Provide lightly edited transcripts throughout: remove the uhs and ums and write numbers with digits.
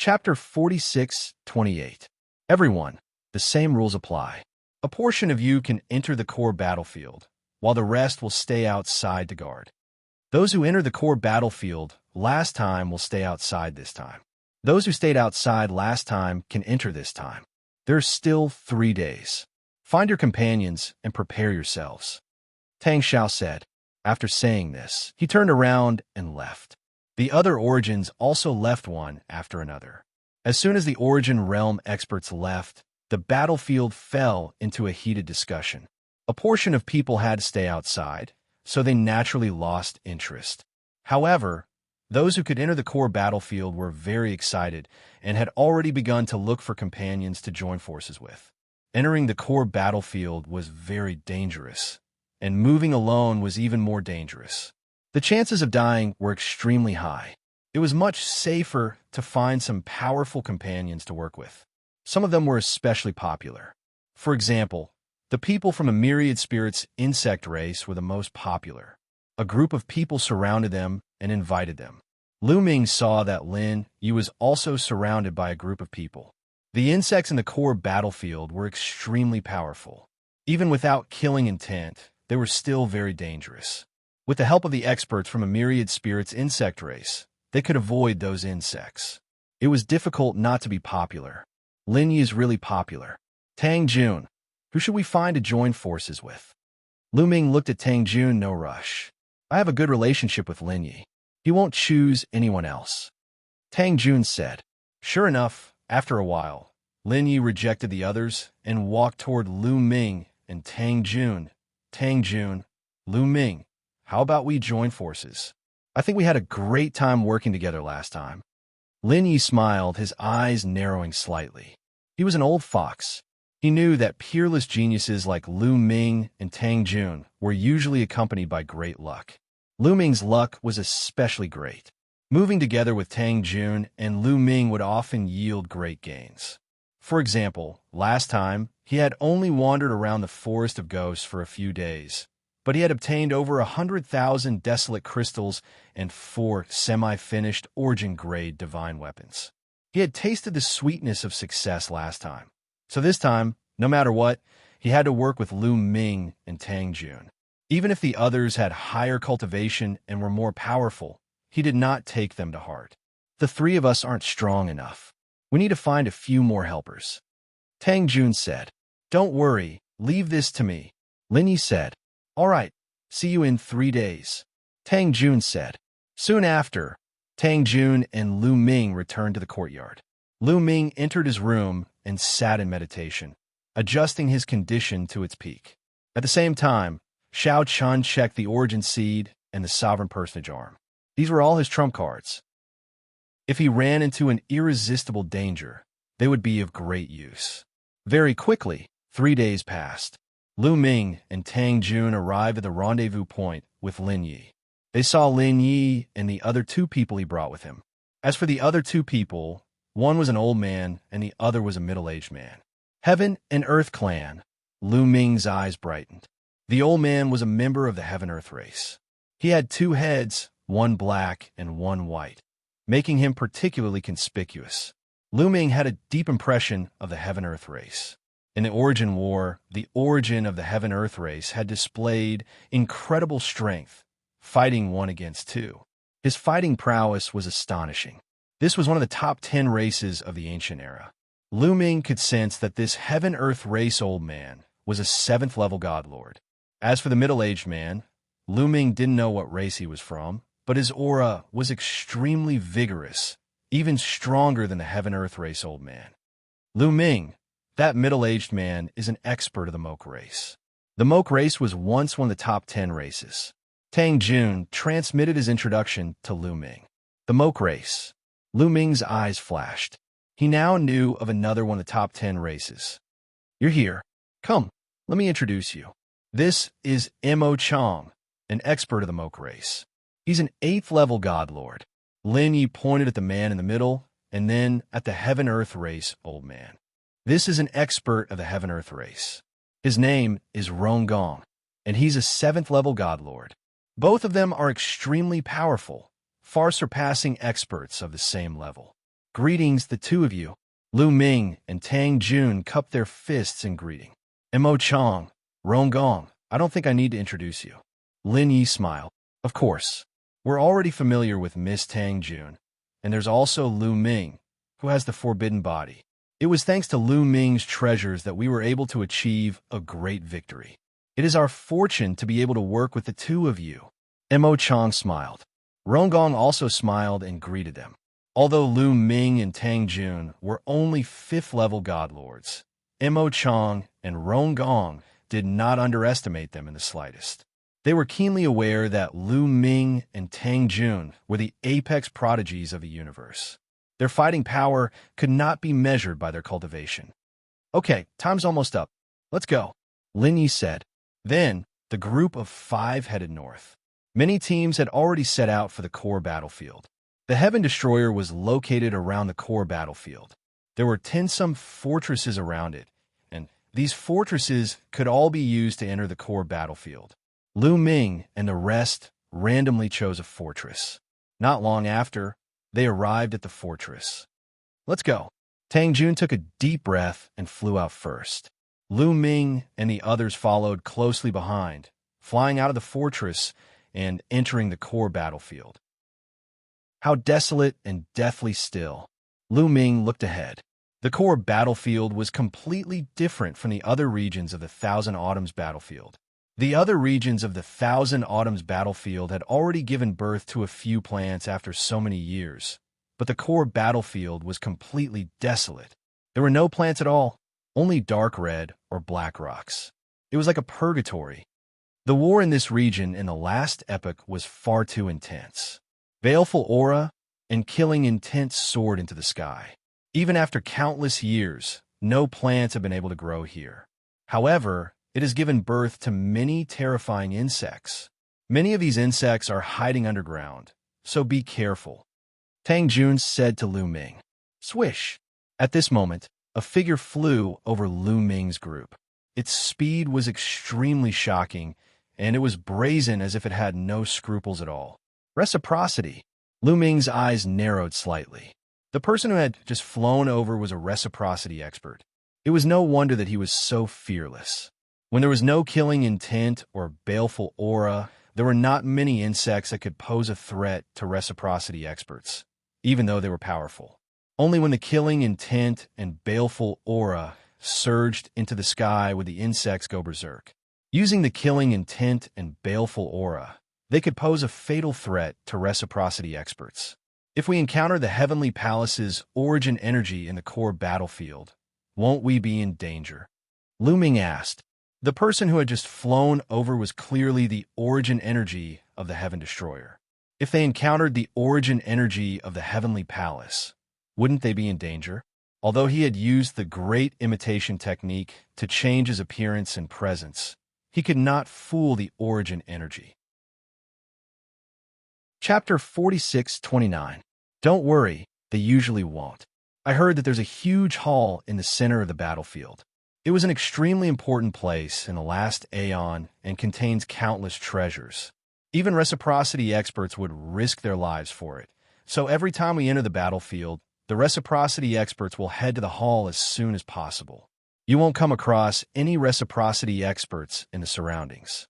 Chapter 46:28. Everyone, the same rules apply. A portion of you can enter the core battlefield, while the rest will stay outside to guard. Those who enter the core battlefield last time will stay outside this time. Those who stayed outside last time can enter this time. There's still 3 days. Find your companions and prepare yourselves. Tang Xiao said. After saying this, he turned around and left. The other origins also left one after another. As soon as the origin realm experts left, the battlefield fell into a heated discussion. A portion of people had to stay outside, so they naturally lost interest. However, those who could enter the core battlefield were very excited and had already begun to look for companions to join forces with. Entering the core battlefield was very dangerous, and moving alone was even more dangerous. The chances of dying were extremely high. It was much safer to find some powerful companions to work with. Some of them were especially popular. For example, the people from a myriad spirits insect race were the most popular. A group of people surrounded them and invited them. Lu Ming saw that Lin Yi was also surrounded by a group of people. The insects in the core battlefield were extremely powerful. Even without killing intent, they were still very dangerous. With the help of the experts from a myriad spirits insect race, they could avoid those insects. It was difficult not to be popular. Lin Yi is really popular. Tang Jun, who should we find to join forces with? Lu Ming looked at Tang Jun, no rush. I have a good relationship with Lin Yi. He won't choose anyone else. Tang Jun said. Sure enough, after a while, Lin Yi rejected the others and walked toward Lu Ming and Tang Jun. Tang Jun, Lu Ming, how about we join forces? I think we had a great time working together last time. Lin Yi smiled, his eyes narrowing slightly. He was an old fox. He knew that peerless geniuses like Lu Ming and Tang Jun were usually accompanied by great luck. Lu Ming's luck was especially great. Moving together with Tang Jun and Lu Ming would often yield great gains. For example, last time, he had only wandered around the Forest of Ghosts for a few days, but he had obtained over 100,000 desolate crystals and 4 semi-finished origin-grade divine weapons. He had tasted the sweetness of success last time, so this time, no matter what, he had to work with Lu Ming and Tang Jun. Even if the others had higher cultivation and were more powerful, he did not take them to heart. The 3 of us aren't strong enough. We need to find a few more helpers. Tang Jun said. Don't worry, leave this to me. Lin Yi said. All right, see you in 3 days. Tang Jun said. Soon after, Tang Jun and Lu Ming returned to the courtyard. Lu Ming entered his room and sat in meditation, adjusting his condition to its peak. At the same time, Xiao Chun checked the origin seed and the sovereign personage arm. These were all his trump cards. If he ran into an irresistible danger, they would be of great use. Very quickly, 3 days passed. Lu Ming and Tang Jun arrived at the rendezvous point with Lin Yi. They saw Lin Yi and the other 2 people he brought with him. As for the other 2 people, one was an old man and the other was a middle-aged man. Heaven and Earth clan. Lu Ming's eyes brightened. The old man was a member of the Heaven-Earth race. He had 2 heads, one black and one white, making him particularly conspicuous. Lu Ming had a deep impression of the Heaven-Earth race. In the Origin War, the origin of the Heaven-Earth race had displayed incredible strength, fighting 1 against 2. His fighting prowess was astonishing. This was one of the top 10 races of the ancient era. Lu Ming could sense that this Heaven-Earth race old man was a 7th-level godlord. As for the middle-aged man, Lu Ming didn't know what race he was from, but his aura was extremely vigorous, even stronger than the Heaven-Earth race old man. Lu Ming, that middle-aged man, is an expert of the Moke race. The Moke race was once one of the top 10 races. Tang Jun transmitted his introduction to Lu Ming. The Moke race. Lu Ming's eyes flashed. He now knew of another one of the top 10 races. You're here. Come, let me introduce you. This is Mo Chong, an expert of the Moke race. He's an 8th-level godlord. Lin Yi pointed at the man in the middle, and then at the Heaven-Earth race old man. This is an expert of the Heaven-Earth race. His name is Rongong, and he's a 7th-level godlord. Both of them are extremely powerful, far surpassing experts of the same level. Greetings, the two of you. Lu Ming and Tang Jun cupped their fists in greeting. Mo Chong, Rongong, I don't think I need to introduce you. Lin Yi smiled. Of course. We're already familiar with Miss Tang Jun, and there's also Lu Ming, who has the forbidden body. It was thanks to Lu Ming's treasures that we were able to achieve a great victory. It is our fortune to be able to work with the two of you. Mo Chong smiled. Rongong also smiled and greeted them. Although Lu Ming and Tang Jun were only 5th-level God Lords, Mo Chong and Rongong did not underestimate them in the slightest. They were keenly aware that Lu Ming and Tang Jun were the apex prodigies of the universe. Their fighting power could not be measured by their cultivation. Okay, time's almost up. Let's go, Lin Yi said. Then, the group of 5 headed north. Many teams had already set out for the core battlefield. The Heaven Destroyer was located around the core battlefield. There were 10-some fortresses around it, and these fortresses could all be used to enter the core battlefield. Lu Ming and the rest randomly chose a fortress. Not long after, they arrived at the fortress. Let's go. Tang Jun took a deep breath and flew out first. Lu Ming and the others followed closely behind, flying out of the fortress and entering the core battlefield. How desolate and deathly still. Lu Ming looked ahead. The core battlefield was completely different from the other regions of the Thousand Autumns battlefield. The other regions of the Thousand Autumns battlefield had already given birth to a few plants after so many years, but the core battlefield was completely desolate. There were no plants at all, only dark red or black rocks. It was like a purgatory. The war in this region in the last epoch was far too intense. Baleful aura and killing intent soared into the sky. Even after countless years, no plants have been able to grow here. However, it has given birth to many terrifying insects. Many of these insects are hiding underground, so be careful. Tang Jun said to Lu Ming. Swish! At this moment, a figure flew over Lu Ming's group. Its speed was extremely shocking, and it was brazen as if it had no scruples at all. Reciprocity. Lu Ming's eyes narrowed slightly. The person who had just flown over was a reciprocity expert. It was no wonder that he was so fearless. When there was no killing intent or baleful aura, there were not many insects that could pose a threat to reciprocity experts, even though they were powerful. Only when the killing intent and baleful aura surged into the sky would the insects go berserk. Using the killing intent and baleful aura, they could pose a fatal threat to reciprocity experts. If we encounter the Heavenly Palace's origin energy in the core battlefield, won't we be in danger? Lu Ming asked. The person who had just flown over was clearly the origin energy of the Heaven Destroyer. If they encountered the origin energy of the Heavenly Palace, wouldn't they be in danger? Although he had used the great imitation technique to change his appearance and presence, he could not fool the origin energy. Chapter 46-29. Don't worry, they usually won't. I heard that there's a huge hall in the center of the battlefield. It was an extremely important place in the last aeon and contains countless treasures. Even reciprocity experts would risk their lives for it. So every time we enter the battlefield, the reciprocity experts will head to the hall as soon as possible. You won't come across any reciprocity experts in the surroundings.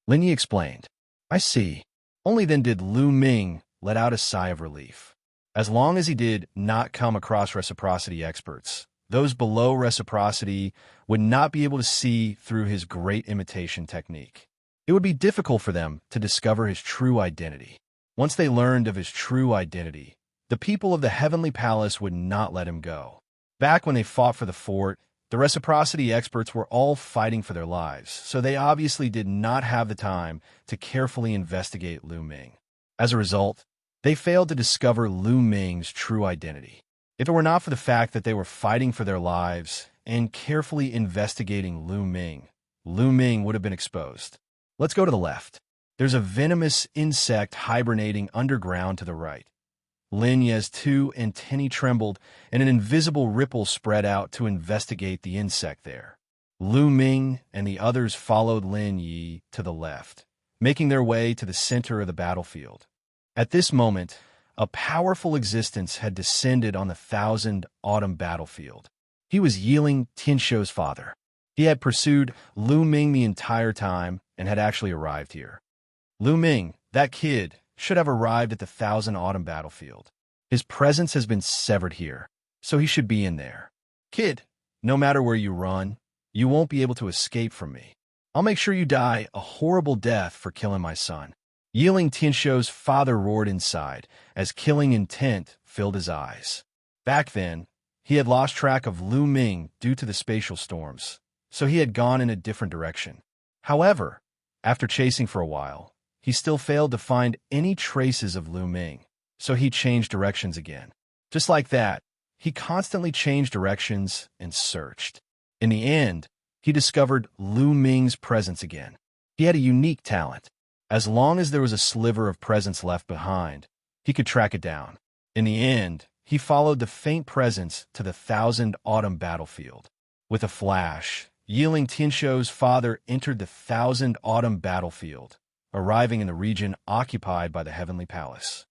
Lin Yi explained. I see. Only then did Lu Ming let out a sigh of relief. As long as he did not come across reciprocity experts, those below reciprocity would not be able to see through his great imitation technique. It would be difficult for them to discover his true identity. Once they learned of his true identity, the people of the Heavenly Palace would not let him go. Back when they fought for the fort, the reciprocity experts were all fighting for their lives, so they obviously did not have the time to carefully investigate Lu Ming. As a result, they failed to discover Lu Ming's true identity. If it were not for the fact that they were fighting for their lives and carefully investigating Lu Ming would have been exposed. Let's go to the left. There's a venomous insect hibernating underground to the right. Lin Yi's 2 antennae trembled, and an invisible ripple spread out to investigate the insect there. Lu Ming and the others followed Lin Yi to the left, making their way to the center of the battlefield. At this moment, A powerful existence had descended on the Thousand Autumn battlefield. He was Yiling Tianshou's father. He had pursued Lu Ming the entire time and had actually arrived here. Lu Ming, that kid, should have arrived at the Thousand Autumn battlefield. His presence has been severed here, so he should be in there. Kid, no matter where you run, you won't be able to escape from me. I'll make sure you die a horrible death for killing my son. Yiling Tianshou's father roared inside as killing intent filled his eyes. Back then, he had lost track of Lu Ming due to the spatial storms, so he had gone in a different direction. However, after chasing for a while, he still failed to find any traces of Lu Ming, so he changed directions again. Just like that, he constantly changed directions and searched. In the end, he discovered Lu Ming's presence again. He had a unique talent. As long as there was a sliver of presence left behind, he could track it down. In the end, he followed the faint presence to the Thousand Autumn battlefield. With a flash, Yiling Tianshou's father entered the Thousand Autumn battlefield, arriving in the region occupied by the Heavenly Palace.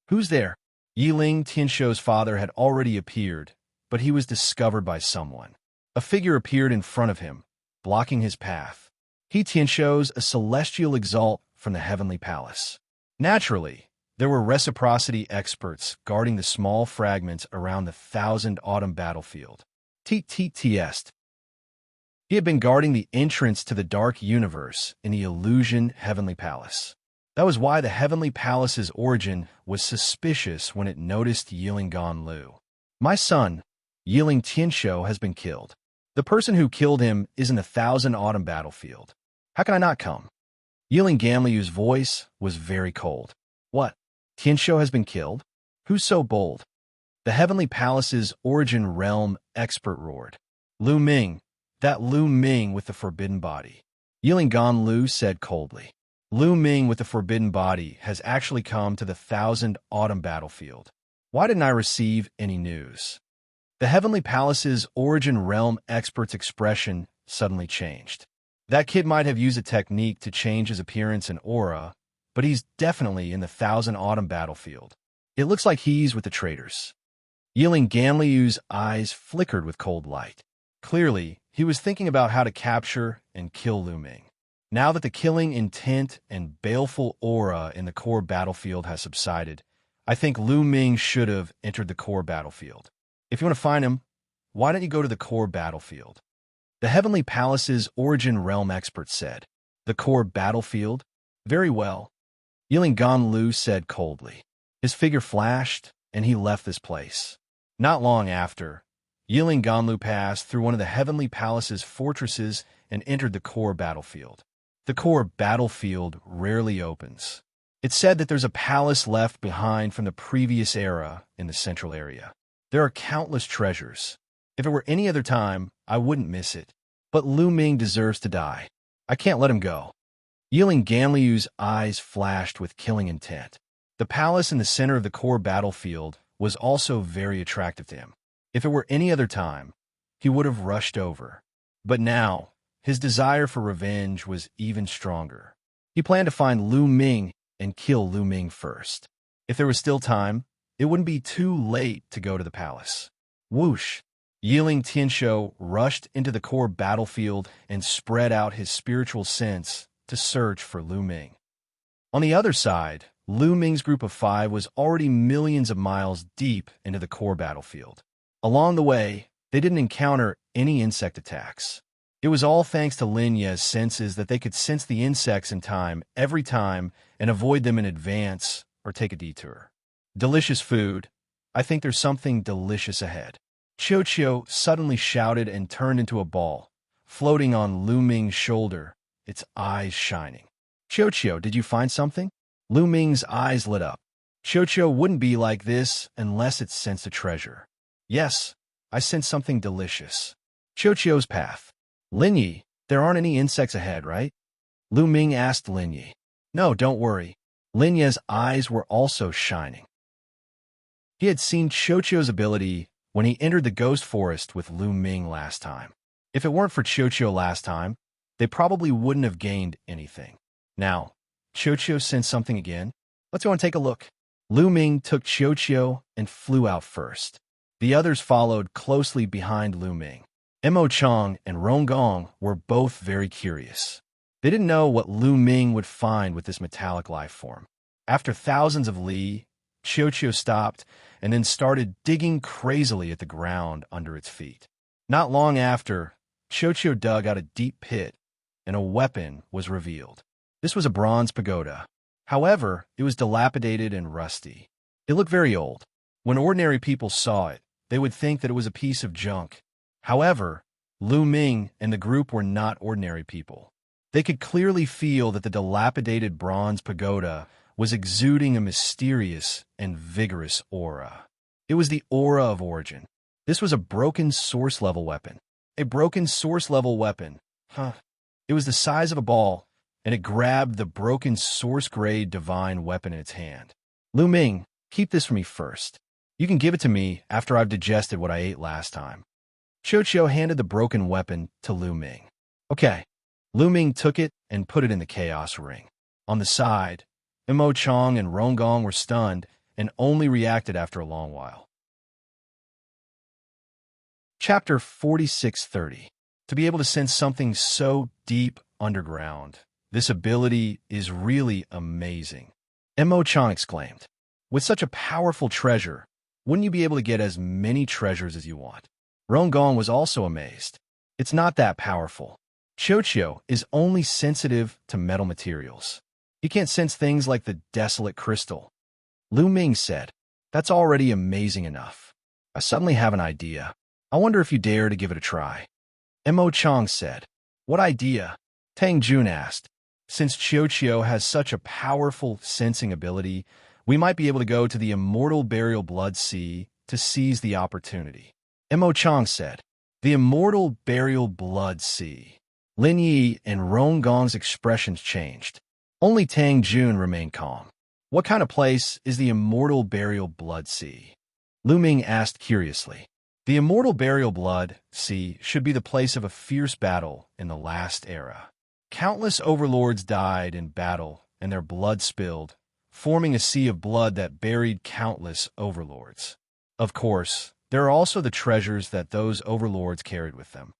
Who's there? Yiling Tianshou's father had already appeared, but he was discovered by someone. A figure appeared in front of him, blocking his path. He Tianshou's a celestial exalt from the Heavenly Palace. Naturally, there were reciprocity experts guarding the small fragments around the Thousand Autumn battlefield. TTTS. He had been guarding the entrance to the dark universe in the illusion Heavenly Palace. That was why the Heavenly Palace's origin was suspicious when it noticed Yiling Ganlu. My son, Yiling Tianshou, has been killed. The person who killed him is in the Thousand Autumn battlefield. How can I not come? Yiling Ganliu's voice was very cold. What? Tianshou has been killed? Who's so bold? The Heavenly Palace's origin realm expert roared. Lu Ming, that Lu Ming with the forbidden body. Yiling Ganlu said coldly. Lu Ming with the forbidden body has actually come to the Thousand Autumn battlefield. Why didn't I receive any news? The Heavenly Palace's origin realm expert's expression suddenly changed. That kid might have used a technique to change his appearance and aura, but he's definitely in the Thousand Autumn battlefield. It looks like he's with the traitors. Yiling Ganliu's eyes flickered with cold light. Clearly, he was thinking about how to capture and kill Lu Ming. Now that the killing intent and baleful aura in the core battlefield has subsided, I think Lu Ming should have entered the core battlefield. If you want to find him, why don't you go to the core battlefield? The Heavenly Palace's origin realm expert said. The core battlefield? Very well. Yiling Ganlu said coldly. His figure flashed, and he left this place. Not long after, Yiling Ganlu passed through one of the Heavenly Palace's fortresses and entered the core battlefield. The core battlefield rarely opens. It's said that there's a palace left behind from the previous era in the central area. There are countless treasures. If it were any other time, I wouldn't miss it. But Lu Ming deserves to die. I can't let him go. Yiling Ganliu's eyes flashed with killing intent. The palace in the center of the core battlefield was also very attractive to him. If it were any other time, he would have rushed over. But now, his desire for revenge was even stronger. He planned to find Lu Ming and kill Lu Ming first. If there was still time, it wouldn't be too late to go to the palace. Whoosh! Yiling Tianshou rushed into the core battlefield and spread out his spiritual sense to search for Lu Ming. On the other side, Lu Ming's group of 5 was already millions of miles deep into the core battlefield. Along the way, they didn't encounter any insect attacks. It was all thanks to Lin Ye's senses that they could sense the insects in time every time and avoid them in advance or take a detour. Delicious food. I think there's something delicious ahead. Xianxia suddenly shouted and turned into a ball, floating on Lu Ming's shoulder, its eyes shining. Xianxia, did you find something? Lu Ming's eyes lit up. Xianxia wouldn't be like this unless it sensed a treasure. Yes, I sense something delicious. Xianxia's path. Lin Yi, there aren't any insects ahead, right? Lu Ming asked Lin Yi. No, don't worry. Lin Yi's eyes were also shining. He had seen Xianxia's ability when he entered the ghost forest with Lu Ming last time. If it weren't for Xianxia last time, they probably wouldn't have gained anything. Now, Xianxia sensed something again. Let's go and take a look. Lu Ming took Xianxia and flew out first. The others followed closely behind Lu Ming. Mo Chang and Rongong were both very curious. They didn't know what Lu Ming would find with this metallic life form. After thousands of li, Xianxia stopped and then started digging crazily at the ground under its feet. Not long after, Xianxia dug out a deep pit, and a weapon was revealed. This was a bronze pagoda. However, it was dilapidated and rusty. It looked very old. When ordinary people saw it, they would think that it was a piece of junk. However, Lu Ming and the group were not ordinary people. They could clearly feel that the dilapidated bronze pagoda was exuding a mysterious and vigorous aura. It was the aura of origin. This was a broken source-level weapon. A broken source-level weapon. It was the size of a ball, and it grabbed the broken source-grade divine weapon in its hand. Lu Ming, keep this for me first. You can give it to me after I've digested what I ate last time. Xianxia handed the broken weapon to Lu Ming. Okay. Lu Ming took it and put it in the chaos ring. On the side, Mo Chang and Rongong were stunned and only reacted after a long while. Chapter 4630. To be able to sense something so deep underground, this ability is really amazing. Mo Chang exclaimed. With such a powerful treasure, wouldn't you be able to get as many treasures as you want? Rongong was also amazed. It's not that powerful. Xianxia is only sensitive to metal materials. He can't sense things like the desolate crystal. Lu Ming said, that's already amazing enough. I suddenly have an idea. I wonder if you dare to give it a try. Mo Chang said, what idea? Tang Jun asked. Since Xianxia has such a powerful sensing ability, we might be able to go to the Immortal Burial Blood Sea to seize the opportunity. Mo Chang said, the Immortal Burial Blood Sea. Lin Yi and Rongong's expressions changed. Only Tang Jun remained calm. What kind of place is the Immortal Burial Blood Sea? Lu Ming asked curiously. The Immortal Burial Blood Sea should be the place of a fierce battle in the last era. Countless overlords died in battle and their blood spilled, forming a sea of blood that buried countless overlords. Of course, there are also the treasures that those overlords carried with them.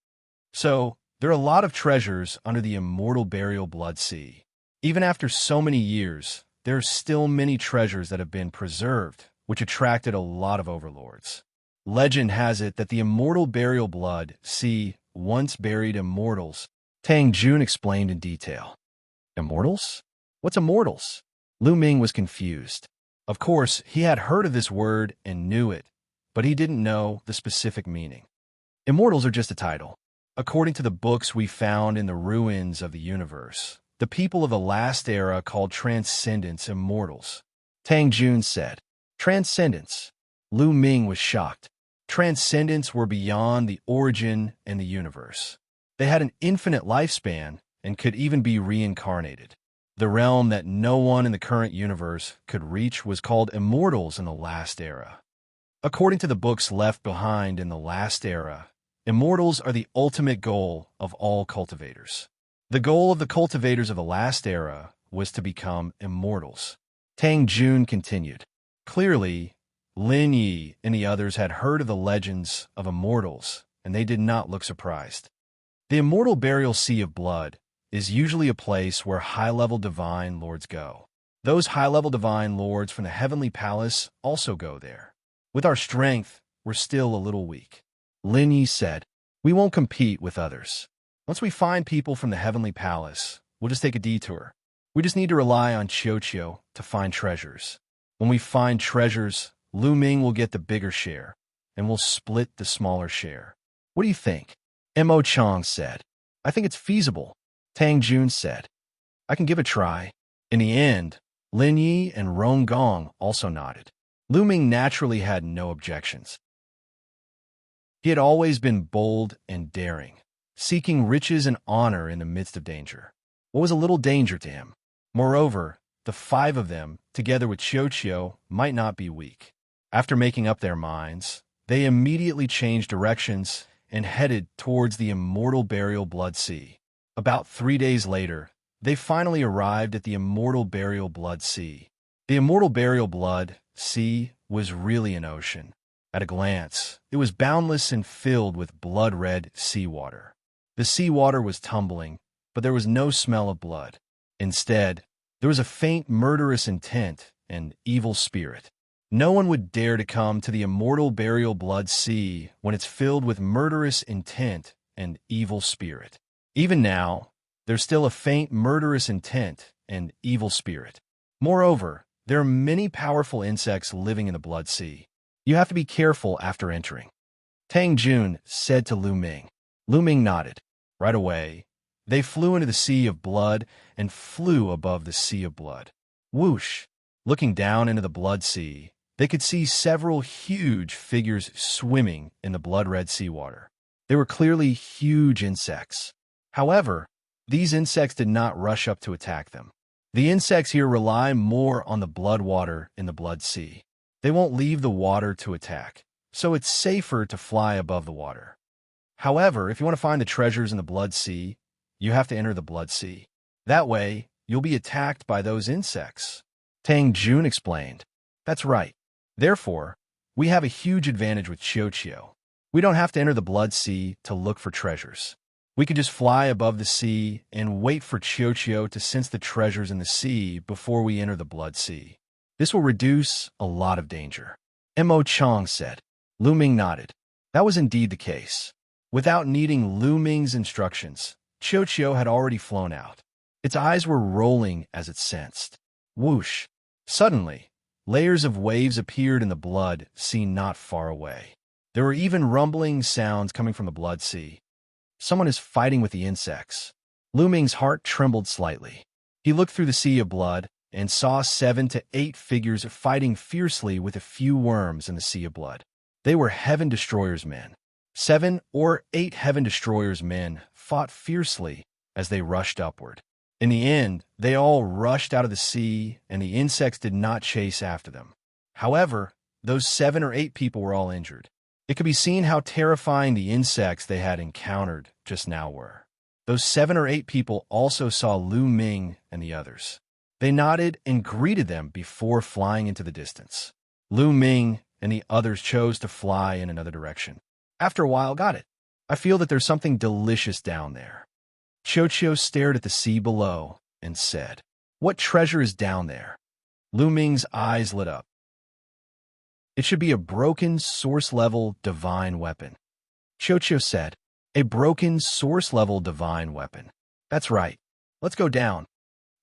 So, there are a lot of treasures under the Immortal Burial Blood Sea. Even after so many years, there are still many treasures that have been preserved, which attracted a lot of overlords. Legend has it that the Immortal Burial Blood Sea once buried immortals. Tang Jun explained in detail. Immortals? What's immortals? Lu Ming was confused. Of course, he had heard of this word and knew it, but he didn't know the specific meaning. Immortals are just a title. According to the books we found in the ruins of the universe, the people of the last era called Transcendents immortals. Tang Jun said, Transcendents. Lu Ming was shocked. Transcendents were beyond the origin and the universe. They had an infinite lifespan and could even be reincarnated. The realm that no one in the current universe could reach was called immortals in the last era. According to the books left behind in the last era, immortals are the ultimate goal of all cultivators. The goal of the cultivators of the last era was to become immortals. Tang Jun continued. Clearly, Lin Yi and the others had heard of the legends of immortals, and they did not look surprised. The Immortal Burial Sea of Blood is usually a place where high-level divine lords go. Those high-level divine lords from the Heavenly Palace also go there. With our strength, we're still a little weak. Lin Yi said, we won't compete with others. Once we find people from the Heavenly Palace, we'll just take a detour. We just need to rely on Xianxia to find treasures. When we find treasures, Lu Ming will get the bigger share, and we'll split the smaller share. What do you think? Mo Chang said, I think it's feasible. Tang Jun said, I can give it a try. In the end, Lin Yi and Rongong also nodded. Lu Ming naturally had no objections. He had always been bold and daring, seeking riches and honor in the midst of danger. What was a little danger to him? Moreover, the five of them, together with Xianxia, might not be weak. After making up their minds, they immediately changed directions and headed towards the Immortal Burial Blood Sea. About 3 days later, they finally arrived at the Immortal Burial Blood Sea. The Immortal Ballad sea was really an ocean. At a glance, it was boundless and filled with blood-red seawater. The seawater was tumbling, but there was no smell of blood. Instead, there was a faint murderous intent and evil spirit. No one would dare to come to the Immortal Ballad sea when it's filled with murderous intent and evil spirit. Even now, there's still a faint murderous intent and evil spirit. Moreover, there are many powerful insects living in the Blood Sea. You have to be careful after entering. Tang Jun said to Lu Ming. Lu Ming nodded. Right away, they flew into the Sea of Blood and flew above the Sea of Blood. Whoosh! Looking down into the Blood Sea, they could see several huge figures swimming in the blood-red seawater. They were clearly huge insects. However, these insects did not rush up to attack them. The insects here rely more on the blood water in the Blood Sea. They won't leave the water to attack, so it's safer to fly above the water. However, if you want to find the treasures in the Blood Sea, you have to enter the Blood Sea. That way, you'll be attacked by those insects. Tang Jun explained. That's right. Therefore, we have a huge advantage with Xianxia. We don't have to enter the Blood Sea to look for treasures. We could just fly above the sea and wait for Xianxia to sense the treasures in the sea before we enter the Blood Sea. This will reduce a lot of danger. Mo Chang said. Lu Ming nodded. That was indeed the case. Without needing Lu Ming's instructions, Xianxia had already flown out. Its eyes were rolling as it sensed. Whoosh! Suddenly, layers of waves appeared in the Blood Sea not far away. There were even rumbling sounds coming from the Blood Sea. Someone is fighting with the insects. Lu Ming's heart trembled slightly. He looked through the Sea of Blood and saw 7 to 8 figures fighting fiercely with a few worms in the Sea of Blood. They were Heaven Destroyer's men. 7 or 8 Heaven Destroyer's men fought fiercely as they rushed upward. In the end, they all rushed out of the sea, and the insects did not chase after them. However, those 7 or 8 people were all injured. It could be seen how terrifying the insects they had encountered just now were. Those 7 or 8 people also saw Lu Ming and the others. They nodded and greeted them before flying into the distance. Lu Ming and the others chose to fly in another direction. After a while, got it. I feel that there's something delicious down there. Xianxia stared at the sea below and said, What treasure is down there? Lu Ming's eyes lit up. It should be a broken source-level divine weapon. Xianxia said, A broken source-level divine weapon. That's right. Let's go down.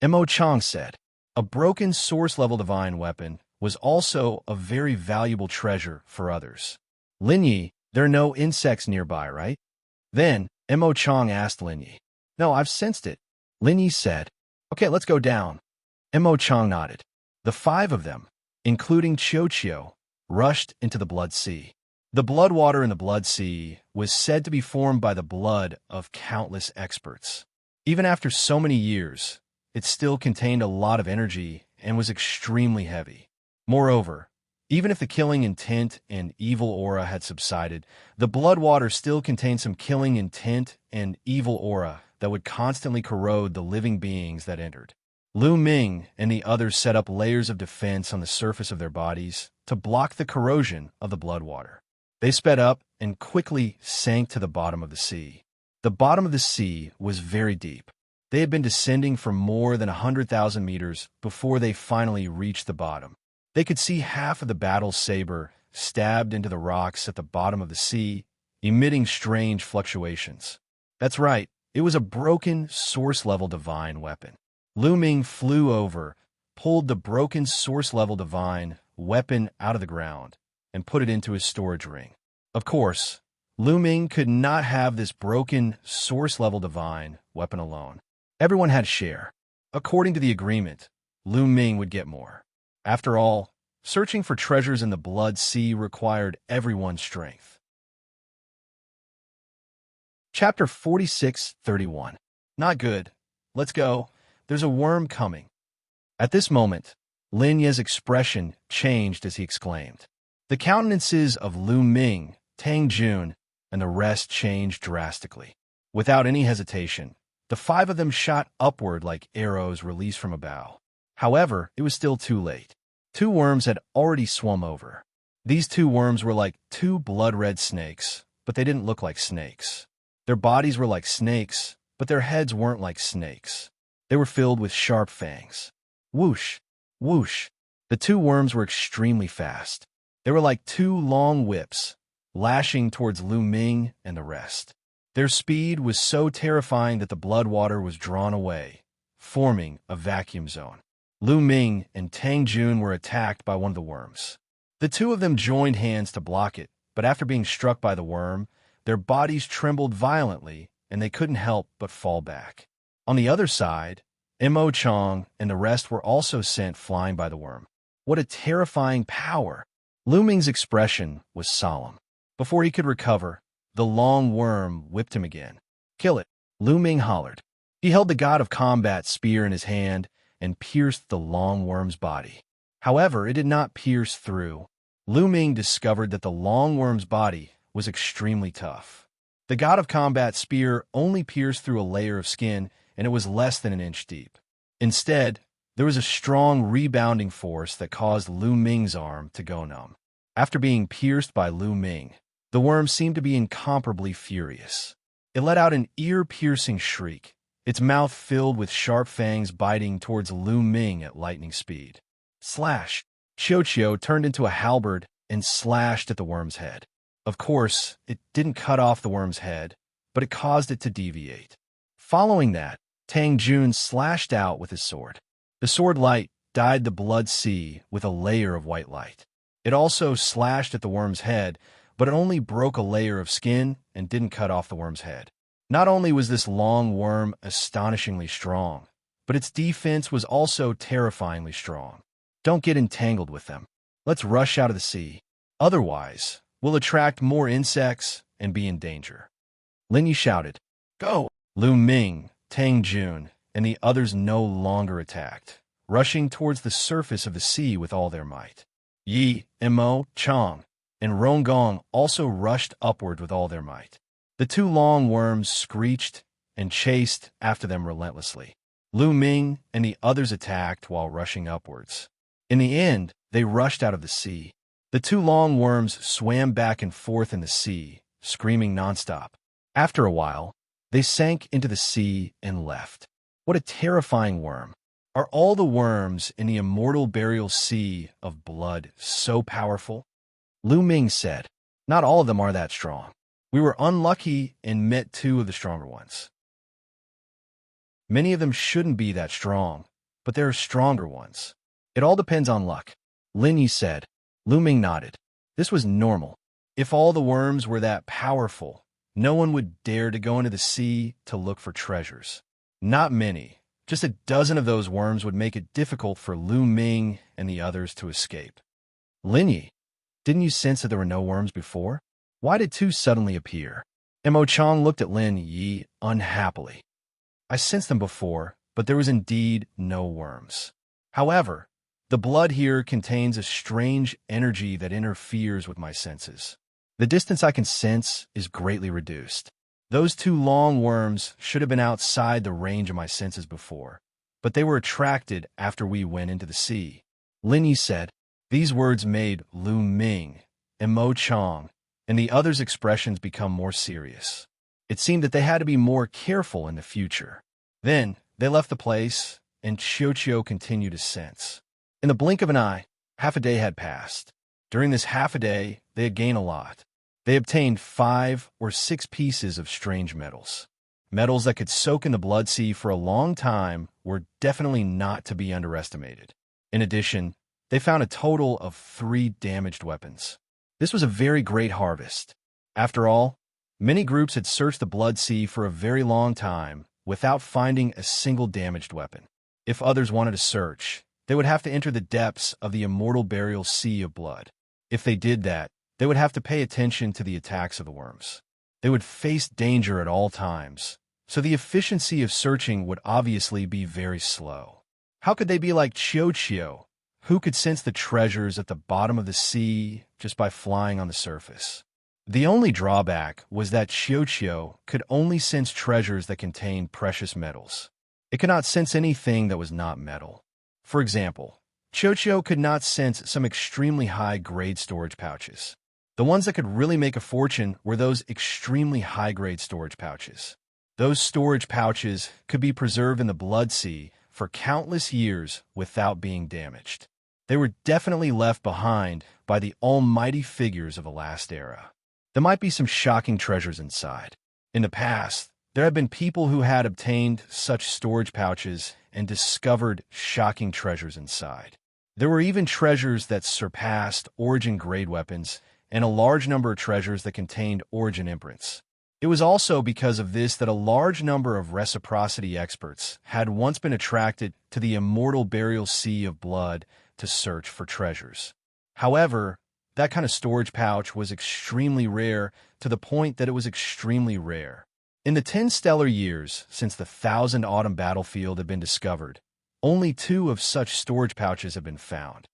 Mo Chang said, A broken source-level divine weapon was also a very valuable treasure for others. Lin Yi, there are no insects nearby, right? Then, Mo Chang asked Lin Yi. No, I've sensed it. Lin Yi said, Okay, let's go down. Mo Chang nodded. The 5 of them, including Xianxia, rushed into the Blood Sea. The blood water in the Blood Sea was said to be formed by the blood of countless experts. Even after so many years, it still contained a lot of energy and was extremely heavy. Moreover, even if the killing intent and evil aura had subsided, the blood water still contained some killing intent and evil aura that would constantly corrode the living beings that entered. Lu Ming and the others set up layers of defense on the surface of their bodies to block the corrosion of the blood water. They sped up and quickly sank to the bottom of the sea. The bottom of the sea was very deep. They had been descending for more than 100,000 meters before they finally reached the bottom. They could see half of the battle saber stabbed into the rocks at the bottom of the sea, emitting strange fluctuations. That's right, it was a broken source-level divine weapon. Lu Ming flew over, pulled the broken source-level divine weapon out of the ground, and put it into his storage ring. Of course, Lu Ming could not have this broken source-level divine weapon alone. Everyone had a share. According to the agreement, Lu Ming would get more. After all, searching for treasures in the Blood Sea required everyone's strength. Chapter 46:31. Not good. Let's go. There's a worm coming. At this moment, Lin Ye's expression changed as he exclaimed. The countenances of Lu Ming, Tang Jun, and the rest changed drastically. Without any hesitation, the 5 of them shot upward like arrows released from a bow. However, it was still too late. Two worms had already swum over. These two worms were like two blood-red snakes, but they didn't look like snakes. Their bodies were like snakes, but their heads weren't like snakes. They were filled with sharp fangs. Whoosh! Whoosh! The two worms were extremely fast. They were like two long whips, lashing towards Lu Ming and the rest. Their speed was so terrifying that the blood water was drawn away, forming a vacuum zone. Lu Ming and Tang Jun were attacked by one of the worms. The two of them joined hands to block it, but after being struck by the worm, their bodies trembled violently and they couldn't help but fall back. On the other side, Mo Chong and the rest were also sent flying by the worm. What a terrifying power! Lu Ming's expression was solemn. Before he could recover, the long worm whipped him again. "Kill it," Lu Ming hollered. He held the god of combat spear in his hand and pierced the long worm's body. However, it did not pierce through. Lu Ming discovered that the long worm's body was extremely tough. The god of combat spear only pierced through a layer of skin, and it was less than an inch deep. Instead, there was a strong rebounding force that caused Lu Ming's arm to go numb. After being pierced by Lu Ming, the worm seemed to be incomparably furious. It let out an ear-piercing shriek, its mouth filled with sharp fangs biting towards Lu Ming at lightning speed. Slash! Xianxia turned into a halberd and slashed at the worm's head. Of course, it didn't cut off the worm's head, but it caused it to deviate. Following that, Tang Jun slashed out with his sword. The sword light dyed the blood sea with a layer of white light. It also slashed at the worm's head, but it only broke a layer of skin and didn't cut off the worm's head. Not only was this long worm astonishingly strong, but its defense was also terrifyingly strong. Don't get entangled with them. Let's rush out of the sea. Otherwise, we'll attract more insects and be in danger. Lin Yi shouted. Go! Lu Ming, Tang Jun, and the others no longer attacked, rushing towards the surface of the sea with all their might. Yi, Mo, Chong, and Rongong also rushed upward with all their might. The two long worms screeched and chased after them relentlessly. Lu Ming and the others attacked while rushing upwards. In the end, they rushed out of the sea. The two long worms swam back and forth in the sea, screaming nonstop. After a while, they sank into the sea and left. What a terrifying worm. Are all the worms in the immortal burial sea of blood so powerful? Lu Ming said, Not all of them are that strong. We were unlucky and met two of the stronger ones. Many of them shouldn't be that strong, but there are stronger ones. It all depends on luck. Lin Yi said. Lu Ming nodded. This was normal. If all the worms were that powerful, no one would dare to go into the sea to look for treasures. Not many. Just a dozen of those worms would make it difficult for Lu Ming and the others to escape. Lin Yi, didn't you sense that there were no worms before? Why did two suddenly appear? Mo Chong looked at Lin Yi unhappily. I sensed them before, but there was indeed no worms. However, the blood here contains a strange energy that interferes with my senses. The distance I can sense is greatly reduced. Those two long worms should have been outside the range of my senses before, but they were attracted after we went into the sea. Lin Yi said. These words made Lu Ming and Mo Chong and the others' expressions become more serious. It seemed that they had to be more careful in the future. Then they left the place, and Xianxia continued to sense. In the blink of an eye, half a day had passed. During this half a day, they had gained a lot. They obtained 5 or 6 pieces of strange metals. Metals that could soak in the blood sea for a long time were definitely not to be underestimated. In addition, they found a total of 3 damaged weapons. This was a very great harvest. After all, many groups had searched the blood sea for a very long time without finding a single damaged weapon. If others wanted to search, they would have to enter the depths of the immortal burial sea of blood. If they did that, they would have to pay attention to the attacks of the worms. They would face danger at all times, so the efficiency of searching would obviously be very slow. How could they be like Xianxia, who could sense the treasures at the bottom of the sea just by flying on the surface? The only drawback was that Xianxia could only sense treasures that contained precious metals. It could not sense anything that was not metal. For example, Chocho could not sense some extremely high-grade storage pouches. The ones that could really make a fortune were those extremely high-grade storage pouches. Those storage pouches could be preserved in the blood sea for countless years without being damaged. They were definitely left behind by the almighty figures of the last era. There might be some shocking treasures inside. In the past, there have been people who had obtained such storage pouches and discovered shocking treasures inside. There were even treasures that surpassed origin-grade weapons and a large number of treasures that contained origin imprints. It was also because of this that a large number of reciprocity experts had once been attracted to the immortal burial sea of blood to search for treasures. However, that kind of storage pouch was extremely rare to the point that it was extremely rare. In the 10 stellar years since the 1000 Autumn battlefield had been discovered, only 2 of such storage pouches have been found.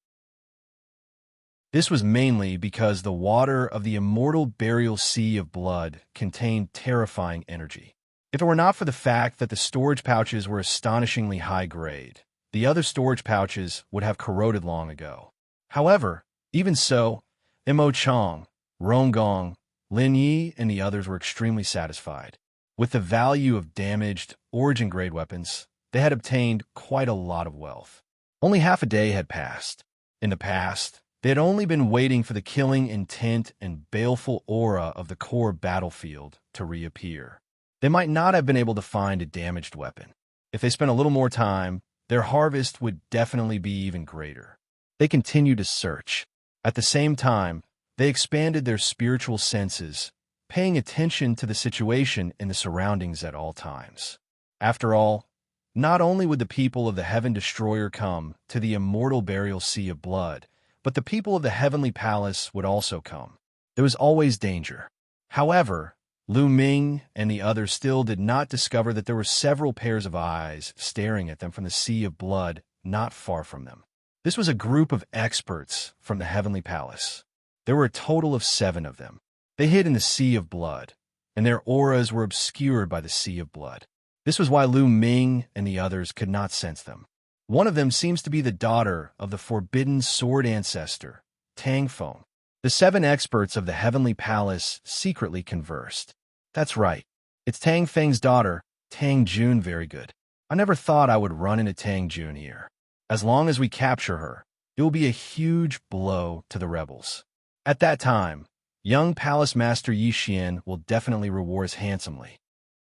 This was mainly because the water of the immortal burial sea of blood contained terrifying energy. If it were not for the fact that the storage pouches were astonishingly high grade, the other storage pouches would have corroded long ago. However, even so, Mo Chong, Rongong, Lin Yi, and the others were extremely satisfied. With the value of damaged, origin-grade weapons, they had obtained quite a lot of wealth. Only half a day had passed. In the past, they had only been waiting for the killing intent and baleful aura of the core battlefield to reappear. They might not have been able to find a damaged weapon. If they spent a little more time, their harvest would definitely be even greater. They continued to search. At the same time, they expanded their spiritual senses, paying attention to the situation and the surroundings at all times. After all, not only would the people of the Heaven Destroyer come to the immortal burial sea of blood, but the people of the Heavenly Palace would also come. There was always danger. However, Lu Ming and the others still did not discover that there were several pairs of eyes staring at them from the sea of blood not far from them. This was a group of experts from the Heavenly Palace. There were a total of 7 of them. They hid in the sea of blood, and their auras were obscured by the sea of blood. This was why Lu Ming and the others could not sense them. One of them seems to be the daughter of the forbidden sword ancestor, Tang Feng. The 7 experts of the Heavenly Palace secretly conversed. That's right. It's Tang Feng's daughter, Tang Jun. Very good. I never thought I would run into Tang Jun here. As long as we capture her, it will be a huge blow to the rebels. At that time, young Palace Master Yi Xian will definitely reward us handsomely.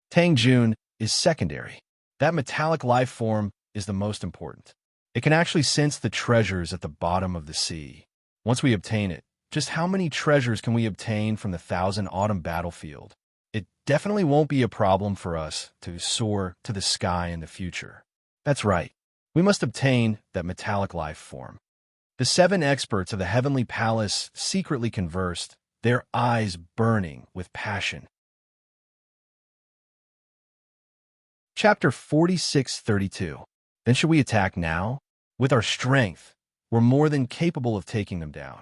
Tang Jun is secondary. That metallic life form is the most important. It can actually sense the treasures at the bottom of the sea. Once we obtain it, just how many treasures can we obtain from the 1000 Autumn battlefield? It definitely won't be a problem for us to soar to the sky in the future. That's right. We must obtain that metallic life form. The 7 experts of the Heavenly Palace secretly conversed, their eyes burning with passion. Chapter 46:32. Then should we attack now? With our strength, we're more than capable of taking them down.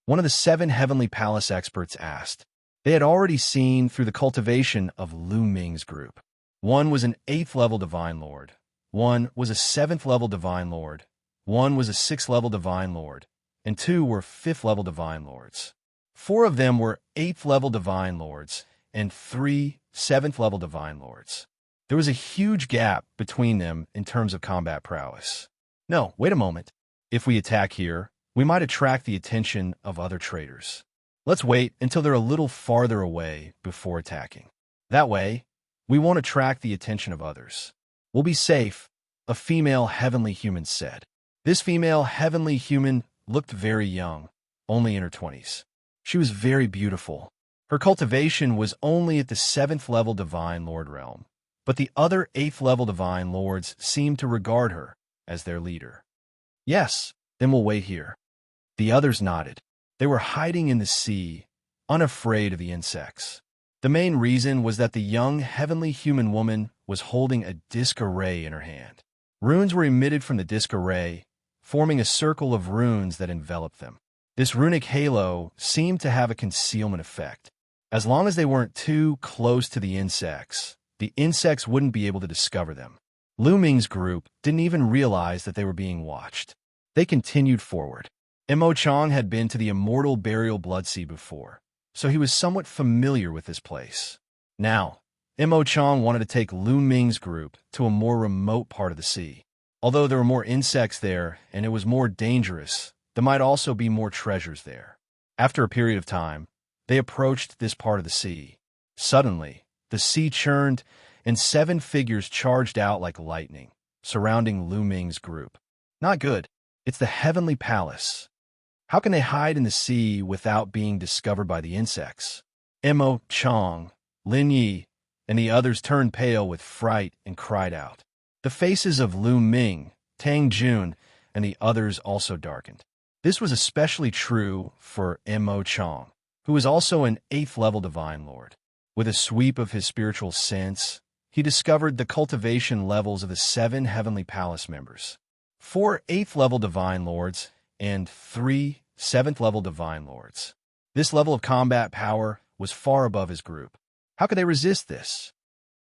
One of the 7 Heavenly Palace experts asked. They had already seen through the cultivation of Lu Ming's group. One was an 8th level Divine Lord. One was a 7th level Divine Lord. One was a 6th level Divine Lord. And 2 were 5th level Divine Lords. 4 of them were 8th level Divine Lords, and 3 7th level Divine Lords. There was a huge gap between them in terms of combat prowess. No, wait a moment. If we attack here, we might attract the attention of other traders. Let's wait until they're a little farther away before attacking. That way, we won't attract the attention of others. We'll be safe, a female heavenly human said. This female heavenly human looked very young, only in her 20s. She was very beautiful. Her cultivation was only at the 7th level Divine Lord realm, but the other 8th level Divine Lords seemed to regard her as their leader. Yes, then we'll wait here. The others nodded. They were hiding in the sea, unafraid of the insects. The main reason was that the young heavenly human woman was holding a disc array in her hand. Runes were emitted from the disc array, forming a circle of runes that enveloped them. This runic halo seemed to have a concealment effect. As long as they weren't too close to the insects wouldn't be able to discover them. Lu Ming's group didn't even realize that they were being watched. They continued forward. Mo Chang had been to the Immortal Burial Blood Sea before, so he was somewhat familiar with this place. Now, Mo Chang wanted to take Lu Ming's group to a more remote part of the sea. Although there were more insects there and it was more dangerous, there might also be more treasures there. After a period of time, they approached this part of the sea. Suddenly, the sea churned, and 7 figures charged out like lightning, surrounding Lu Ming's group. Not good. It's the Heavenly Palace. How can they hide in the sea without being discovered by the insects? Mo Chang, Lin Yi, and the others turned pale with fright and cried out. The faces of Lu Ming, Tang Jun, and the others also darkened. This was especially true for Mo Chang, who was also an 8th-level Divine Lord. With a sweep of his spiritual sense, he discovered the cultivation levels of the 7 Heavenly Palace members. 4 8th-level Divine Lords and 3 7th-level Divine Lords. This level of combat power was far above his group. How could they resist this?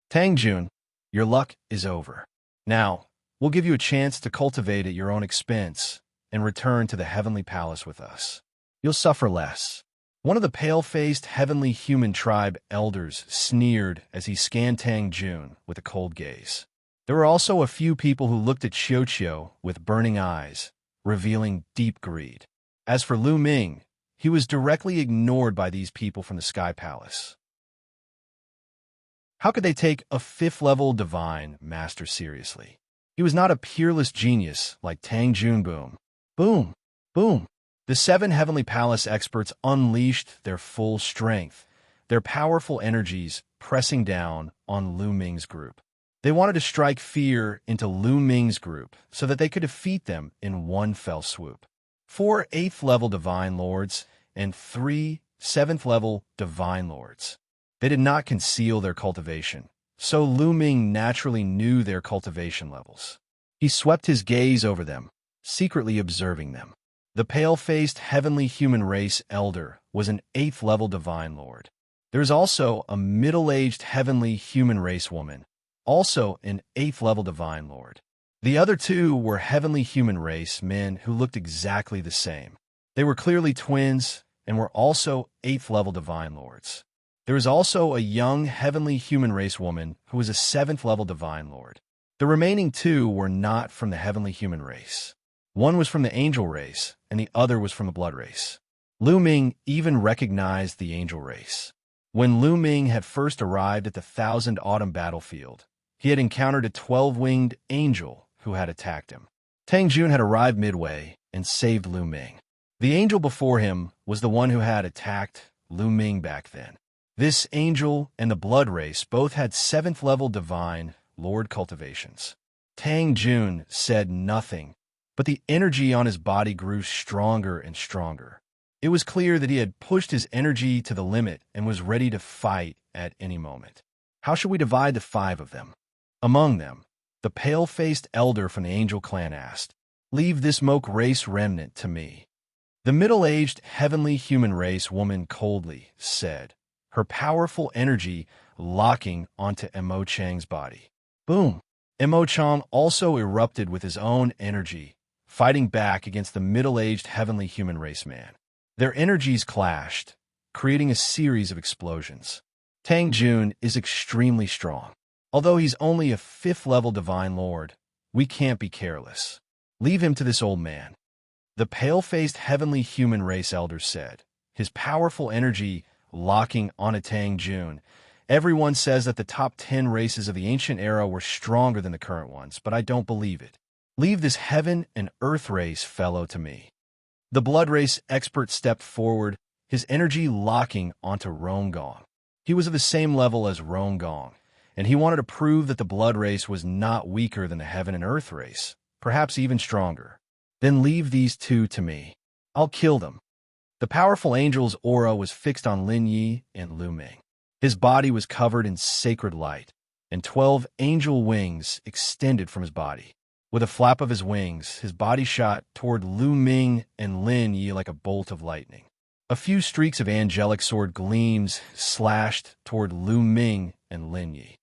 Tang Jun, your luck is over. Now, we'll give you a chance to cultivate at your own expense and return to the Heavenly Palace with us. You'll suffer less. One of the pale-faced heavenly human tribe elders sneered as he scanned Tang Jun with a cold gaze. There were also a few people who looked at Xianxia with burning eyes, revealing deep greed. As for Lu Ming, he was directly ignored by these people from the Sky Palace. How could they take a 5th-level Divine Master seriously? He was not a peerless genius like Tang Jun. Boom. Boom. Boom. The 7 Heavenly Palace experts unleashed their full strength, their powerful energies pressing down on Lu Ming's group. They wanted to strike fear into Lu Ming's group so that they could defeat them in one fell swoop. 4 8th-level Divine Lords and 3 7th-level Divine Lords. They did not conceal their cultivation, so Lu Ming naturally knew their cultivation levels. He swept his gaze over them, secretly observing them. The pale-faced heavenly human race elder was an 8th-level Divine Lord. There is also a middle-aged heavenly human race woman, also an 8th-level Divine Lord. The other 2 were heavenly human race men who looked exactly the same. They were clearly twins and were also 8th-level Divine Lords. There was also a young heavenly human race woman who was a 7th-level Divine Lord. The remaining 2 were not from the heavenly human race. One was from the angel race, and the other was from the blood race. Lu Ming even recognized the angel race. When Lu Ming had first arrived at the 1000 Autumn battlefield, he had encountered a 12-winged angel who had attacked him. Tang Jun had arrived midway and saved Lu Ming. The angel before him was the one who had attacked Lu Ming back then. This angel and the blood race both had 7th-level Divine Lord cultivations. Tang Jun said nothing, but the energy on his body grew stronger and stronger. It was clear that he had pushed his energy to the limit and was ready to fight at any moment. How should we divide the 5 of them? Among them, the pale-faced elder from the angel clan asked, "Leave this Moke race remnant to me." The middle-aged heavenly human race woman coldly said, her powerful energy locking onto Mo Chang's body. Boom! Mo Chang also erupted with his own energy, fighting back against the middle-aged heavenly human race man. Their energies clashed, creating a series of explosions. Tang Jun is extremely strong. Although he's only a 5th-level Divine Lord, we can't be careless. Leave him to this old man. The pale-faced heavenly human race elder said, his powerful energy locking on a Tang Jun. Everyone says that the top 10 races of the ancient era were stronger than the current ones, but I don't believe it. Leave this heaven and earth race fellow to me. The blood race expert stepped forward, his energy locking onto Rongong. He was of the same level as Rongong, and he wanted to prove that the blood race was not weaker than the heaven and earth race, perhaps even stronger. Then leave these 2 to me. I'll kill them. The powerful angel's aura was fixed on Lin Yi and Lu Ming. His body was covered in sacred light, and 12 angel wings extended from his body. With a flap of his wings, his body shot toward Lu Ming and Lin Yi like a bolt of lightning. A few streaks of angelic sword gleams slashed toward Lu Ming and Lin Yi.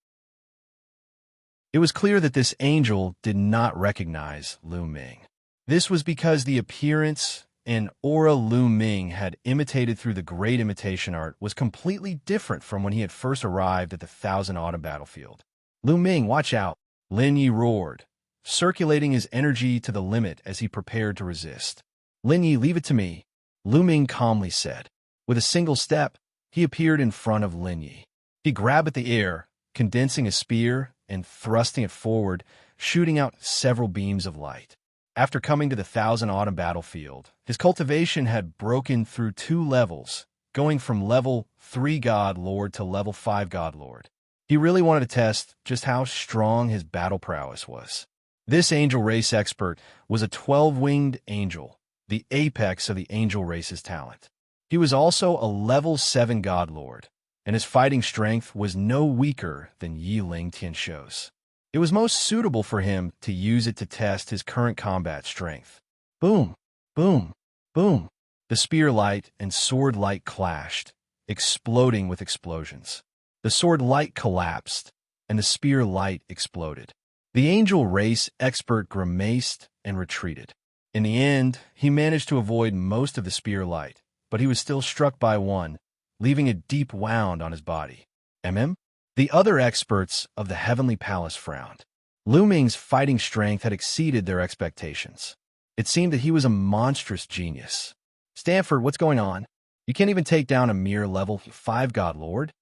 It was clear that this angel did not recognize Lu Ming. This was because the appearance and aura Lu Ming had imitated through the great imitation art was completely different from when he had first arrived at the Thousand Autumn battlefield. "Lu Ming, watch out!" Lin Yi roared, circulating his energy to the limit as he prepared to resist. "Lin Yi, leave it to me," Lu Ming calmly said. With a single step, he appeared in front of Lin Yi. He grabbed at the air, condensing a spear and thrusting it forward, shooting out several beams of light. After coming to the Thousand Autumn battlefield, his cultivation had broken through 2 levels, going from level 3 God Lord to level 5 God Lord. He really wanted to test just how strong his battle prowess was. This angel race expert was a 12-winged angel, the apex of the angel race's talent. He was also a level 7 God Lord, and his fighting strength was no weaker than Yiling Tianshou's. It was most suitable for him to use it to test his current combat strength. Boom, boom, boom. The spear light and sword light clashed, exploding with explosions. The sword light collapsed, and the spear light exploded. The angel race expert grimaced and retreated. In the end, he managed to avoid most of the spear light, but he was still struck by one, leaving a deep wound on his body. The other experts of the Heavenly Palace frowned. Lu Ming's fighting strength had exceeded their expectations. It seemed that he was a monstrous genius. "Stanford, what's going on? You can't even take down a mere level 5 God Lord?"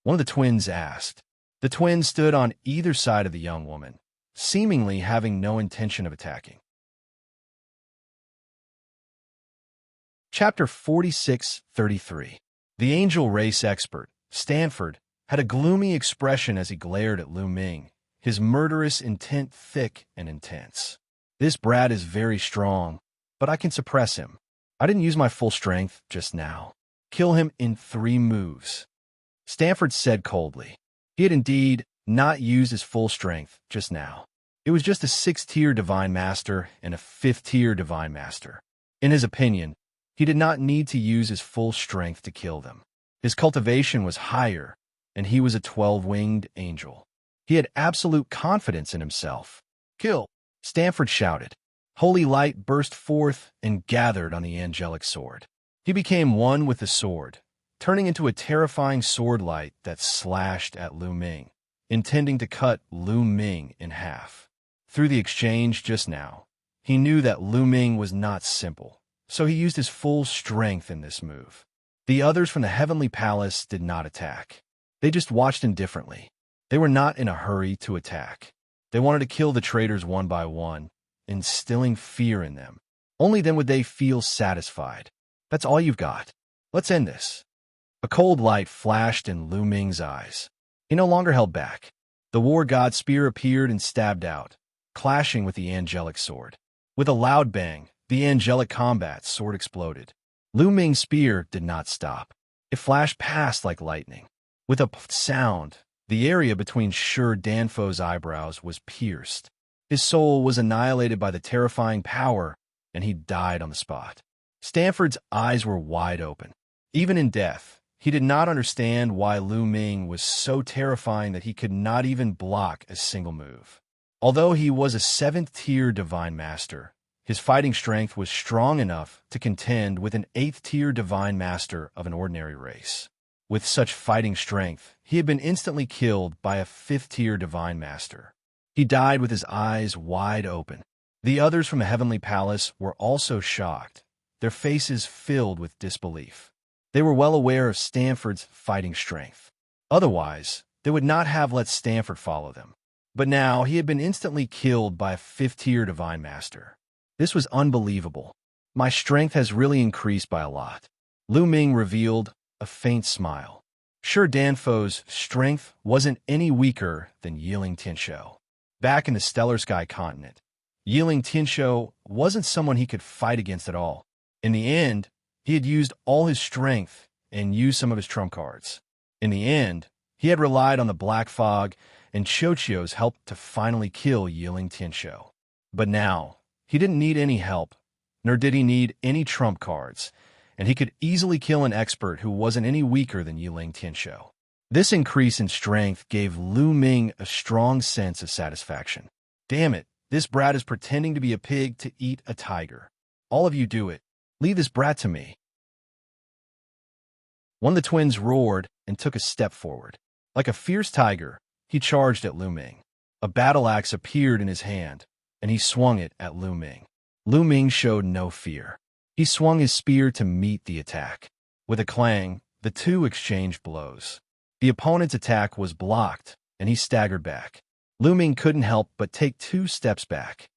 one of the twins asked. The twins stood on either side of the young woman, seemingly having no intention of attacking. Chapter 46-33. The angel race expert, Stanford, had a gloomy expression as he glared at Lu Ming, his murderous intent thick and intense. "This brat is very strong, but I can suppress him. I didn't use my full strength just now. Kill him in 3 moves. Stanford said coldly. He had indeed not used his full strength just now. It was just a 6th-tier Divine Master and a 5th-tier Divine Master. In his opinion, he did not need to use his full strength to kill them. His cultivation was higher, and he was a 12-winged angel. He had absolute confidence in himself. "Kill!" Stanford shouted. Holy light burst forth and gathered on the angelic sword. He became one with the sword, turning into a terrifying sword light that slashed at Lu Ming, intending to cut Lu Ming in half. Through the exchange just now, he knew that Lu Ming was not simple, so he used his full strength in this move. The others from the Heavenly Palace did not attack. They just watched indifferently. They were not in a hurry to attack. They wanted to kill the traitors one by one, instilling fear in them. Only then would they feel satisfied. "That's all you've got. Let's end this." A cold light flashed in Lu Ming's eyes. He no longer held back. The war god spear appeared and stabbed out, clashing with the angelic sword. With a loud bang, the angelic combat sword exploded. Lu Ming's spear did not stop. It flashed past like lightning. With a sound, the area between Shi Danfo's eyebrows was pierced. His soul was annihilated by the terrifying power, and he died on the spot. Stanford's eyes were wide open. Even in death, he did not understand why Lu Ming was so terrifying that he could not even block a single move. Although he was a 7th-tier Divine Master, his fighting strength was strong enough to contend with an 8th-tier Divine Master of an ordinary race. With such fighting strength, he had been instantly killed by a 5th-tier Divine Master. He died with his eyes wide open. The others from the Heavenly Palace were also shocked, their faces filled with disbelief. They were well aware of Stanford's fighting strength. Otherwise, they would not have let Stanford follow them. But now he had been instantly killed by a 5th-tier Divine Master. This was unbelievable. My strength has really increased by a lot. Lu Ming revealed a faint smile. Shi Danfo's strength wasn't any weaker than Yiling Tianshou. Back in the Stellar Sky continent, Yiling Tianshou wasn't someone he could fight against at all. In the end, he had used all his strength and used some of his trump cards. In the end, he had relied on the Black Fog and Xianxia's help to finally kill Yiling Tianshou. But now, he didn't need any help, nor did he need any trump cards, and he could easily kill an expert who wasn't any weaker than Yiling Tianshou. This increase in strength gave Lu Ming a strong sense of satisfaction. Damn it, this brat is pretending to be a pig to eat a tiger. All of you do it. Leave this brat to me. One of the twins roared and took a step forward. Like a fierce tiger, he charged at Lu Ming. A battle axe appeared in his hand, and he swung it at Lu Ming. Lu Ming showed no fear. He swung his spear to meet the attack. With a clang, the two exchanged blows. The opponent's attack was blocked, and he staggered back. Lu Ming couldn't help but take 2 steps back.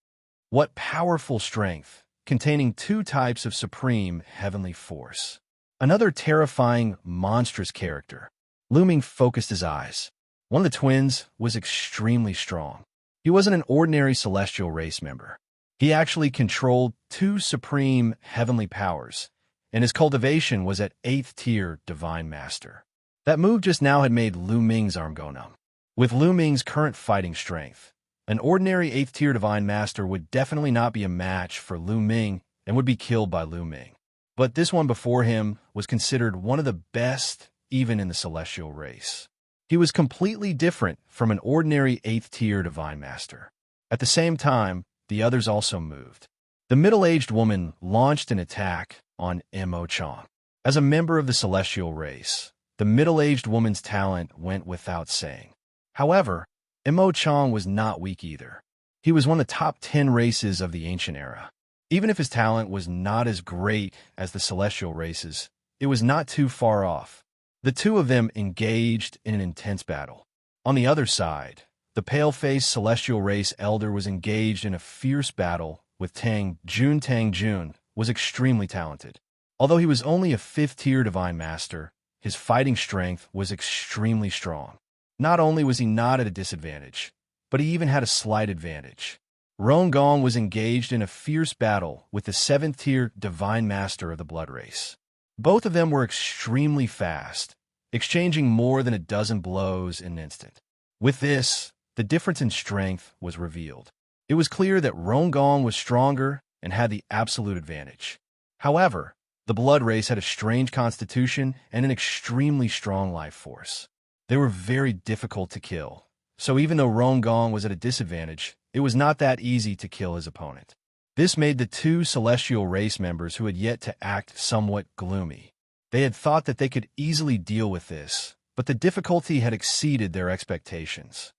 What powerful strength, containing 2 types of supreme heavenly force. Another terrifying, monstrous character. Lu Ming focused his eyes. One of the twins was extremely strong. He wasn't an ordinary celestial race member. He actually controlled 2 supreme heavenly powers, and his cultivation was at 8th tier Divine Master. That move just now had made Lu Ming's arm go numb. With Lu Ming's current fighting strength, an ordinary 8th tier Divine Master would definitely not be a match for Lu Ming and would be killed by Lu Ming. But this one before him was considered one of the best even in the celestial race. He was completely different from an ordinary 8th tier Divine Master. At the same time, the others also moved. The middle-aged woman launched an attack on Mo Chong. As a member of the celestial race, the middle-aged woman's talent went without saying. However, Mo Chong was not weak either. He was one of the top 10 races of the ancient era. Even if his talent was not as great as the celestial races, it was not too far off. The two of them engaged in an intense battle. On the other side, the pale-faced celestial race elder was engaged in a fierce battle with Tang Jun. Tang Jun was extremely talented. Although he was only a 5th tier Divine Master, his fighting strength was extremely strong. Not only was he not at a disadvantage, but he even had a slight advantage. Rong Gong was engaged in a fierce battle with the 7th tier Divine Master of the Blood Race. Both of them were extremely fast, exchanging more than a dozen blows in an instant. With this, the difference in strength was revealed. It was clear that Rong Gong was stronger and had the absolute advantage. However, the Blood Race had a strange constitution and an extremely strong life force. They were very difficult to kill, so even though Rong Gong was at a disadvantage, it was not that easy to kill his opponent. This made the 2 celestial race members who had yet to act somewhat gloomy. They had thought that they could easily deal with this, but the difficulty had exceeded their expectations.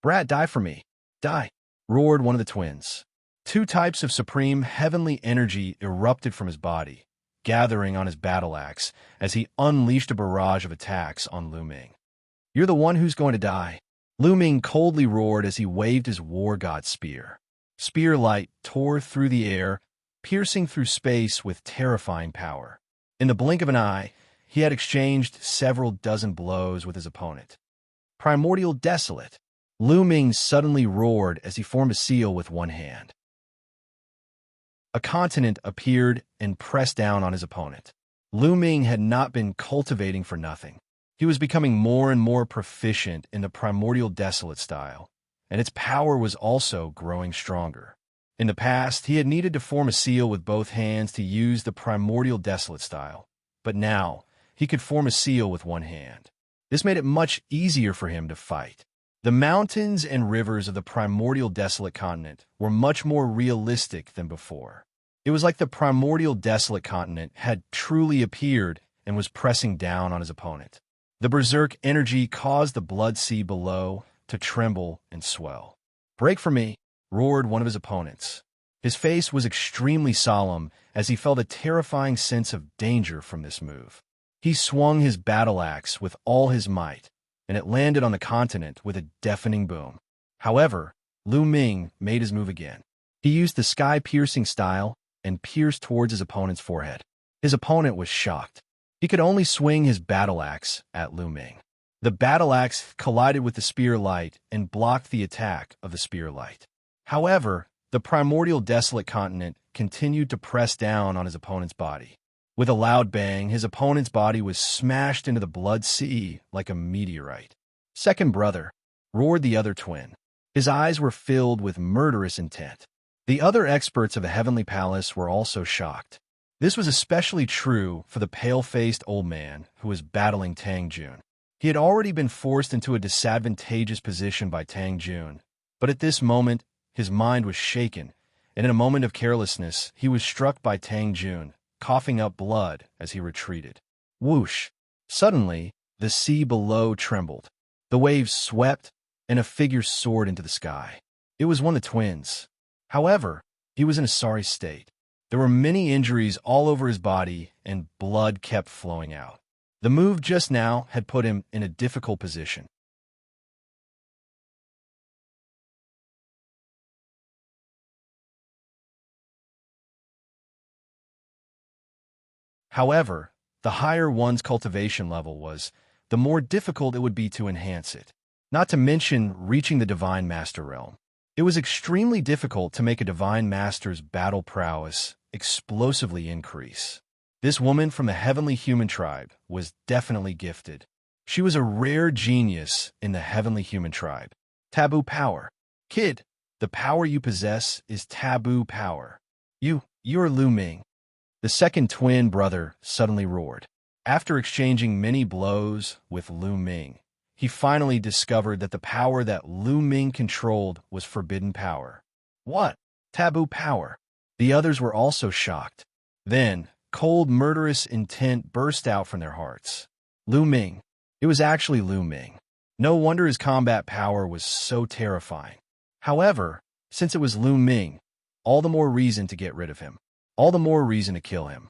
"Brat, die for me! Die!" roared one of the twins. 2 types of supreme heavenly energy erupted from his body, gathering on his battle axe as he unleashed a barrage of attacks on Lu Ming. "You're the one who's going to die," Lu Ming coldly roared as he waved his war god spear. Spear light tore through the air, piercing through space with terrifying power. In the blink of an eye, he had exchanged several dozen blows with his opponent. "Primordial Desolate," Lu Ming suddenly roared as he formed a seal with one hand. A continent appeared and pressed down on his opponent. Lu Ming had not been cultivating for nothing. He was becoming more and more proficient in the Primordial Desolate style, and its power was also growing stronger. In the past, he had needed to form a seal with both hands to use the Primordial Desolate style, but now he could form a seal with one hand. This made it much easier for him to fight. The mountains and rivers of the Primordial Desolate continent were much more realistic than before. It was like the Primordial Desolate continent had truly appeared and was pressing down on his opponent. The berserk energy caused the blood sea below to tremble and swell. "Break for me," roared one of his opponents. His face was extremely solemn as he felt a terrifying sense of danger from this move. He swung his battle axe with all his might, and it landed on the continent with a deafening boom. However, Lu Ming made his move again. He used the sky-piercing style and pierced towards his opponent's forehead. His opponent was shocked. He could only swing his battle axe at Lu Ming. The battle axe collided with the spear light and blocked the attack of the spear light. However, the Primordial Desolate continent continued to press down on his opponent's body. With a loud bang, his opponent's body was smashed into the blood sea like a meteorite. "Second brother," roared the other twin. His eyes were filled with murderous intent. The other experts of the Heavenly Palace were also shocked. This was especially true for the pale-faced old man who was battling Tang Jun. He had already been forced into a disadvantageous position by Tang Jun, but at this moment, his mind was shaken, and in a moment of carelessness, he was struck by Tang Jun, coughing up blood as he retreated. Whoosh! Suddenly, the sea below trembled. The waves swept, and a figure soared into the sky. It was one of the twins. However, he was in a sorry state. There were many injuries all over his body, and blood kept flowing out. The move just now had put him in a difficult position. However, the higher one's cultivation level was, the more difficult it would be to enhance it. Not to mention reaching the Divine Master realm. It was extremely difficult to make a Divine Master's battle prowess explosively increase. This woman from the heavenly human tribe was definitely gifted. She was a rare genius in the heavenly human tribe. Taboo power. Kid, the power you possess is taboo power. You're Lu Ming. The second twin brother suddenly roared. After exchanging many blows with Lu Ming, he finally discovered that the power that Lu Ming controlled was forbidden power. What? Taboo power? The others were also shocked. Then, cold, murderous intent burst out from their hearts. Lu Ming. It was actually Lu Ming. No wonder his combat power was so terrifying. However, since it was Lu Ming, all the more reason to get rid of him. All the more reason to kill him.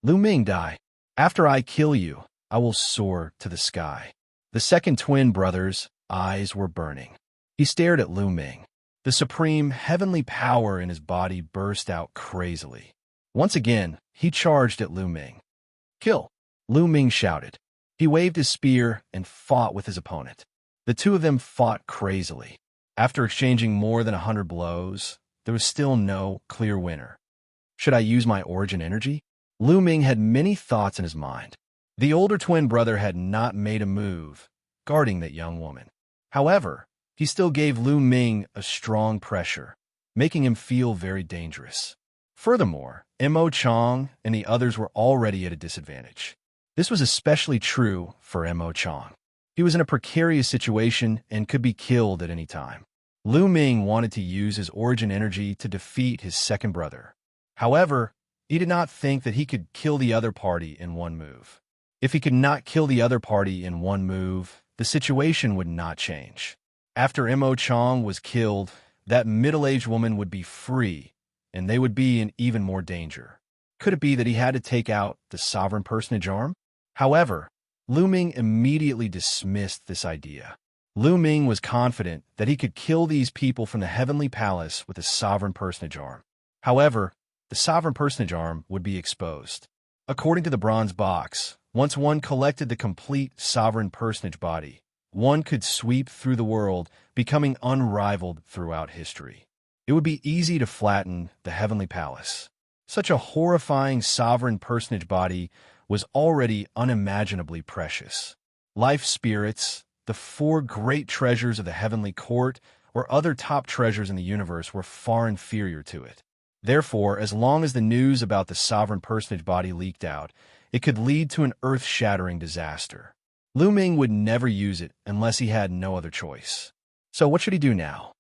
Lu Ming, die. After I kill you, I will soar to the sky. The second twin brother's eyes were burning. He stared at Lu Ming. The supreme heavenly power in his body burst out crazily. Once again, he charged at Lu Ming. Kill! Lu Ming shouted. He waved his spear and fought with his opponent. The two of them fought crazily. After exchanging more than 100 blows, there was still no clear winner. Should I use my origin energy? Lu Ming had many thoughts in his mind. The older twin brother had not made a move, guarding that young woman. However, he still gave Lu Ming a strong pressure, making him feel very dangerous. Furthermore, Mo Chong and the others were already at a disadvantage. This was especially true for Mo Chong. He was in a precarious situation and could be killed at any time. Lu Ming wanted to use his origin energy to defeat his second brother. However, he did not think that he could kill the other party in one move. If he could not kill the other party in one move, the situation would not change. After Mo Chong was killed, that middle-aged woman would be free, and they would be in even more danger. Could it be that he had to take out the sovereign personage arm? However, Lu Ming immediately dismissed this idea. Lu Ming was confident that he could kill these people from the heavenly palace with the sovereign personage arm. However, the sovereign personage arm would be exposed. According to the bronze box, once one collected the complete sovereign personage body, one could sweep through the world, becoming unrivaled throughout history. It would be easy to flatten the heavenly palace. Such a horrifying sovereign personage body was already unimaginably precious. Life spirits, the 4 great treasures of the heavenly court, or other top treasures in the universe were far inferior to it. Therefore, as long as the news about the sovereign personage body leaked out, it could lead to an earth-shattering disaster. Lu Ming would never use it unless he had no other choice. So what should he do now?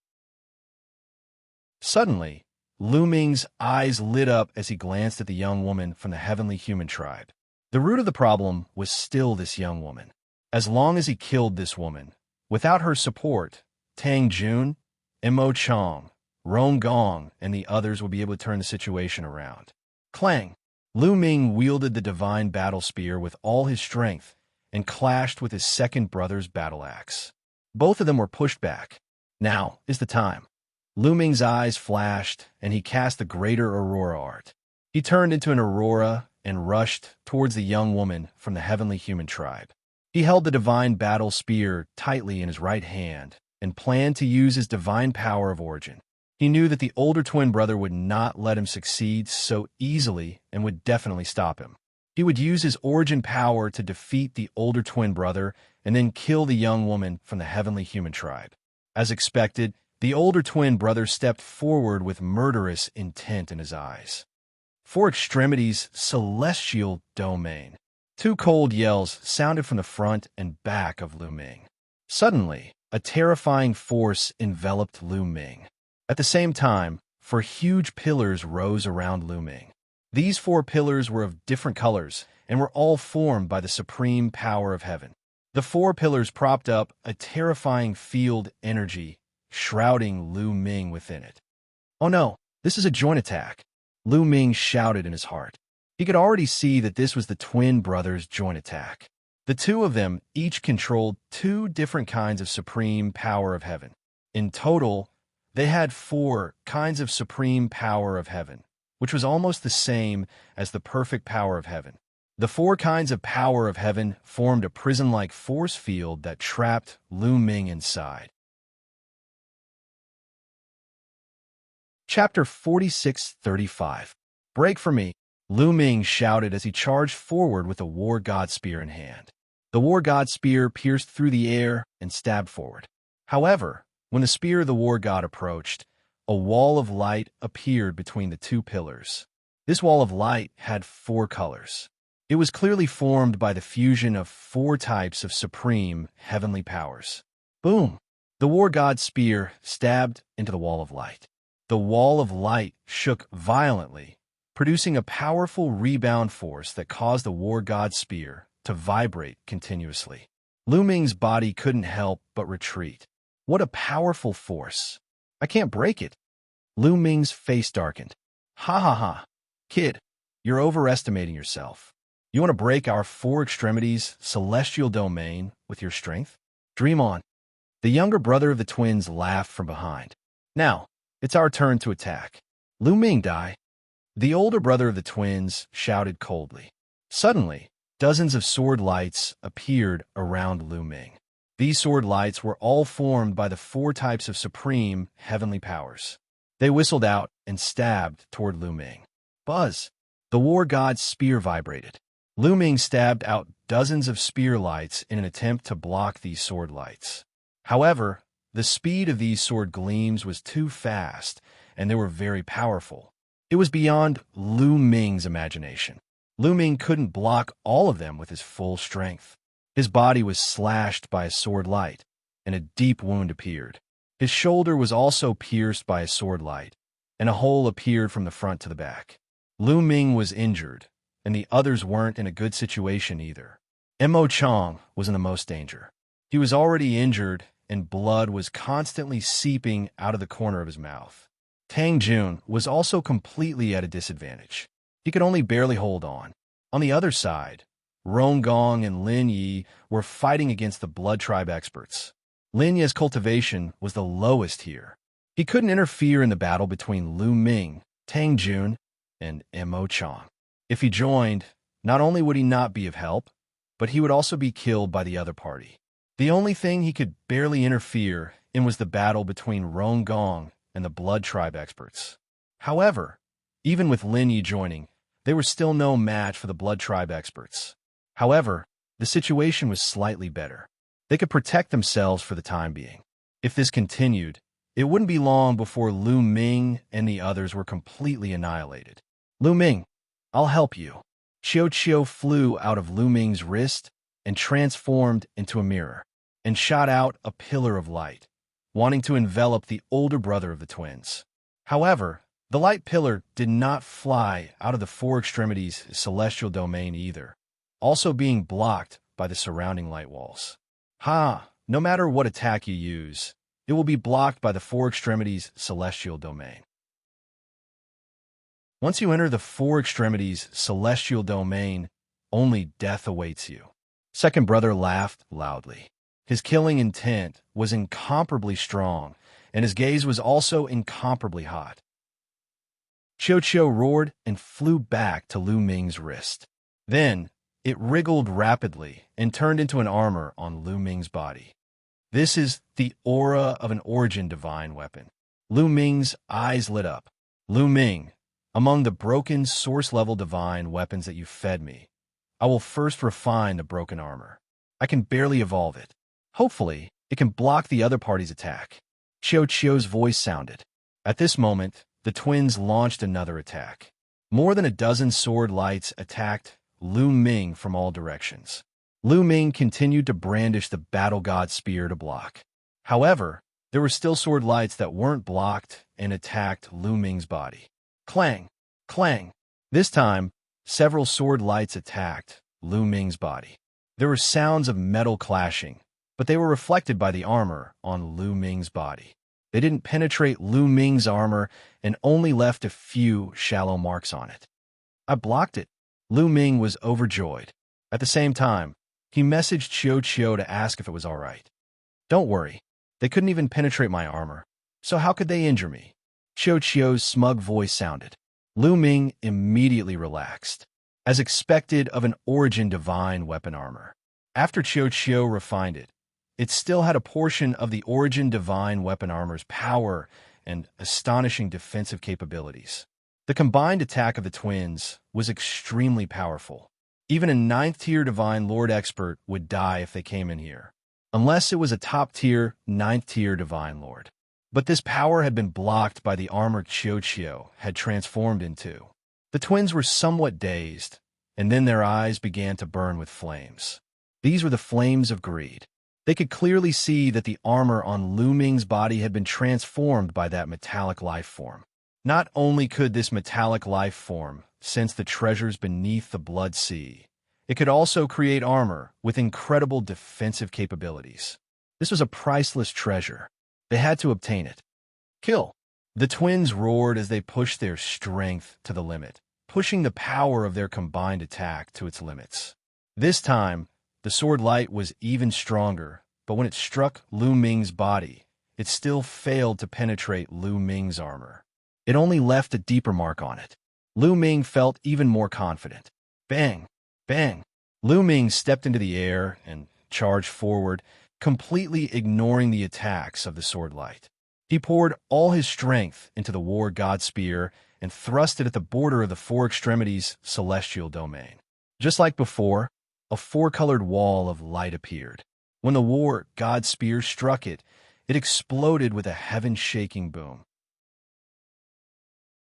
Suddenly, Lu Ming's eyes lit up as he glanced at the young woman from the heavenly human tribe. The root of the problem was still this young woman. As long as he killed this woman, without her support, Tang Jun, Mo Chong, Rong Gong, and the others would be able to turn the situation around. Clang! Lu Ming wielded the divine battle spear with all his strength and clashed with his second brother's battle axe. Both of them were pushed back. Now is the time. Lu Ming's eyes flashed, and he cast the greater Aurora art. He turned into an Aurora and rushed towards the young woman from the heavenly human tribe. He held the divine battle spear tightly in his right hand and planned to use his divine power of origin. He knew that the older twin brother would not let him succeed so easily and would definitely stop him. He would use his origin power to defeat the older twin brother and then kill the young woman from the heavenly human tribe. As expected, the older twin brother stepped forward with murderous intent in his eyes. 4 extremities celestial domain. Two cold yells sounded from the front and back of Lu Ming. Suddenly, a terrifying force enveloped Lu Ming. At the same time, 4 huge pillars rose around Lu Ming. These 4 pillars were of different colors and were all formed by the supreme power of heaven. The 4 pillars propped up a terrifying field energy, shrouding Lu Ming within it. "Oh no, this is a joint attack," Lu Ming shouted in his heart. He could already see that this was the twin brothers' joint attack. The two of them each controlled 2 different kinds of supreme power of heaven. In total, they had 4 kinds of supreme power of heaven, which was almost the same as the perfect power of heaven. The 4 kinds of power of heaven formed a prison-like force field that trapped Lu Ming inside. Chapter 46:35. "Break for me," Lu Ming shouted as he charged forward with a war god spear in hand. The war god spear pierced through the air and stabbed forward. However, when the spear of the war god approached, a wall of light appeared between the 2 pillars. This wall of light had 4 colors. It was clearly formed by the fusion of 4 types of supreme heavenly powers. Boom! The war god's spear stabbed into the wall of light. The wall of light shook violently, producing a powerful rebound force that caused the war god's spear to vibrate continuously. Lu Ming's body couldn't help but retreat. What a powerful force! I can't break it. Lu Ming's face darkened. Ha ha ha. Kid, you're overestimating yourself. You want to break our 4 extremities celestial domain with your strength? Dream on. The younger brother of the twins laughed from behind. Now, it's our turn to attack. Lu Ming, die. The older brother of the twins shouted coldly. Suddenly, dozens of sword lights appeared around Lu Ming. These sword lights were all formed by the 4 types of supreme heavenly powers. They whistled out and stabbed toward Lu Ming. Buzz! The war god's spear vibrated. Lu Ming stabbed out dozens of spear lights in an attempt to block these sword lights. However, the speed of these sword gleams was too fast, and they were very powerful. It was beyond Lu Ming's imagination. Lu Ming couldn't block all of them with his full strength. His body was slashed by a sword light, and a deep wound appeared. His shoulder was also pierced by a sword light, and a hole appeared from the front to the back. Lu Ming was injured, and the others weren't in a good situation either. Mo Chong was in the most danger. He was already injured, and blood was constantly seeping out of the corner of his mouth. Tang Jun was also completely at a disadvantage. He could only barely hold on. On the other side, Rong Gong and Lin Yi were fighting against the Blood Tribe experts. Lin Yi's cultivation was the lowest here. He couldn't interfere in the battle between Lu Ming, Tang Jun, and Mo Chong. If he joined, not only would he not be of help, but he would also be killed by the other party. The only thing he could barely interfere in was the battle between Rong Gong and the Blood Tribe experts. However, even with Lin Yi joining, they were still no match for the Blood Tribe experts. However, the situation was slightly better. They could protect themselves for the time being. If this continued, it wouldn't be long before Lu Ming and the others were completely annihilated. Lu Ming, I'll help you. Xiao flew out of Lu Ming's wrist and transformed into a mirror, and shot out a pillar of light, wanting to envelop the older brother of the twins. However, the light pillar did not fly out of the 4 extremities celestial domain either, also being blocked by the surrounding light walls. No matter what attack you use, it will be blocked by the 4 extremities celestial domain. Once you enter the 4 extremities celestial domain, only death awaits you. Second brother laughed loudly. His killing intent was incomparably strong, and his gaze was also incomparably hot. Xiao roared and flew back to Lu Ming's wrist. Then, it wriggled rapidly and turned into an armor on Lu Ming's body. This is the aura of an origin divine weapon. Lu Ming's eyes lit up. Lu Ming, among the broken source-level divine weapons that you fed me, I will first refine the broken armor. I can barely evolve it. Hopefully, it can block the other party's attack. Xiao's voice sounded. At this moment, the twins launched another attack. More than a dozen sword lights attacked Lu Ming from all directions. Lu Ming continued to brandish the battle god spear to block. However, there were still sword lights that weren't blocked and attacked Lu Ming's body. Clang! Clang! This time, several sword lights attacked Lu Ming's body. There were sounds of metal clashing, but they were reflected by the armor on Lu Ming's body. They didn't penetrate Lu Ming's armor and only left a few shallow marks on it. I blocked it. Lu Ming was overjoyed. At the same time, he messaged Xianxia to ask if it was all right. Don't worry. They couldn't even penetrate my armor, so how could they injure me? Xianxia's smug voice sounded. Lu Ming immediately relaxed, as expected of an Origin Divine weapon armor. After Xianxia refined it, it still had a portion of the Origin Divine weapon armor's power and astonishing defensive capabilities. The combined attack of the twins was extremely powerful. Even a 9th-tier Divine Lord expert would die if they came in here, unless it was a top-tier, 9th-tier Divine Lord. But this power had been blocked by the armor Xianxia had transformed into. The twins were somewhat dazed, and then their eyes began to burn with flames. These were the flames of greed. They could clearly see that the armor on Lu Ming's body had been transformed by that metallic life form. Not only could this metallic life form sense the treasures beneath the Blood Sea, it could also create armor with incredible defensive capabilities. This was a priceless treasure. They had to obtain it. Kill! The twins roared as they pushed their strength to the limit, pushing the power of their combined attack to its limits. This time, the sword light was even stronger, but when it struck Lu Ming's body, it still failed to penetrate Lu Ming's armor. It only left a deeper mark on it. Lu Ming felt even more confident. Bang! Bang! Lu Ming stepped into the air and charged forward, completely ignoring the attacks of the sword light. He poured all his strength into the war god spear and thrust it at the border of the Four Extremities celestial domain. Just like before, a four-colored wall of light appeared. When the war god spear struck it, it exploded with a heaven-shaking boom.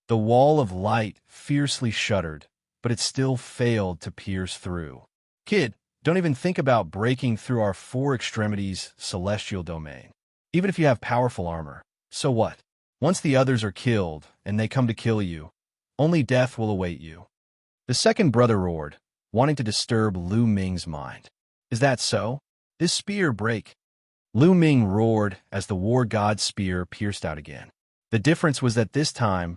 The wall of light fiercely shuddered, but it still failed to pierce through. Kid, don't even think about breaking through our Four Extremities celestial domain. Even if you have powerful armor, so what? Once the others are killed and they come to kill you, only death will await you. The second brother roared, wanting to disturb Lu Ming's mind. Is that so? This spear break. Lu Ming roared as the war god's spear pierced out again. The difference was that this time,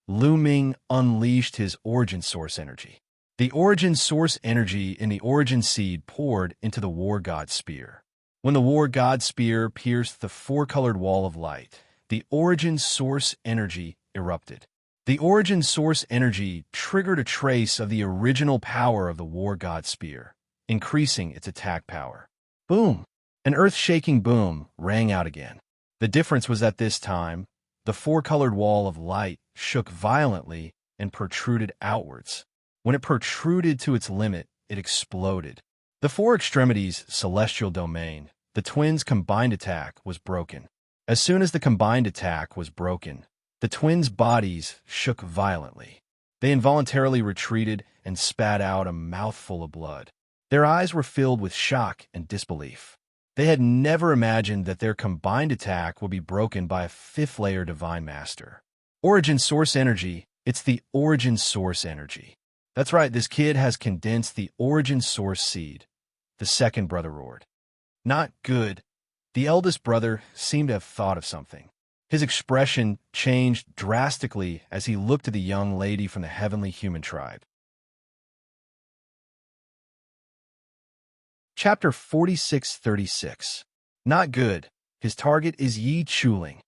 Lu Ming unleashed his origin source energy. The origin source energy in the origin seed poured into the war god's spear. When the war god's spear pierced the four-colored wall of light, the origin source energy erupted. The origin source energy triggered a trace of the original power of the war god's spear, increasing its attack power. Boom! An earth-shaking boom rang out again. The difference was that this time, the four-colored wall of light shook violently and protruded outwards. When it protruded to its limit, it exploded. The Four Extremities celestial domain, the twins' combined attack, was broken. As soon as the combined attack was broken, the twins' bodies shook violently. They involuntarily retreated and spat out a mouthful of blood. Their eyes were filled with shock and disbelief. They had never imagined that their combined attack would be broken by a fifth-layer Divine Master. Origin Source Energy, it's the Origin Source Energy. That's right, this kid has condensed the Origin Source Seed. The second brother roared. Not good. The eldest brother seemed to have thought of something. His expression changed drastically as he looked at the young lady from the heavenly human tribe. Chapter 4636. Not good. His target is Yi Chuling.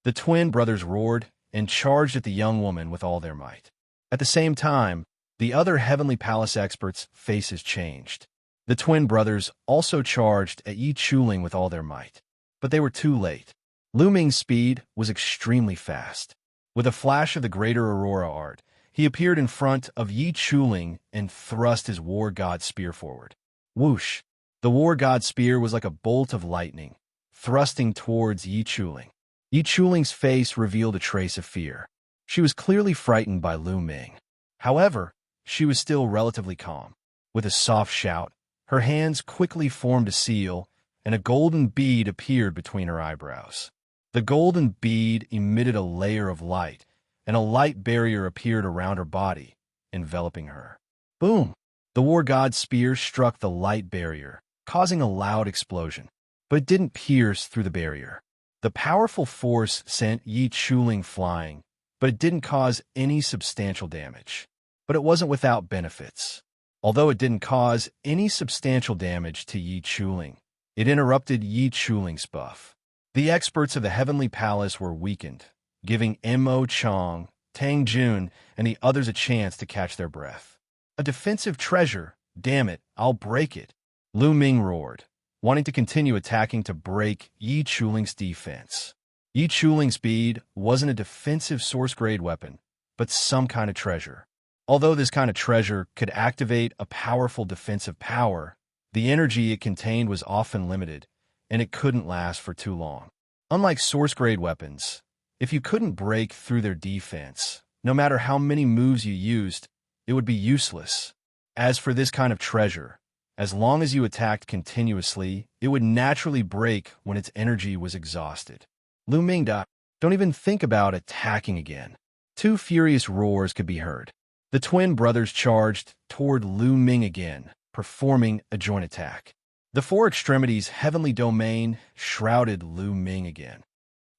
The twin brothers roared and charged at the young woman with all their might. At the same time, the other Heavenly Palace experts' faces changed. The twin brothers also charged at Yi Chuling with all their might. But they were too late. Lu Ming's speed was extremely fast. With a flash of the greater Aurora art, he appeared in front of Yi Chuling and thrust his war god spear forward. Whoosh! The war god spear was like a bolt of lightning, thrusting towards Yi Chuling. Yi Chuling's face revealed a trace of fear. She was clearly frightened by Lu Ming. However, she was still relatively calm. With a soft shout, her hands quickly formed a seal, and a golden bead appeared between her eyebrows. The golden bead emitted a layer of light, and a light barrier appeared around her body, enveloping her. Boom! The war god's spear struck the light barrier, causing a loud explosion. But it didn't pierce through the barrier. The powerful force sent Yi Chuling flying, but it didn't cause any substantial damage. But it wasn't without benefits. Although it didn't cause any substantial damage to Yi Chuling, it interrupted Yi Chuling's buff. The experts of the Heavenly Palace were weakened, giving Mo Chong, Tang Jun, and the others a chance to catch their breath. A defensive treasure? Damn it, I'll break it. Lu Ming roared, wanting to continue attacking to break Yi Chuling's defense. Yi Chuling's bead wasn't a defensive source-grade weapon, but some kind of treasure. Although this kind of treasure could activate a powerful defensive power, the energy it contained was often limited, and it couldn't last for too long. Unlike source-grade weapons, if you couldn't break through their defense, no matter how many moves you used, it would be useless. As for this kind of treasure, as long as you attacked continuously, it would naturally break when its energy was exhausted. Lu Mingda, don't even think about attacking again. Two furious roars could be heard. The twin brothers charged toward Lu Ming again, performing a joint attack. The Four Extremities Heavenly Domain shrouded Lu Ming again.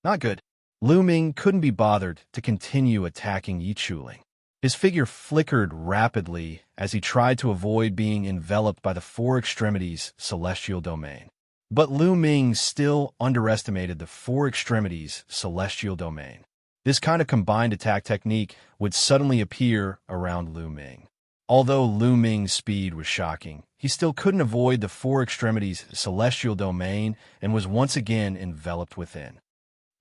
Not good. Lu Ming couldn't be bothered to continue attacking Yi Chuling. His figure flickered rapidly as he tried to avoid being enveloped by the Four Extremities Celestial Domain. But Lu Ming still underestimated the Four Extremities Celestial Domain. This kind of combined attack technique would suddenly appear around Lu Ming. Although Lu Ming's speed was shocking, he still couldn't avoid the Four Extremities Celestial Domain and was once again enveloped within.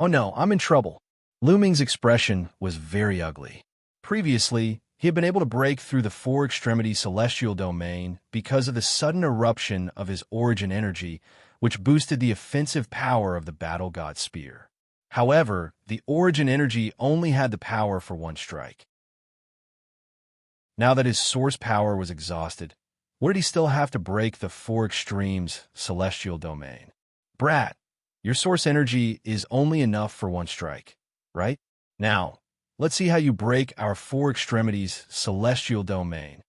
Oh no, I'm in trouble. Lu Ming's expression was very ugly. Previously, he had been able to break through the Four Extremities Celestial Domain because of the sudden eruption of his origin energy, which boosted the offensive power of the Battle God Spear. However, the origin energy only had the power for one strike. Now that his source power was exhausted, what did he still have to break the Four Extremes Celestial Domain? Brat, your source energy is only enough for one strike, right? Now, let's see how you break our Four Extremities Celestial Domain.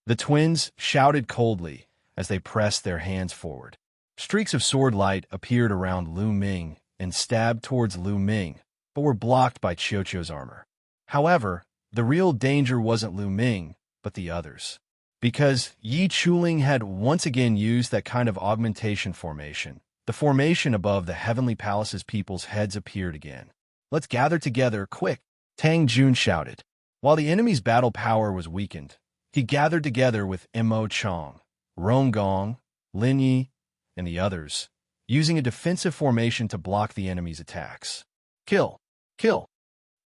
The twins shouted coldly as they pressed their hands forward. Streaks of sword light appeared around Lu Ming and stabbed towards Lu Ming, but were blocked by Qiuqiu's armor. However, the real danger wasn't Lu Ming, but the others. Because Yi Chuling had once again used that kind of augmentation formation, the formation above the Heavenly Palace's people's heads appeared again. Let's gather together, quick, Tang Jun shouted. While the enemy's battle power was weakened, he gathered together with Mo Chong, Rong Gong, Lin Yi, and the others, using a defensive formation to block the enemy's attacks. Kill! Kill!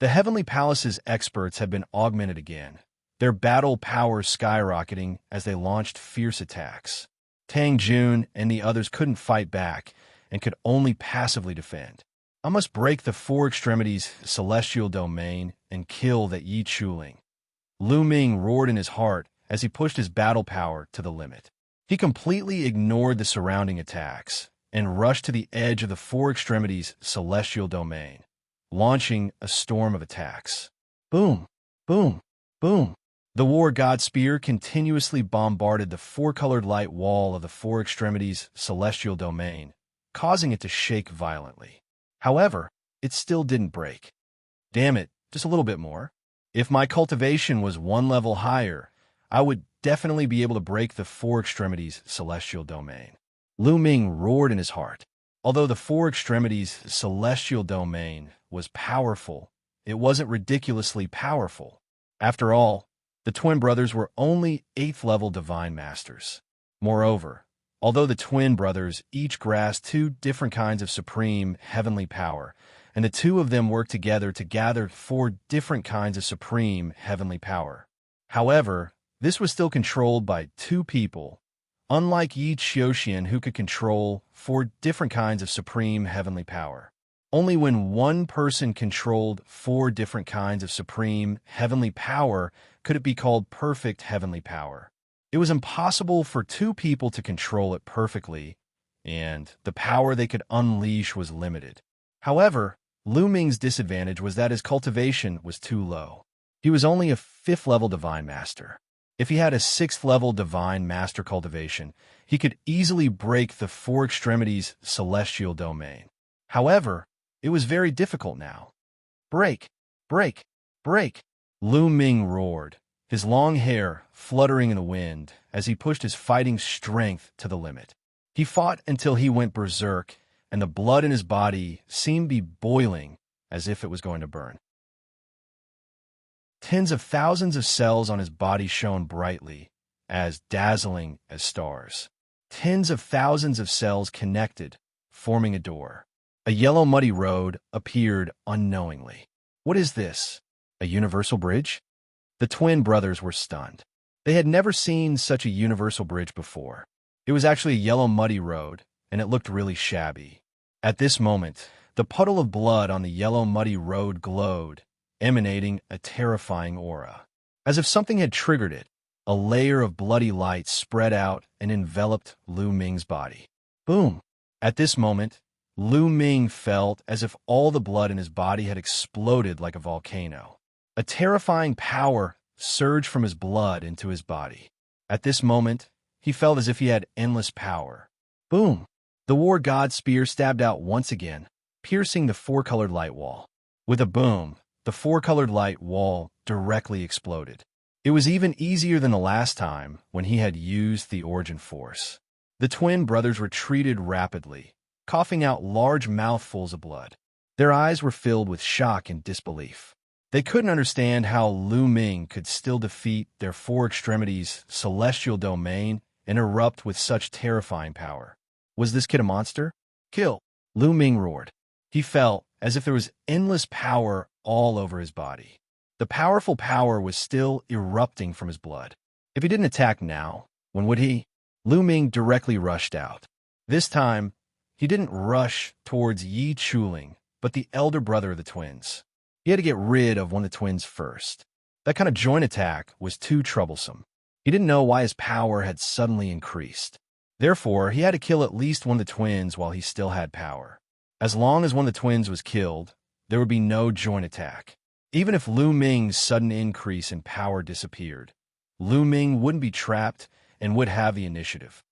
The Heavenly Palace's experts had been augmented again, their battle power skyrocketing as they launched fierce attacks. Tang Jun and the others couldn't fight back and could only passively defend. I must break the Four Extremities Celestial Domain and kill that Yi Chuling. Lu Ming roared in his heart as he pushed his battle power to the limit. He completely ignored the surrounding attacks and rushed to the edge of the Four Extremities Celestial Domain, launching a storm of attacks. Boom! Boom! Boom! The War God Spear continuously bombarded the four-colored light wall of the Four Extremities Celestial Domain, causing it to shake violently. However, it still didn't break. Damn it, just a little bit more. If my cultivation was one level higher, I would definitely be able to break the Four Extremities Celestial Domain. Lu Ming roared in his heart. Although the Four Extremities Celestial Domain was powerful, it wasn't ridiculously powerful. After all, the twin brothers were only 8th-level Divine Masters. Moreover, although the twin brothers each grasped two different kinds of supreme heavenly power, and the two of them worked together to gather 4 different kinds of supreme heavenly power. However, this was still controlled by 2 people, unlike Yi Qiuxian, who could control 4 different kinds of supreme heavenly power. Only when one person controlled 4 different kinds of supreme heavenly power could it be called perfect heavenly power. It was impossible for two people to control it perfectly, and the power they could unleash was limited. However, Lu Ming's disadvantage was that his cultivation was too low. He was only a 5th-level Divine Master. If he had a 6th-level Divine Master cultivation, he could easily break the 4 extremities celestial domain. However, it was very difficult now. Break! Break! Break! Lu Ming roared, his long hair fluttering in the wind as he pushed his fighting strength to the limit. He fought until he went berserk, and the blood in his body seemed to be boiling as if it was going to burn. Tens of thousands of cells on his body shone brightly, as dazzling as stars. Tens of thousands of cells connected, forming a door. A yellow muddy road appeared unknowingly. What is this? A universal bridge? The twin brothers were stunned. They had never seen such a universal bridge before. It was actually a yellow muddy road, and it looked really shabby. At this moment, the puddle of blood on the yellow muddy road glowed, emanating a terrifying aura. As if something had triggered it, a layer of bloody light spread out and enveloped Lu Ming's body. Boom! At this moment, Lu Ming felt as if all the blood in his body had exploded like a volcano. A terrifying power surged from his blood into his body. At this moment, he felt as if he had endless power. Boom! The war god spear stabbed out once again, piercing the 4-colored light wall. With a boom, the 4-colored light wall directly exploded. It was even easier than the last time when he had used the origin force. The twin brothers retreated rapidly, coughing out large mouthfuls of blood. Their eyes were filled with shock and disbelief. They couldn't understand how Lu Ming could still defeat their 4 extremities celestial domain and erupt with such terrifying power. Was this kid a monster? Kill! Lu Ming roared. He felt as if there was endless power all over his body. The powerful power was still erupting from his blood. If he didn't attack now, when would he? Lu Ming directly rushed out. This time, he didn't rush towards Yi Chuling, but the elder brother of the twins. He had to get rid of one of the twins first. That kind of joint attack was too troublesome. He didn't know why his power had suddenly increased. Therefore, he had to kill at least one of the twins while he still had power. As long as one of the twins was killed, there would be no joint attack. Even if Lu Ming's sudden increase in power disappeared, Lu Ming wouldn't be trapped and would have the initiative.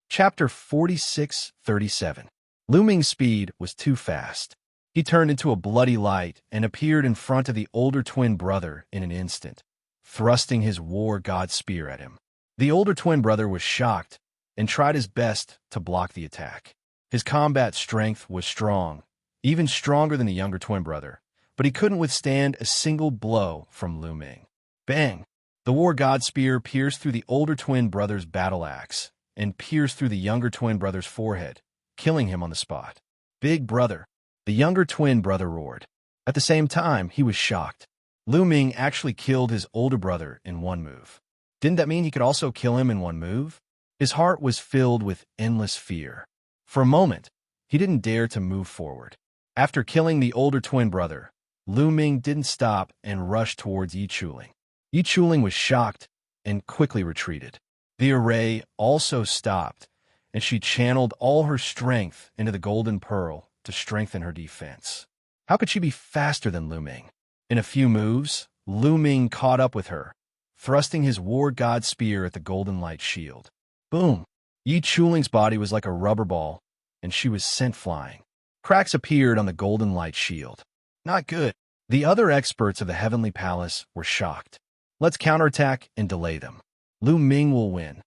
Chapter 46:37. Lu Ming's speed was too fast. He turned into a bloody light and appeared in front of the older twin brother in an instant, thrusting his war god spear at him. The older twin brother was shocked and tried his best to block the attack. His combat strength was strong, even stronger than the younger twin brother, but he couldn't withstand a single blow from Lu Ming. Bang! The war god spear pierced through the older twin brother's battle axe and pierced through the younger twin brother's forehead, killing him on the spot. Big brother! The younger twin brother roared. At the same time, he was shocked. Lu Ming actually killed his older brother in one move. Didn't that mean he could also kill him in one move? His heart was filled with endless fear. For a moment, he didn't dare to move forward. After killing the older twin brother, Lu Ming didn't stop and rushed towards Yi Chuling. Yi Chuling was shocked and quickly retreated. The array also stopped, and she channeled all her strength into the golden pearl to strengthen her defense. How could she be faster than Lu Ming? In a few moves, Lu Ming caught up with her, thrusting his war god spear at the golden light shield. Boom! Yi Chuling's body was like a rubber ball, and she was sent flying. Cracks appeared on the golden light shield. Not good. The other experts of the Heavenly Palace were shocked. Let's counterattack and delay them. Lu Ming will win.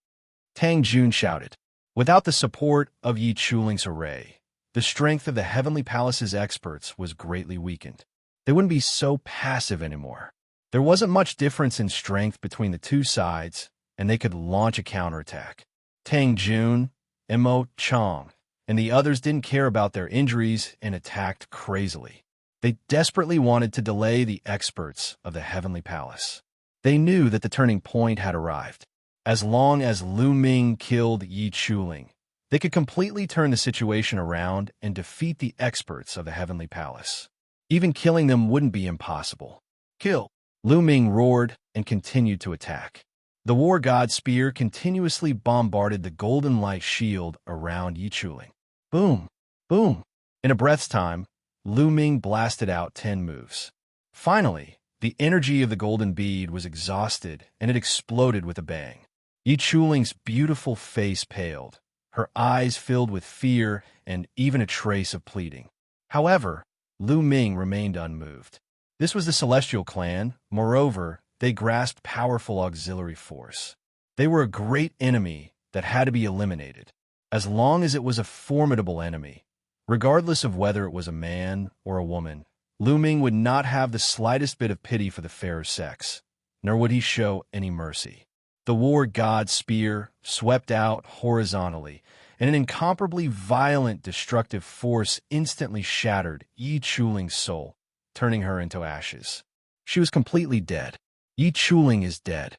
Tang Jun shouted. Without the support of Yi Chuling's array, the strength of the Heavenly Palace's experts was greatly weakened. They wouldn't be so passive anymore. There wasn't much difference in strength between the two sides, and they could launch a counterattack. Tang Jun, Imo Chong, and the others didn't care about their injuries and attacked crazily. They desperately wanted to delay the experts of the Heavenly Palace. They knew that the turning point had arrived. As long as Lu Ming killed Yi Chuling, they could completely turn the situation around and defeat the experts of the Heavenly Palace. Even killing them wouldn't be impossible. Kill! Lu Ming roared and continued to attack. The war god spear continuously bombarded the golden light shield around Yi Chuling. Boom! Boom! In a breath's time, Lu Ming blasted out 10 moves. Finally, the energy of the golden bead was exhausted and it exploded with a bang. Yi Chuling's beautiful face paled, her eyes filled with fear and even a trace of pleading. However, Lu Ming remained unmoved. This was the Celestial clan. Moreover, they grasped powerful auxiliary force. They were a great enemy that had to be eliminated. As long as it was a formidable enemy, regardless of whether it was a man or a woman, Lu Ming would not have the slightest bit of pity for the fairer sex, nor would he show any mercy. The war god's spear swept out horizontally, and an incomparably violent destructive force instantly shattered Yi Chuling's soul, turning her into ashes. She was completely dead. Yi Chuling is dead.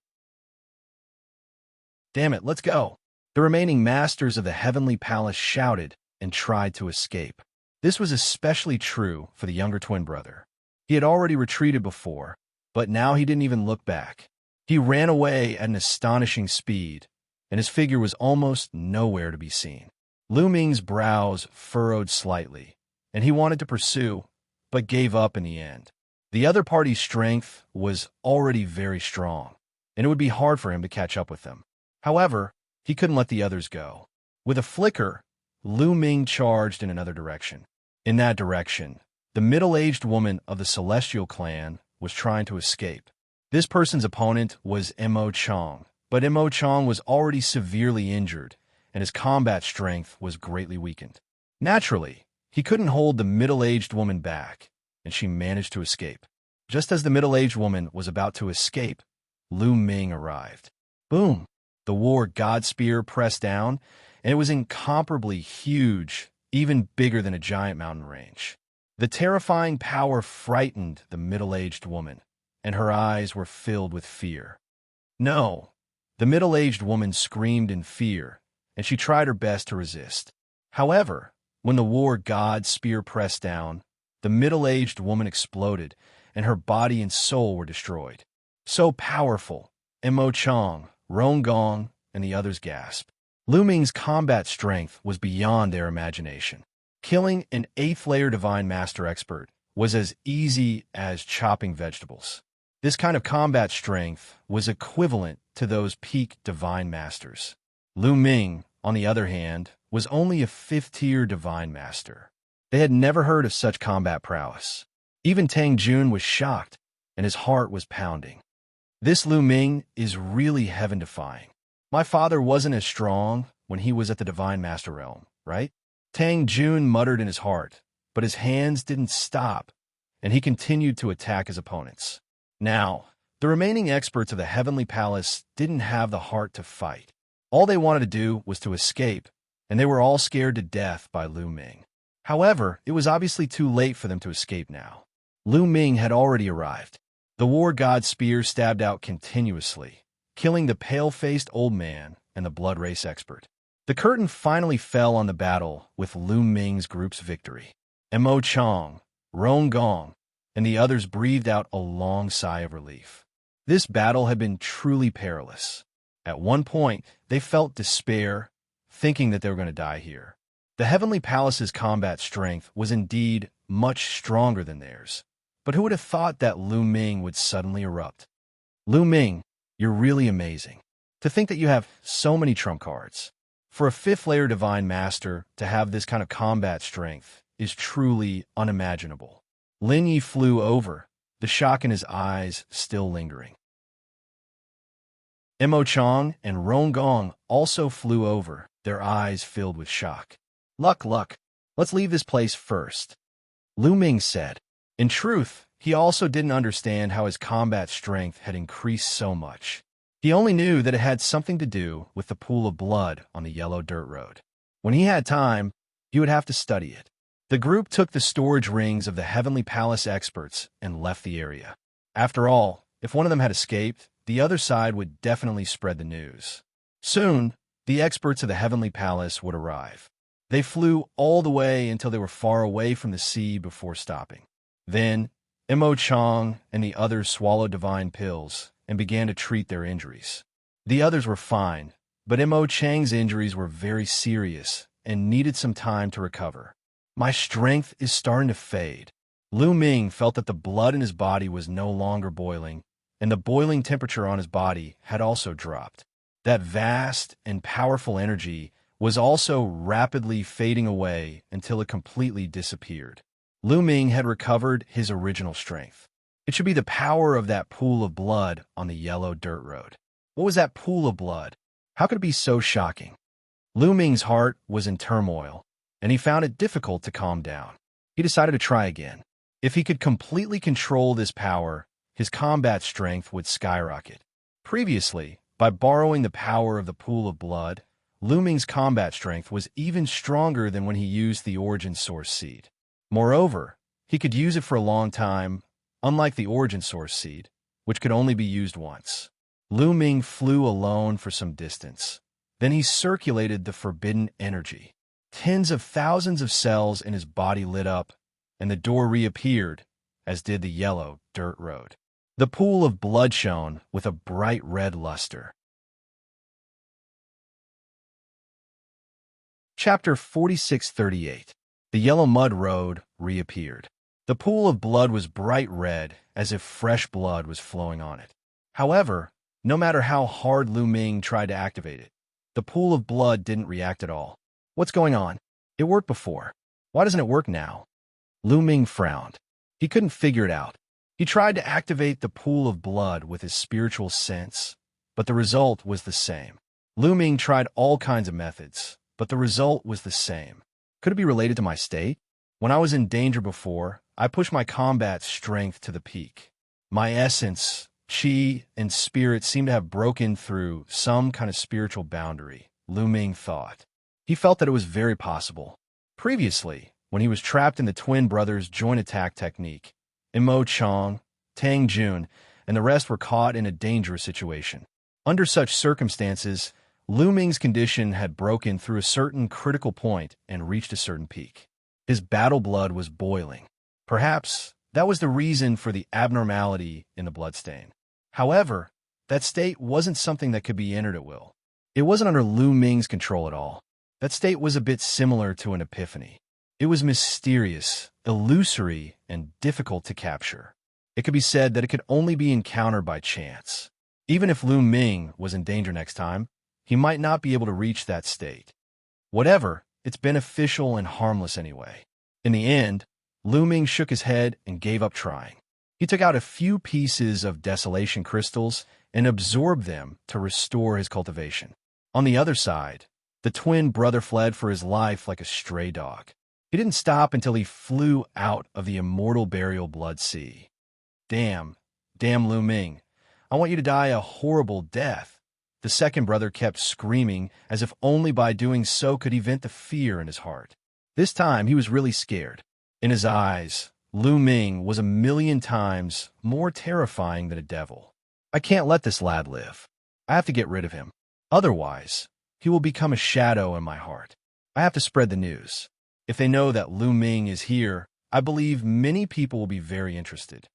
Damn it, let's go! The remaining masters of the Heavenly Palace shouted and tried to escape. This was especially true for the younger twin brother. He had already retreated before, but now he didn't even look back. He ran away at an astonishing speed, and his figure was almost nowhere to be seen. Lu Ming's brows furrowed slightly, and he wanted to pursue, but gave up in the end. The other party's strength was already very strong, and it would be hard for him to catch up with them. However, he couldn't let the others go. With a flicker, Lu Ming charged in another direction. In that direction, the middle-aged woman of the Celestial clan was trying to escape. This person's opponent was Mo Chong, but Mo Chong was already severely injured, and his combat strength was greatly weakened. Naturally, he couldn't hold the middle-aged woman back, and she managed to escape. Just as the middle-aged woman was about to escape, Lu Ming arrived. Boom! The war god spear pressed down, and it was incomparably huge, even bigger than a giant mountain range. The terrifying power frightened the middle-aged woman, and her eyes were filled with fear. No! The middle-aged woman screamed in fear, and she tried her best to resist. However, when the war god spear pressed down, the middle-aged woman exploded, and her body and soul were destroyed. So powerful, Mo Chong, Rong Gong, and the others gasped. Lu Ming's combat strength was beyond their imagination. Killing an 8th-layer Divine Master expert was as easy as chopping vegetables. This kind of combat strength was equivalent to those peak Divine Masters. Lu Ming, on the other hand, was only a 5th-tier Divine Master. They had never heard of such combat prowess. Even Tang Jun was shocked, and his heart was pounding. This Lu Ming is really heaven-defying. My father wasn't as strong when he was at the Divine Master realm, right? Tang Jun muttered in his heart, but his hands didn't stop, and he continued to attack his opponents. Now, the remaining experts of the Heavenly Palace didn't have the heart to fight. All they wanted to do was to escape, and they were all scared to death by Lu Ming. However, it was obviously too late for them to escape now. Lu Ming had already arrived. The war god's spear stabbed out continuously, killing the pale-faced old man and the blood race expert. The curtain finally fell on the battle with Lu Ming's group's victory. Mo Chong, Rong Gong, and the others breathed out a long sigh of relief. This battle had been truly perilous. At one point, they felt despair, thinking that they were going to die here. The Heavenly Palace's combat strength was indeed much stronger than theirs, but who would have thought that Lu Ming would suddenly erupt? Lu Ming, you're really amazing. To think that you have so many trump cards. For a 5th-layer Divine Master to have this kind of combat strength is truly unimaginable. Lin Yi flew over, the shock in his eyes still lingering. Mo Chong and Rong Gong also flew over, their eyes filled with shock. Luck. Let's leave this place first, Lu Ming said. In truth, he also didn't understand how his combat strength had increased so much. He only knew that it had something to do with the pool of blood on the yellow dirt road. When he had time, he would have to study it. The group took the storage rings of the Heavenly Palace experts and left the area. After all, if one of them had escaped, the other side would definitely spread the news. Soon, the experts of the Heavenly Palace would arrive. They flew all the way until they were far away from the sea before stopping. Then, Mo Chang and the others swallowed divine pills and began to treat their injuries. The others were fine, but Mo Chang's injuries were very serious and needed some time to recover. My strength is starting to fade. Lu Ming felt that the blood in his body was no longer boiling, and the boiling temperature on his body had also dropped. That vast and powerful energy was also rapidly fading away until it completely disappeared. Lu Ming had recovered his original strength. It should be the power of that pool of blood on the yellow dirt road. What was that pool of blood? How could it be so shocking? Lu Ming's heart was in turmoil, and he found it difficult to calm down. He decided to try again. If he could completely control this power, his combat strength would skyrocket. Previously, by borrowing the power of the pool of blood, Lu Ming's combat strength was even stronger than when he used the origin source seed. Moreover, he could use it for a long time, unlike the origin source seed, which could only be used once. Lu Ming flew alone for some distance. Then he circulated the forbidden energy. Tens of thousands of cells in his body lit up, and the door reappeared, as did the yellow dirt road. The pool of blood shone with a bright red luster. Chapter 4638. The yellow mud road reappeared. The pool of blood was bright red, as if fresh blood was flowing on it. However, no matter how hard Lu Ming tried to activate it, the pool of blood didn't react at all. What's going on? It worked before. Why doesn't it work now? Lu Ming frowned. He couldn't figure it out. He tried to activate the pool of blood with his spiritual sense, but the result was the same. Lu Ming tried all kinds of methods, but the result was the same. Could it be related to my state? When I was in danger before, I pushed my combat strength to the peak. My essence, Qi, and spirit seemed to have broken through some kind of spiritual boundary, Lu Ming thought. He felt that it was very possible. Previously, when he was trapped in the twin brothers' joint attack technique, Mo Chang, Tang Jun, and the rest were caught in a dangerous situation. Under such circumstances, Lu Ming's condition had broken through a certain critical point and reached a certain peak. His battle blood was boiling. Perhaps that was the reason for the abnormality in the bloodstain. However, that state wasn't something that could be entered at will. It wasn't under Lu Ming's control at all. That state was a bit similar to an epiphany. It was mysterious, illusory, and difficult to capture. It could be said that it could only be encountered by chance. Even if Lu Ming was in danger next time, he might not be able to reach that state. Whatever, it's beneficial and harmless anyway. In the end, Lu Ming shook his head and gave up trying. He took out a few pieces of desolation crystals and absorbed them to restore his cultivation. On the other side, the twin brother fled for his life like a stray dog. He didn't stop until he flew out of the immortal burial blood sea. Damn Lu Ming, I want you to die a horrible death. The second brother kept screaming, as if only by doing so could he vent the fear in his heart. This time he was really scared. In his eyes, Lu Ming was 1,000,000 times more terrifying than a devil. I can't let this lad live. I have to get rid of him. Otherwise, he will become a shadow in my heart. I have to spread the news. If they know that Lu Ming is here, I believe many people will be very interested.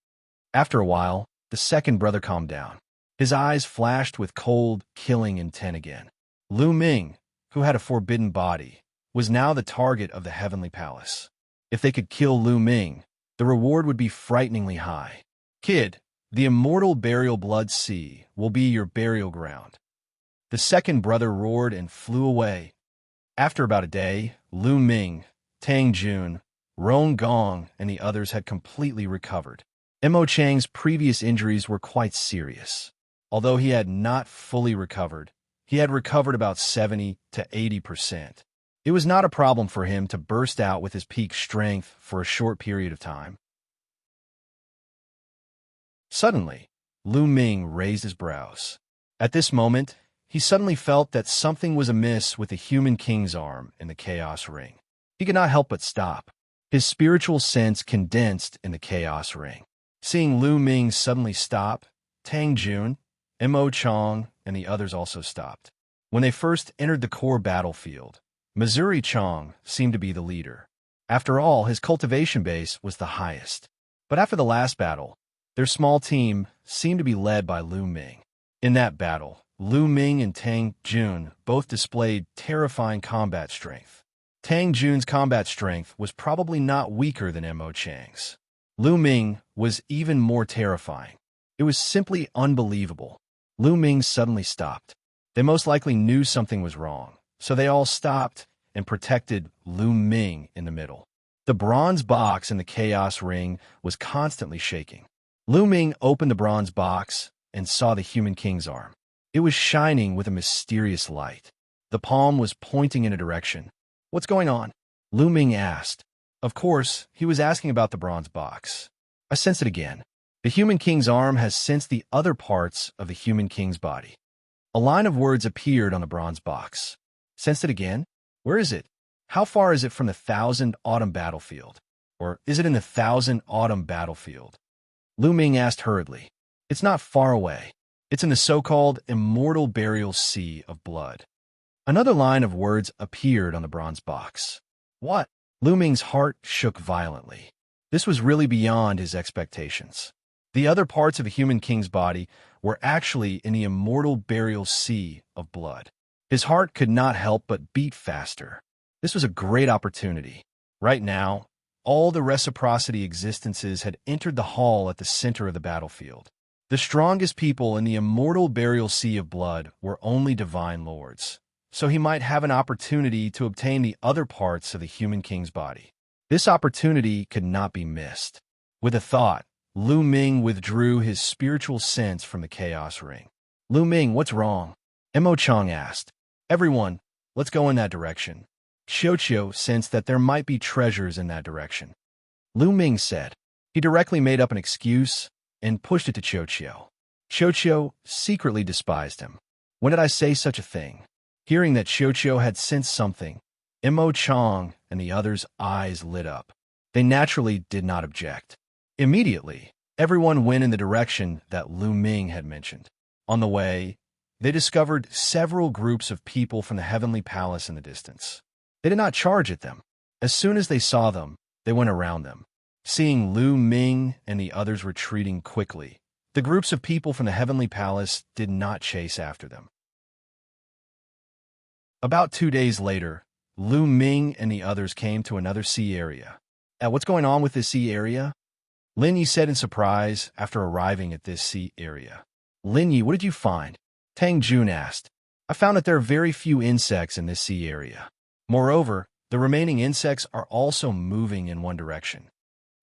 After a while, the second brother calmed down. His eyes flashed with cold, killing intent again. Lu Ming, who had a forbidden body, was now the target of the heavenly palace. If they could kill Lu Ming, the reward would be frighteningly high. Kid, the immortal burial blood sea will be your burial ground. The second brother roared and flew away. After about a day, Lu Ming, Tang Jun, Rong Gong, and the others had completely recovered. Mo Chang's previous injuries were quite serious. Although he had not fully recovered, he had recovered about 70 to 80%. It was not a problem for him to burst out with his peak strength for a short period of time. Suddenly, Lu Ming raised his brows. At this moment, he suddenly felt that something was amiss with the human king's arm in the chaos ring. He could not help but stop. His spiritual sense condensed in the chaos ring. Seeing Lu Ming suddenly stop, Tang Jun, Mo Chang, and the others also stopped. When they first entered the core battlefield, Missouri Chang seemed to be the leader. After all, his cultivation base was the highest. But after the last battle, their small team seemed to be led by Lu Ming. In that battle, Lu Ming and Tang Jun both displayed terrifying combat strength. Tang Jun's combat strength was probably not weaker than Mo Chang's. Lu Ming was even more terrifying. It was simply unbelievable. Lu Ming suddenly stopped. They most likely knew something was wrong, so they all stopped and protected Lu Ming in the middle. The bronze box in the chaos ring was constantly shaking. Lu Ming opened the bronze box and saw the Human King's arm. It was shining with a mysterious light. The palm was pointing in a direction. "What's going on?" Lu Ming asked. Of course, he was asking about the bronze box. "I sense it again. The Human King's arm has sensed the other parts of the Human King's body." A line of words appeared on the bronze box. "Sensed it again? Where is it? How far is it from the 1,000 Autumn battlefield? Or is it in the 1,000 Autumn battlefield?" Lu Ming asked hurriedly. "It's not far away. It's in the so-called Immortal Burial Sea of Blood." Another line of words appeared on the bronze box. "What?" Lu Ming's heart shook violently. This was really beyond his expectations. The other parts of the Human King's body were actually in the Immortal Burial Sea of Blood. His heart could not help but beat faster. This was a great opportunity. Right now, all the reciprocity existences had entered the hall at the center of the battlefield. The strongest people in the Immortal Burial Sea of Blood were only divine lords, so he might have an opportunity to obtain the other parts of the Human King's body. This opportunity could not be missed. With a thought, Lu Ming withdrew his spiritual sense from the Chaos Ring. "Lu Ming, what's wrong?" Mo Chang asked. "Everyone, let's go in that direction." Xianxia sensed that there might be treasures in that direction. Lu Ming said. He directly made up an excuse and pushed it to Xianxia. Xianxia secretly despised him. When did I say such a thing? Hearing that Xianxia had sensed something, Mo Chang and the others' eyes lit up. They naturally did not object. Immediately, everyone went in the direction that Lu Ming had mentioned. On the way, they discovered several groups of people from the Heavenly Palace in the distance. They did not charge at them. As soon as they saw them, they went around them. Seeing Lu Ming and the others retreating quickly, the groups of people from the Heavenly Palace did not chase after them. About 2 days later, Lu Ming and the others came to another sea area. What's going on with this sea area?" Lin Yi said in surprise after arriving at this sea area. "Lin Yi, what did you find?" Tang Jun asked. "I found that there are very few insects in this sea area. Moreover, the remaining insects are also moving in one direction."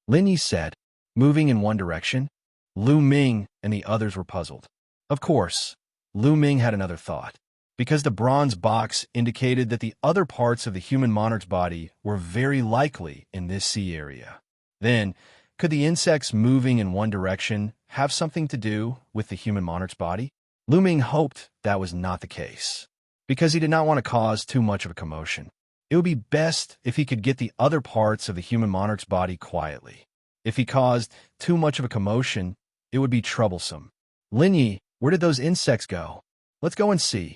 Lin Yi said, "Moving in one direction?" Lu Ming and the others were puzzled. Of course, Lu Ming had another thought. Because the bronze box indicated that the other parts of the human monarch's body were very likely in this sea area. Then, could the insects moving in one direction have something to do with the human monarch's body? Lu Ming hoped that was not the case, because he did not want to cause too much of a commotion. It would be best if he could get the other parts of the human monarch's body quietly. If he caused too much of a commotion, it would be troublesome. "Lin Yi, where did those insects go? Let's go and see."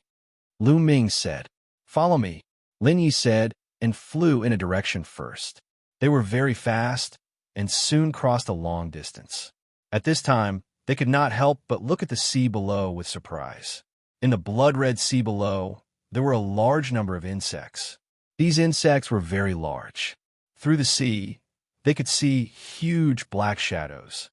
Lu Ming said. "Follow me," Lin Yi said, and flew in a direction first. They were very fast and soon crossed a long distance. At this time, they could not help but look at the sea below with surprise. In the blood-red sea below, there were a large number of insects. These insects were very large. Through the sea, they could see huge black shadows.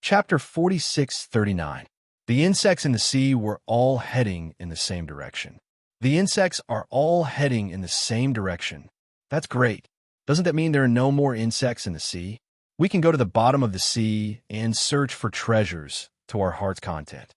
Chapter 46:39. The insects in the sea were all heading in the same direction. The insects are all heading in the same direction. That's great. Doesn't that mean there are no more insects in the sea? We can go to the bottom of the sea and search for treasures to our heart's content.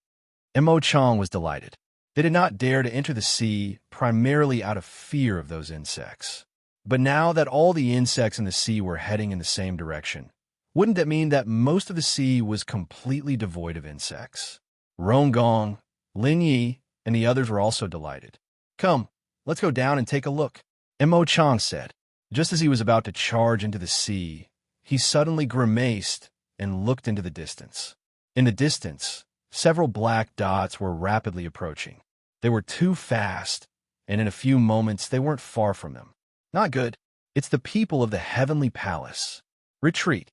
Mo Chang was delighted. They did not dare to enter the sea primarily out of fear of those insects. But now that all the insects in the sea were heading in the same direction, wouldn't that mean that most of the sea was completely devoid of insects? Rongong, Lin Yi, and the others were also delighted. "Come, let's go down and take a look," Mo Chang said. Just as he was about to charge into the sea, he suddenly grimaced and looked into the distance. In the distance, several black dots were rapidly approaching. They were too fast, and in a few moments they weren't far from them. Not good. It's the people of the heavenly palace. Retreat.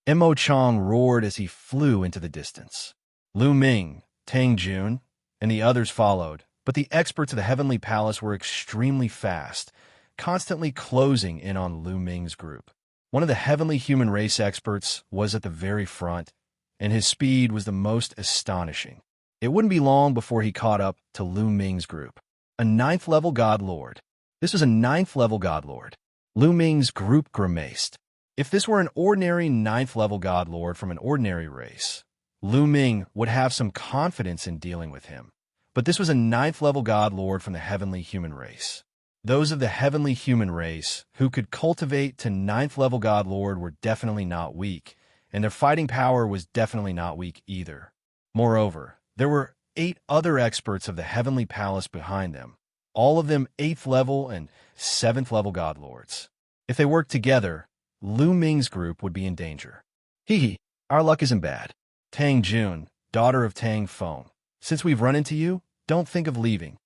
Mo Chang roared as he flew into the distance. Lu Ming, Tang Jun, and the others followed, but the experts of the heavenly palace were extremely fast, constantly closing in on Lu Ming's group. One of the heavenly human race experts was at the very front, and his speed was the most astonishing. It wouldn't be long before he caught up to Lu Ming's group. A 9th-level God Lord. This was a 9th-level God Lord. Lu Ming's group grimaced. If this were an ordinary 9th-level God Lord from an ordinary race, Lu Ming would have some confidence in dealing with him. But this was a 9th-level God Lord from the heavenly human race. Those of the heavenly human race who could cultivate to 9th-level God Lord were definitely not weak, and their fighting power was definitely not weak either. Moreover, there were 8 other experts of the heavenly palace behind them, all of them 8th-level and 7th-level God Lords. If they worked together, Lu Ming's group would be in danger. Hee, our luck isn't bad. Tang Jun, daughter of Tang Feng, since we've run into you, don't think of leaving.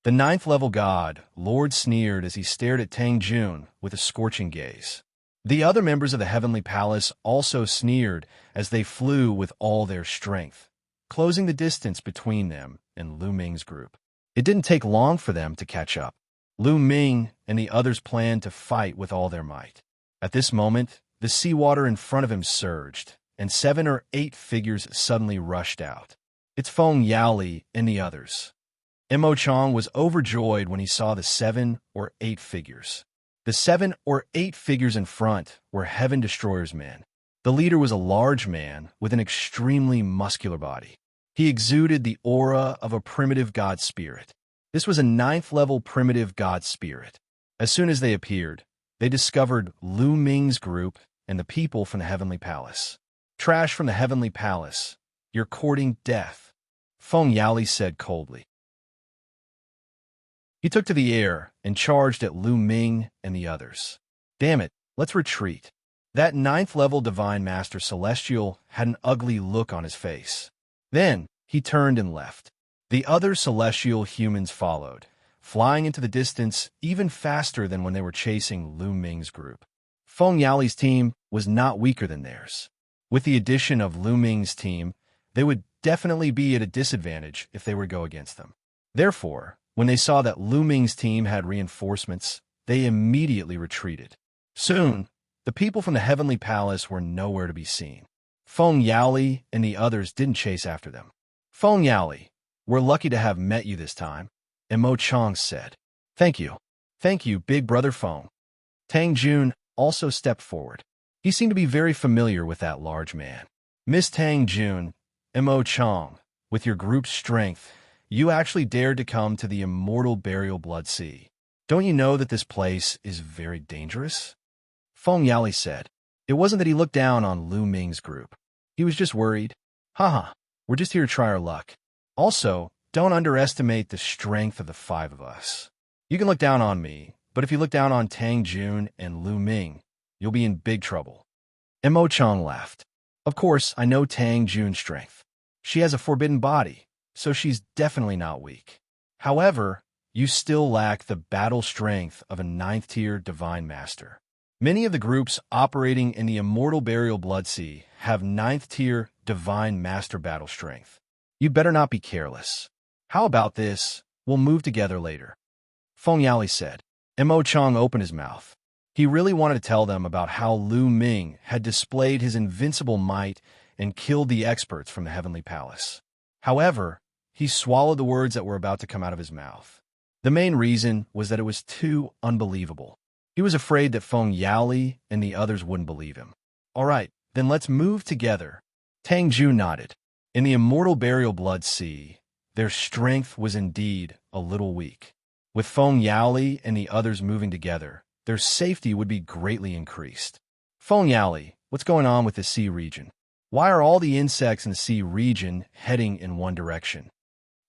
The 9th-level God Lord sneered as he stared at Tang Jun with a scorching gaze. The other members of the heavenly palace also sneered as they flew with all their strength, closing the distance between them and Lu Ming's group. It didn't take long for them to catch up. Lu Ming and the others planned to fight with all their might. At this moment, the seawater in front of him surged, and 7 or 8 figures suddenly rushed out. It's Feng Yaoli and the others. Mo Chang was overjoyed when he saw the 7 or 8 figures. The 7 or 8 figures in front were Heaven Destroyer's men. The leader was a large man with an extremely muscular body. He exuded the aura of a primitive god spirit. This was a 9th-level primitive god spirit. As soon as they appeared, they discovered Lu Ming's group and the people from the heavenly palace. Trash from the heavenly palace. You're courting death, Feng Yaoli said coldly. He took to the air and charged at Lu Ming and the others. Damn it, let's retreat. That 9th-level Divine Master Celestial had an ugly look on his face. Then he turned and left. The other celestial humans followed, flying into the distance even faster than when they were chasing Lu Ming's group. Feng Yaoli's team was not weaker than theirs. With the addition of Lu Ming's team, they would definitely be at a disadvantage if they were to go against them. Therefore, when they saw that Lu Ming's team had reinforcements, they immediately retreated. Soon, the people from the heavenly palace were nowhere to be seen. Feng Yaoli and the others didn't chase after them. Feng Yaoli, we're lucky to have met you this time, Mo Chang said. Thank you. Thank you, big brother Feng. Tang Jun also stepped forward. He seemed to be very familiar with that large man. Miss Tang Jun, Mo Chang, with your group's strength, you actually dared to come to the Immortal Blood Sea. Don't you know that this place is very dangerous? Feng Yaoli said. It wasn't that he looked down on Lu Ming's group. He was just worried. Haha, we're just here to try our luck. Also, don't underestimate the strength of the 5 of us. You can look down on me, but if you look down on Tang Jun and Lu Ming, you'll be in big trouble. Mo Chang laughed. Of course, I know Tang Jun's strength. She has a forbidden body, so she's definitely not weak. However, you still lack the battle strength of a 9th-tier Divine Master. Many of the groups operating in the Immortal Blood Sea have 9th-tier Divine Master battle strength. You'd better not be careless. How about this? We'll move together later. Feng Yaoli said. Mo Chang opened his mouth. He really wanted to tell them about how Lu Ming had displayed his invincible might and killed the experts from the heavenly palace. However, he swallowed the words that were about to come out of his mouth. The main reason was that it was too unbelievable. He was afraid that Feng Yaoli and the others wouldn't believe him. All right, then let's move together. Tang Jun nodded. In the Immortal Blood Sea, their strength was indeed a little weak. With Feng Yaoli and the others moving together, their safety would be greatly increased. Feng Yaoli, what's going on with the sea region? Why are all the insects in the sea region heading in one direction?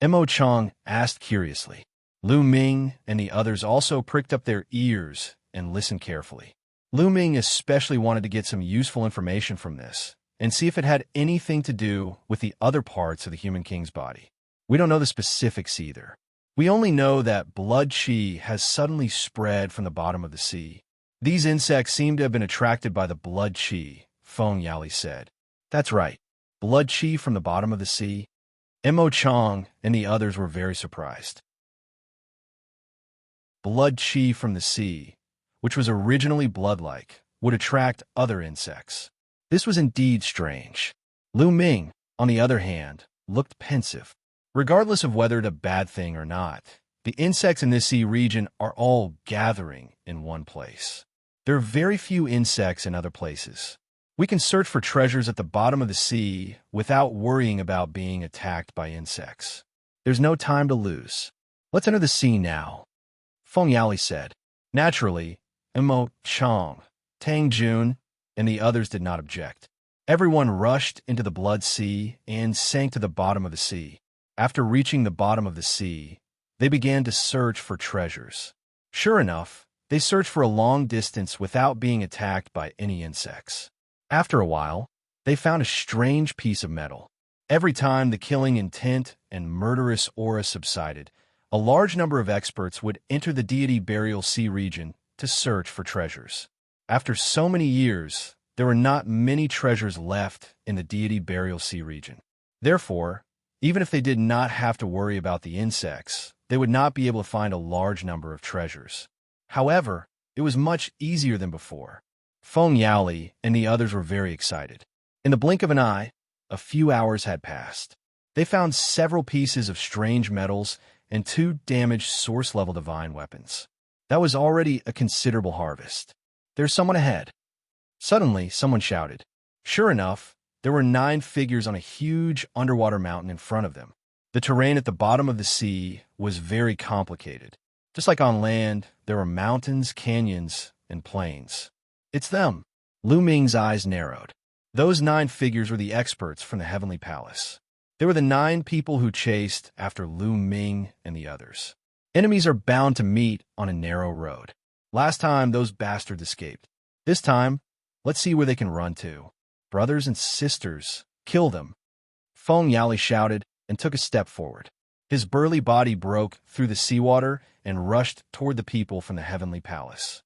Mo Chang asked curiously. Lu Ming and the others also pricked up their ears and listened carefully. Lu Ming especially wanted to get some useful information from this and see if it had anything to do with the other parts of the human king's body. We don't know the specifics either. We only know that blood qi has suddenly spread from the bottom of the sea. These insects seem to have been attracted by the blood qi, Feng Yali said. That's right, blood qi from the bottom of the sea. Mo Chang and the others were very surprised. Blood qi from the sea, which was originally blood-like, would attract other insects. This was indeed strange. Lu Ming, on the other hand, looked pensive. Regardless of whether it's a bad thing or not, the insects in this sea region are all gathering in one place. There are very few insects in other places. We can search for treasures at the bottom of the sea without worrying about being attacked by insects. There's no time to lose. Let's enter the sea now, Feng Yali said. Naturally, Mo Chang, Tang Jun, and the others did not object. Everyone rushed into the blood sea and sank to the bottom of the sea. After reaching the bottom of the sea, they began to search for treasures. Sure enough, they searched for a long distance without being attacked by any insects. After a while, they found a strange piece of metal. Every time the killing intent and murderous aura subsided, a large number of experts would enter the deity burial sea region to search for treasures. After so many years, there were not many treasures left in the deity burial sea region. Therefore, even if they did not have to worry about the insects, they would not be able to find a large number of treasures. However, it was much easier than before. Feng Yali and the others were very excited. In the blink of an eye, a few hours had passed. They found several pieces of strange metals and 2 damaged source-level divine weapons. That was already a considerable harvest. There's someone ahead. Suddenly, someone shouted. Sure enough, there were 9 figures on a huge underwater mountain in front of them. The terrain at the bottom of the sea was very complicated. Just like on land, there were mountains, canyons, and plains. It's them. Lu Ming's eyes narrowed. Those 9 figures were the experts from the Heavenly Palace. They were the 9 people who chased after Lu Ming and the others. Enemies are bound to meet on a narrow road. Last time, those bastards escaped. This time, let's see where they can run to. Brothers and sisters, kill them. Feng Yali shouted and took a step forward. His burly body broke through the seawater and rushed toward the people from the Heavenly Palace.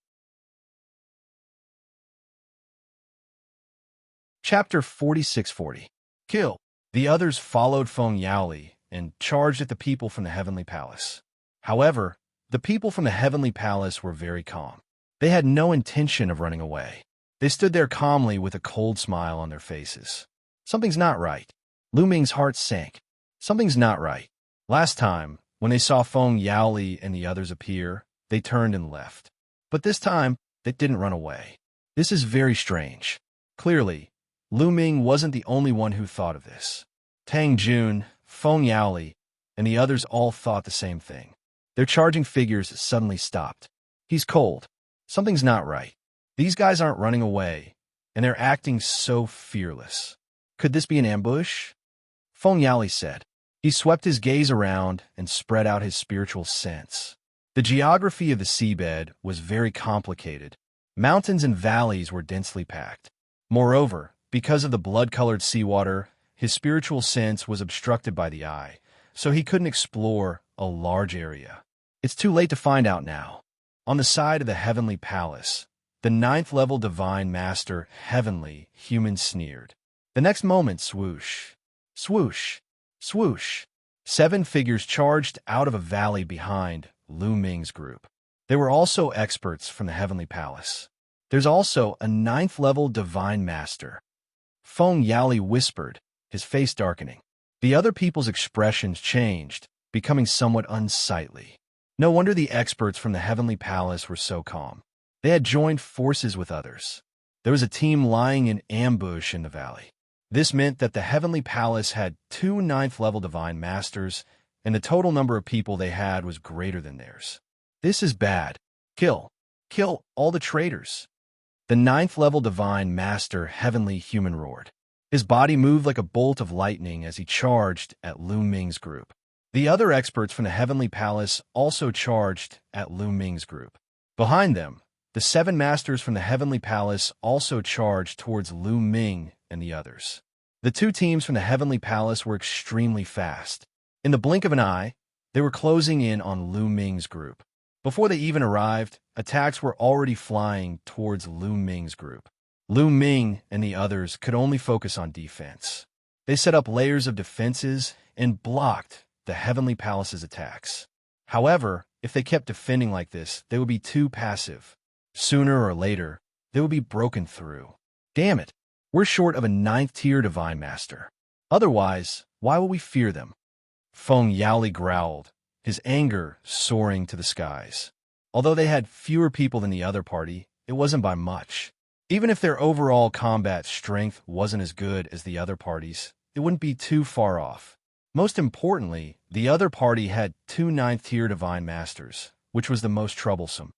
Chapter 4640. Kill. The others followed Feng Yali and charged at the people from the Heavenly Palace. However, the people from the Heavenly Palace were very calm. They had no intention of running away. They stood there calmly with a cold smile on their faces. Something's not right. Lu Ming's heart sank. Something's not right. Last time, when they saw Feng Yali and the others appear, they turned and left. But this time, they didn't run away. This is very strange. Clearly, Lu Ming wasn't the only one who thought of this. Tang Jun, Feng Yali, and the others all thought the same thing. Their charging figures suddenly stopped. He's cold. Something's not right. These guys aren't running away, and they're acting so fearless. Could this be an ambush? Feng Yali said. He swept his gaze around and spread out his spiritual sense. The geography of the seabed was very complicated. Mountains and valleys were densely packed. Moreover, because of the blood-colored seawater, his spiritual sense was obstructed by the eye, so he couldn't explore a large area. It's too late to find out now. On the side of the Heavenly Palace, the 9th-level Divine Master, Heavenly Human, sneered. The next moment, swoosh, swoosh, swoosh. 7 figures charged out of a valley behind Lu Ming's group. They were also experts from the Heavenly Palace. There's also a 9th-level Divine Master. Feng Yali whispered, his face darkening. The other people's expressions changed, becoming somewhat unsightly. No wonder the experts from the Heavenly Palace were so calm. They had joined forces with others. There was a team lying in ambush in the valley. This meant that the Heavenly Palace had 2 9th-level Divine Masters, and the total number of people they had was greater than theirs. This is bad. Kill. Kill all the traitors. The 9th-level Divine Master, Heavenly Human, roared. His body moved like a bolt of lightning as he charged at Lu Ming's group. The other experts from the Heavenly Palace also charged at Lu Ming's group. Behind them, the 7 masters from the Heavenly Palace also charged towards Lu Ming and the others. The 2 teams from the Heavenly Palace were extremely fast. In the blink of an eye, they were closing in on Lu Ming's group. Before they even arrived, attacks were already flying towards Lu Ming's group. Lu Ming and the others could only focus on defense. They set up layers of defenses and blocked the Heavenly Palace's attacks. However, if they kept defending like this, they would be too passive. Sooner or later, they would be broken through. Damn it, we're short of a 9th-tier Divine Master. Otherwise, why will we fear them? Feng Yaoli growled, his anger soaring to the skies. Although they had fewer people than the other party, it wasn't by much. Even if their overall combat strength wasn't as good as the other parties, it wouldn't be too far off. Most importantly, the other party had 2 9th-tier Divine Masters, which was the most troublesome.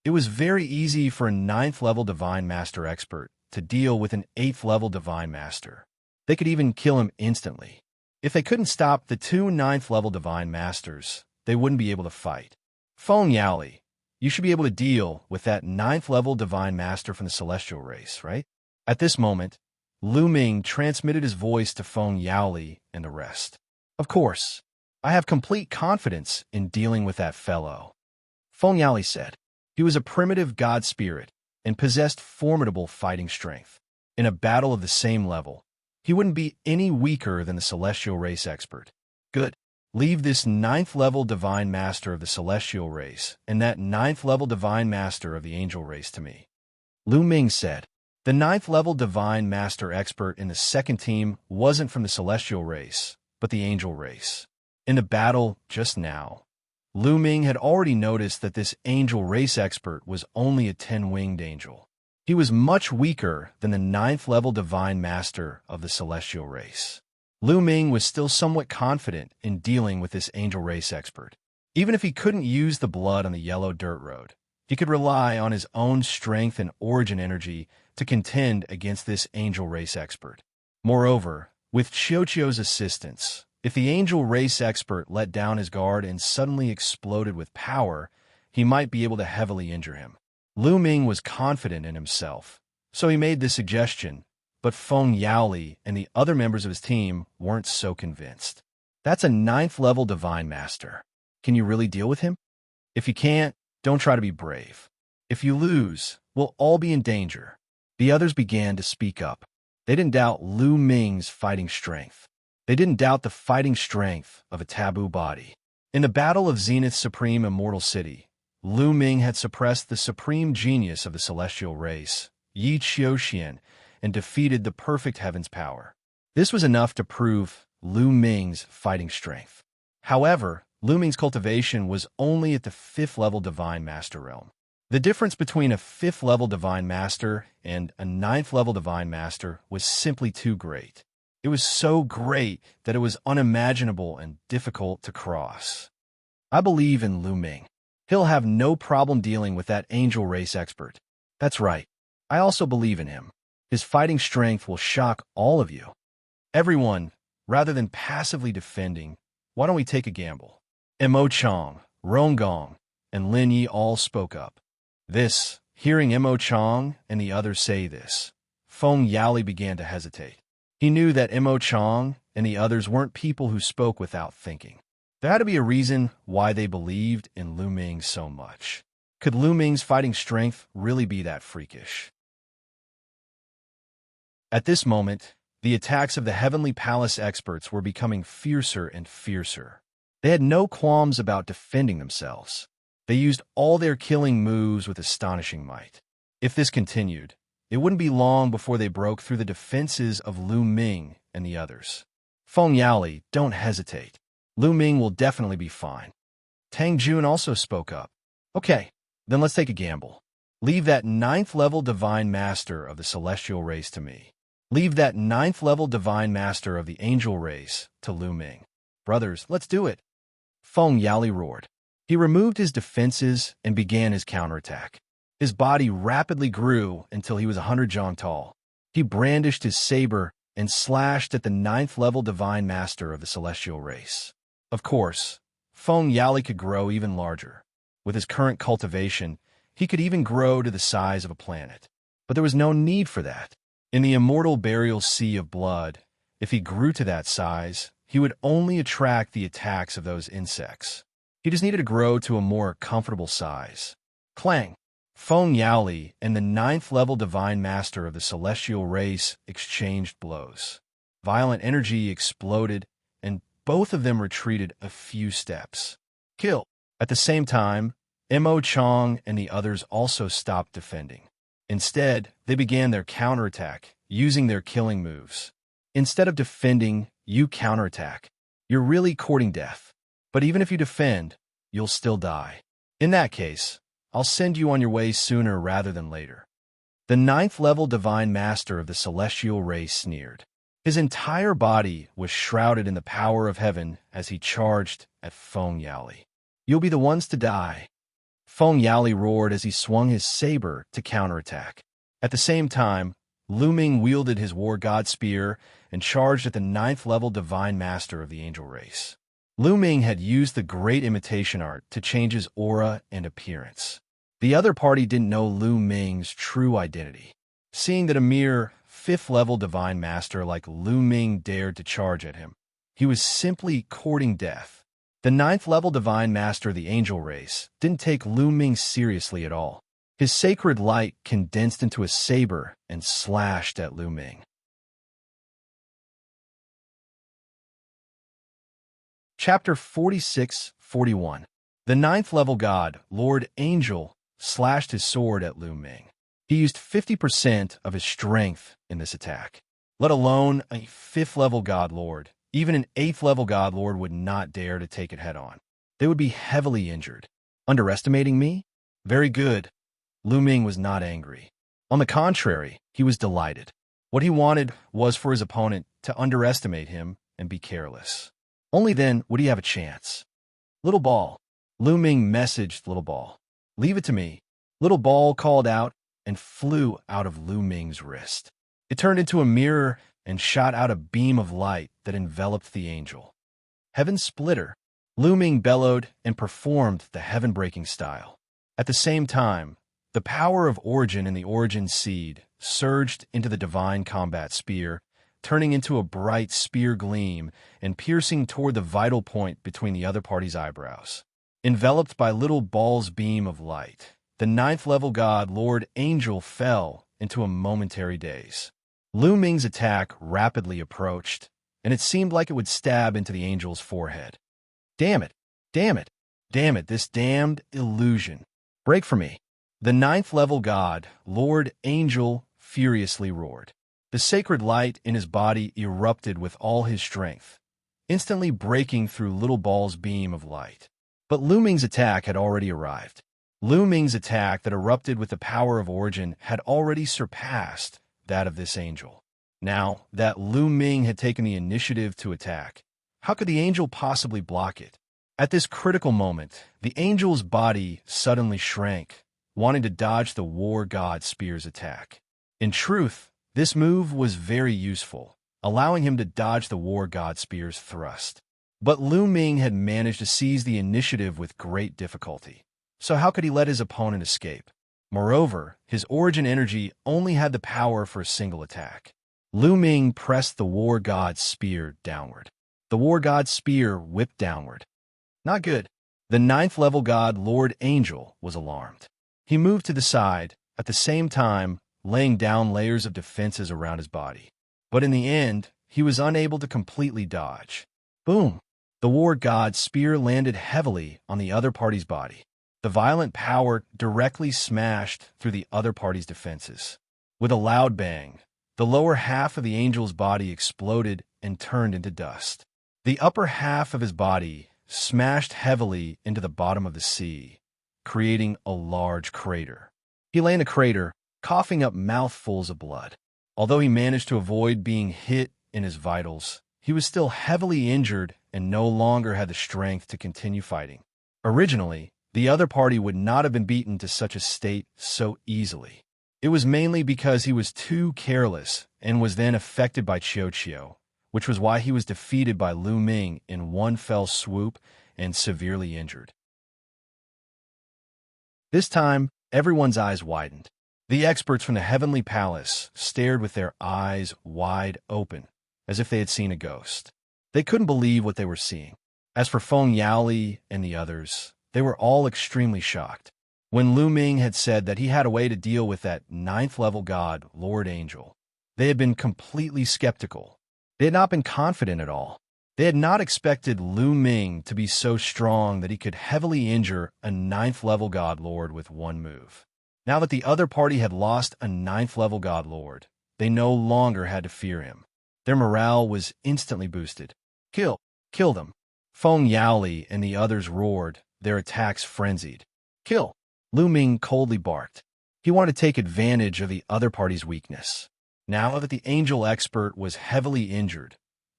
It was very easy for a 9th-level Divine Master expert to deal with an 8th-level Divine Master. They could even kill him instantly. If they couldn't stop the 2 9th-level Divine Masters, they wouldn't be able to fight. Feng Yaoli, you should be able to deal with that 9th-level Divine Master from the Celestial race, right? At this moment, Lu Ming transmitted his voice to Feng Yaoli and the rest. Of course, I have complete confidence in dealing with that fellow. Feng Yaoli said. He was a primitive god spirit and possessed formidable fighting strength. In a battle of the same level, he wouldn't be any weaker than the Celestial race expert. Good. Leave this 9th-level Divine Master of the Celestial race and that 9th-level Divine Master of the Angel race to me. Lu Ming said. The 9th-level Divine Master expert in the second team wasn't from the Celestial race, but the Angel race. In the battle just now, Lu Ming had already noticed that this Angel race expert was only a 10-winged angel. He was much weaker than the 9th-level Divine Master of the Celestial race. Lu Ming was still somewhat confident in dealing with this Angel race expert. Even if he couldn't use the blood on the yellow dirt road, he could rely on his own strength and origin energy to contend against this Angel race expert. Moreover, with Xianxia's assistance, if the Angel race expert let down his guard and suddenly exploded with power, he might be able to heavily injure him. Lu Ming was confident in himself, so he made this suggestion, but Feng Yaoli and the other members of his team weren't so convinced. That's a 9th-level Divine Master. Can you really deal with him? If you can't, don't try to be brave. If you lose, we'll all be in danger. The others began to speak up. They didn't doubt Lu Ming's fighting strength. They didn't doubt the fighting strength of a taboo body. In the Battle of Zenith's Supreme Immortal City, Lu Ming had suppressed the supreme genius of the Celestial race, Yi Xiaoxian, and defeated the perfect heaven's power. This was enough to prove Lu Ming's fighting strength. However, Lu Ming's cultivation was only at the 5th-level Divine Master realm. The difference between a 5th-level Divine Master and a 9th-level Divine Master was simply too great. It was so great that it was unimaginable and difficult to cross. I believe in Lu Ming. He'll have no problem dealing with that Angel race expert. That's right. I also believe in him. His fighting strength will shock all of you. Everyone, rather than passively defending, why don't we take a gamble? Mo Chang, Rongong, and Lin Yi all spoke up. Hearing Mo Chang and the others say this, Feng Yaoli began to hesitate. He knew that Mo Chang and the others weren't people who spoke without thinking. There had to be a reason why they believed in Lu Ming so much. Could Lu Ming's fighting strength really be that freakish? At this moment, the attacks of the Heavenly Palace experts were becoming fiercer and fiercer. They had no qualms about defending themselves. They used all their killing moves with astonishing might. If this continued, it wouldn't be long before they broke through the defenses of Lu Ming and the others. Feng Yaoli, don't hesitate. Lu Ming will definitely be fine. Tang Jun also spoke up. Okay, then let's take a gamble. Leave that 9th-level Divine Master of the Celestial race to me. Leave that 9th-level Divine Master of the Angel race to Lu Ming. Brothers, let's do it. Feng Yaoli roared. He removed his defenses and began his counterattack. His body rapidly grew until he was 100 jong tall. He brandished his saber and slashed at the 9th-level Divine Master of the Celestial race. Of course, Feng Yaoli could grow even larger. With his current cultivation, he could even grow to the size of a planet. But there was no need for that. In the immortal burial sea of blood, if he grew to that size, he would only attract the attacks of those insects. He just needed to grow to a more comfortable size. Clang! Feng Yaoli and the ninth-level Divine Master of the Celestial Race exchanged blows. Violent energy exploded, and both of them retreated a few steps. Kill! At the same time, Mo Chong and the others also stopped defending. Instead, they began their counterattack, using their killing moves. Instead of defending, you counterattack. You're really courting death. But even if you defend, you'll still die. In that case, I'll send you on your way sooner rather than later. The ninth-level Divine Master of the Celestial Race sneered. His entire body was shrouded in the power of heaven as he charged at Feng Yaoli. You'll be the ones to die. Feng Yaoli roared as he swung his saber to counterattack. At the same time, Lu Ming wielded his War God Spear and charged at the ninth-level Divine Master of the Angel Race. Lu Ming had used the Great Imitation Art to change his aura and appearance. The other party didn't know Lu Ming's true identity. Seeing that a mere fifth-level Divine Master like Lu Ming dared to charge at him, he was simply courting death. The ninth-level Divine Master of the Angel Race didn't take Lu Ming seriously at all. His sacred light condensed into a saber and slashed at Lu Ming. Chapter 46-41. The ninth-level god, Lord Angel, slashed his sword at Lu Ming. He used 50% of his strength in this attack. Let alone a fifth-level god lord. Even an eighth-level god lord would not dare to take it head-on. They would be heavily injured. Underestimating me? Very good. Lu Ming was not angry. On the contrary, he was delighted. What he wanted was for his opponent to underestimate him and be careless. Only then would he have a chance. Little Ball. Lu Ming messaged Little Ball. Leave it to me. Little Ball called out and flew out of Lu Ming's wrist. It turned into a mirror and shot out a beam of light that enveloped the angel. Heaven Splitter. Lu Ming bellowed and performed the heaven-breaking style. At the same time, the power of Origin in the Origin Seed surged into the Divine Combat Spear, turning into a bright spear gleam and piercing toward the vital point between the other party's eyebrows. Enveloped by Little Ball's beam of light, the ninth-level god Lord Angel fell into a momentary daze. Lu Ming's attack rapidly approached, and it seemed like it would stab into the angel's forehead. Damn it! Damn it! Damn it, this damned illusion! Break for me! The ninth-level god, Lord Angel, furiously roared. The sacred light in his body erupted with all his strength, instantly breaking through Little Ball's beam of light. But Lu Ming's attack had already arrived. Lu Ming's attack that erupted with the power of Origin had already surpassed that of this angel. Now that Lu Ming had taken the initiative to attack, how could the angel possibly block it? At this critical moment, the angel's body suddenly shrank, wanting to dodge the War God Spear's attack. In truth, this move was very useful, allowing him to dodge the War God Spear's thrust. But Lu Ming had managed to seize the initiative with great difficulty, so how could he let his opponent escape? Moreover, his Origin energy only had the power for a single attack. Lu Ming pressed the War God Spear downward. The War God Spear whipped downward. Not good. The ninth-level god Lord Angel was alarmed. He moved to the side, at the same time laying down layers of defenses around his body. But in the end, he was unable to completely dodge. Boom! The War God Spear landed heavily on the other party's body. The violent power directly smashed through the other party's defenses. With a loud bang, the lower half of the angel's body exploded and turned into dust. The upper half of his body smashed heavily into the bottom of the sea, creating a large crater. He lay in the crater, coughing up mouthfuls of blood. Although he managed to avoid being hit in his vitals, he was still heavily injured and no longer had the strength to continue fighting. Originally, the other party would not have been beaten to such a state so easily. It was mainly because he was too careless and was then affected by Xianxia, which was why he was defeated by Lu Ming in one fell swoop and severely injured. This time, everyone's eyes widened. The experts from the Heavenly Palace stared with their eyes wide open, as if they had seen a ghost. They couldn't believe what they were seeing. As for Feng Yaoli and the others, they were all extremely shocked. When Lu Ming had said that he had a way to deal with that ninth-level god, Lord Angel, they had been completely skeptical. They had not been confident at all. They had not expected Lu Ming to be so strong that he could heavily injure a ninth-level god lord with one move. Now that the other party had lost a ninth-level god lord, they no longer had to fear him. Their morale was instantly boosted. Kill them. Feng Yaoli and the others roared, their attacks frenzied. Kill! Lu Ming coldly barked. He wanted to take advantage of the other party's weakness. Now that the angel expert was heavily injured,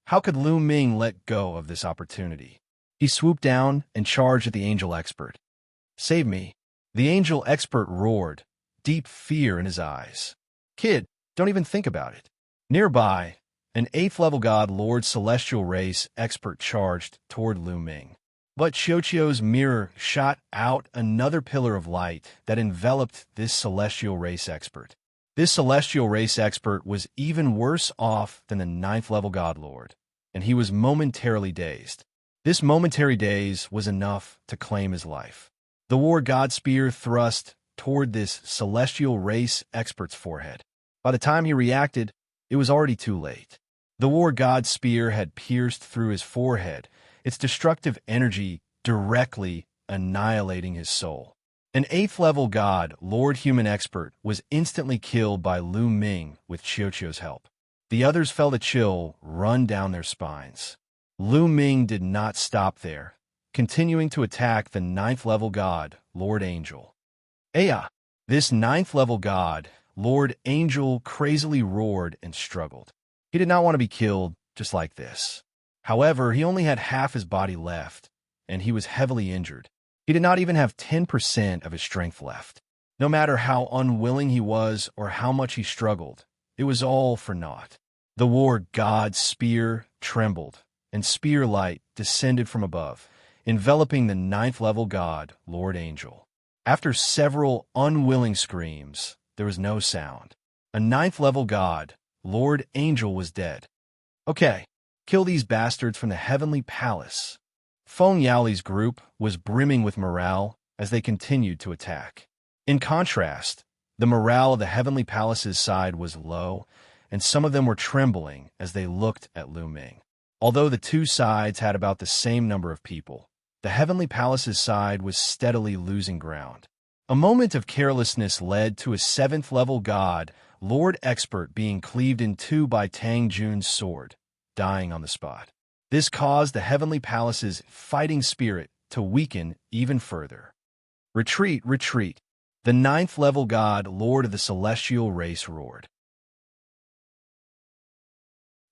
how could Lu Ming let go of this opportunity? He swooped down and charged at the angel expert. Save me! The angel expert roared, deep fear in his eyes. Kid, don't even think about it. Nearby, an 8th-level god Lord Celestial Race expert charged toward Lu Ming. But Xianxia's mirror shot out another pillar of light that enveloped this Celestial Race expert. This Celestial Race expert was even worse off than the 9th-level god lord, and he was momentarily dazed. This momentary daze was enough to claim his life. The war god spear thrust toward this Celestial Race expert's forehead. By the time he reacted, it was already too late. The war god spear had pierced through his forehead, its destructive energy directly annihilating his soul. An 8th-level god, Lord Human Expert, was instantly killed by Lu Ming with Xianxia's help. The others felt a chill run down their spines. Lu Ming did not stop there, continuing to attack the 9th-level god, Lord Angel. Aya! This 9th-level god, Lord Angel, crazily roared and struggled. He did not want to be killed just like this. However, he only had half his body left, and he was heavily injured. He did not even have 10% of his strength left. No matter how unwilling he was or how much he struggled, it was all for naught. The war god's spear trembled, and spear light descended from above, enveloping the 9th-level god, Lord Angel. After several unwilling screams, there was no sound. A 9th-level god, Lord Angel, was dead. Okay. Kill these bastards from the Heavenly Palace. Feng Yaoli's group was brimming with morale as they continued to attack. In contrast, the morale of the Heavenly Palace's side was low, and some of them were trembling as they looked at Lu Ming. Although the two sides had about the same number of people, the Heavenly Palace's side was steadily losing ground. A moment of carelessness led to a 7th-level god, Lord Expert, being cleaved in two by Tang Jun's sword, dying on the spot. This caused the Heavenly Palace's fighting spirit to weaken even further. Retreat, retreat! The 9th-level god, Lord of the Celestial Race, roared.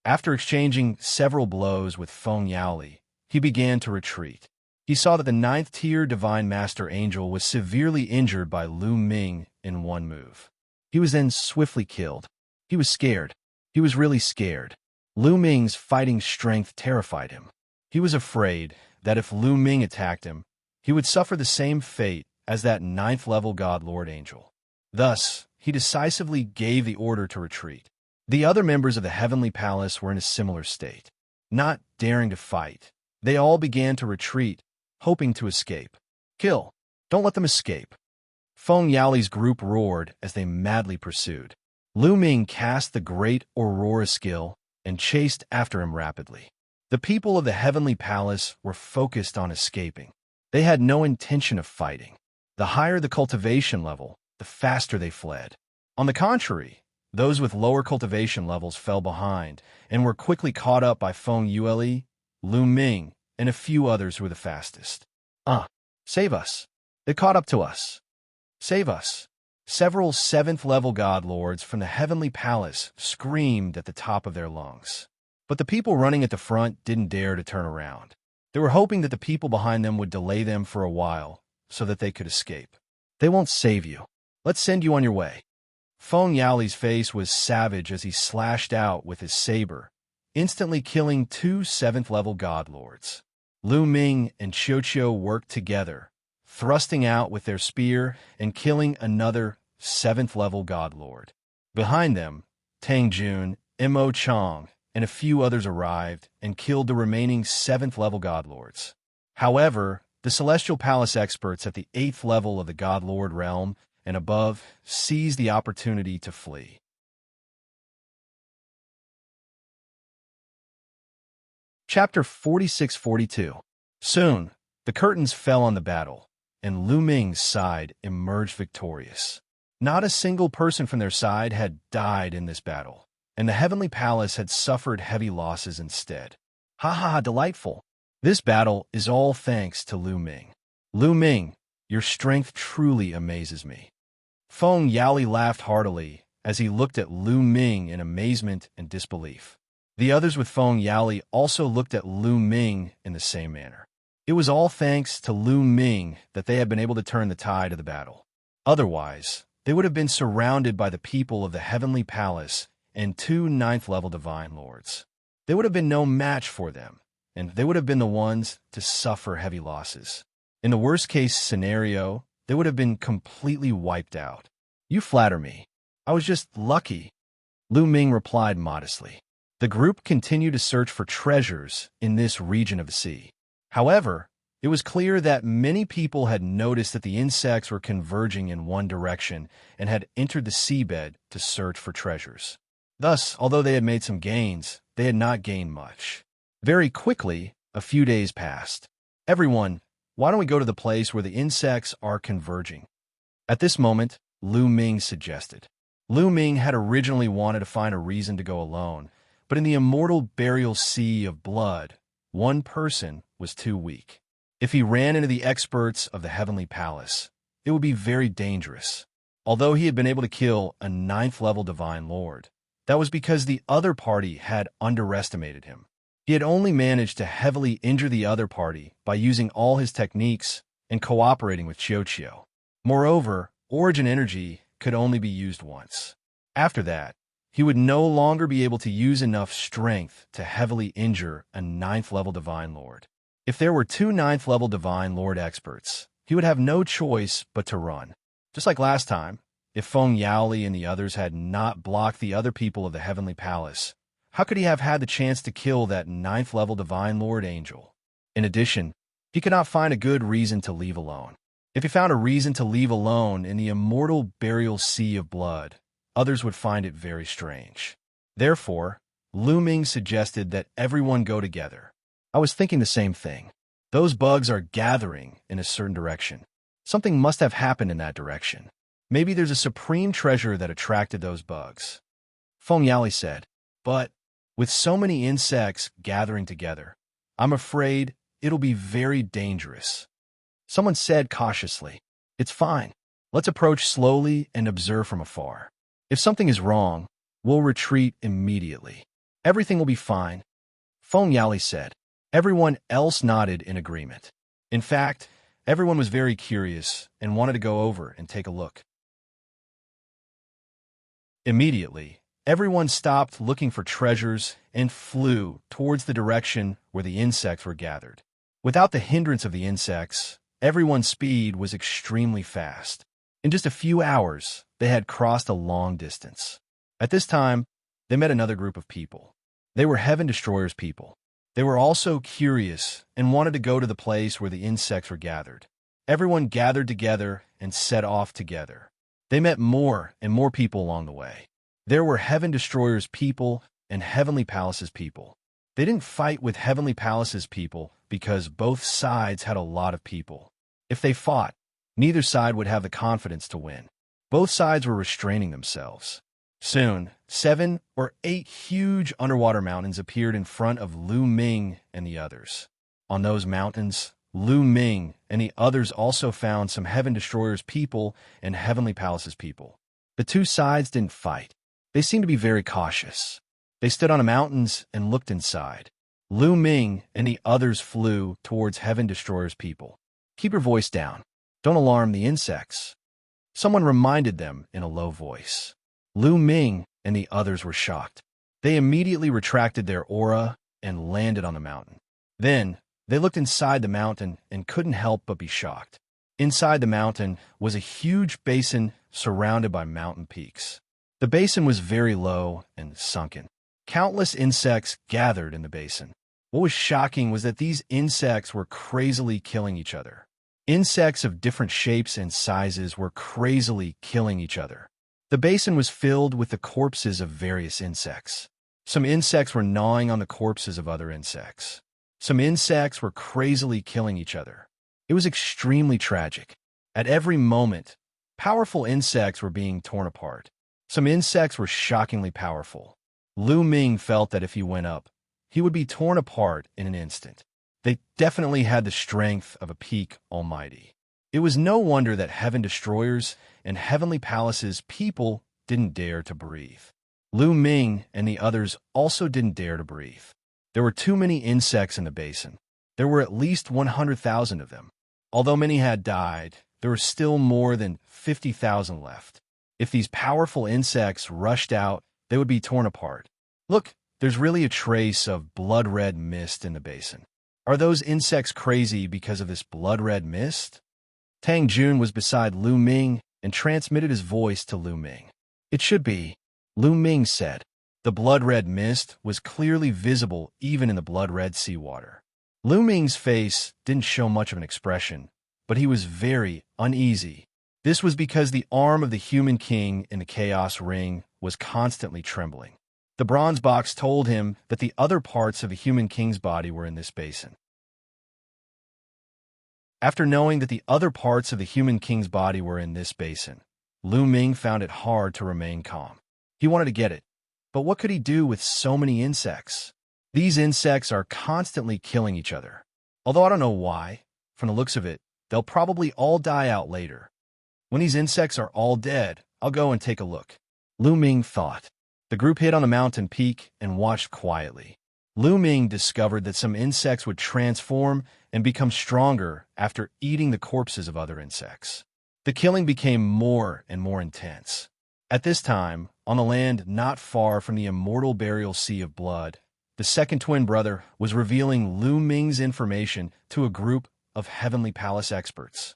After exchanging several blows with Feng Yaoli, he began to retreat. He saw that the 9th-tier Divine Master Angel was severely injured by Lu Ming in one move. He was then swiftly killed. He was scared. He was really scared. Lu Ming's fighting strength terrified him. He was afraid that if Lu Ming attacked him, he would suffer the same fate as that 9th-level god Lord Angel. Thus, he decisively gave the order to retreat. The other members of the Heavenly Palace were in a similar state. Not daring to fight, they all began to retreat, hoping to escape. Kill! Don't let them escape! Feng Yaoli's group roared as they madly pursued. Lu Ming cast the Great Aurora skill and chased after him rapidly. The people of the Heavenly Palace were focused on escaping. They had no intention of fighting. The higher the cultivation level, the faster they fled. On the contrary, those with lower cultivation levels fell behind and were quickly caught up by Feng Yaoli, Lu Ming, and a few others who were the fastest. Save us! They caught up to us! Save us! Several 7th-level god lords from the Heavenly Palace screamed at the top of their lungs. But the people running at the front didn't dare to turn around. They were hoping that the people behind them would delay them for a while so that they could escape. They won't save you. Let's send you on your way. Feng Yaoli's face was savage as he slashed out with his saber, instantly killing two 7th-level god lords. Lu Ming and Xianxia worked together, thrusting out with their spear and killing another 7th-level god lord. Behind them, Tang Jun, Mo Chang, and a few others arrived and killed the remaining 7th-level godlords. However, the Celestial Palace experts at the 8th level of the Godlord realm and above seized the opportunity to flee. Chapter 46-42. Soon, the curtains fell on the battle, and Lu Ming's side emerged victorious. Not a single person from their side had died in this battle, and the Heavenly Palace had suffered heavy losses instead. Ha ha ha, delightful! This battle is all thanks to Lu Ming. Lu Ming, your strength truly amazes me. Feng Yaoli laughed heartily as he looked at Lu Ming in amazement and disbelief. The others with Feng Yaoli also looked at Lu Ming in the same manner. It was all thanks to Lu Ming that they had been able to turn the tide of the battle. Otherwise, they would have been surrounded by the people of the Heavenly Palace and 2 9th-level Divine Lords. There would have been no match for them, and they would have been the ones to suffer heavy losses. In the worst-case scenario, they would have been completely wiped out. You flatter me. I was just lucky, Lu Ming replied modestly. The group continued to search for treasures in this region of the sea. However, it was clear that many people had noticed that the insects were converging in one direction and had entered the seabed to search for treasures. Thus, although they had made some gains, they had not gained much. Very quickly, a few days passed. Everyone, why don't we go to the place where the insects are converging? At this moment, Lu Ming suggested. Lu Ming had originally wanted to find a reason to go alone, but in the immortal burial sea of blood, one person was too weak. If he ran into the experts of the Heavenly Palace, it would be very dangerous. Although he had been able to kill a 9th-level Divine Lord, that was because the other party had underestimated him. He had only managed to heavily injure the other party by using all his techniques and cooperating with Xianxia. Moreover, Origin Energy could only be used once. After that, he would no longer be able to use enough strength to heavily injure a 9th-level Divine Lord. If there were 2 9th-level Divine Lord experts, he would have no choice but to run. Just like last time, if Feng Yaoli and the others had not blocked the other people of the Heavenly Palace, how could he have had the chance to kill that 9th-level Divine Lord Angel? In addition, he could not find a good reason to leave alone. If he found a reason to leave alone in the immortal burial sea of blood, others would find it very strange. Therefore, Lu Ming suggested that everyone go together. I was thinking the same thing. Those bugs are gathering in a certain direction. Something must have happened in that direction. Maybe there's a supreme treasure that attracted those bugs. Feng Yaoli said, but with so many insects gathering together, I'm afraid it'll be very dangerous. Someone said cautiously, it's fine. Let's approach slowly and observe from afar. If something is wrong, we'll retreat immediately. Everything will be fine, Feng Yaoli said. Everyone else nodded in agreement. In fact, everyone was very curious and wanted to go over and take a look. Immediately, everyone stopped looking for treasures and flew towards the direction where the insects were gathered. Without the hindrance of the insects, everyone's speed was extremely fast. In just a few hours, they had crossed a long distance. At this time, they met another group of people. They were Heaven Destroyer's people. They were also curious and wanted to go to the place where the insects were gathered. Everyone gathered together and set off together. They met more and more people along the way. There were Heaven Destroyer's people and Heavenly Palace's people. They didn't fight with Heavenly Palace's people because both sides had a lot of people. If they fought, neither side would have the confidence to win. Both sides were restraining themselves. Soon, 7 or 8 huge underwater mountains appeared in front of Lu Ming and the others. On those mountains, Lu Ming and the others also found some Heaven Destroyer's people and Heavenly Palace's people. The two sides didn't fight. They seemed to be very cautious. They stood on the mountains and looked inside. Lu Ming and the others flew towards Heaven Destroyer's people. Keep your voice down. Don't alarm the insects. Someone reminded them in a low voice. Lu Ming and the others were shocked. They immediately retracted their aura and landed on the mountain. Then, they looked inside the mountain and couldn't help but be shocked. Inside the mountain was a huge basin surrounded by mountain peaks. The basin was very low and sunken. Countless insects gathered in the basin. What was shocking was that these insects were crazily killing each other. Insects of different shapes and sizes were crazily killing each other. The basin was filled with the corpses of various insects. Some insects were gnawing on the corpses of other insects. Some insects were crazily killing each other. It was extremely tragic. At every moment, powerful insects were being torn apart. Some insects were shockingly powerful. Lu Ming felt that if he went up, he would be torn apart in an instant. They definitely had the strength of a peak almighty. It was no wonder that Heaven Destroyers and Heavenly Palace's people didn't dare to breathe. Lu Ming and the others also didn't dare to breathe. There were too many insects in the basin. There were at least 100,000 of them. Although many had died, there were still more than 50,000 left. If these powerful insects rushed out, they would be torn apart. Look, there's really a trace of blood-red mist in the basin. Are those insects crazy because of this blood-red mist? Tang Jun was beside Lu Ming and transmitted his voice to Lu Ming. It should be, Lu Ming said. The blood-red mist was clearly visible even in the blood-red seawater. Lu Ming's face didn't show much of an expression, but he was very uneasy. This was because the arm of the human king in the chaos ring was constantly trembling. The bronze box told him that the other parts of the human king's body were in this basin. After knowing that the other parts of the human king's body were in this basin, Lu Ming found it hard to remain calm. He wanted to get it, but what could he do with so many insects? These insects are constantly killing each other. Although I don't know why, from the looks of it, they'll probably all die out later. When these insects are all dead, I'll go and take a look. Lu Ming thought. The group hid on the mountain peak and watched quietly. Lu Ming discovered that some insects would transform and become stronger after eating the corpses of other insects. The killing became more and more intense. At this time, on the land not far from the immortal burial sea of blood, the second twin brother was revealing Lu Ming's information to a group of Heavenly Palace experts.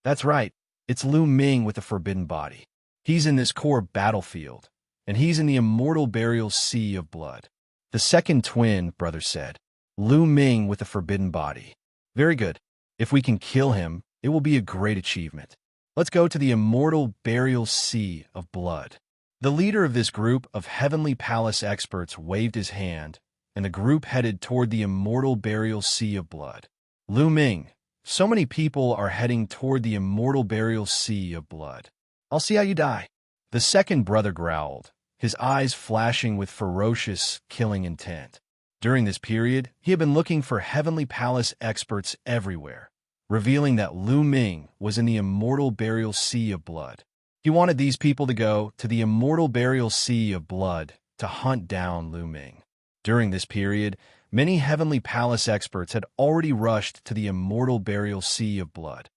That's right, it's Lu Ming with the forbidden body. He's in this core battlefield, and he's in the immortal burial sea of blood. The second twin brother said, Lu Ming with the forbidden body. Very good. If we can kill him, it will be a great achievement. Let's go to the immortal burial sea of blood. The leader of this group of Heavenly Palace experts waved his hand, and the group headed toward the immortal burial sea of blood. Lu Ming, so many people are heading toward the immortal burial sea of blood. I'll see how you die. The second brother growled, his eyes flashing with ferocious, killing intent. During this period, he had been looking for Heavenly Palace experts everywhere, revealing that Lu Ming was in the immortal burial sea of blood. He wanted these people to go to the immortal burial sea of blood to hunt down Lu Ming. During this period, many Heavenly Palace experts had already rushed to the immortal burial sea of blood.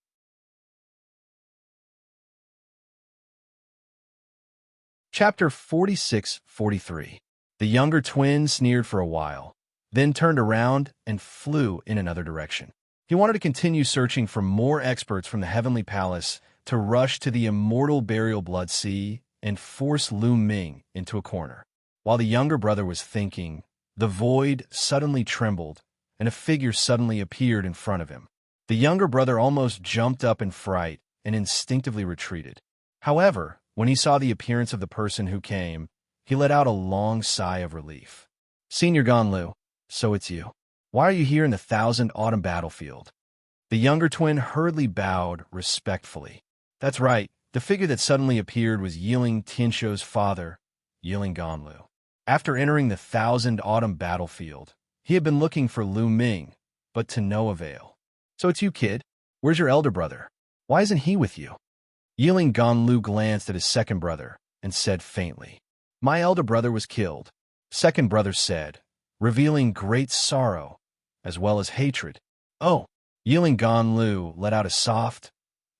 Chapter 46-43. The younger twin sneered for a while, then turned around and flew in another direction. He wanted to continue searching for more experts from the Heavenly Palace to rush to the immortal burial blood sea and force Lu Ming into a corner. While the younger brother was thinking, the void suddenly trembled, and a figure suddenly appeared in front of him. The younger brother almost jumped up in fright and instinctively retreated. However, when he saw the appearance of the person who came, he let out a long sigh of relief. Senior Ganlu, so it's you. Why are you here in the Thousand Autumn battlefield? The younger twin hurriedly bowed respectfully. That's right, the figure that suddenly appeared was Yiling Tianshou's father, Yiling Ganlu. After entering the Thousand Autumn battlefield, he had been looking for Lu Ming, but to no avail. So it's you, kid. Where's your elder brother? Why isn't he with you? Yiling Ganlu glanced at his second brother and said faintly, My elder brother was killed, second brother said, revealing great sorrow, as well as hatred. Oh, Yiling Ganlu let out a soft,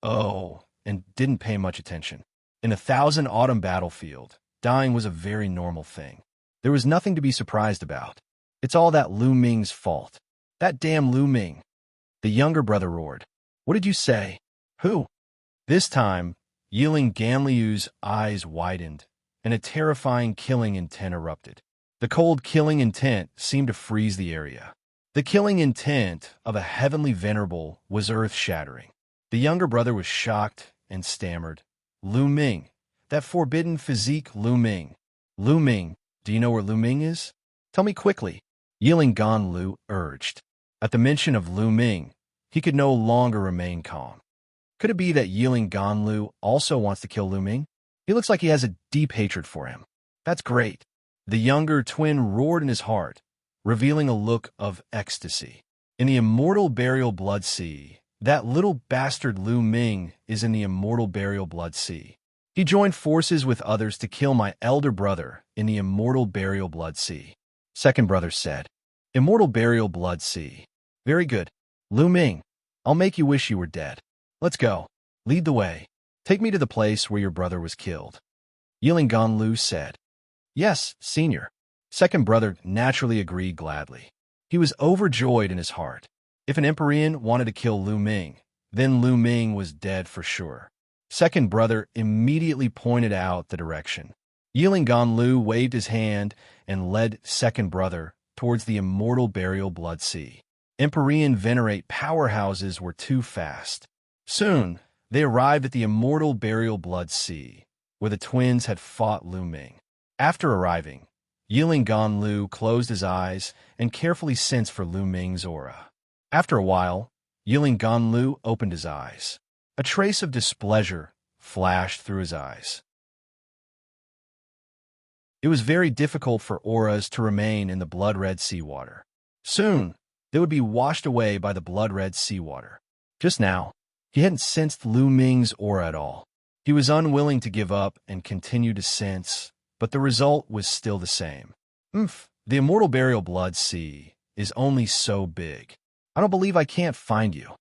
oh, and didn't pay much attention. In the Thousand Autumn battlefield, dying was a very normal thing. There was nothing to be surprised about. It's all that Lu Ming's fault. That damn Lu Ming. The younger brother roared. What did you say? Who? This time, Yiling Ganliu's eyes widened, and a terrifying killing intent erupted. The cold killing intent seemed to freeze the area. The killing intent of a heavenly venerable was earth-shattering. The younger brother was shocked and stammered, "Lu Ming, that forbidden physique Lu Ming. Lu Ming, do you know where Lu Ming is? Tell me quickly," Yiling Ganlu urged. At the mention of Lu Ming, he could no longer remain calm. Could it be that Yiling Ganlu also wants to kill Lu Ming? He looks like he has a deep hatred for him. That's great. The younger twin roared in his heart, revealing a look of ecstasy. In the immortal burial blood sea, that little bastard Lu Ming is in the immortal burial blood sea. He joined forces with others to kill my elder brother in the immortal burial blood sea. Second brother said, "Immortal burial blood sea. Very good. Lu Ming, I'll make you wish you were dead. Let's go. Lead the way. Take me to the place where your brother was killed." Yiling Ganlu said, "Yes, senior." Second brother naturally agreed gladly. He was overjoyed in his heart. If an Empyrean wanted to kill Lu Ming, then Lu Ming was dead for sure. Second brother immediately pointed out the direction. Yiling Ganlu waved his hand and led second brother towards the immortal burial blood sea. Empyrean venerate powerhouses were too fast. Soon, they arrived at the immortal burial blood sea, where the twins had fought Lu Ming. After arriving, Yiling Ganlu closed his eyes and carefully sensed for Lu Ming's aura. After a while, Yiling Ganlu opened his eyes. A trace of displeasure flashed through his eyes. It was very difficult for auras to remain in the blood-red seawater. Soon, they would be washed away by the blood-red seawater. Just now, he hadn't sensed Lu Ming's aura at all. He was unwilling to give up and continue to sense, but the result was still the same. The immortal burial blood sea is only so big. I don't believe I can't find you.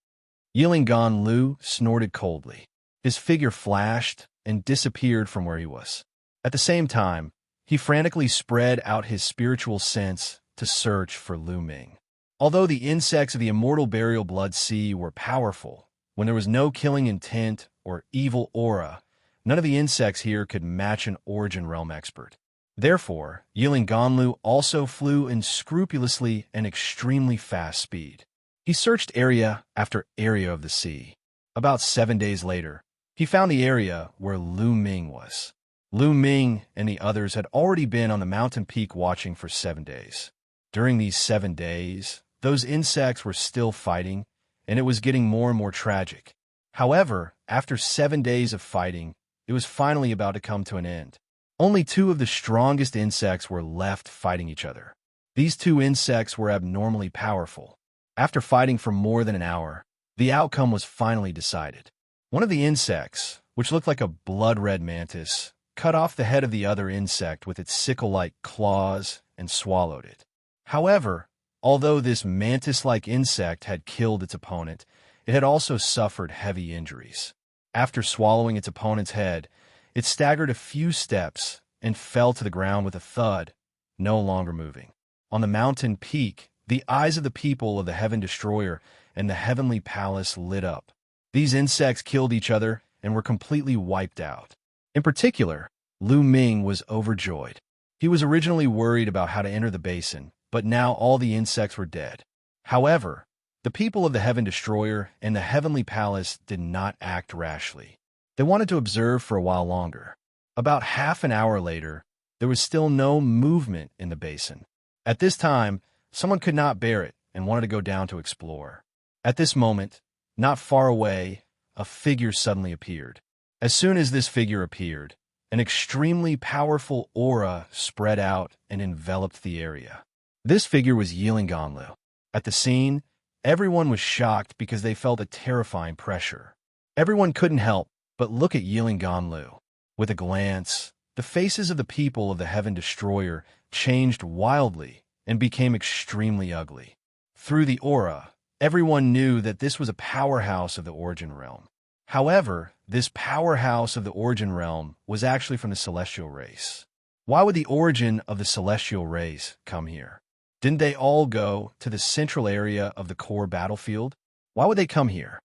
Yiling Ganlu snorted coldly. His figure flashed and disappeared from where he was. At the same time, he frantically spread out his spiritual sense to search for Lu Ming. Although the insects of the immortal burial blood sea were powerful, when there was no killing intent or evil aura, none of the insects here could match an Origin Realm expert. Therefore, Yiling Ganlu also flew in scrupulously and extremely fast speed. He searched area after area of the sea. About 7 days later, he found the area where Lu Ming was. Lu Ming and the others had already been on the mountain peak watching for 7 days. During these 7 days, those insects were still fighting, and it was getting more and more tragic. However, after 7 days of fighting, it was finally about to come to an end. Only 2 of the strongest insects were left fighting each other. These 2 insects were abnormally powerful. After fighting for more than an hour, the outcome was finally decided. One of the insects, which looked like a blood-red mantis, cut off the head of the other insect with its sickle-like claws and swallowed it. However, although this mantis-like insect had killed its opponent, it had also suffered heavy injuries. After swallowing its opponent's head, it staggered a few steps and fell to the ground with a thud, no longer moving. On the mountain peak, the eyes of the people of the Heaven Destroyer and the Heavenly Palace lit up. These insects killed each other and were completely wiped out. In particular, Lu Ming was overjoyed. He was originally worried about how to enter the basin, but now all the insects were dead. However, the people of the Heaven Destroyer and the Heavenly Palace did not act rashly. They wanted to observe for a while longer. About half an hour later, there was still no movement in the basin. At this time, someone could not bear it and wanted to go down to explore. At this moment, not far away, a figure suddenly appeared. As soon as this figure appeared, an extremely powerful aura spread out and enveloped the area. This figure was Yiling Ganlu. At the scene, everyone was shocked because they felt a terrifying pressure. Everyone couldn't help but look at Yiling Ganlu. With a glance, the faces of the people of the Heaven Destroyer changed wildly and became extremely ugly. Through the aura, everyone knew that this was a powerhouse of the Origin Realm. However, this powerhouse of the Origin Realm was actually from the Celestial race. Why would the origin of the Celestial race come here? Didn't they all go to the central area of the core battlefield? Why would they come here?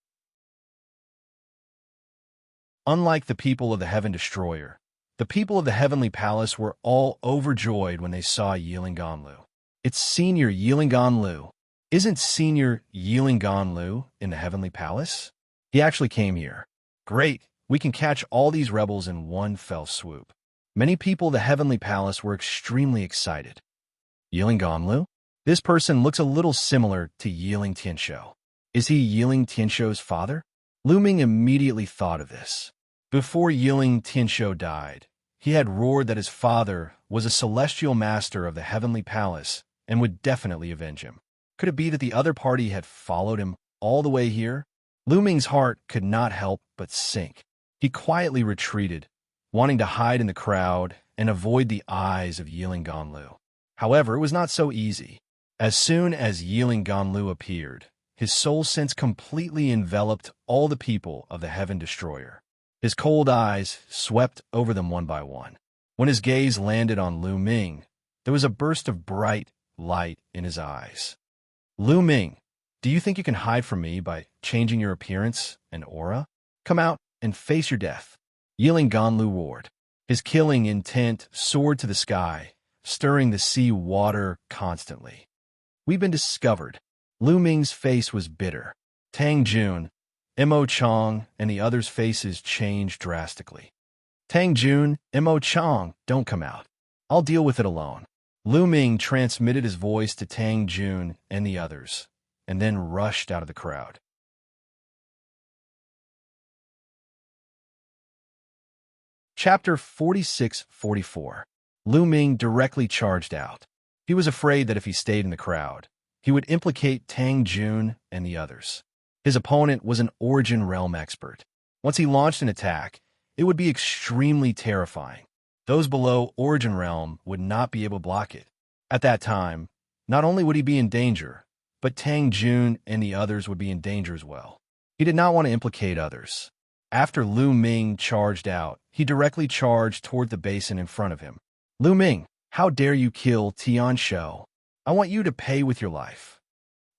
Unlike the people of the Heaven Destroyer, The people of the Heavenly Palace were all overjoyed when they saw Yiling. It's Senior Yiling. Isn't Senior Yiling in the Heavenly Palace? He actually came here. Great, we can catch all these rebels in one fell swoop. Many people of the Heavenly Palace were extremely excited. Yiling? This person looks a little similar to Yiling Tianshou. Is he Yiling Tianshou's father? Lu Ming immediately thought of this. Before Yiling Tianshou died, he had roared that his father was a celestial master of the Heavenly Palace and would definitely avenge him. Could it be that the other party had followed him all the way here? Lu Ming's heart could not help but sink. He quietly retreated, wanting to hide in the crowd and avoid the eyes of Yiling. However, it was not so easy. As soon as Yiling appeared, his soul sense completely enveloped all the people of the Heaven Destroyer. His cold eyes swept over them one by one. When his gaze landed on Lu Ming, there was a burst of bright light in his eyes. Lu Ming, do you think you can hide from me by changing your appearance and aura? Come out and face your death. Yiling roared. His killing intent soared to the sky, stirring the sea water constantly. We've been discovered. Lu Ming's face was bitter. Tang Jun, Mo Chong, and the others' faces changed drastically. Tang Jun, Mo Chong, don't come out. I'll deal with it alone. Lu Ming transmitted his voice to Tang Jun and the others, and then rushed out of the crowd. Chapter 46-44. Lu Ming directly charged out. He was afraid that if he stayed in the crowd, he would implicate Tang Jun and the others. His opponent was an Origin Realm expert. Once he launched an attack, it would be extremely terrifying. Those below Origin Realm would not be able to block it. At that time, not only would he be in danger, but Tang Jun and the others would be in danger as well. He did not want to implicate others. After Lu Ming charged out, he directly charged toward the basin in front of him. Lu Ming, how dare you kill Tianshou? I want you to pay with your life.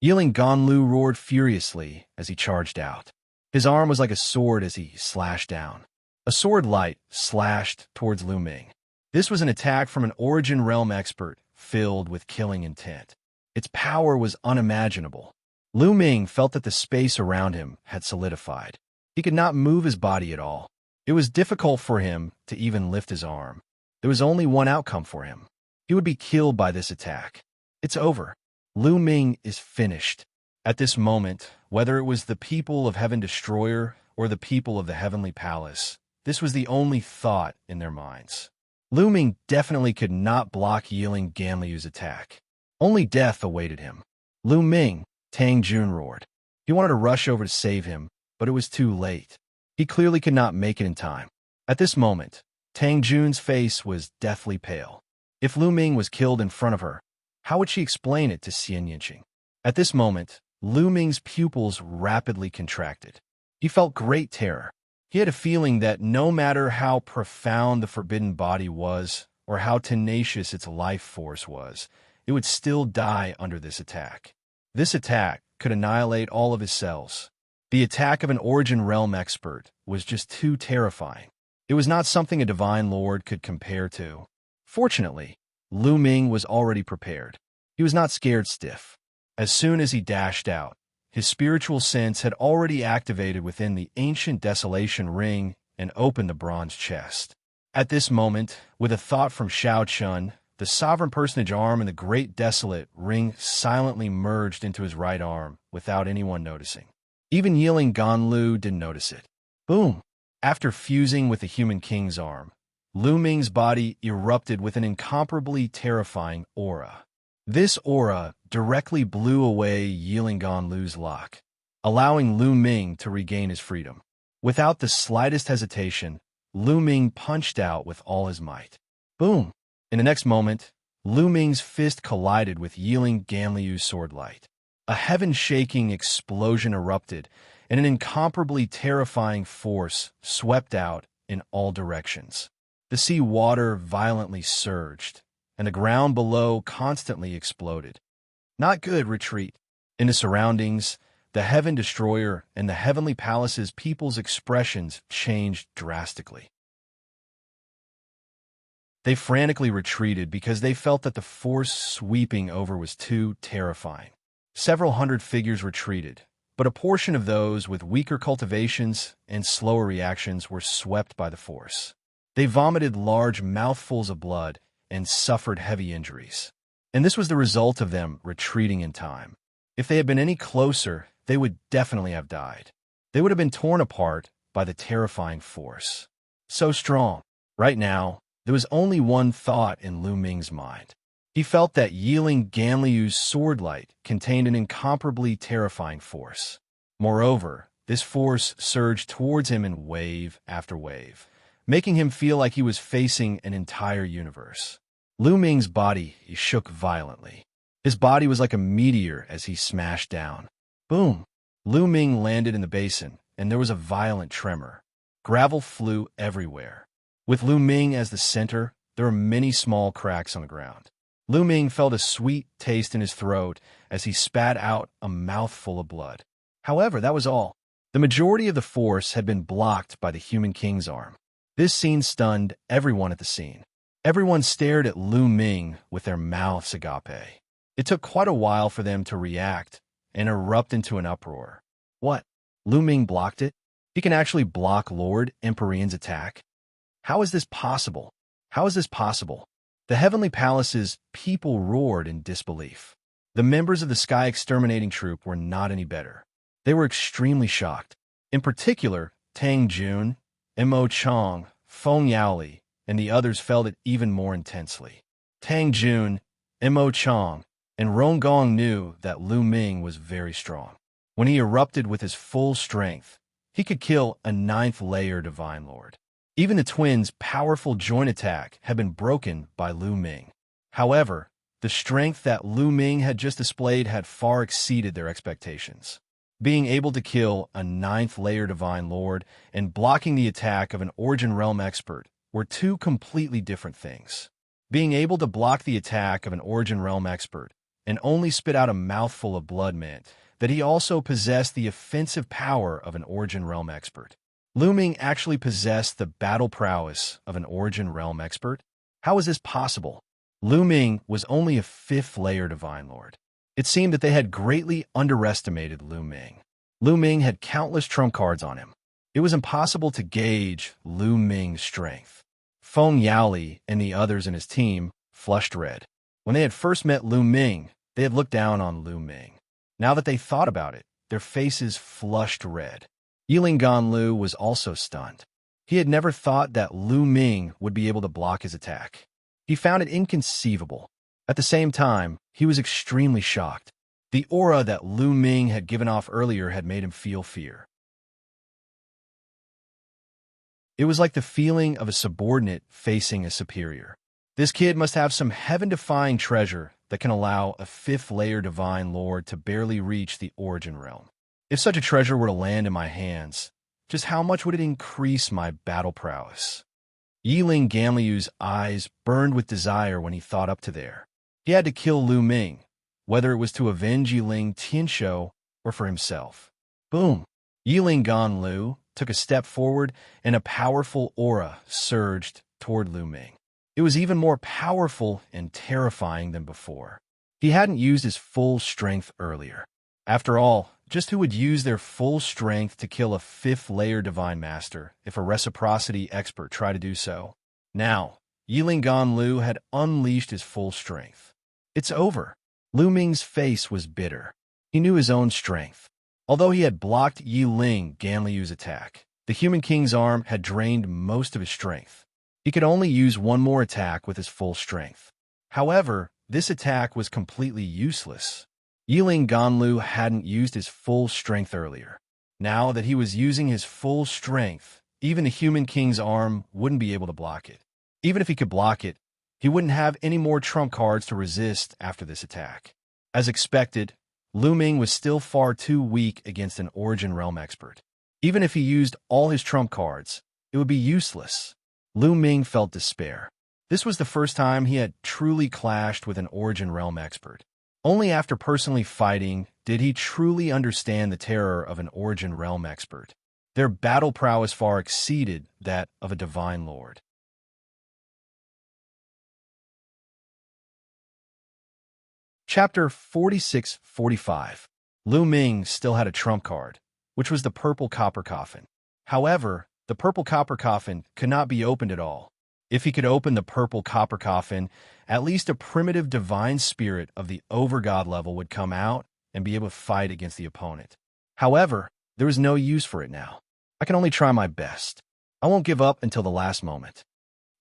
Yiling roared furiously as he charged out. His arm was like a sword as he slashed down. A sword light slashed towards Lu Ming. This was an attack from an Origin Realm expert filled with killing intent. Its power was unimaginable. Lu Ming felt that the space around him had solidified. He could not move his body at all. It was difficult for him to even lift his arm. There was only one outcome for him. He would be killed by this attack. It's over. Lu Ming is finished. At this moment, whether it was the people of Heaven Destroyer or the people of the Heavenly Palace, this was the only thought in their minds. Lu Ming definitely could not block Yiling Ganliu's attack. Only death awaited him. Lu Ming, Tang Jun roared. He wanted to rush over to save him, but it was too late. He clearly could not make it in time. At this moment, Tang Jun's face was deathly pale. If Lu Ming was killed in front of her, how would she explain it to Xianxia? At this moment, Lu Ming's pupils rapidly contracted. He felt great terror. He had a feeling that no matter how profound the forbidden body was, or how tenacious its life force was, it would still die under this attack. This attack could annihilate all of his cells. The attack of an Origin Realm expert was just too terrifying. It was not something a Divine Lord could compare to. Fortunately, Lu Ming was already prepared. He was not scared stiff. As soon as he dashed out, his spiritual sense had already activated within the ancient desolation ring and opened the bronze chest. At this moment, with a thought from Xianxia, the sovereign personage arm and the great desolate ring silently merged into his right arm without anyone noticing. Even Yiling didn't notice it. Boom! After fusing with the human king's arm, Lu Ming's body erupted with an incomparably terrifying aura. This aura directly blew away Yiling lock, allowing Lu Ming to regain his freedom. Without the slightest hesitation, Lu Ming punched out with all his might. Boom! In the next moment, Lu Ming's fist collided with Yiling sword light. A heaven-shaking explosion erupted, and an incomparably terrifying force swept out in all directions. The sea water violently surged, and the ground below constantly exploded. Not good, retreat. In the surroundings, the Heaven Destroyer and the Heavenly Palace's people's expressions changed drastically. They frantically retreated because they felt that the force sweeping over was too terrifying. Several hundred figures retreated, but a portion of those with weaker cultivations and slower reactions were swept by the force. They vomited large mouthfuls of blood and suffered heavy injuries. And this was the result of them retreating in time. If they had been any closer, they would definitely have died. They would have been torn apart by the terrifying force. So strong. Right now, there was only one thought in Lu Ming's mind. He felt that Yiling Ganliu's sword light contained an incomparably terrifying force. Moreover, this force surged towards him in wave after wave, making him feel like he was facing an entire universe. Lu Ming's body shook violently. His body was like a meteor as he smashed down. Boom! Lu Ming landed in the basin, and there was a violent tremor. Gravel flew everywhere. With Lu Ming as the center, there were many small cracks on the ground. Lu Ming felt a sweet taste in his throat as he spat out a mouthful of blood. However, that was all. The majority of the force had been blocked by the human king's arm. This scene stunned everyone at the scene. Everyone stared at Lu Ming with their mouths agape. It took quite a while for them to react and erupt into an uproar. What? Lu Ming blocked it? He can actually block Lord Empyrean's attack? How is this possible? How is this possible? The Heavenly Palace's people roared in disbelief. The members of the Sky Exterminating Troop were not any better. They were extremely shocked. In particular, Tang Jun, Mo Chong, Feng Yaoli, and the others felt it even more intensely. Tang Jun, Mo Chong, and Rong Gong knew that Lu Ming was very strong. When he erupted with his full strength, he could kill a 9th-layer Divine Lord. Even the twins' powerful joint attack had been broken by Lu Ming. However, the strength that Lu Ming had just displayed had far exceeded their expectations. Being able to kill a 9th-layer Divine Lord and blocking the attack of an Origin Realm expert were two completely different things. Being able to block the attack of an Origin Realm expert and only spit out a mouthful of blood meant that he also possessed the offensive power of an Origin Realm expert. Lu Ming actually possessed the battle prowess of an Origin Realm expert? How is this possible? Lu Ming was only a 5th-layer Divine Lord. It seemed that they had greatly underestimated Lu Ming. Lu Ming had countless trump cards on him. It was impossible to gauge Lu Ming's strength. Feng Yaoli and the others in his team flushed red. When they had first met Lu Ming, they had looked down on Lu Ming. Now that they thought about it, their faces flushed red. Yiling Ganlu was also stunned. He had never thought that Lu Ming would be able to block his attack. He found it inconceivable. At the same time, he was extremely shocked. The aura that Lu Ming had given off earlier had made him feel fear. It was like the feeling of a subordinate facing a superior. This kid must have some heaven-defying treasure that can allow a 5th-layer Divine Lord to barely reach the Origin Realm. If such a treasure were to land in my hands, just how much would it increase my battle prowess? Yiling Ganliu's eyes burned with desire when he thought up to there. He had to kill Lu Ming, whether it was to avenge Yiling Tianshou or for himself. Boom! Yiling Ganlu took a step forward, and a powerful aura surged toward Lu Ming. It was even more powerful and terrifying than before. He hadn't used his full strength earlier. After all, just who would use their full strength to kill a 5th-layer Divine Master if a reciprocity expert tried to do so? Now, Yiling Ganlu had unleashed his full strength. It's over. Lu Ming's face was bitter. He knew his own strength. Although he had blocked Yiling Ganliu's attack, the Human King's arm had drained most of his strength. He could only use one more attack with his full strength. However, this attack was completely useless. Yiling Ganlu hadn't used his full strength earlier. Now that he was using his full strength, even the Human King's arm wouldn't be able to block it. Even if he could block it, he wouldn't have any more trump cards to resist after this attack. As expected, Lu Ming was still far too weak against an Origin Realm expert. Even if he used all his trump cards, it would be useless. Lu Ming felt despair. This was the first time he had truly clashed with an Origin Realm expert. Only after personally fighting did he truly understand the terror of an Origin Realm expert. Their battle prowess far exceeded that of a Divine Lord. Chapter 46-45. Lu Ming still had a trump card, which was the purple copper coffin. However, the purple copper coffin could not be opened at all. If he could open the purple copper coffin, at least a primitive divine spirit of the overgod level would come out and be able to fight against the opponent. However, there was no use for it now. I can only try my best. I won't give up until the last moment.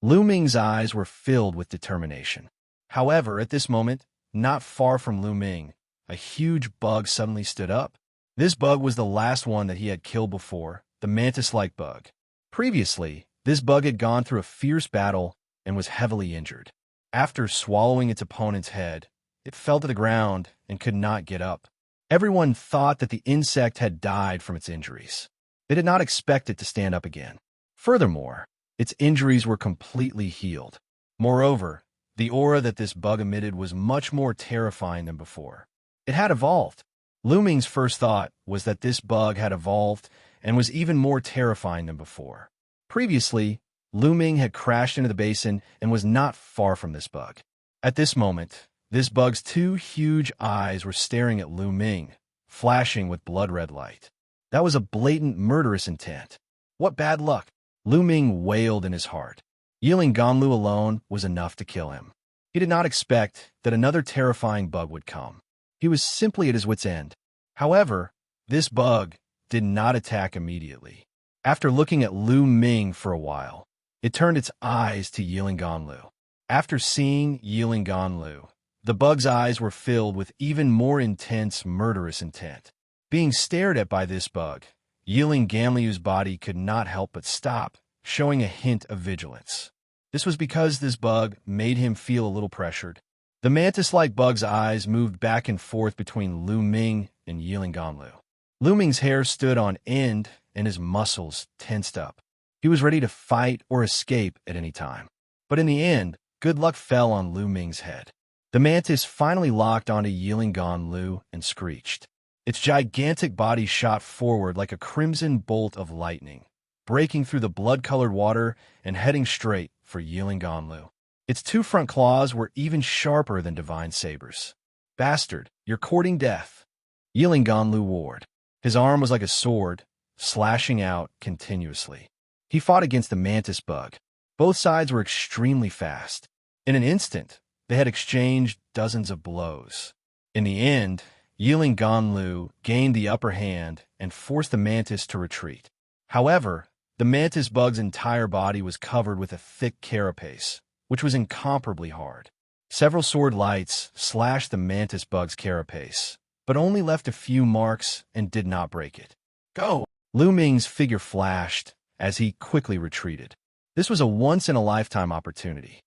Lu Ming's eyes were filled with determination. However, at this moment, not far from Lu Ming, a huge bug suddenly stood up. This bug was the last one that he had killed before, the mantis-like bug. Previously, this bug had gone through a fierce battle and was heavily injured. After swallowing its opponent's head, it fell to the ground and could not get up. Everyone thought that the insect had died from its injuries. They did not expect it to stand up again. Furthermore, its injuries were completely healed. Moreover, the aura that this bug emitted was much more terrifying than before. It had evolved. Lu Ming's first thought was that this bug had evolved and was even more terrifying than before. Previously, Lu Ming had crashed into the basin and was not far from this bug. At this moment, this bug's two huge eyes were staring at Lu Ming, flashing with blood-red light. That was a blatant murderous intent. What bad luck! Lu Ming wailed in his heart. Yiling Ganlu alone was enough to kill him. He did not expect that another terrifying bug would come. He was simply at his wit's end. However, this bug did not attack immediately. After looking at Lu Ming for a while, it turned its eyes to Yiling Ganlu. After seeing Yiling Ganlu, the bug's eyes were filled with even more intense, murderous intent. Being stared at by this bug, Yiling Ganlu's body could not help but stop, showing a hint of vigilance. This was because this bug made him feel a little pressured. The mantis-like bug's eyes moved back and forth between Lu Ming and Yiling Ganlu. Lu Ming's hair stood on end and his muscles tensed up. He was ready to fight or escape at any time. But in the end, good luck fell on Lu Ming's head. The mantis finally locked onto Yiling Ganlu and screeched. Its gigantic body shot forward like a crimson bolt of lightning, breaking through the blood-colored water and heading straight for Yiling Ganlu. Its two front claws were even sharper than divine sabers. "Bastard, you're courting death." Yiling Ganlu roared. His arm was like a sword, slashing out continuously. He fought against the mantis bug. Both sides were extremely fast. In an instant, they had exchanged dozens of blows. In the end, Yiling Ganlu gained the upper hand and forced the mantis to retreat. However, the mantis bug's entire body was covered with a thick carapace, which was incomparably hard. Several sword lights slashed the mantis bug's carapace, but only left a few marks and did not break it. "Go!" Lu Ming's figure flashed as he quickly retreated. This was a once-in-a-lifetime opportunity.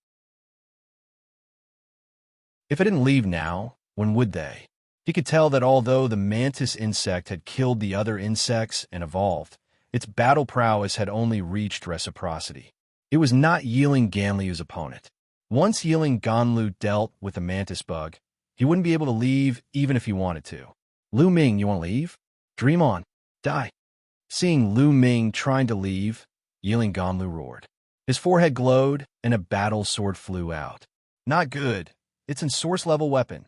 If it didn't leave now, when would they? He could tell that although the mantis insect had killed the other insects and evolved, its battle prowess had only reached reciprocity. It was not Yiling Ganlu's opponent. Once Yiling Ganlu dealt with the mantis bug, he wouldn't be able to leave even if he wanted to. "Lu Ming, you want to leave? Dream on. Die." Seeing Lu Ming trying to leave, Yiling Ganlu roared. His forehead glowed and a battle sword flew out. "Not good. It's a source-level weapon."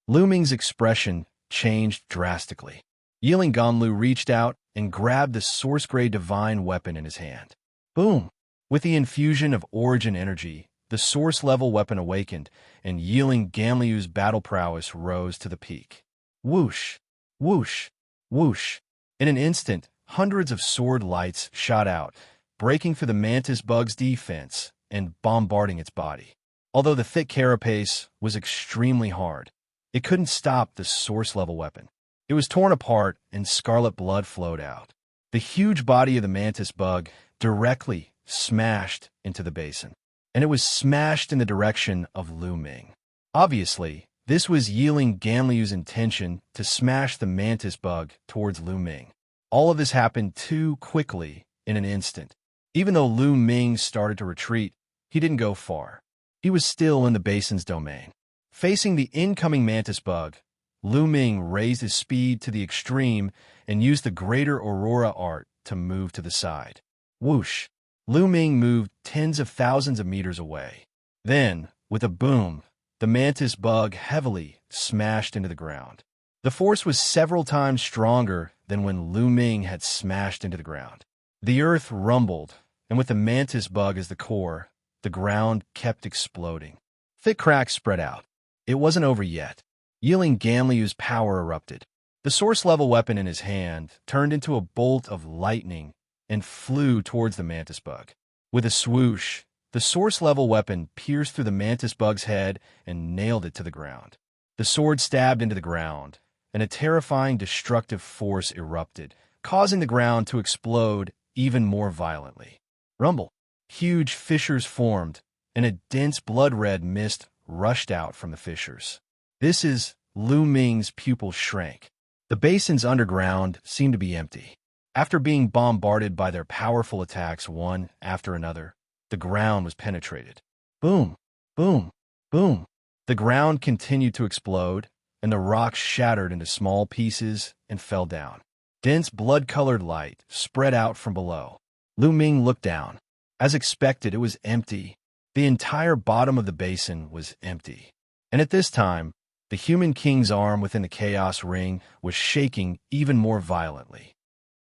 Lu Ming's expression changed drastically. Yiling Ganlu reached out and grabbed the source-grade divine weapon in his hand. Boom! With the infusion of origin energy, the source-level weapon awakened, and Yiling Ganlu's battle prowess rose to the peak. Whoosh! Whoosh! Whoosh! In an instant, hundreds of sword lights shot out, breaking through the mantis bug's defense and bombarding its body. Although the thick carapace was extremely hard, it couldn't stop the source-level weapon. It was torn apart and scarlet blood flowed out. The huge body of the mantis bug directly smashed into the basin, and it was smashed in the direction of Lu Ming. Obviously, this was Yiling Ganlu's intention to smash the mantis bug towards Lu Ming. All of this happened too quickly in an instant. Even though Lu Ming started to retreat, he didn't go far. He was still in the basin's domain. Facing the incoming mantis bug, Lu Ming raised his speed to the extreme and used the greater aurora art to move to the side. Whoosh! Lu Ming moved tens of thousands of meters away. Then, with a boom, the mantis bug heavily smashed into the ground. The force was several times stronger than when Lu Ming had smashed into the ground. The earth rumbled, and with the mantis bug as the core, the ground kept exploding. Thick cracks spread out. It wasn't over yet. Yielding Ganliu's power erupted. The source-level weapon in his hand turned into a bolt of lightning and flew towards the mantis bug. With a swoosh, the source-level weapon pierced through the mantis bug's head and nailed it to the ground. The sword stabbed into the ground, and a terrifying destructive force erupted, causing the ground to explode even more violently. Rumble. Huge fissures formed, and a dense blood-red mist rushed out from the fissures. This is Lu Ming's pupil shrank. The basins underground seemed to be empty. After being bombarded by their powerful attacks one after another, the ground was penetrated. Boom, boom, boom. The ground continued to explode, and the rocks shattered into small pieces and fell down. Dense blood-colored light spread out from below. Lu Ming looked down. As expected, it was empty. The entire bottom of the basin was empty. And at this time, the human king's arm within the chaos ring was shaking even more violently.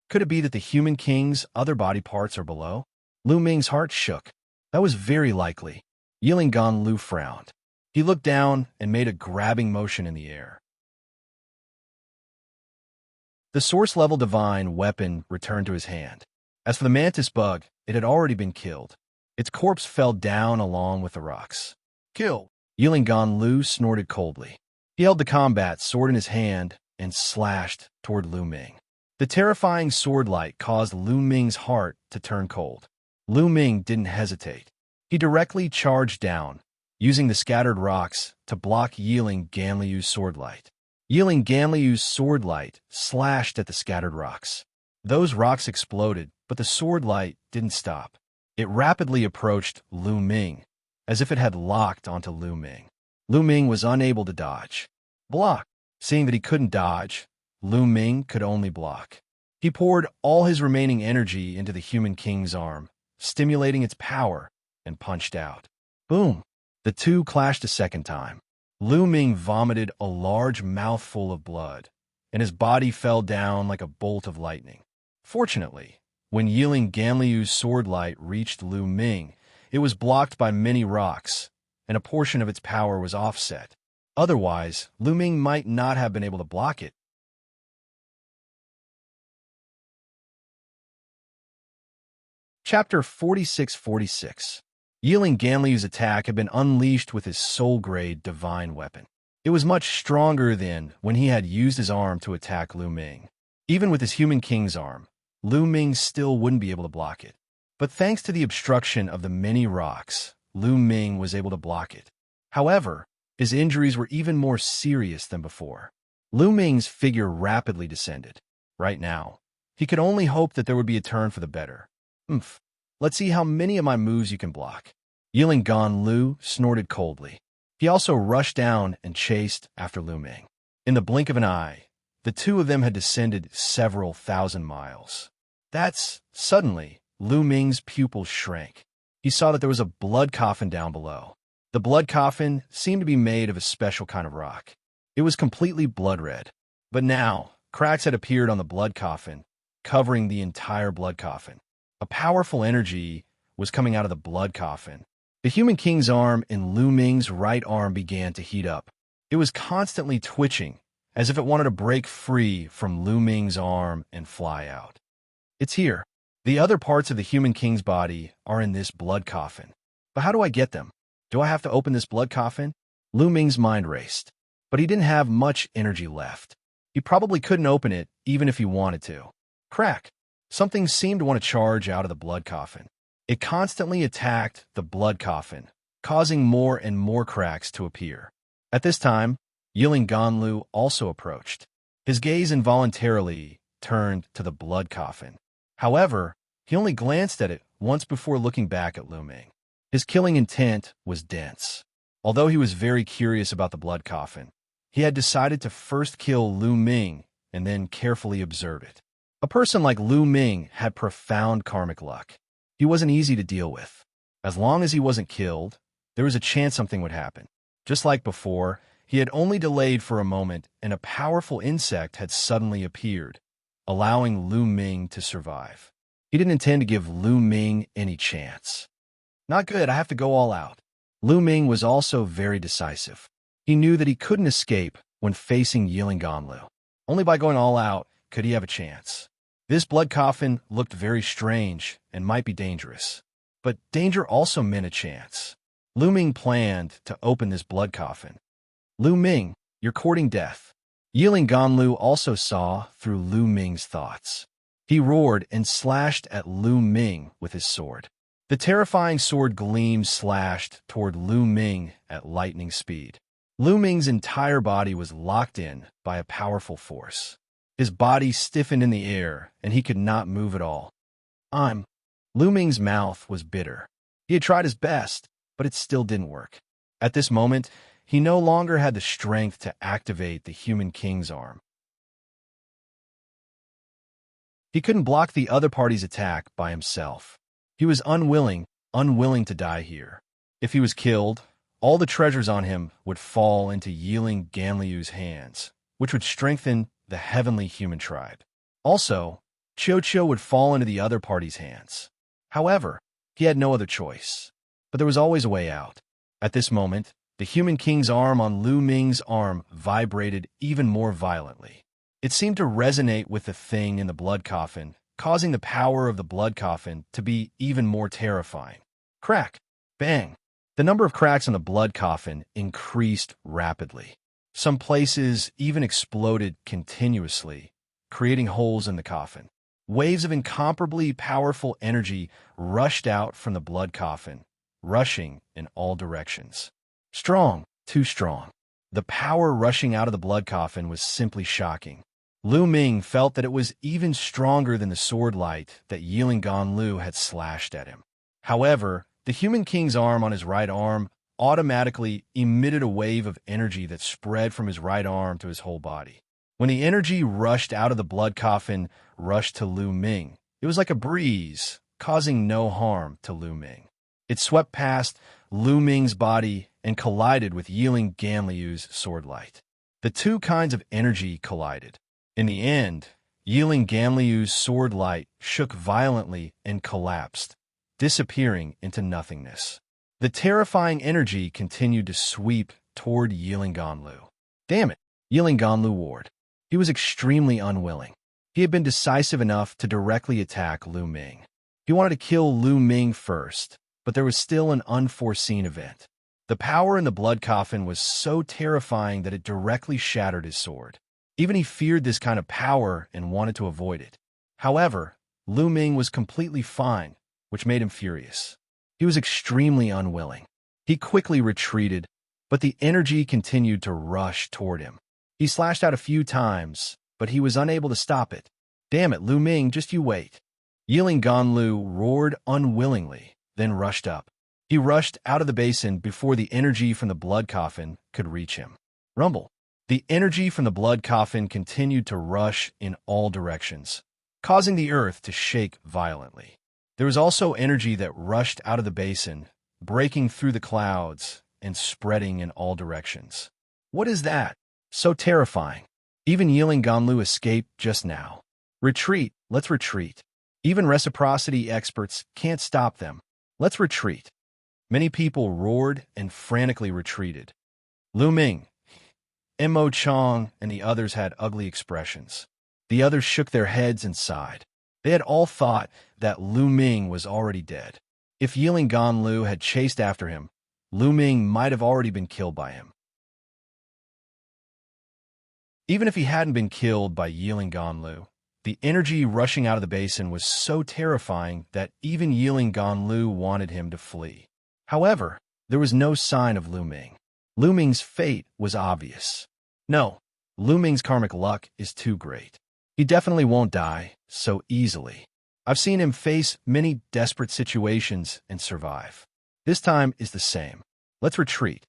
Could it be that the human king's other body parts are below? Lu Ming's heart shook. That was very likely. Yiling Ganlu frowned. He looked down and made a grabbing motion in the air. The source-level divine weapon returned to his hand. As for the mantis bug, it had already been killed. Its corpse fell down along with the rocks. Kill! Yiling Ganlu snorted coldly. He held the combat sword in his hand and slashed toward Lu Ming. The terrifying sword light caused Lu Ming's heart to turn cold. Lu Ming didn't hesitate. He directly charged down, using the scattered rocks to block Yiling Ganliu's sword light. Yiling Ganliu's sword light slashed at the scattered rocks. Those rocks exploded, but the sword light didn't stop. It rapidly approached Lu Ming, as if it had locked onto Lu Ming. Lu Ming was unable to dodge. Block. Seeing that he couldn't dodge, Lu Ming could only block. He poured all his remaining energy into the human king's arm, stimulating its power, and punched out. Boom! The two clashed a second time. Lu Ming vomited a large mouthful of blood, and his body fell down like a bolt of lightning. Fortunately, when Yiling Ganliu's sword light reached Lu Ming, it was blocked by many rocks, and a portion of its power was offset. Otherwise, Lu Ming might not have been able to block it. Chapter 46-46. Yiling Ganliu's attack had been unleashed with his soul-grade divine weapon. It was much stronger than when he had used his arm to attack Lu Ming. Even with his human king's arm, Lu Ming still wouldn't be able to block it. But thanks to the obstruction of the many rocks, Lu Ming was able to block it. However, his injuries were even more serious than before. Lu Ming's figure rapidly descended. Right now, he could only hope that there would be a turn for the better. Let's see how many of my moves you can block. Yiling Ganlu snorted coldly. He also rushed down and chased after Lu Ming. In the blink of an eye, the two of them had descended several thousand miles. Suddenly, Lu Ming's pupils shrank. He saw that there was a blood coffin down below. The blood coffin seemed to be made of a special kind of rock. It was completely blood red. But now, cracks had appeared on the blood coffin, covering the entire blood coffin. A powerful energy was coming out of the blood coffin. The human king's arm in Lu Ming's right arm began to heat up. It was constantly twitching, as if it wanted to break free from Lu Ming's arm and fly out. It's here. The other parts of the human king's body are in this blood coffin. But how do I get them? Do I have to open this blood coffin? Lu Ming's mind raced, but he didn't have much energy left. He probably couldn't open it even if he wanted to. Crack! Something seemed to want to charge out of the blood coffin. It constantly attacked the blood coffin, causing more and more cracks to appear. At this time, Yiling Ganlu also approached. His gaze involuntarily turned to the blood coffin. However, he only glanced at it once before looking back at Lu Ming. His killing intent was dense. Although he was very curious about the blood coffin, he had decided to first kill Lu Ming and then carefully observe it. A person like Lu Ming had profound karmic luck. He wasn't easy to deal with. As long as he wasn't killed, there was a chance something would happen. Just like before, he had only delayed for a moment, and a powerful insect had suddenly appeared, allowing Lu Ming to survive. He didn't intend to give Lu Ming any chance. Not good, I have to go all out. Lu Ming was also very decisive. He knew that he couldn't escape when facing Yiling Ganlu. Only by going all out could he have a chance. This blood coffin looked very strange and might be dangerous. But danger also meant a chance. Lu Ming planned to open this blood coffin. Lu Ming, you're courting death. Yiling Ganlu also saw through Lu Ming's thoughts. He roared and slashed at Lu Ming with his sword. The terrifying sword gleam slashed toward Lu Ming at lightning speed. Lu Ming's entire body was locked in by a powerful force. His body stiffened in the air, and he could not move at all. Lu Ming's mouth was bitter. He had tried his best, but it still didn't work. At this moment, he no longer had the strength to activate the Human King's arm. He couldn't block the other party's attack by himself. He was unwilling to die here. If he was killed, all the treasures on him would fall into Yiling Ganliu's hands, which would strengthen the heavenly human tribe. Also, Qiu would fall into the other party's hands. However, he had no other choice. But there was always a way out. At this moment, the Human King's arm on Lu Ming's arm vibrated even more violently. It seemed to resonate with the thing in the blood coffin, causing the power of the blood coffin to be even more terrifying. Crack! Bang! The number of cracks on the blood coffin increased rapidly. Some places even exploded continuously, creating holes in the coffin. Waves of incomparably powerful energy rushed out from the blood coffin, rushing in all directions. Strong, too strong. The power rushing out of the blood coffin was simply shocking. Lu Ming felt that it was even stronger than the sword light that Yiling Ganlu had slashed at him. However, the Human King's arm on his right arm automatically emitted a wave of energy that spread from his right arm to his whole body. When the energy rushed out of the blood coffin, rushed to Lu Ming, it was like a breeze, causing no harm to Lu Ming. It swept past Lu Ming's body and collided with Yiling Ganliu's sword light. The two kinds of energy collided. In the end, Yiling Ganliu's sword light shook violently and collapsed, disappearing into nothingness. The terrifying energy continued to sweep toward Yiling Ganlu. Damn it, Yiling Ganlu roared. He was extremely unwilling. He had been decisive enough to directly attack Lu Ming. He wanted to kill Lu Ming first, but there was still an unforeseen event. The power in the blood coffin was so terrifying that it directly shattered his sword. Even he feared this kind of power and wanted to avoid it. However, Lu Ming was completely fine, which made him furious. He was extremely unwilling. He quickly retreated, but the energy continued to rush toward him. He slashed out a few times, but he was unable to stop it. Damn it, Lu Ming, just you wait. Yiling Ganlu roared unwillingly, then rushed up. He rushed out of the basin before the energy from the blood coffin could reach him. Rumble. The energy from the blood coffin continued to rush in all directions, causing the earth to shake violently. There was also energy that rushed out of the basin, breaking through the clouds and spreading in all directions. What is that? So terrifying. Even Yiling Ganlu escaped just now. Retreat, let's retreat. Even reciprocity experts can't stop them. Let's retreat. Many people roared and frantically retreated. Lu Ming, Mo Chong, and the others had ugly expressions. The others shook their heads and sighed. They had all thought that Lu Ming was already dead. If Yiling Ganlu had chased after him, Lu Ming might have already been killed by him. Even if he hadn't been killed by Yiling Ganlu, the energy rushing out of the basin was so terrifying that even Yiling Ganlu wanted him to flee. However, there was no sign of Lu Ming. Lu Ming's fate was obvious. No, Lu Ming's karmic luck is too great. He definitely won't die so easily. I've seen him face many desperate situations and survive. This time is the same. Let's retreat.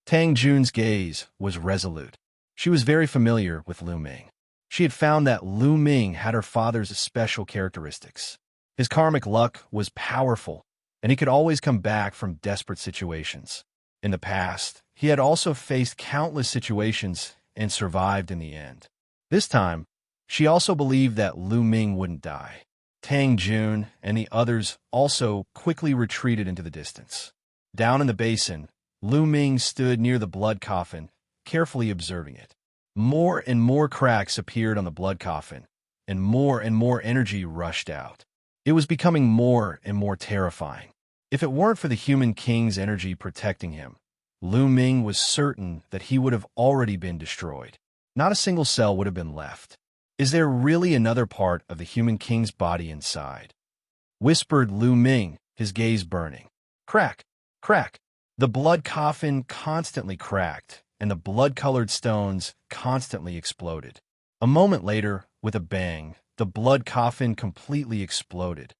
Tang Jun's gaze was resolute. She was very familiar with Lu Ming. She had found that Lu Ming had her father's special characteristics. His karmic luck was powerful, and he could always come back from desperate situations. In the past, he had also faced countless situations and survived in the end. This time, she also believed that Lu Ming wouldn't die. Tang Jun and the others also quickly retreated into the distance. Down in the basin, Lu Ming stood near the blood coffin, carefully observing it. More and more cracks appeared on the blood coffin, and more energy rushed out. It was becoming more and more terrifying. If it weren't for the human king's energy protecting him, Lu Ming was certain that he would have already been destroyed. Not a single cell would have been left. Is there really another part of the human king's body inside? Whispered Lu Ming, his gaze burning. Crack, crack. The blood coffin constantly cracked, and the blood-colored stones constantly exploded. A moment later, with a bang, the blood coffin completely exploded.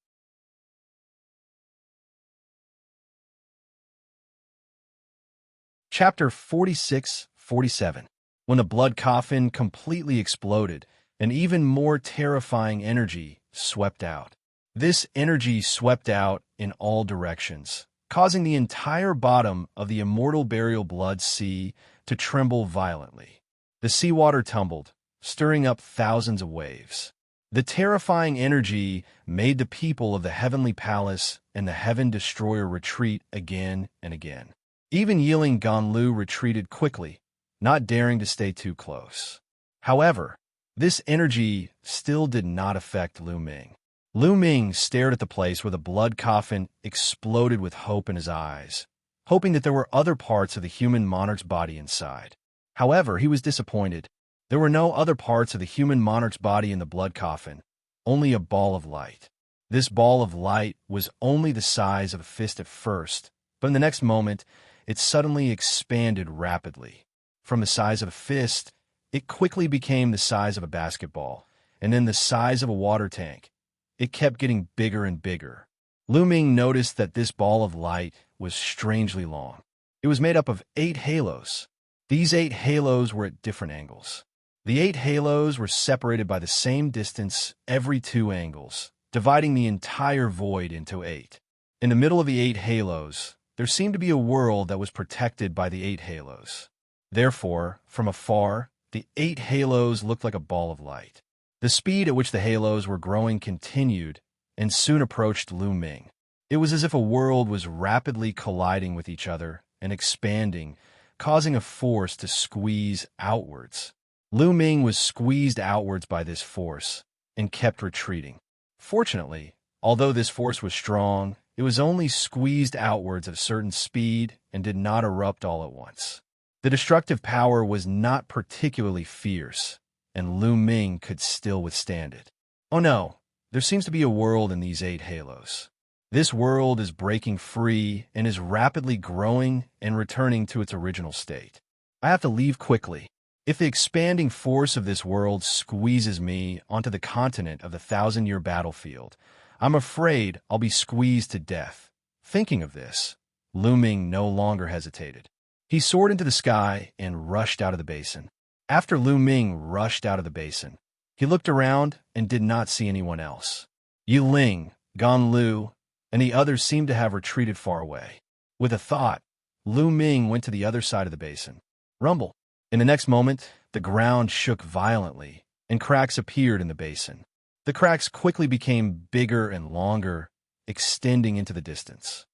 Chapter 46-47. When the blood coffin completely exploded, an even more terrifying energy swept out. This energy swept out in all directions, causing the entire bottom of the Immortal Blood sea to tremble violently. The seawater tumbled, stirring up thousands of waves. The terrifying energy made the people of the Heavenly Palace and the Heaven Destroyer retreat again and again. Even Yiling Ganlu retreated quickly, not daring to stay too close. However, this energy still did not affect Lu Ming. Lu Ming stared at the place where the blood coffin exploded with hope in his eyes, hoping that there were other parts of the human monarch's body inside. However, he was disappointed. There were no other parts of the human monarch's body in the blood coffin, only a ball of light. This ball of light was only the size of a fist at first, but in the next moment, it suddenly expanded rapidly. From the size of a fist, it quickly became the size of a basketball, and then the size of a water tank. It kept getting bigger and bigger. Lu Ming noticed that this ball of light was strangely long. It was made up of 8 halos. These 8 halos were at different angles. The 8 halos were separated by the same distance every 2 angles, dividing the entire void into 8. In the middle of the 8 halos, there seemed to be a world that was protected by the 8 halos. Therefore, from afar, the 8 halos looked like a ball of light. The speed at which the halos were growing continued and soon approached Lu Ming. It was as if a world was rapidly colliding with each other and expanding, causing a force to squeeze outwards. Lu Ming was squeezed outwards by this force and kept retreating. Fortunately, although this force was strong, it was only squeezed outwards at a certain speed and did not erupt all at once. The destructive power was not particularly fierce, and Lu Ming could still withstand it. Oh no, there seems to be a world in these 8 halos. This world is breaking free and is rapidly growing and returning to its original state. I have to leave quickly. If the expanding force of this world squeezes me onto the continent of the 1,000-year battlefield, I'm afraid I'll be squeezed to death. Thinking of this, Lu Ming no longer hesitated. He soared into the sky and rushed out of the basin. After Lu Ming rushed out of the basin, he looked around and did not see anyone else. Yiling, Ganlu, and the others seemed to have retreated far away. With a thought, Lu Ming went to the other side of the basin. Rumble. In the next moment, the ground shook violently, and cracks appeared in the basin. The cracks quickly became bigger and longer, extending into the distance.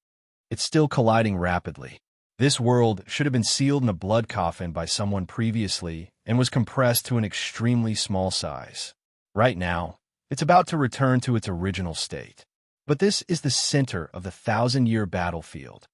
It's still colliding rapidly. This world should have been sealed in a blood coffin by someone previously and was compressed to an extremely small size. Right now, it's about to return to its original state. But this is the center of the 1,000-year battlefield.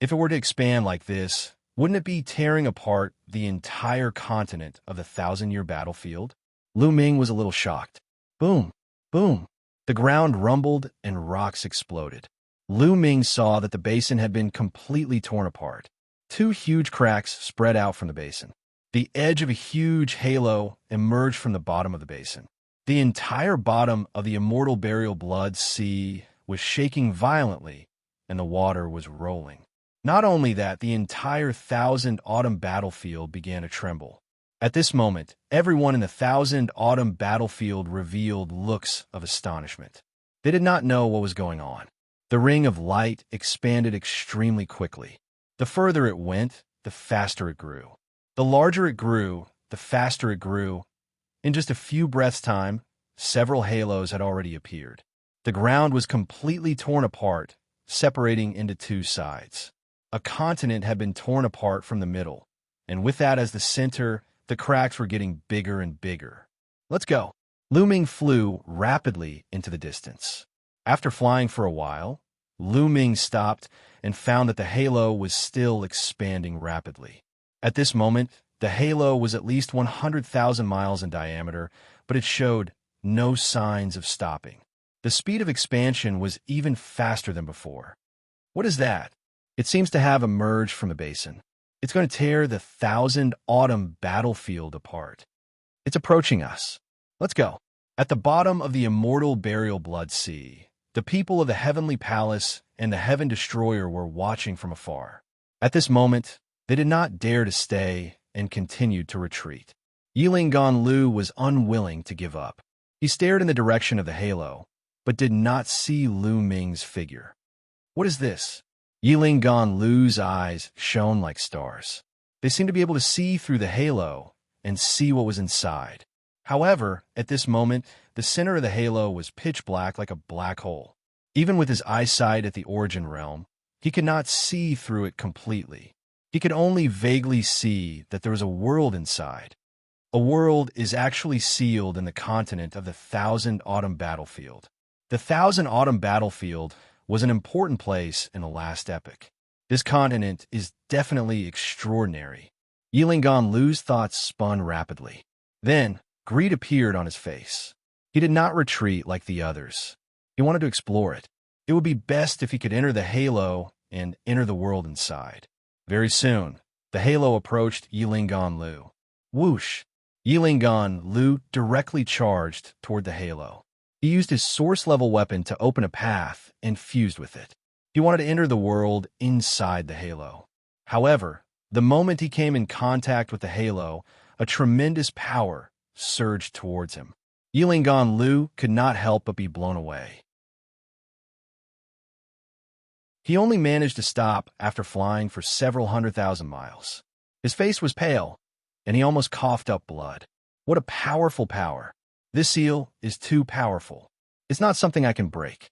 If it were to expand like this, wouldn't it be tearing apart the entire continent of the 1,000-year battlefield? Lu Ming was a little shocked. Boom, boom. The ground rumbled and rocks exploded. Lu Ming saw that the basin had been completely torn apart. 2 huge cracks spread out from the basin. The edge of a huge halo emerged from the bottom of the basin. The entire bottom of the Immortal Blood sea was shaking violently, and the water was rolling. Not only that, the entire 1,000 Autumn battlefield began to tremble. At this moment, everyone in the 1,000 Autumn battlefield revealed looks of astonishment. They did not know what was going on. The ring of light expanded extremely quickly. The further it went, the faster it grew. The larger it grew, the faster it grew. In just a few breaths' time, several halos had already appeared. The ground was completely torn apart, separating into two sides. A continent had been torn apart from the middle, and with that as the center, the cracks were getting bigger and bigger. Let's go. Lu Ming flew rapidly into the distance. After flying for a while, Lu Ming stopped and found that the halo was still expanding rapidly. At this moment, the halo was at least 100,000 miles in diameter, but it showed no signs of stopping. The speed of expansion was even faster than before. What is that? It seems to have emerged from the basin. It's going to tear the Thousand Autumn battlefield apart. It's approaching us. Let's go. At the bottom of the Immortal Burial Blood Sea, the people of the Heavenly Palace and the Heaven Destroyer were watching from afar. At this moment, they did not dare to stay and continued to retreat. Yiling Lu was unwilling to give up. He stared in the direction of the halo, but did not see Lu Ming's figure. What is this? Yiling Lu's eyes shone like stars. They seemed to be able to see through the halo and see what was inside. However, at this moment, the center of the halo was pitch black like a black hole. Even with his eyesight at the origin realm, he could not see through it completely. He could only vaguely see that there was a world inside. A world is actually sealed in the continent of the Thousand Autumn battlefield. The Thousand Autumn battlefield was an important place in the last epic. This continent is definitely extraordinary. Yiling Lu's thoughts spun rapidly. Then, greed appeared on his face. He did not retreat like the others. He wanted to explore it. It would be best if he could enter the halo and enter the world inside. Very soon, the halo approached Yiling Lu. Whoosh! Yiling Lu directly charged toward the halo. He used his source-level weapon to open a path and fused with it. He wanted to enter the world inside the halo. However, the moment he came in contact with the halo, a tremendous power surged towards him. Yiling Lu could not help but be blown away. He only managed to stop after flying for several 100,000 miles. His face was pale, and he almost coughed up blood. What a powerful power. This seal is too powerful. It's not something I can break.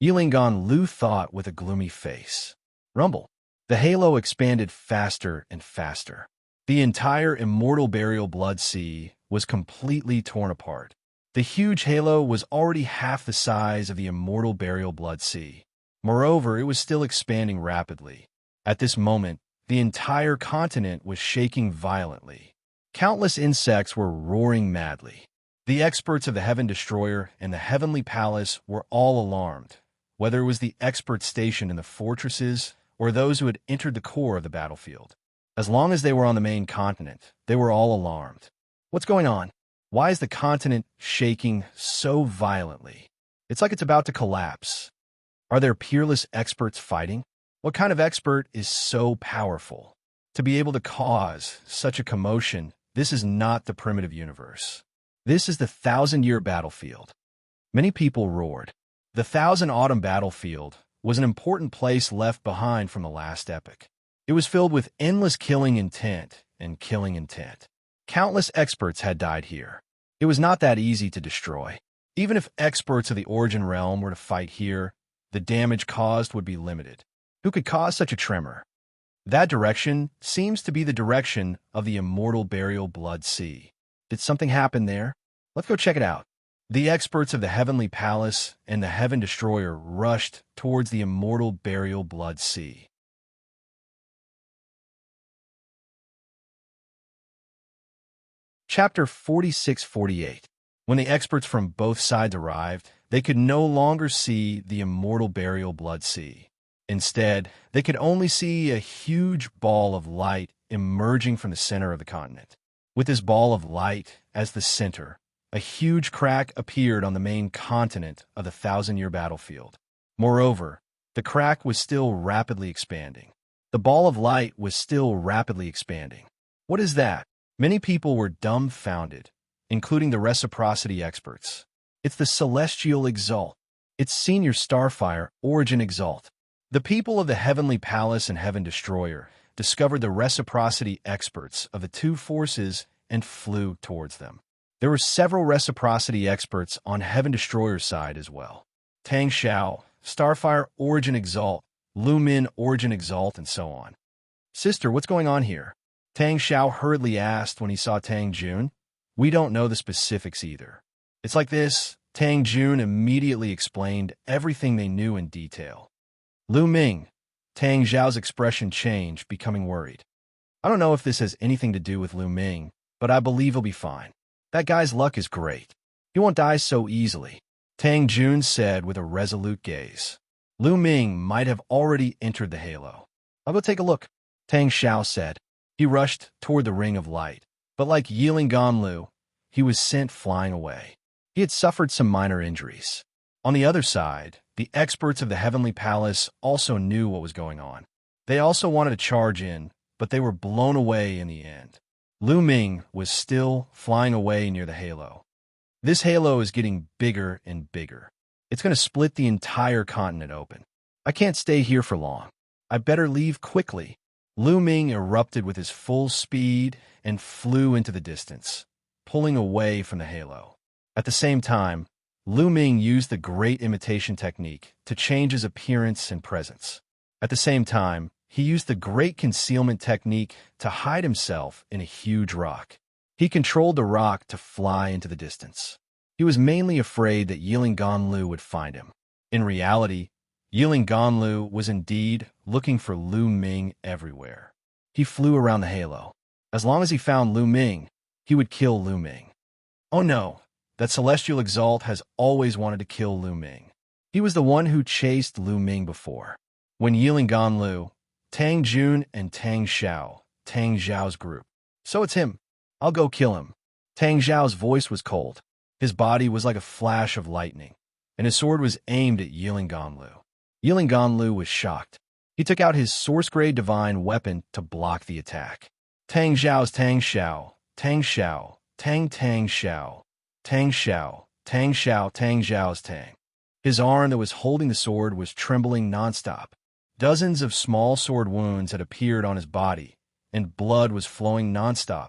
Yiling Lu thought with a gloomy face. Rumble. The halo expanded faster and faster. The entire Immortal Burial Blood Sea was completely torn apart. The huge halo was already half the size of the Immortal Burial Blood Sea. Moreover, it was still expanding rapidly. At this moment, the entire continent was shaking violently. Countless insects were roaring madly. The experts of the Heaven Destroyer and the Heavenly Palace were all alarmed, whether it was the experts stationed in the fortresses or those who had entered the core of the battlefield. As long as they were on the main continent, they were all alarmed. What's going on? Why is the continent shaking so violently? It's like it's about to collapse. Are there peerless experts fighting? What kind of expert is so powerful? To be able to cause such a commotion, this is not the primitive universe. This is the 1,000-year battlefield. Many people roared. The Thousand Autumn battlefield was an important place left behind from the last epic. It was filled with endless killing intent and killing intent. Countless experts had died here. It was not that easy to destroy. Even if experts of the Origin Realm were to fight here, the damage caused would be limited. Who could cause such a tremor? That direction seems to be the direction of the Immortal Burial Blood Sea. Did something happen there? Let's go check it out. The experts of the Heavenly Palace and the Heaven Destroyer rushed towards the Immortal Burial Blood Sea. Chapter 46-48. When the experts from both sides arrived, they could no longer see the Immortal Burial Blood Sea. Instead, they could only see a huge ball of light emerging from the center of the continent. With this ball of light as the center, a huge crack appeared on the main continent of the 1,000-year battlefield. Moreover, the crack was still rapidly expanding. The ball of light was still rapidly expanding. What is that? Many people were dumbfounded, including the reciprocity experts. It's the celestial exalt. Its senior starfire, Origin Exalt. The people of the Heavenly Palace and Heaven Destroyer discovered the reciprocity experts of the two forces and flew towards them. There were several reciprocity experts on Heaven Destroyer's side as well. Tang Xiao, Starfire Origin Exalt, Lu Min Origin Exalt, and so on. Sister, what's going on here? Tang Xiao hurriedly asked when he saw Tang Jun. We don't know the specifics either. It's like this. Tang Jun immediately explained everything they knew in detail. Lu Ming. Tang Xiao's expression changed, becoming worried. I don't know if this has anything to do with Lu Ming, but I believe he'll be fine. That guy's luck is great. He won't die so easily, Tang Jun said with a resolute gaze. Lu Ming might have already entered the halo. I'll go take a look, Tang Xiao said. He rushed toward the ring of light, but like Yiling Ganlu, he was sent flying away. He had suffered some minor injuries. On the other side, the experts of the Heavenly Palace also knew what was going on. They also wanted to charge in, but they were blown away in the end. Lu Ming was still flying away near the halo. This halo is getting bigger and bigger. It's going to split the entire continent open. I can't stay here for long. I better leave quickly. Lu Ming erupted with his full speed and flew into the distance, pulling away from the halo. At the same time, Lu Ming used the Great Imitation Technique to change his appearance and presence. At the same time, he used the Great Concealment Technique to hide himself in a huge rock. He controlled the rock to fly into the distance. He was mainly afraid that Yiling Ganlu would find him. In reality, Yiling Ganlu was indeed looking for Lu Ming everywhere. He flew around the halo. As long as he found Lu Ming, he would kill Lu Ming. Oh no, that Celestial Exalt has always wanted to kill Lu Ming. He was the one who chased Lu Ming before. When Yiling Ganlu, Tang Jun, and Tang Xiao, Tang Xiao's group. So it's him. I'll go kill him. Tang Xiao's voice was cold. His body was like a flash of lightning, and his sword was aimed at Yiling Ganlu. Yiling Ganlu was shocked. He took out his source-grade divine weapon to block the attack. Tang Xiao's Tang Xiao, Tang Xiao, Tang Tang Xiao, Tang Xiao, Tang Xiao, Tang Xiao's Tang. His arm that was holding the sword was trembling nonstop. Dozens of small sword wounds had appeared on his body, and blood was flowing nonstop.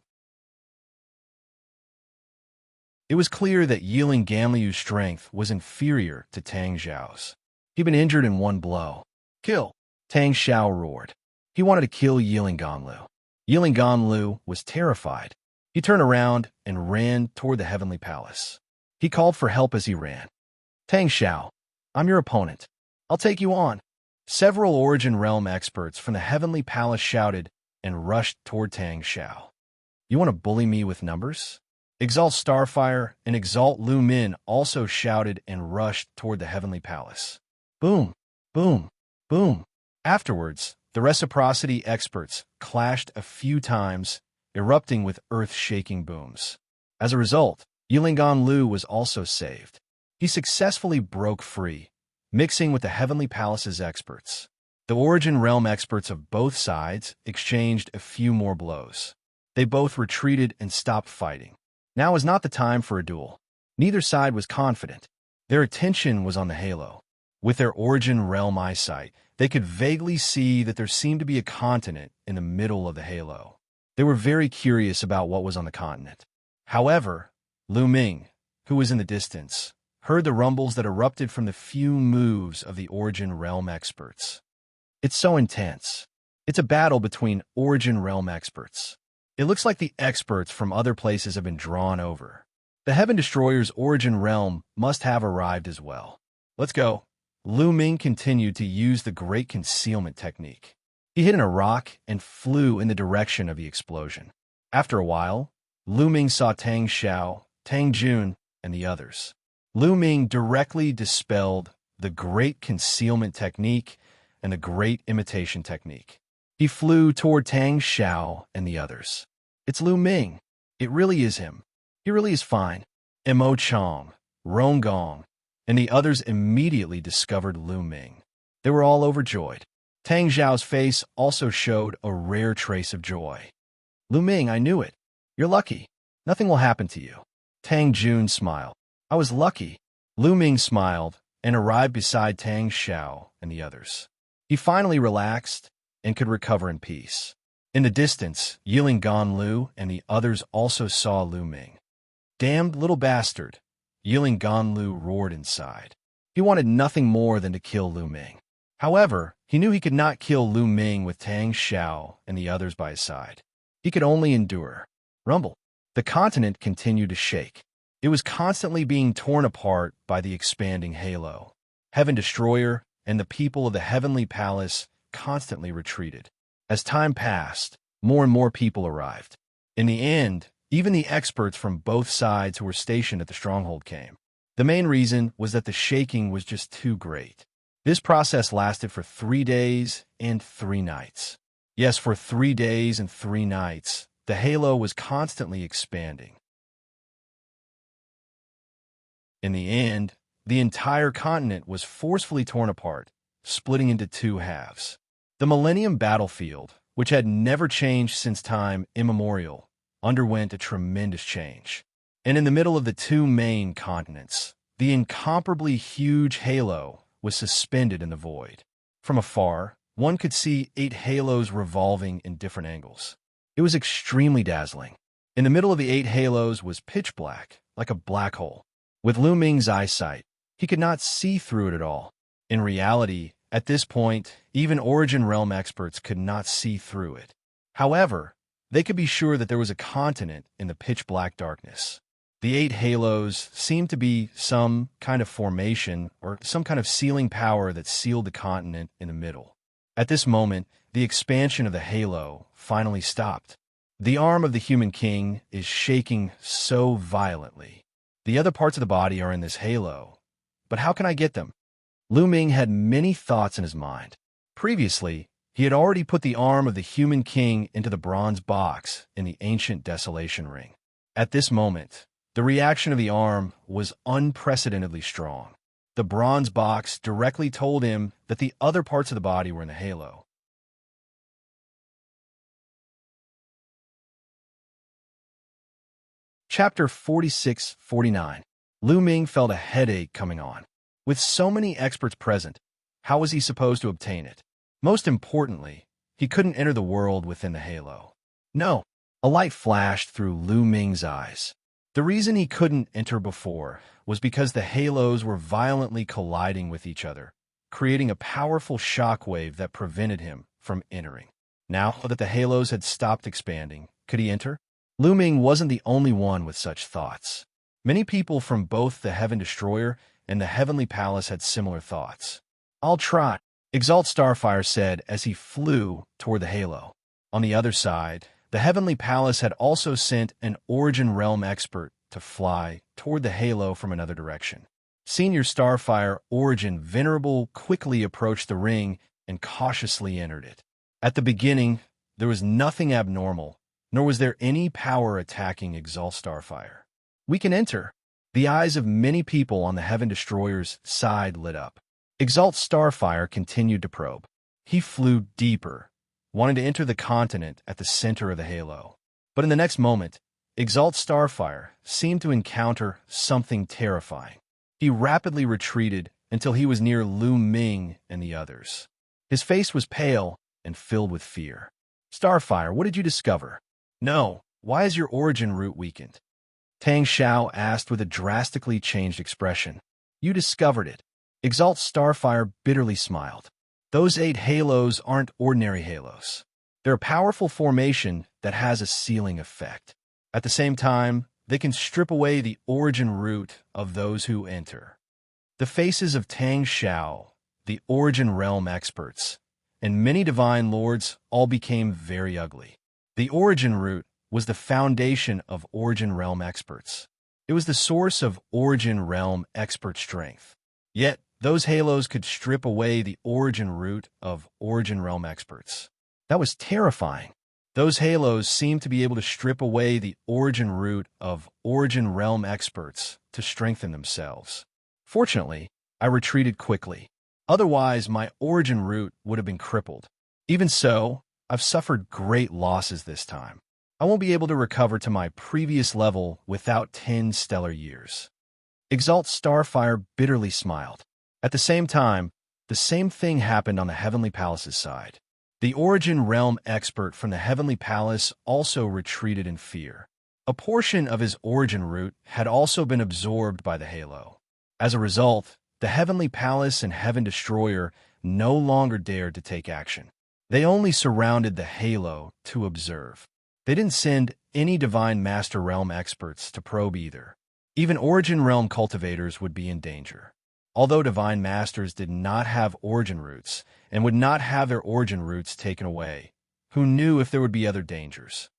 It was clear that Yiling Ganliu's strength was inferior to Tang Xiao's. He'd been injured in one blow. Kill! Tang Xiao roared. He wanted to kill Yiling Ganlu. Yiling Ganlu was terrified. He turned around and ran toward the Heavenly Palace. He called for help as he ran. Tang Xiao, I'm your opponent. I'll take you on. Several Origin Realm experts from the Heavenly Palace shouted and rushed toward Tang Xiao. You want to bully me with numbers? Exalt Starfire and Exalt Lu Min also shouted and rushed toward the Heavenly Palace. Boom, boom, boom. Afterwards, the reciprocity experts clashed a few times, erupting with earth-shaking booms. As a result, Yiling Ganlu was also saved. He successfully broke free, mixing with the Heavenly Palace's experts. The Origin Realm experts of both sides exchanged a few more blows. They both retreated and stopped fighting. Now was not the time for a duel. Neither side was confident. Their attention was on the halo. With their Origin Realm eyesight, they could vaguely see that there seemed to be a continent in the middle of the halo. They were very curious about what was on the continent. However, Lu Ming, who was in the distance, heard the rumbles that erupted from the few moves of the Origin Realm experts. It's so intense. It's a battle between Origin Realm experts. It looks like the experts from other places have been drawn over. The Heaven Destroyer's Origin Realm must have arrived as well. Let's go. Lu Ming continued to use the Great Concealment Technique. He hid in a rock and flew in the direction of the explosion. After a while, Lu Ming saw Tang Xiao, Tang Jun, and the others. Lu Ming directly dispelled the Great Concealment Technique and the Great Imitation Technique. He flew toward Tang Xiao and the others. It's Lu Ming. It really is him. He really is fine. Mo Chong, Rong Gong, and the others immediately discovered Lu Ming. They were all overjoyed. Tang Xiao's face also showed a rare trace of joy. Lu Ming, I knew it. You're lucky. Nothing will happen to you. Tang Jun smiled. I was lucky. Lu Ming smiled, and arrived beside Tang Xiao and the others. He finally relaxed and could recover in peace. In the distance, Yiling Ganlu and the others also saw Lu Ming. "Damned little bastard," Yiling Ganlu roared inside. He wanted nothing more than to kill Lu Ming. However, he knew he could not kill Lu Ming with Tang Xiao and the others by his side. He could only endure. Rumble. The continent continued to shake. It was constantly being torn apart by the expanding halo. Heaven Destroyer and the people of the Heavenly Palace constantly retreated. As time passed, more and more people arrived. In the end, even the experts from both sides who were stationed at the stronghold came. The main reason was that the shaking was just too great. This process lasted for 3 days and 3 nights. Yes, for 3 days and 3 nights, the halo was constantly expanding. In the end, the entire continent was forcefully torn apart, splitting into 2 halves. The Millennium Battlefield, which had never changed since time immemorial, underwent a tremendous change. And in the middle of the 2 main continents, the incomparably huge halo was suspended in the void. From afar, one could see 8 halos revolving in different angles. It was extremely dazzling. In the middle of the 8 halos was pitch black, like a black hole. With Lu Ming's eyesight, he could not see through it at all. In reality, at this point, even Origin Realm experts could not see through it. However, they could be sure that there was a continent in the pitch-black darkness. The 8 halos seemed to be some kind of formation or some kind of sealing power that sealed the continent in the middle. At this moment, the expansion of the halo finally stopped. The arm of the human king is shaking so violently. The other parts of the body are in this halo. But how can I get them? Lu Ming had many thoughts in his mind. Previously, he had already put the arm of the human king into the bronze box in the ancient Desolation Ring. At this moment, the reaction of the arm was unprecedentedly strong. The bronze box directly told him that the other parts of the body were in the halo. Chapter 46-49. Lu Ming felt a headache coming on. With so many experts present, how was he supposed to obtain it? Most importantly, he couldn't enter the world within the halo. No, a light flashed through Lu Ming's eyes. The reason he couldn't enter before was because the halos were violently colliding with each other, creating a powerful shockwave that prevented him from entering. Now that the halos had stopped expanding, could he enter? Lu Ming wasn't the only one with such thoughts. Many people from both the Heaven Destroyer and the Heavenly Palace had similar thoughts. "I'll try," Exalt Starfire said as he flew toward the halo. On the other side, the Heavenly Palace had also sent an Origin Realm expert to fly toward the halo from another direction. Senior Starfire Origin Venerable quickly approached the ring and cautiously entered it. At the beginning, there was nothing abnormal, nor was there any power attacking Exalt Starfire. "We can enter." The eyes of many people on the Heaven Destroyer's side lit up. Exalt Starfire continued to probe. He flew deeper, wanting to enter the continent at the center of the halo. But in the next moment, Exalt Starfire seemed to encounter something terrifying. He rapidly retreated until he was near Lu Ming and the others. His face was pale and filled with fear. "Starfire, what did you discover?" "No, why is your origin root weakened?" Tang Xiao asked with a drastically changed expression. "You discovered it." Exalt Starfire bitterly smiled. "Those 8 halos aren't ordinary halos. They're a powerful formation that has a sealing effect. At the same time, they can strip away the origin root of those who enter." The faces of Tang Xiao, the Origin Realm experts, and many divine lords all became very ugly. The origin root was the foundation of Origin Realm experts. It was the source of Origin Realm expert strength. Yet, those halos could strip away the origin root of Origin Realm experts. That was terrifying. Those halos seemed to be able to strip away the origin root of Origin Realm experts to strengthen themselves. Fortunately, I retreated quickly. Otherwise, my origin root would have been crippled. Even so, I've suffered great losses this time. I won't be able to recover to my previous level without 10 stellar years. Exalt Starfire bitterly smiled. At the same time, the same thing happened on the Heavenly Palace's side. The Origin Realm expert from the Heavenly Palace also retreated in fear. A portion of his origin root had also been absorbed by the halo. As a result, the Heavenly Palace and Heaven Destroyer no longer dared to take action. They only surrounded the halo to observe. They didn't send any Divine Master Realm experts to probe either. Even Origin Realm cultivators would be in danger. Although Divine Masters did not have origin roots and would not have their origin roots taken away, who knew if there would be other dangers?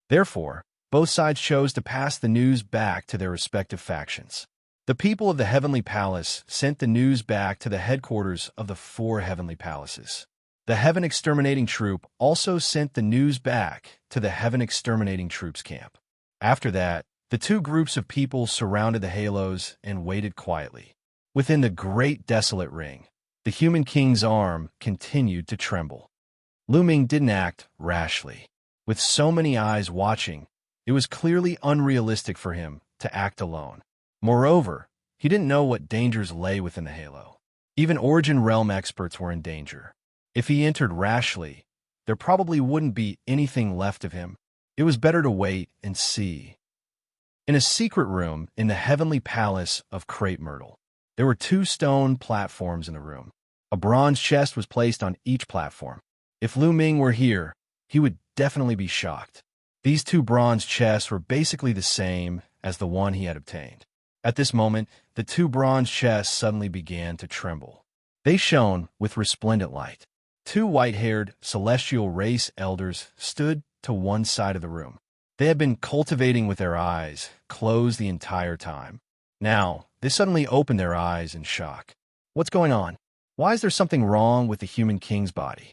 Therefore, both sides chose to pass the news back to their respective factions. The people of the Heavenly Palace sent the news back to the headquarters of the 4 Heavenly Palaces. The Heaven Exterminating Troop also sent the news back to the Heaven Exterminating Troops camp. After that, the 2 groups of people surrounded the halos and waited quietly. Within the great desolate ring, the Human King's arm continued to tremble. Lu Ming didn't act rashly. With so many eyes watching, it was clearly unrealistic for him to act alone. Moreover, he didn't know what dangers lay within the halo. Even Origin Realm experts were in danger. If he entered rashly, there probably wouldn't be anything left of him. It was better to wait and see. In a secret room in the Heavenly Palace of Crepe Myrtle, there were 2 stone platforms in the room. A bronze chest was placed on each platform. If Lu Ming were here, he would definitely be shocked. These 2 bronze chests were basically the same as the one he had obtained. At this moment, the 2 bronze chests suddenly began to tremble. They shone with resplendent light. 2 white-haired celestial race elders stood to one side of the room. They had been cultivating with their eyes closed the entire time. Now, they suddenly opened their eyes in shock. What's going on? Why is there something wrong with the Human King's body?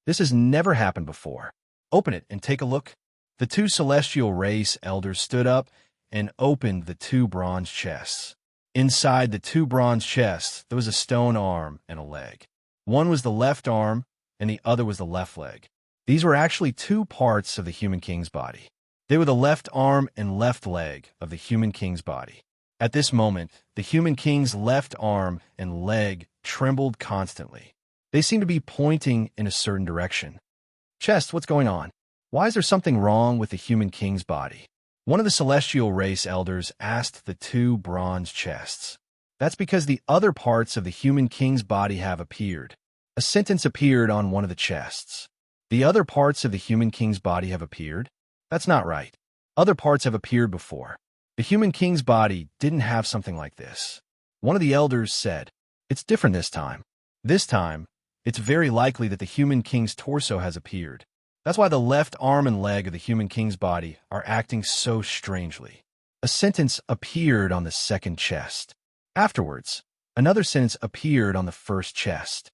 This has never happened before. Open it and take a look. The 2 celestial race elders stood up and opened the 2 bronze chests. Inside the 2 bronze chests, there was a stone arm and a leg. One was the left arm, and the other was the left leg. These were actually 2 parts of the Human King's body. They were the left arm and left leg of the Human King's body. At this moment, the Human King's left arm and leg trembled constantly. They seemed to be pointing in a certain direction. Chest, what's going on? Why is there something wrong with the Human King's body? One of the celestial race elders asked the 2 bronze chests. That's because the other parts of the Human King's body have appeared. A sentence appeared on one of the chests. The other parts of the Human King's body have appeared? That's not right. Other parts have appeared before. The Human King's body didn't have something like this. One of the elders said, "It's different this time. This time, it's very likely that the Human King's torso has appeared. That's why the left arm and leg of the Human King's body are acting so strangely." A sentence appeared on the second chest. Afterwards, another sentence appeared on the first chest.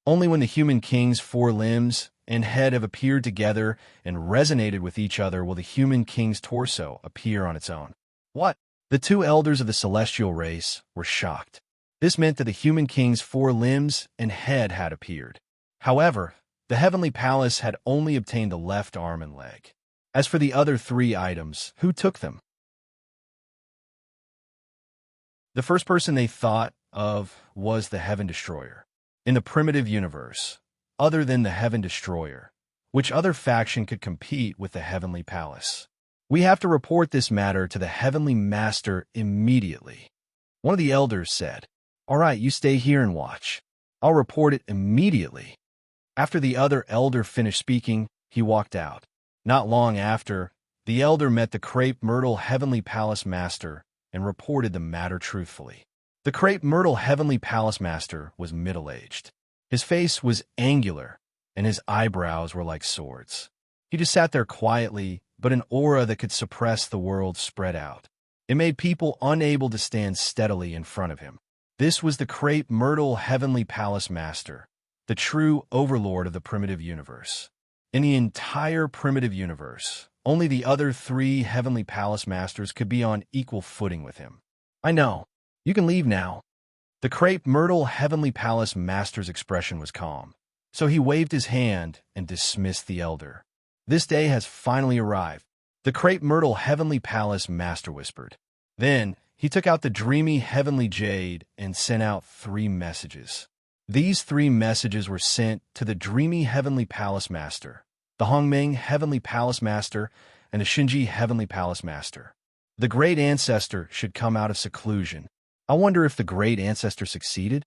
Only when the Human King's 4 limbs and head have appeared together and resonated with each other will the Human King's torso appear on its own. What? The 2 elders of the celestial race were shocked. This meant that the Human King's 4 limbs and head had appeared. However, the Heavenly Palace had only obtained the left arm and leg. As for the other 3 items, who took them? The first person they thought of was the Heaven Destroyer. In the primitive universe, other than the Heaven Destroyer, which other faction could compete with the Heavenly Palace? We have to report this matter to the Heavenly Master immediately. One of the elders said, "All right, you stay here and watch. I'll report it immediately." After the other elder finished speaking, he walked out. Not long after, the elder met the Crepe Myrtle Heavenly Palace Master and reported the matter truthfully. The Crepe Myrtle Heavenly Palace Master was middle-aged. His face was angular, and his eyebrows were like swords. He just sat there quietly, but an aura that could suppress the world spread out. It made people unable to stand steadily in front of him. This was the Crepe Myrtle Heavenly Palace Master, the true overlord of the primitive universe. In the entire primitive universe, only the other 3 Heavenly Palace Masters could be on equal footing with him. "I know. You can leave now." The Crepe Myrtle Heavenly Palace Master's expression was calm, so he waved his hand and dismissed the elder. "This day has finally arrived," the Crepe Myrtle Heavenly Palace Master whispered. Then he took out the dreamy heavenly jade and sent out 3 messages. These 3 messages were sent to the dreamy heavenly palace master, the Hongming heavenly palace master, and the Xinji heavenly palace master. The great ancestor should come out of seclusion. I wonder if the great ancestor succeeded?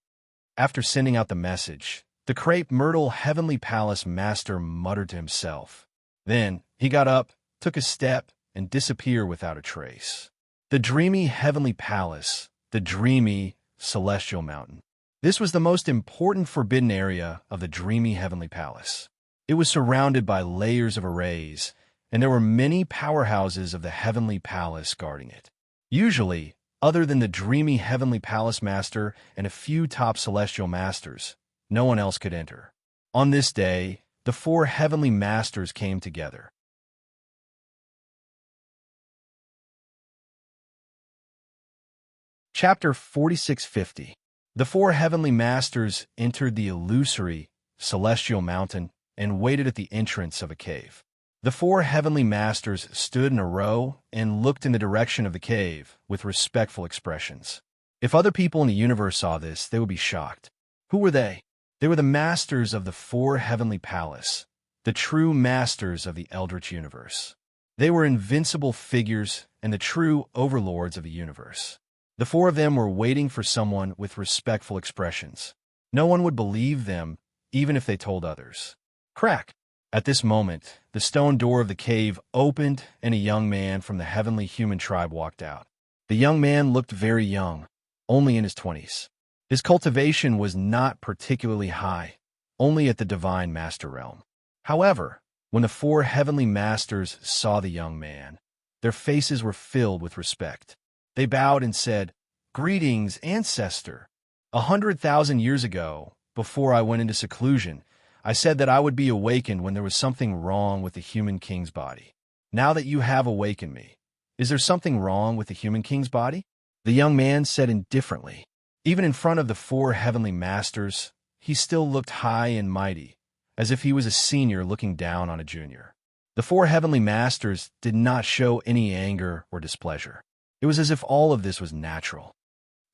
After sending out the message, the crepe myrtle heavenly palace master muttered to himself. Then he got up, took a step, and disappeared without a trace. The dreamy heavenly palace, the dreamy celestial mountain. This was the most important forbidden area of the dreamy heavenly palace. It was surrounded by layers of arrays, and there were many powerhouses of the heavenly palace guarding it. Usually, other than the dreamy heavenly palace master and a few top celestial masters, no one else could enter. On this day, the 4 heavenly masters came together. Chapter 4650. The 4 heavenly masters entered the illusory celestial mountain and waited at the entrance of a cave. The 4 heavenly masters stood in a row and looked in the direction of the cave with respectful expressions. If other people in the universe saw this, they would be shocked. Who were they? They were the masters of the 4 heavenly palace, the true masters of the Eldritch universe. They were invincible figures and the true overlords of the universe. The 4 of them were waiting for someone with respectful expressions. No one would believe them, even if they told others. Crack! At this moment, the stone door of the cave opened and a young man from the heavenly human tribe walked out. The young man looked very young, only in his 20s. His cultivation was not particularly high, only at the divine master realm. However, when the 4 heavenly masters saw the young man, their faces were filled with respect. They bowed and said, "Greetings, ancestor. 100,000 years ago, before I went into seclusion, I said that I would be awakened when there was something wrong with the human king's body. Now that you have awakened me, is there something wrong with the human king's body?" The young man said indifferently. Even in front of the 4 heavenly masters, he still looked high and mighty, as if he was a senior looking down on a junior. The 4 heavenly masters did not show any anger or displeasure. It was as if all of this was natural.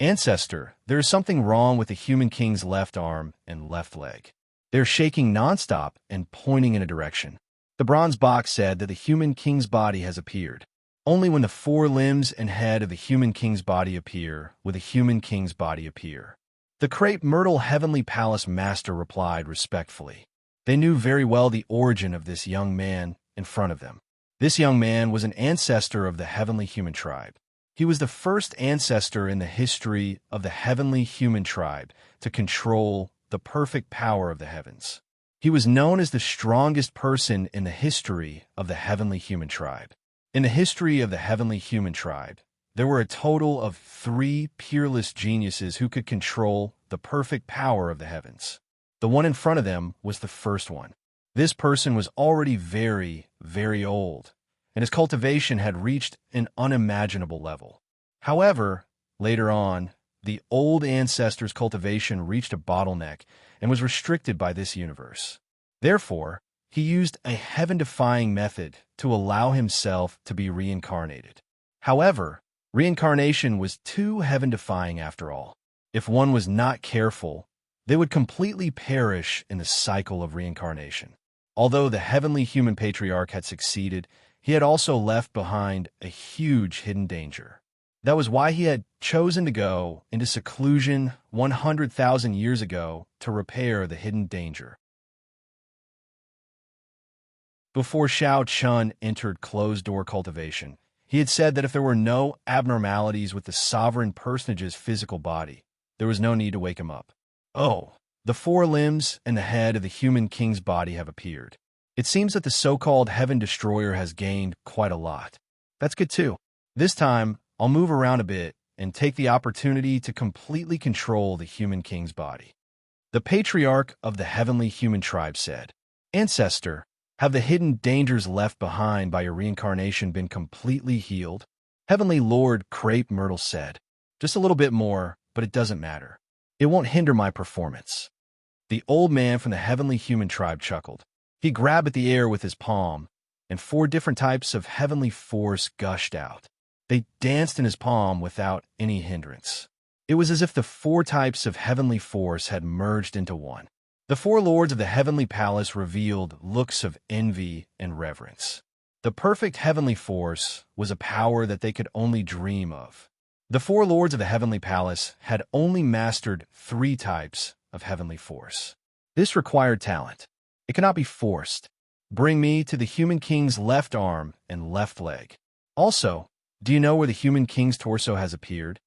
"Ancestor, there is something wrong with the human king's left arm and left leg. They're shaking nonstop and pointing in a direction." The bronze box said that the human king's body has appeared. Only when the 4 limbs and head of the human king's body appear will the human king's body appear. The crepe myrtle heavenly palace master replied respectfully. They knew very well the origin of this young man in front of them. This young man was an ancestor of the heavenly human tribe. He was the first ancestor in the history of the heavenly human tribe to control the perfect power of the heavens. He was known as the strongest person in the history of the heavenly human tribe. In the history of the heavenly human tribe, there were a total of 3 peerless geniuses who could control the perfect power of the heavens. The one in front of them was the first one. This person was already very, very old, and his cultivation had reached an unimaginable level. However, later on, the old ancestor's cultivation reached a bottleneck and was restricted by this universe. Therefore, he used a heaven-defying method to allow himself to be reincarnated. However, reincarnation was too heaven-defying after all. If one was not careful, they would completely perish in the cycle of reincarnation. Although the heavenly human patriarch had succeeded, he had also left behind a huge hidden danger. That was why he had chosen to go into seclusion 100,000 years ago to repair the hidden danger. Before Xiao Chun entered closed-door cultivation, he had said that if there were no abnormalities with the sovereign personage's physical body, there was no need to wake him up. Oh, the 4 limbs and the head of the human king's body have appeared. It seems that the so-called Heaven Destroyer has gained quite a lot. That's good too. This time, I'll move around a bit and take the opportunity to completely control the human king's body. The patriarch of the heavenly human tribe said, "Ancestor, have the hidden dangers left behind by your reincarnation been completely healed?" Heavenly Lord Crepe Myrtle said, "Just a little bit more, but it doesn't matter. It won't hinder my performance." The old man from the heavenly human tribe chuckled. He grabbed at the air with his palm, and 4 different types of heavenly force gushed out. They danced in his palm without any hindrance. It was as if the four types of heavenly force had merged into one. The four lords of the heavenly palace revealed looks of envy and reverence. The perfect heavenly force was a power that they could only dream of. The four lords of the heavenly palace had only mastered 3 types of heavenly force. This required talent. It cannot be forced. Bring me to the human king's left arm and left leg. Also, do you know where the human king's torso has appeared?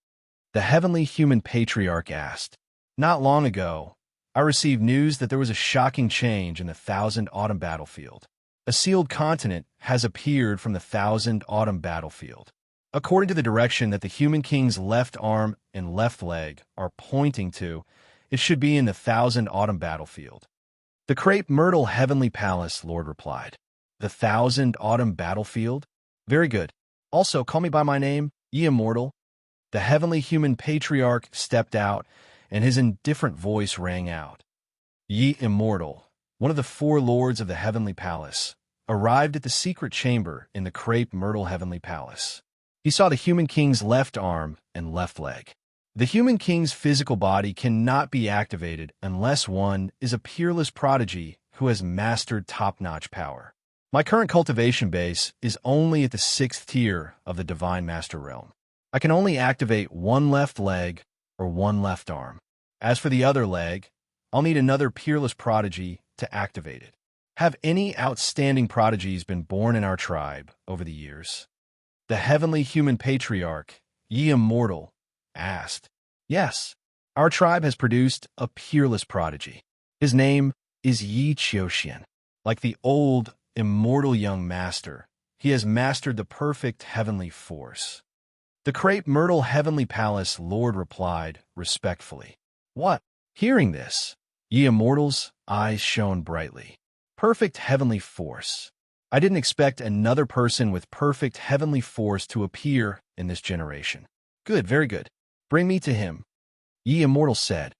The heavenly human patriarch asked. Not long ago, I received news that there was a shocking change in the Thousand Autumn battlefield. A sealed continent has appeared from the Thousand Autumn battlefield. According to the direction that the human king's left arm and left leg are pointing to, it should be in the Thousand Autumn battlefield. The Crepe Myrtle Heavenly Palace, Lord replied. The Thousand Autumn battlefield? Very good. Also, call me by my name, ye immortal. The heavenly human patriarch stepped out, and his indifferent voice rang out. Ye immortal, one of the four lords of the heavenly palace, arrived at the secret chamber in the Crepe Myrtle Heavenly Palace. He saw the human king's left arm and left leg. The human king's physical body cannot be activated unless one is a peerless prodigy who has mastered top-notch power. My current cultivation base is only at the 6th tier of the Divine Master Realm. I can only activate one left leg or one left arm. As for the other leg, I'll need another peerless prodigy to activate it. Have any outstanding prodigies been born in our tribe over the years? The heavenly human patriarch, ye immortal, asked. Yes, our tribe has produced a peerless prodigy. His name is Xianxia. Like the old, immortal young master, he has mastered the perfect heavenly force. The Crepe Myrtle Heavenly Palace Lord replied respectfully. What? Hearing this, ye immortals' eyes shone brightly. Perfect heavenly force. I didn't expect another person with perfect heavenly force to appear in this generation. Good, very good. Bring me to him, ye immortal said.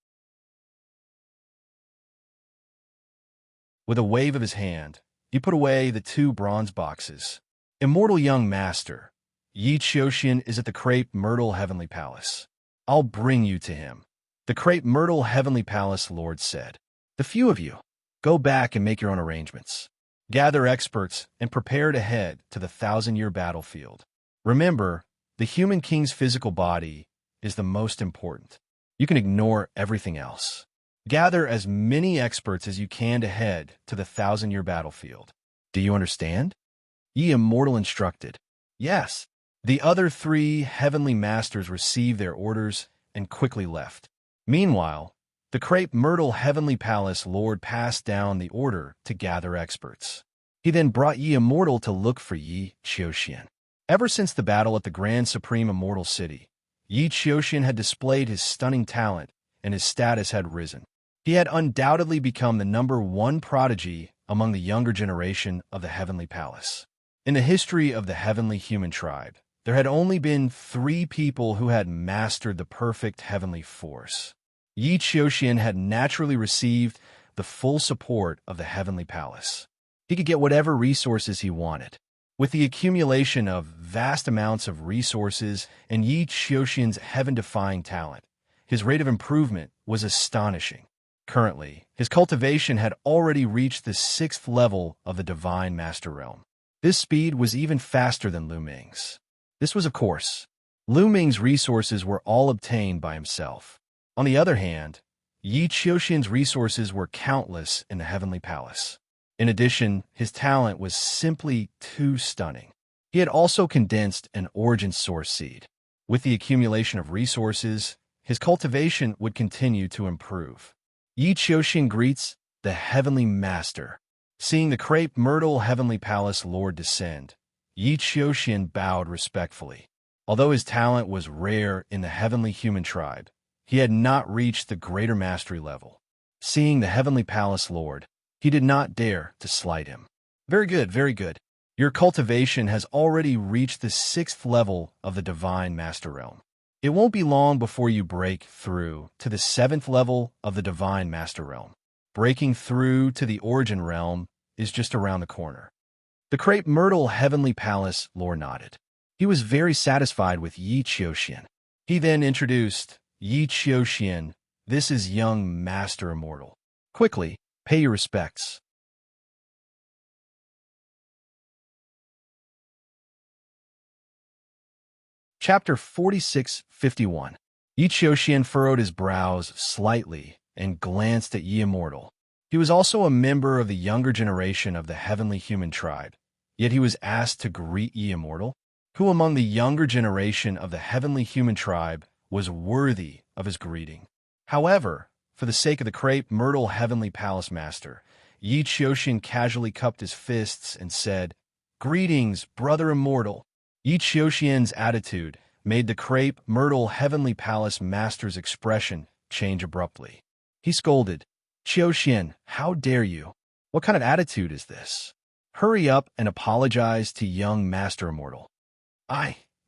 With a wave of his hand, he put away the 2 bronze boxes. Immortal young master, Yi Xianxia is at the Crepe Myrtle Heavenly Palace. I'll bring you to him. The Crepe Myrtle Heavenly Palace Lord said. The few of you, go back and make your own arrangements. Gather experts and prepare to head to the 1,000-year battlefield. Remember, the human king's physical body is the most important. You can ignore everything else. Gather as many experts as you can to head to the 1,000-year battlefield. Do you understand? Ye immortal instructed. Yes. The other 3 heavenly masters received their orders and quickly left. Meanwhile, the Crepe Myrtle Heavenly Palace Lord passed down the order to gather experts. He then brought Ye Immortal to look for Yi Xianxia. Ever since the battle at the Grand Supreme Immortal City, Yi Xianxia had displayed his stunning talent and his status had risen. He had undoubtedly become the #1 prodigy among the younger generation of the Heavenly Palace. In the history of the Heavenly Human Tribe, there had only been 3 people who had mastered the perfect heavenly force. Yi Xianxia had naturally received the full support of the Heavenly Palace. He could get whatever resources he wanted. With the accumulation of vast amounts of resources and Yi Xianxia's heaven-defying talent, his rate of improvement was astonishing. Currently, his cultivation had already reached the 6th level of the Divine Master Realm. This speed was even faster than Lu Ming's. This was, of course, Lu Ming's resources were all obtained by himself. On the other hand, Yi Xianxia's resources were countless in the Heavenly Palace. In addition, his talent was simply too stunning. He had also condensed an origin source seed. With the accumulation of resources, his cultivation would continue to improve. Yi Xianxia greets the Heavenly Master. Seeing the Crepe Myrtle Heavenly Palace Lord descend, Yi Xianxia bowed respectfully. Although his talent was rare in the Heavenly Human Tribe, he had not reached the greater mastery level. Seeing the Heavenly Palace Lord, he did not dare to slight him. Very good, very good. Your cultivation has already reached the 6th level of the Divine Master Realm. It won't be long before you break through to the 7th level of the Divine Master Realm. Breaking through to the Origin Realm is just around the corner. The Crepe Myrtle Heavenly Palace Lord nodded. He was very satisfied with Yi Qiuxian. He then introduced Yi Qiuxian. This is young Master Immortal. Quickly, pay your respects. Chapter 46-51. Yi Qiuxian furrowed his brows slightly and glanced at Yi Immortal. He was also a member of the younger generation of the heavenly human tribe, yet he was asked to greet Yi Immortal. Who among the younger generation of the heavenly human tribe was worthy of his greeting? However, for the sake of the crepe myrtle heavenly palace master, Yi Qiuxian casually cupped his fists and said, "Greetings, brother Immortal." Yi Qiuxian's attitude made the crepe myrtle heavenly palace master's expression change abruptly. He scolded, "Qiuxian, how dare you? What kind of attitude is this? Hurry up and apologize to young Master Immortal."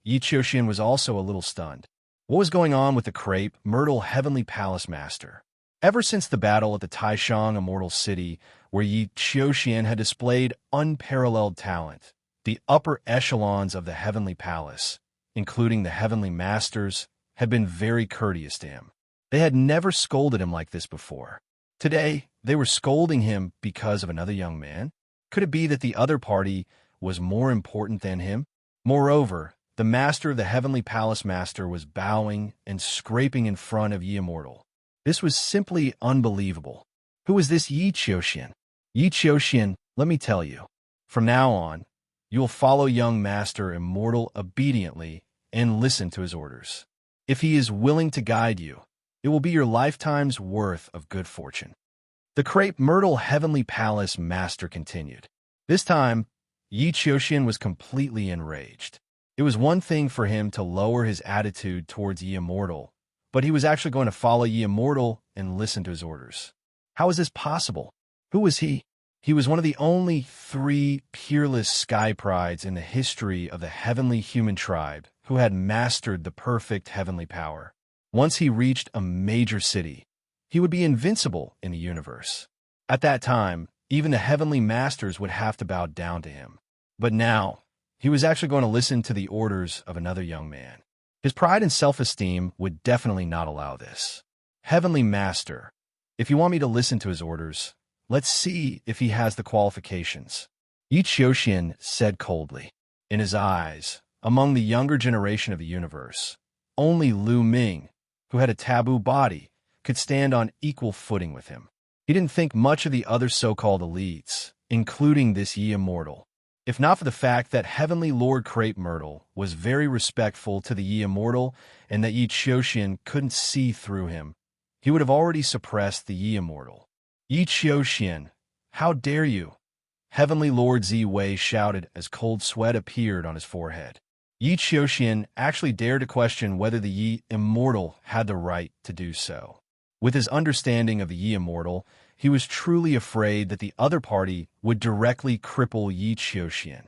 Yi Qiuxian was also a little stunned. What was going on with the crepe myrtle heavenly palace master? Ever since the battle at the Taishang Immortal City, where Yi Qiuxian had displayed unparalleled talent, the upper echelons of the heavenly palace, including the heavenly masters, had been very courteous to him. They had never scolded him like this before. Today, they were scolding him because of another young man? Could it be that the other party was more important than him? Moreover, the master of the heavenly palace master was bowing and scraping in front of Yi Immortal. This was simply unbelievable. Who is this Yi Qiuxian? Yi Qiuxian, let me tell you, from now on, you will follow young Master Immortal obediently and listen to his orders. If he is willing to guide you, it will be your lifetime's worth of good fortune. The crepe myrtle heavenly palace master continued. This time, Yi Qiuxian was completely enraged. It was one thing for him to lower his attitude towards Yi Immortal, but he was actually going to follow Yi Immortal and listen to his orders. How is this possible? Who was he? He was one of the only 3 peerless sky prides in the history of the heavenly human tribe who had mastered the perfect heavenly power. Once he reached a major city, he would be invincible in the universe. At that time, even the heavenly masters would have to bow down to him. But now, he was actually going to listen to the orders of another young man. His pride and self-esteem would definitely not allow this. Heavenly Master, if you want me to listen to his orders, let's see if he has the qualifications. Yi Qiuxian said coldly. In his eyes, among the younger generation of the universe, only Lu Ming, who had a taboo body, could stand on equal footing with him. He didn't think much of the other so-called elites, including this Yi Immortal. If not for the fact that Heavenly Lord Crepe Myrtle was very respectful to the Yi Immortal and that Yi Qiuxian couldn't see through him, he would have already suppressed the Yi Immortal. Yi Qiuxian, how dare you? Heavenly Lord Zi Wei shouted as cold sweat appeared on his forehead. Yi Qiuxian actually dared to question whether the Yi Immortal had the right to do so. With his understanding of the Yi Immortal, he was truly afraid that the other party would directly cripple Yi Qiuxian.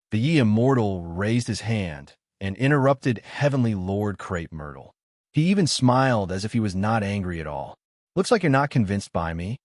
The Yi Immortal raised his hand and interrupted Heavenly Lord Crepe Myrtle. He even smiled as if he was not angry at all. Looks like you're not convinced by me.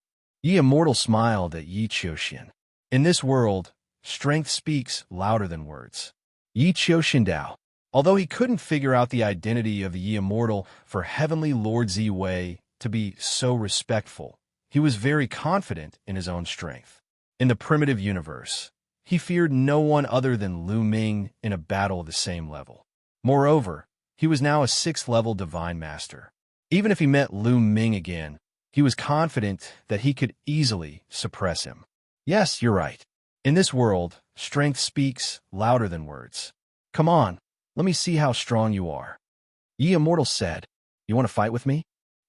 Yi Immortal smiled at Yi Qiuxian. In this world, strength speaks louder than words. Yi Qiuxian Dao. Although he couldn't figure out the identity of the Yi Immortal for Heavenly Lord Zi Wei to be so respectful, he was very confident in his own strength. In the primitive universe, he feared no one other than Lu Ming in a battle of the same level. Moreover, he was now a 6th-level Divine Master. Even if he met Lu Ming again, he was confident that he could easily suppress him. Yes, you're right. In this world, strength speaks louder than words. Come on. Let me see how strong you are. Yi Immortal said, You want to fight with me?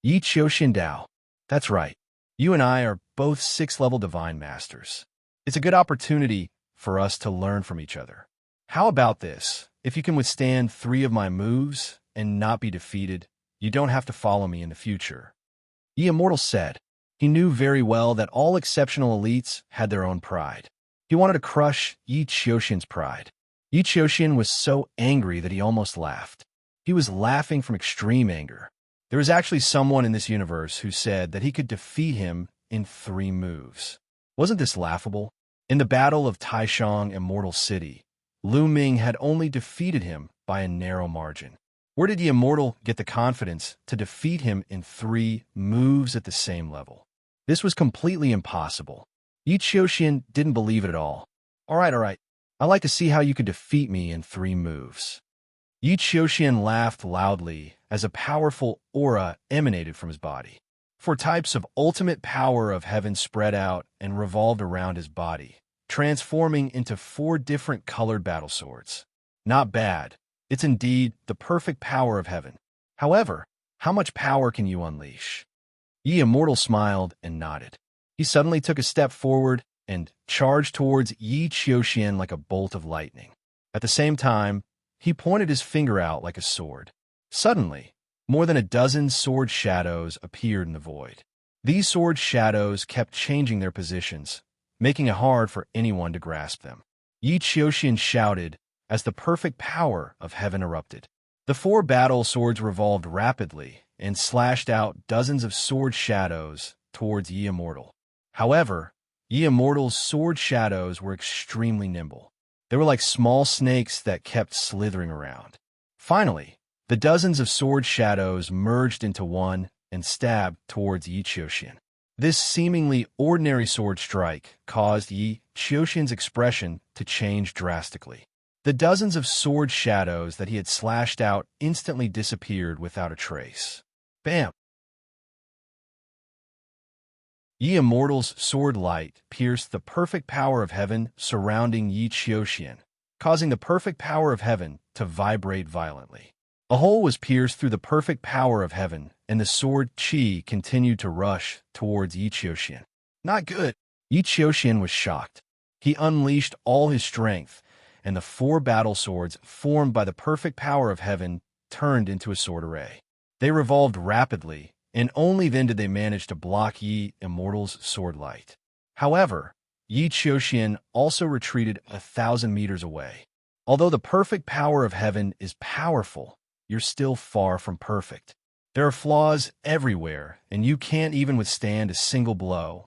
Yi Qiuxian Dao. That's right. You and I are both 6th-level Divine Masters. It's a good opportunity for us to learn from each other. How about this? If you can withstand 3 of my moves and not be defeated, you don't have to follow me in the future. Yi Immortal said. He knew very well that all exceptional elites had their own pride. He wanted to crush Yi Qiuxian's pride. Yi Qiuxian was so angry that he almost laughed. He was laughing from extreme anger. There was actually someone in this universe who said that he could defeat him in 3 moves. Wasn't this laughable? In the Battle of Taishang Immortal City, Lu Ming had only defeated him by a narrow margin. Where did the Immortal get the confidence to defeat him in 3 moves at the same level? This was completely impossible. Yi Qiuxian didn't believe it at all. All right. I'd like to see how you could defeat me in 3 moves. Yi Qiuxian laughed loudly as a powerful aura emanated from his body. 4 types of ultimate power of heaven spread out and revolved around his body, transforming into 4 different colored battle swords. Not bad. It's indeed the perfect power of heaven. However, how much power can you unleash? Yi Immortal smiled and nodded. He suddenly took a step forward and charged towards Yi Qiuxian like a bolt of lightning. At the same time, he pointed his finger out like a sword. Suddenly, more than a dozen sword shadows appeared in the void. These sword shadows kept changing their positions, making it hard for anyone to grasp them. Yi Qiuxian shouted as the perfect power of heaven erupted. The 4 battle swords revolved rapidly and slashed out dozens of sword shadows towards Yi Immortal. However, Yi Immortal's sword shadows were extremely nimble. They were like small snakes that kept slithering around. Finally, the dozens of sword shadows merged into one and stabbed towards Yi Qiuxian. This seemingly ordinary sword strike caused Yi Qiuxian's expression to change drastically. The dozens of sword shadows that he had slashed out instantly disappeared without a trace. Bam! Yi Immortal's sword light pierced the perfect power of heaven surrounding Yi Qiuxian, causing the perfect power of heaven to vibrate violently. A hole was pierced through the perfect power of heaven, and the sword qi continued to rush towards Yi Qiuxian. Not good! Yi Qiuxian was shocked. He unleashed all his strength, and the 4 battle swords formed by the perfect power of heaven turned into a sword array. They revolved rapidly, and only then did they manage to block Yi Immortal's sword light. However, Yi Qiuxian also retreated 1,000 meters away. Although the perfect power of heaven is powerful, you're still far from perfect. There are flaws everywhere, and you can't even withstand a single blow.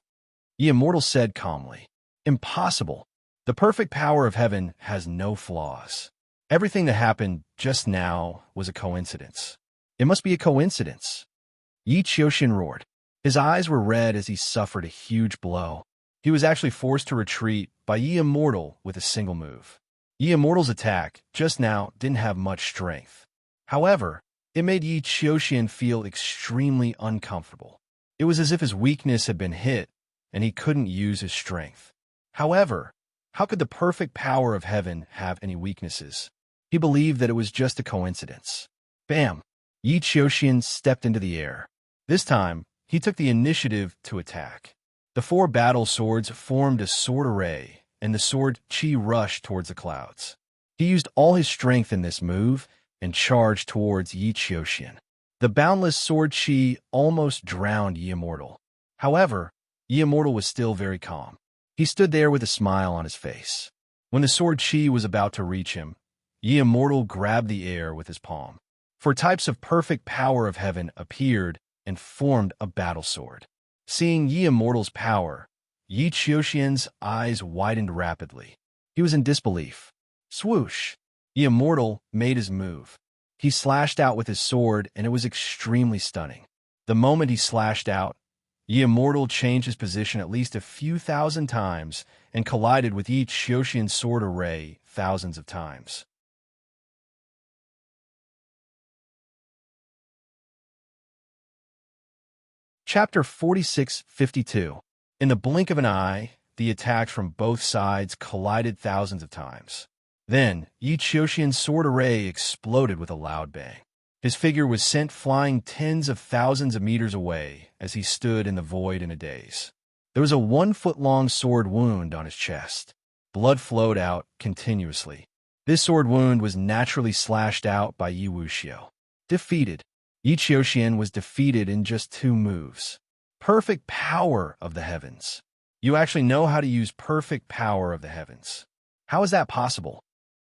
Yi Immortal said calmly. Impossible. The perfect power of heaven has no flaws. Everything that happened just now was a coincidence. It must be a coincidence. Yi Qiuxian roared. His eyes were red as he suffered a huge blow. He was actually forced to retreat by Yi Immortal with a single move. Yi Immortal's attack just now didn't have much strength. However, it made Yi Qiuxian feel extremely uncomfortable. It was as if his weakness had been hit, and he couldn't use his strength. However, how could the perfect power of heaven have any weaknesses? He believed that it was just a coincidence. Bam! Yi Qiuxian stepped into the air. This time, he took the initiative to attack. The 4 battle swords formed a sword array, and the sword qi rushed towards the clouds. He used all his strength in this move and charged towards Yi Qiuxian. The boundless sword qi almost drowned Yi Immortal. However, Yi Immortal was still very calm. He stood there with a smile on his face. When the sword qi was about to reach him, Yi Immortal grabbed the air with his palm. 4 types of perfect power of heaven appeared and formed a battle sword. Seeing Yi Immortal's power, Yi Qiuxian's eyes widened rapidly. He was in disbelief. Swoosh! Yi Immortal made his move. He slashed out with his sword, and it was extremely stunning. The moment he slashed out, Yi Immortal changed his position at least a few thousand times and collided with Yi Qiuxian's sword array thousands of times. Chapter 46-52. In the blink of an eye, the attacks from both sides collided thousands of times. Then, Yi Qiuxian's sword array exploded with a loud bang. His figure was sent flying tens of thousands of meters away as he stood in the void in a daze. There was a 1-foot-long sword wound on his chest. Blood flowed out continuously. This sword wound was naturally slashed out by Yi Wuxia. Defeated. Yi Qiuxian was defeated in just 2 moves. Perfect power of the heavens. You actually know how to use perfect power of the heavens. How is that possible?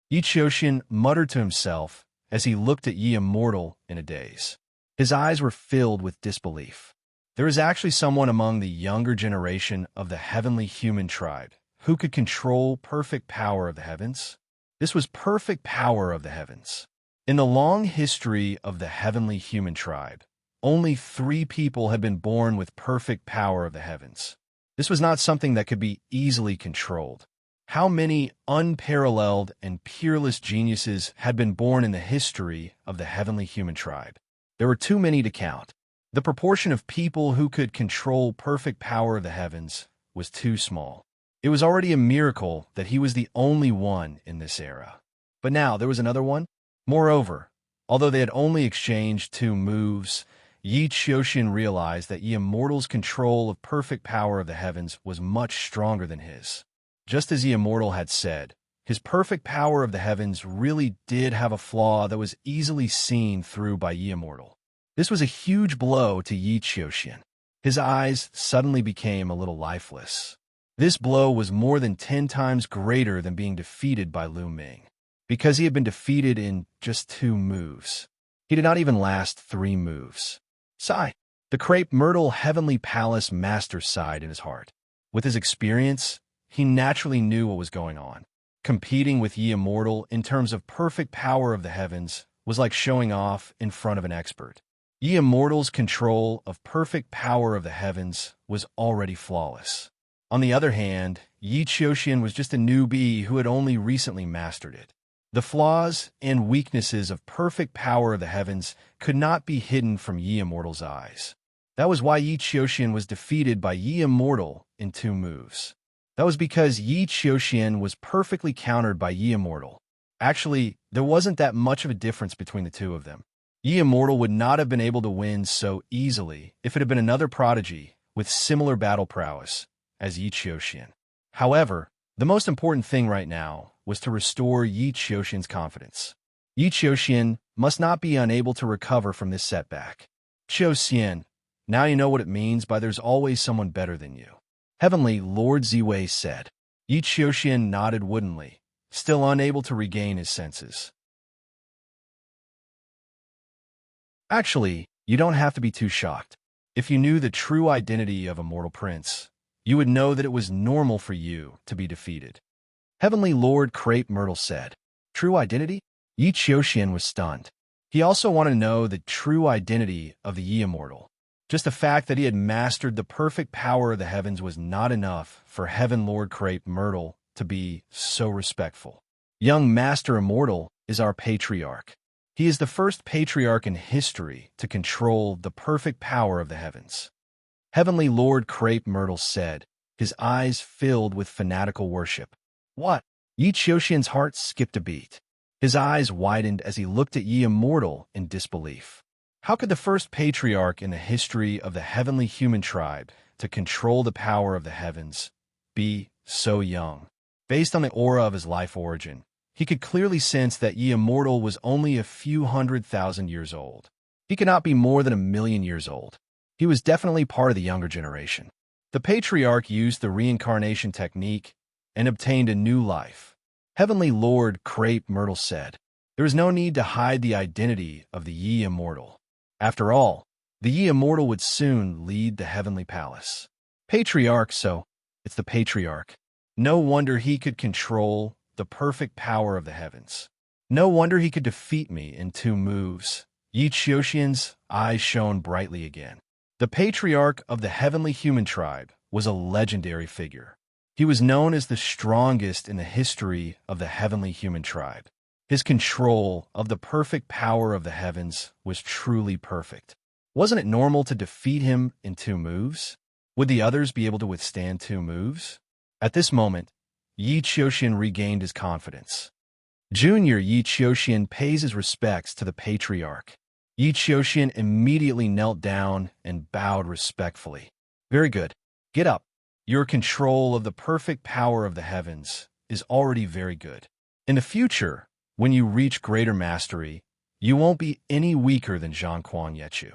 Yi Qiuxian muttered to himself as he looked at Yi Immortal in a daze. His eyes were filled with disbelief. There is actually someone among the younger generation of the heavenly human tribe who could control perfect power of the heavens? This was perfect power of the heavens. In the long history of the heavenly human tribe, only 3 people had been born with perfect power of the heavens. This was not something that could be easily controlled. How many unparalleled and peerless geniuses had been born in the history of the heavenly human tribe? There were too many to count. The proportion of people who could control perfect power of the heavens was too small. It was already a miracle that he was the only one in this era. But now there was another one. Moreover, although they had only exchanged 2 moves, Xianxia realized that Immortal's control of perfect power of the heavens was much stronger than his. Just as Immortal had said, his perfect power of the heavens really did have a flaw that was easily seen through by Immortal. This was a huge blow to Xianxia. His eyes suddenly became a little lifeless. This blow was more than 10 times greater than being defeated by Lu Ming, because he had been defeated in just 2 moves. He did not even last 3 moves. Sigh. The crepe myrtle heavenly palace master sighed in his heart. With his experience, he naturally knew what was going on. Competing with Immortal in terms of perfect power of the heavens was like showing off in front of an expert. Immortal's control of perfect power of the heavens was already flawless. On the other hand, Xianxia was just a newbie who had only recently mastered it. The flaws and weaknesses of perfect power of the heavens could not be hidden from Immortal's eyes. That was why Xianxia was defeated by Immortal in 2 moves. That was because Xianxia was perfectly countered by Immortal. Actually, there wasn't that much of a difference between the 2 of them. Immortal would not have been able to win so easily if it had been another prodigy with similar battle prowess as Xianxia. However, the most important thing right now was to restore Xianxia's confidence. Xianxia must not be unable to recover from this setback. Xian, now you know what it means by there's always someone better than you. Heavenly Lord Ziwei said. Xianxia nodded woodenly, still unable to regain his senses. Actually, you don't have to be too shocked. If you knew the true identity of Immortal Prince, you would know that it was normal for you to be defeated. Heavenly Lord Crepe Myrtle said. True identity? Xianxia was stunned. He also wanted to know the true identity of the Immortal. Just the fact that he had mastered the perfect power of the heavens was not enough for Heaven Lord Crepe Myrtle to be so respectful. Young Master Immortal is our patriarch. He is the first patriarch in history to control the perfect power of the heavens. Heavenly Lord Crepe Myrtle said, his eyes filled with fanatical worship. What? Xianxia's heart skipped a beat. His eyes widened as he looked at Immortal in disbelief. How could the first patriarch in the history of the heavenly human tribe to control the power of the heavens be so young? Based on the aura of his life origin, he could clearly sense that Immortal was only a few 100,000 years old. He could not be more than 1,000,000 years old. He was definitely part of the younger generation. The patriarch used the reincarnation technique and obtained a new life. Heavenly Lord Crepe Myrtle said, there is no need to hide the identity of the Immortal. After all, the Immortal would soon lead the heavenly palace. Patriarch, so it's the patriarch. No wonder he could control the perfect power of the heavens. No wonder he could defeat me in 2 moves. Xianxia's eyes shone brightly again. The patriarch of the heavenly human tribe was a legendary figure. He was known as the strongest in the history of the heavenly human tribe. His control of the perfect power of the heavens was truly perfect. Wasn't it normal to defeat him in 2 moves? Would the others be able to withstand 2 moves? At this moment, Xianxia regained his confidence. Junior Xianxia pays his respects to the patriarch. Xianxia immediately knelt down and bowed respectfully. Very good. Get up. Your control of the perfect power of the heavens is already very good. In the future, when you reach greater mastery, you won't be any weaker than Xianxia.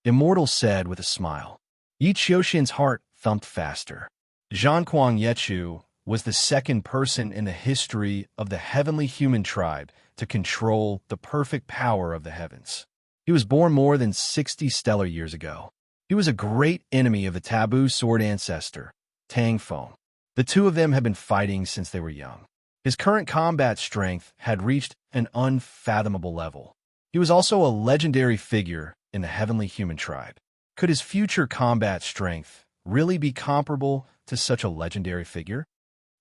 Immortal said with a smile. Xianxia's heart thumped faster. Xianxia was the second person in the history of the heavenly human tribe to control the perfect power of the heavens. He was born more than 60 stellar years ago. He was a great enemy of the taboo sword ancestor, Tang Feng. The two of them had been fighting since they were young. His current combat strength had reached an unfathomable level. He was also a legendary figure in the heavenly human tribe. Could his future combat strength really be comparable to such a legendary figure?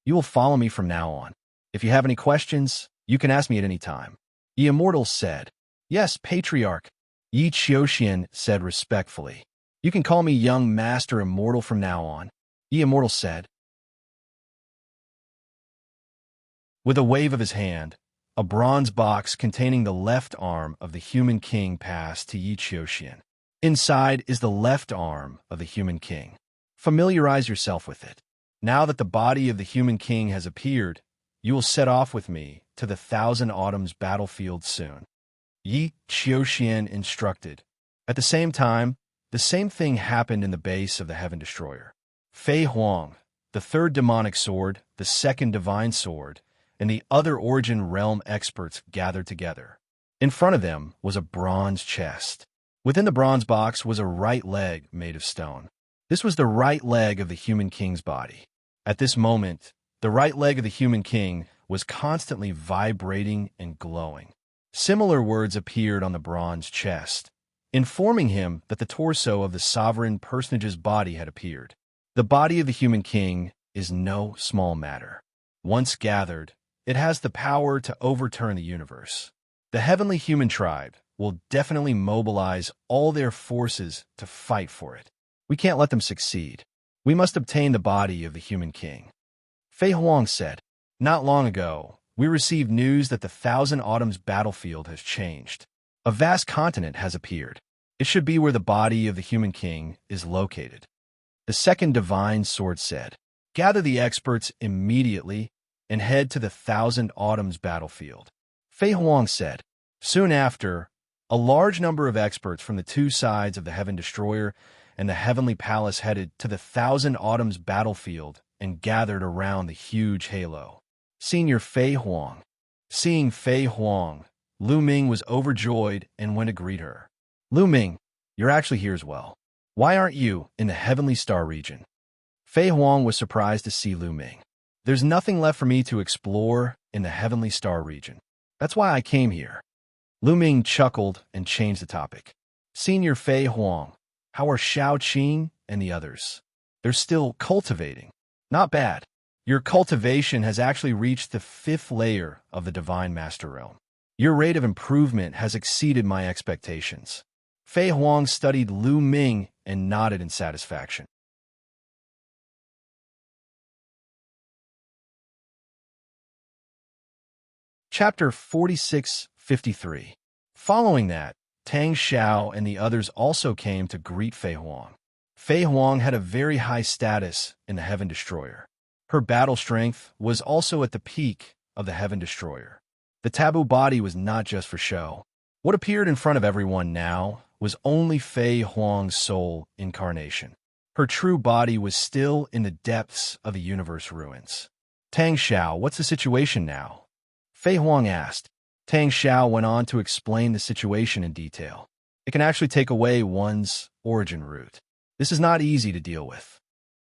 You will follow me from now on. If you have any questions, you can ask me at any time. The Immortal said. Yes, Patriarch. Yi Xiaoxian said respectfully. You can call me young Master Immortal from now on. The Immortal said. With a wave of his hand, a bronze box containing the left arm of the human king passed to Yi Xiaoxian. Inside is the left arm of the human king. Familiarize yourself with it. Now that the body of the human king has appeared, you will set off with me to the Thousand Autumns battlefield soon. Yi Xiaoxian instructed. At the same time, the same thing happened in the base of the Heaven Destroyer. Fei Huang, the third demonic sword, the second divine sword, and the other origin realm experts gathered together. In front of them was a bronze chest. Within the bronze box was a right leg made of stone. This was the right leg of the human king's body. At this moment, the right leg of the human king was constantly vibrating and glowing. Similar words appeared on the bronze chest, informing him that the torso of the sovereign personage's body had appeared. The body of the human king is no small matter. Once gathered, it has the power to overturn the universe. The heavenly human tribe will definitely mobilize all their forces to fight for it. We can't let them succeed. We must obtain the body of the human king. Fei Huang said, not long ago, we received news that the Thousand Autumns battlefield has changed. A vast continent has appeared. It should be where the body of the human king is located. The second divine sword said, gather the experts immediately and head to the Thousand Autumns battlefield. Fei Huang said. Soon after, a large number of experts from the two sides of the Heaven Destroyer and the Heavenly Palace headed to the Thousand Autumns battlefield and gathered around the huge halo. Senior Fei Huang. Seeing Fei Huang, Lu Ming was overjoyed and went to greet her. Lu Ming, you're actually here as well. Why aren't you in the Heavenly Star region? Fei Huang was surprised to see Lu Ming. There's nothing left for me to explore in the Heavenly Star region. That's why I came here. Lu Ming chuckled and changed the topic. Senior Fei Huang, how are Xiao Qing and the others? They're still cultivating. Not bad. Your cultivation has actually reached the 5th layer of the Divine Master Realm. Your rate of improvement has exceeded my expectations. Fei Huang studied Lu Ming and nodded in satisfaction. Chapter 46-53. Following that, Tang Xiao and the others also came to greet Fei Huang. Fei Huang had a very high status in the Heaven Destroyer. Her battle strength was also at the peak of the Heaven Destroyer. The taboo body was not just for show. What appeared in front of everyone now was only Fei Huang's soul incarnation. Her true body was still in the depths of the universe ruins. Tang Xiao, what's the situation now? Fei Huang asked. Tang Xiao went on to explain the situation in detail. It can actually take away one's origin root. This is not easy to deal with.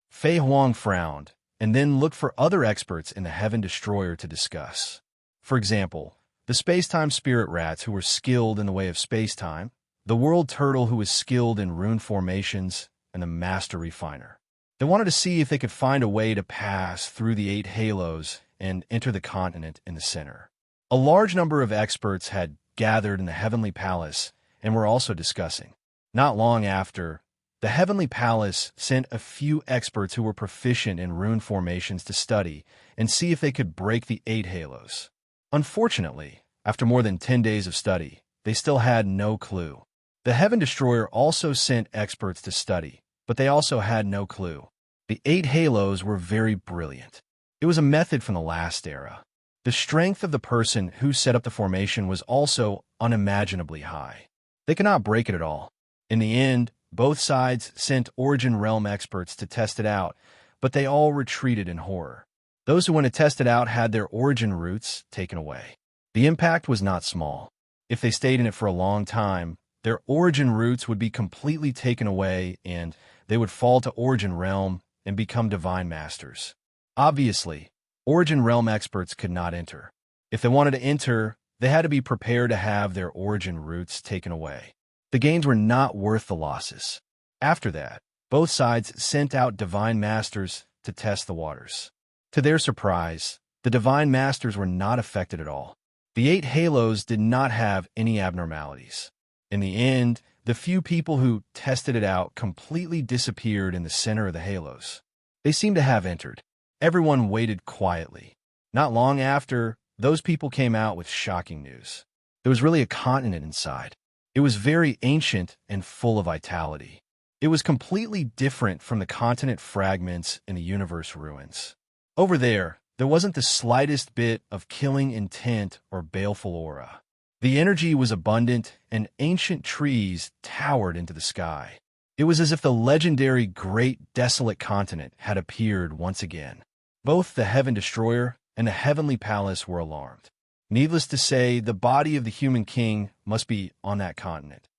Fei Huang frowned, and then looked for other experts in the Heaven Destroyer to discuss. For example, the space-time spirit rats who were skilled in the way of space-time, the world turtle who was skilled in rune formations, and the master refiner. They wanted to see if they could find a way to pass through the 8 halos and enter the continent in the center. A large number of experts had gathered in the Heavenly Palace and were also discussing. Not long after, the Heavenly Palace sent a few experts who were proficient in rune formations to study and see if they could break the 8 halos. Unfortunately, after more than 10 days of study, they still had no clue. The Heaven Destroyer also sent experts to study, but they also had no clue. The 8 halos were very brilliant. It was a method from the last era. The strength of the person who set up the formation was also unimaginably high. They could not break it at all. In the end, both sides sent Origin Realm experts to test it out, but they all retreated in horror. Those who went to test it out had their origin roots taken away. The impact was not small. If they stayed in it for a long time, their origin roots would be completely taken away and they would fall to Origin Realm and become Divine Masters. Obviously, Origin Realm experts could not enter. If they wanted to enter, they had to be prepared to have their origin roots taken away. The gains were not worth the losses. After that, both sides sent out Divine Masters to test the waters. To their surprise, the Divine Masters were not affected at all. The 8 halos did not have any abnormalities. In the end, the few people who tested it out completely disappeared in the center of the halos. They seemed to have entered. Everyone waited quietly. Not long after, those people came out with shocking news. There was really a continent inside. It was very ancient and full of vitality. It was completely different from the continent fragments in the universe ruins. Over there wasn't the slightest bit of killing intent or baleful aura. The energy was abundant, and ancient trees towered into the sky. It was as if the legendary Great Desolate Continent had appeared once again. Both the Heaven Destroyer and the Heavenly Palace were alarmed. Needless to say, the body of the human king must be on that continent.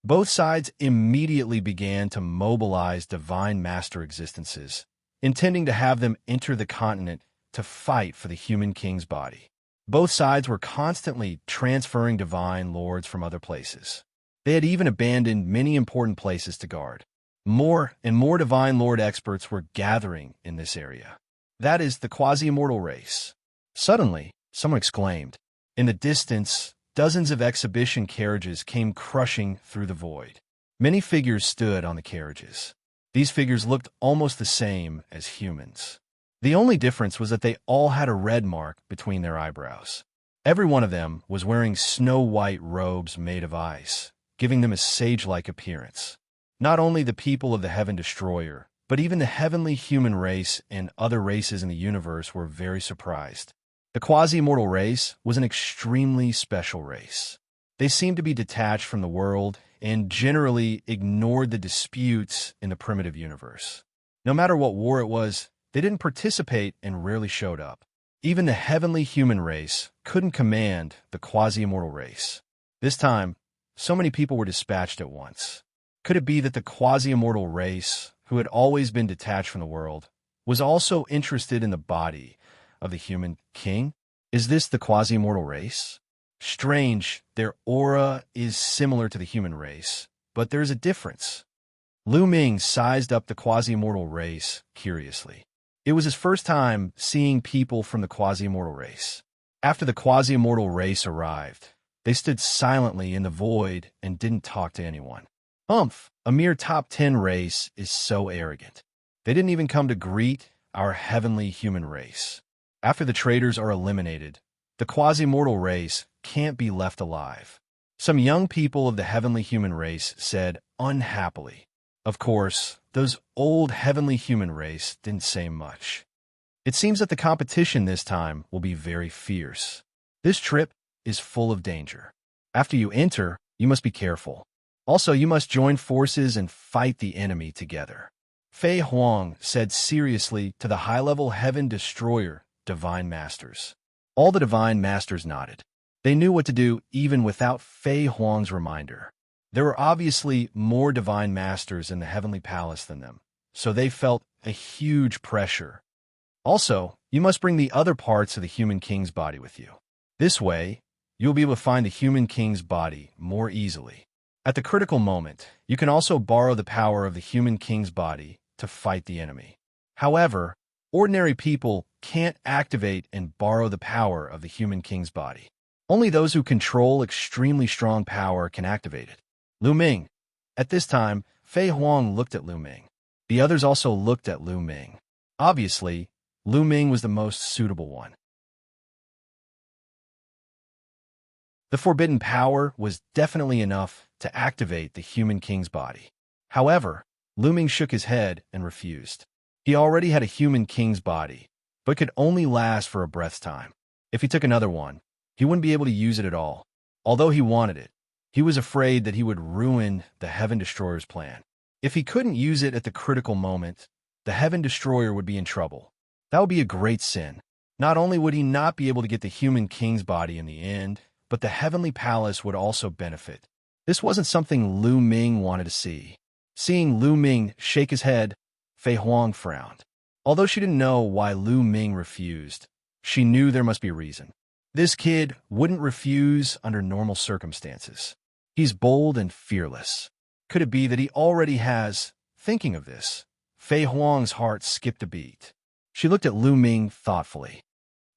Both sides immediately began to mobilize Divine Master existences, intending to have them enter the continent to fight for the human king's body. Both sides were constantly transferring Divine Lords from other places. They had even abandoned many important places to guard. More and more Divine Lord experts were gathering in this area. That is the quasi-immortal race. Suddenly, someone exclaimed. In the distance, dozens of exhibition carriages came crushing through the void. Many figures stood on the carriages. These figures looked almost the same as humans. The only difference was that they all had a red mark between their eyebrows. Every one of them was wearing snow-white robes made of ice, giving them a sage-like appearance. Not only the people of the Heaven Destroyer, but even the heavenly human race and other races in the universe were very surprised. The quasi-immortal race was an extremely special race. They seemed to be detached from the world and generally ignored the disputes in the primitive universe. No matter what war it was, they didn't participate and rarely showed up. Even the heavenly human race couldn't command the quasi-immortal race. This time, so many people were dispatched at once. Could it be that the quasi-immortal race, who had always been detached from the world, was also interested in the body of the human king? Is this the quasi-immortal race? Strange, their aura is similar to the human race, but there's a difference. Lu Ming sized up the quasi-immortal race curiously. It was his first time seeing people from the quasi-immortal race. After the quasi-immortal race arrived, they stood silently in the void and didn't talk to anyone. A mere top 10 race is so arrogant. They didn't even come to greet our heavenly human race. After the traitors are eliminated, the quasi-mortal race can't be left alive. Some young people of the heavenly human race said unhappily. Of course, those old heavenly human race didn't say much. It seems that the competition this time will be very fierce. This trip is full of danger. After you enter, you must be careful. Also, you must join forces and fight the enemy together. Fei Huang said seriously to the high-level Heaven Destroyer Divine Masters. All the Divine Masters nodded. They knew what to do even without Fei Huang's reminder. There were obviously more Divine Masters in the Heavenly Palace than them, so they felt a huge pressure. Also, you must bring the other parts of the Human King's body with you. This way, you'll be able to find the Human King's body more easily. At the critical moment, you can also borrow the power of the Human King's body to fight the enemy. However, ordinary people can't activate and borrow the power of the Human King's body. Only those who control extremely strong power can activate it. Lu Ming. At this time, Fei Huang looked at Lu Ming. The others also looked at Lu Ming. Obviously, Lu Ming was the most suitable one. The forbidden power was definitely enough to activate the Human King's body. However, Lu Ming shook his head and refused. He already had a Human King's body, but could only last for a breath's time. If he took another one, he wouldn't be able to use it at all. Although he wanted it, he was afraid that he would ruin the Heaven Destroyer's plan. If he couldn't use it at the critical moment, the Heaven Destroyer would be in trouble. That would be a great sin. Not only would he not be able to get the Human King's body in the end, but the Heavenly Palace would also benefit. This wasn't something Lu Ming wanted to see. Seeing Lu Ming shake his head, Fei Huang frowned. Although she didn't know why Lu Ming refused, she knew there must be a reason. This kid wouldn't refuse under normal circumstances. He's bold and fearless. Could it be that he already has? Thinking of this, Fei Huang's heart skipped a beat. She looked at Lu Ming thoughtfully.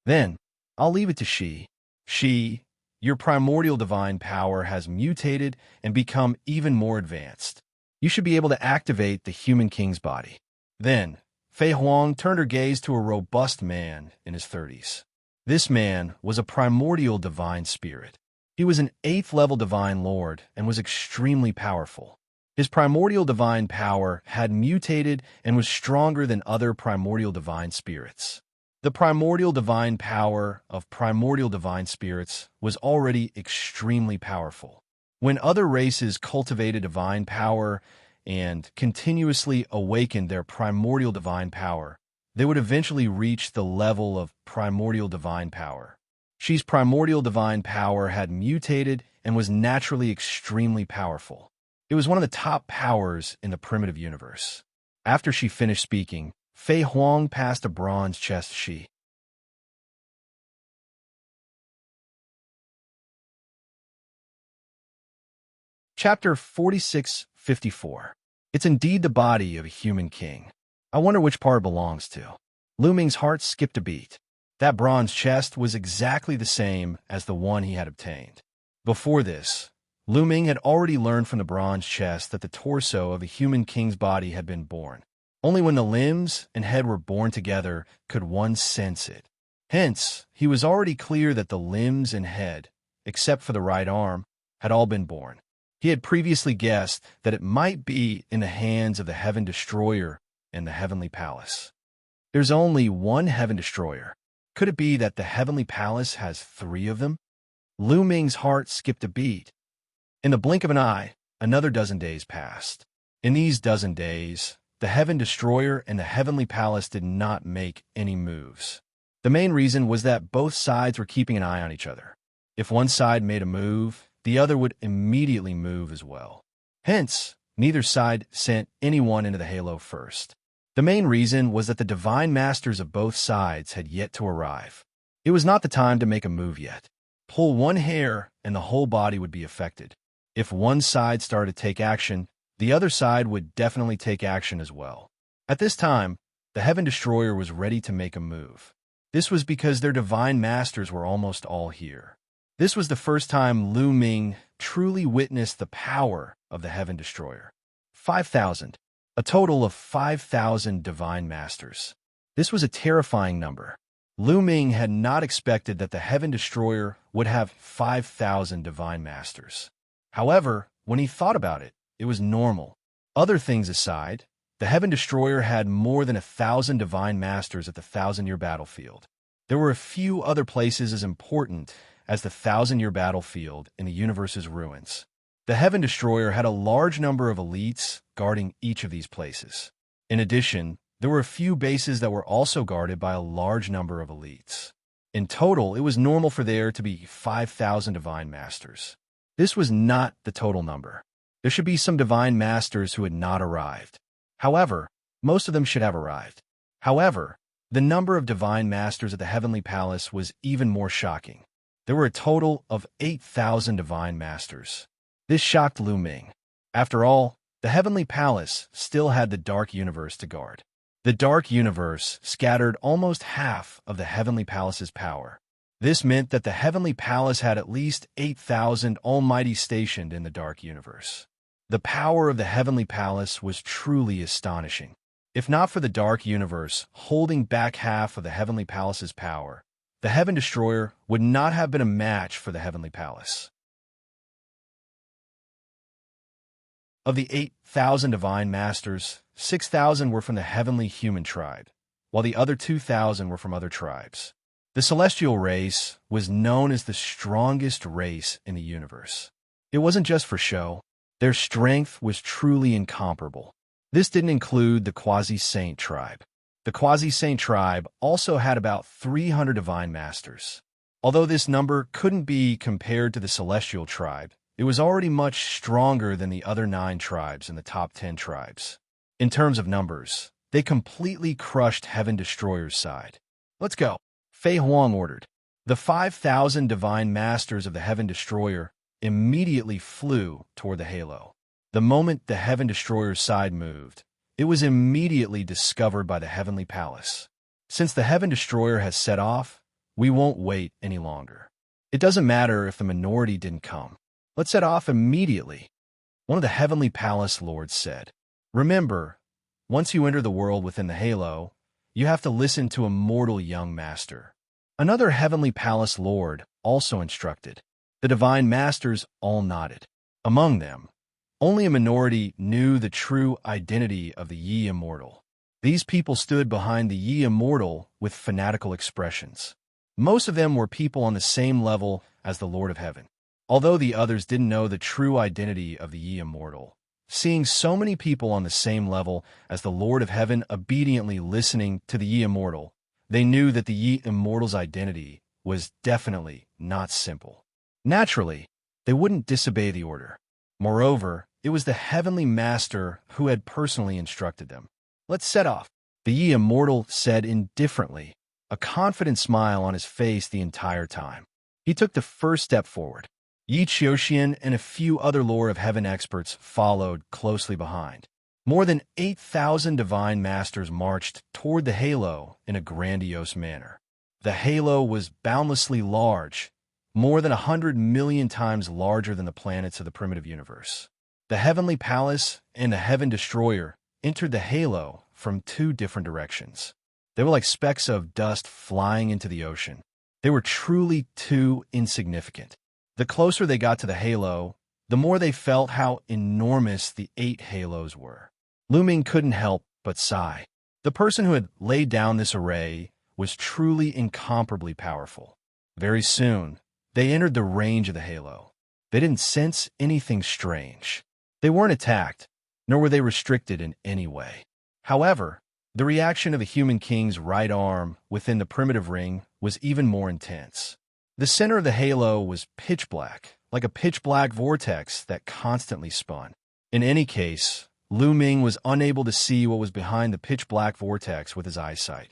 Then, I'll leave it to She, your primordial divine power has mutated and become even more advanced. You should be able to activate the human king's body. Then, Fei Huang turned her gaze to a robust man in his 30s. This man was a primordial divine spirit. He was an 8th-level divine lord and was extremely powerful. His primordial divine power had mutated and was stronger than other primordial divine spirits. The primordial divine power of primordial divine spirits was already extremely powerful. When other races cultivated divine power and continuously awakened their primordial divine power, they would eventually reach the level of primordial divine power. She's primordial divine power had mutated and was naturally extremely powerful. It was one of the top powers in the primitive universe. After she finished speaking, Fei Huang passed a bronze chest she. Chapter 46-54. It's indeed the body of a human king. I wonder which part it belongs to. Lu Ming's heart skipped a beat. That bronze chest was exactly the same as the one he had obtained. Before this, Lu Ming had already learned from the bronze chest that the torso of a human king's body had been born. Only when the limbs and head were born together could one sense it. Hence, he was already clear that the limbs and head, except for the right arm, had all been born. He had previously guessed that it might be in the hands of the Heaven Destroyer in the Heavenly Palace. There's only one Heaven Destroyer. Could it be that the Heavenly Palace has 3 of them? Lu Ming's heart skipped a beat. In the blink of an eye, another dozen days passed. In these dozen days, the Heaven Destroyer and the Heavenly Palace did not make any moves. The main reason was that both sides were keeping an eye on each other. If one side made a move, the other would immediately move as well. Hence, neither side sent anyone into the halo first. The main reason was that the divine masters of both sides had yet to arrive. It was not the time to make a move yet. Pull one hair and the whole body would be affected. If one side started to take action, the other side would definitely take action as well. At this time, the Heaven Destroyer was ready to make a move. This was because their divine masters were almost all here. This was the first time Lu Ming truly witnessed the power of the Heaven Destroyer. 5,000. A total of 5,000 divine masters. This was a terrifying number. Lu Ming had not expected that the Heaven Destroyer would have 5,000 divine masters. However, when he thought about it, it was normal. Other things aside, the Heaven Destroyer had more than 1,000 divine masters at the 1,000-year battlefield. There were a few other places as important as the 1,000-year battlefield in the universe's ruins. The Heaven Destroyer had a large number of elites guarding each of these places. In addition, there were a few bases that were also guarded by a large number of elites. In total, it was normal for there to be 5,000 divine masters. This was not the total number. There should be some divine masters who had not arrived. However, most of them should have arrived. However, the number of divine masters at the Heavenly Palace was even more shocking. There were a total of 8,000 divine masters. This shocked Lu Ming. After all, the Heavenly Palace still had the Dark Universe to guard. The Dark Universe scattered almost half of the Heavenly Palace's power. This meant that the Heavenly Palace had at least 8,000 almighty stationed in the Dark Universe. The power of the Heavenly Palace was truly astonishing. If not for the Dark Universe holding back half of the Heavenly Palace's power, the Heaven Destroyer would not have been a match for the Heavenly Palace. Of the 8,000 divine masters, 6,000 were from the heavenly human tribe, while the other 2,000 were from other tribes. The celestial race was known as the strongest race in the universe. It wasn't just for show. Their strength was truly incomparable. This didn't include the Quasi-Saint tribe. The Quasi-Saint tribe also had about 300 divine masters. Although this number couldn't be compared to the celestial tribe, it was already much stronger than the other 9 tribes in the top 10 tribes. In terms of numbers, They completely crushed Heaven Destroyer's side. "Let's go," Fei Huang ordered. The 5,000 divine masters of the Heaven Destroyer immediately flew toward the halo. The moment the Heaven Destroyer's side moved, it was immediately discovered by the Heavenly Palace. "Since the Heaven Destroyer has set off, we won't wait any longer. It doesn't matter if the minority didn't come. Let's set off immediately," one of the Heavenly Palace lords said. "Remember, once you enter the world within the halo, you have to listen to Immortal Young Master." Another Heavenly Palace lord also instructed. The divine masters all nodded. Among them, only a minority knew the true identity of the Yi Immortal. These people stood behind the Yi Immortal with fanatical expressions. Most of them were people on the same level as the Lord of Heaven. Although the others didn't know the true identity of the Yi Immortal, seeing so many people on the same level as the Lord of Heaven obediently listening to the Yi Immortal, they knew that the Yi Immortal's identity was definitely not simple. Naturally, they wouldn't disobey the order. Moreover, it was the Heavenly Master who had personally instructed them. "Let's set off," the Yi Immortal said indifferently, a confident smile on his face the entire time. He took the first step forward. Yi Qiuxian and a few other Lord of Heaven experts followed closely behind. More than 8,000 divine masters marched toward the halo in a grandiose manner. The halo was boundlessly large, more than 100 million times larger than the planets of the primitive universe. The Heavenly Palace and the Heaven Destroyer entered the halo from two different directions. They were like specks of dust flying into the ocean. They were truly too insignificant. The closer they got to the halo, the more they felt how enormous the 8 halos were. Lu Ming couldn't help but sigh. The person who had laid down this array was truly incomparably powerful. Very soon, they entered the range of the halo. They didn't sense anything strange. They weren't attacked, nor were they restricted in any way. However, the reaction of the human king's right arm within the primitive ring was even more intense. The center of the halo was pitch black, like a pitch-black vortex that constantly spun. In any case, Lu Ming was unable to see what was behind the pitch-black vortex with his eyesight.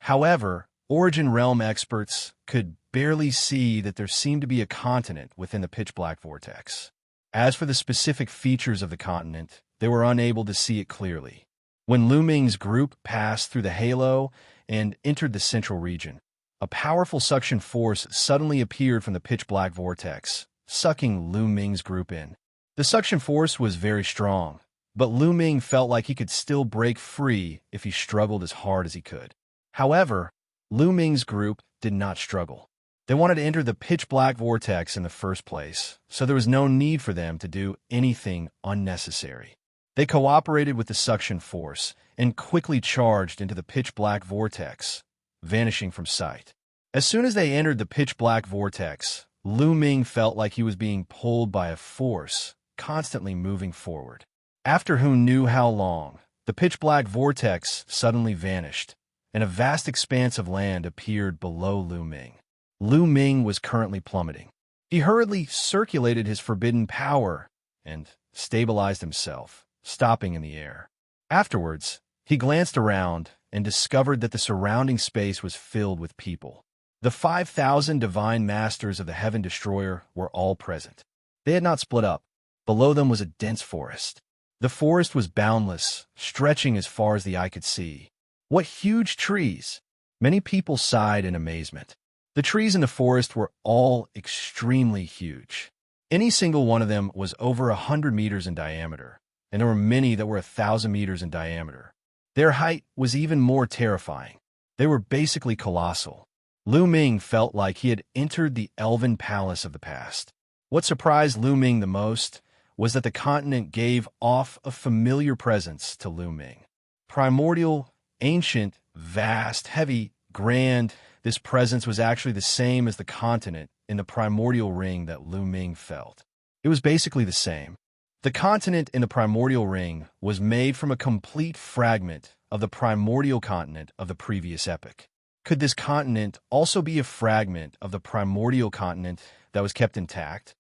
However, Origin Realm experts could barely see that there seemed to be a continent within the pitch-black vortex. As for the specific features of the continent, they were unable to see it clearly. When Lu Ming's group passed through the halo and entered the central region, a powerful suction force suddenly appeared from the pitch-black vortex, sucking Lu Ming's group in. The suction force was very strong, but Lu Ming felt like he could still break free if he struggled as hard as he could. However, Lu Ming's group did not struggle. They wanted to enter the pitch-black vortex in the first place, so there was no need for them to do anything unnecessary. They cooperated with the suction force and quickly charged into the pitch-black vortex, vanishing from sight. As soon as they entered the pitch-black vortex, Lu Ming felt like he was being pulled by a force, constantly moving forward. After who knew how long, the pitch-black vortex suddenly vanished, and a vast expanse of land appeared below Lu Ming. Lu Ming was currently plummeting. He hurriedly circulated his forbidden power and stabilized himself, stopping in the air. Afterwards, he glanced around and discovered that the surrounding space was filled with people. The 5,000 divine masters of the Heaven Destroyer were all present. They had not split up. Below them was a dense forest. The forest was boundless, stretching as far as the eye could see. What huge trees! Many people sighed in amazement. The trees in the forest were all extremely huge. Any single one of them was over 100 meters in diameter, and there were many that were 1,000 meters in diameter. Their height was even more terrifying. They were basically colossal. Lu Ming felt like he had entered the elven palace of the past. What surprised Lu Ming the most was that the continent gave off a familiar presence to Lu Ming. Primordial, ancient, vast, heavy, grand, this presence was actually the same as the continent in the primordial ring that Lu Ming felt. It was basically the same. The continent in the primordial ring was made from a complete fragment of the primordial continent of the previous epoch. Could this continent also be a fragment of the primordial continent that was kept intact?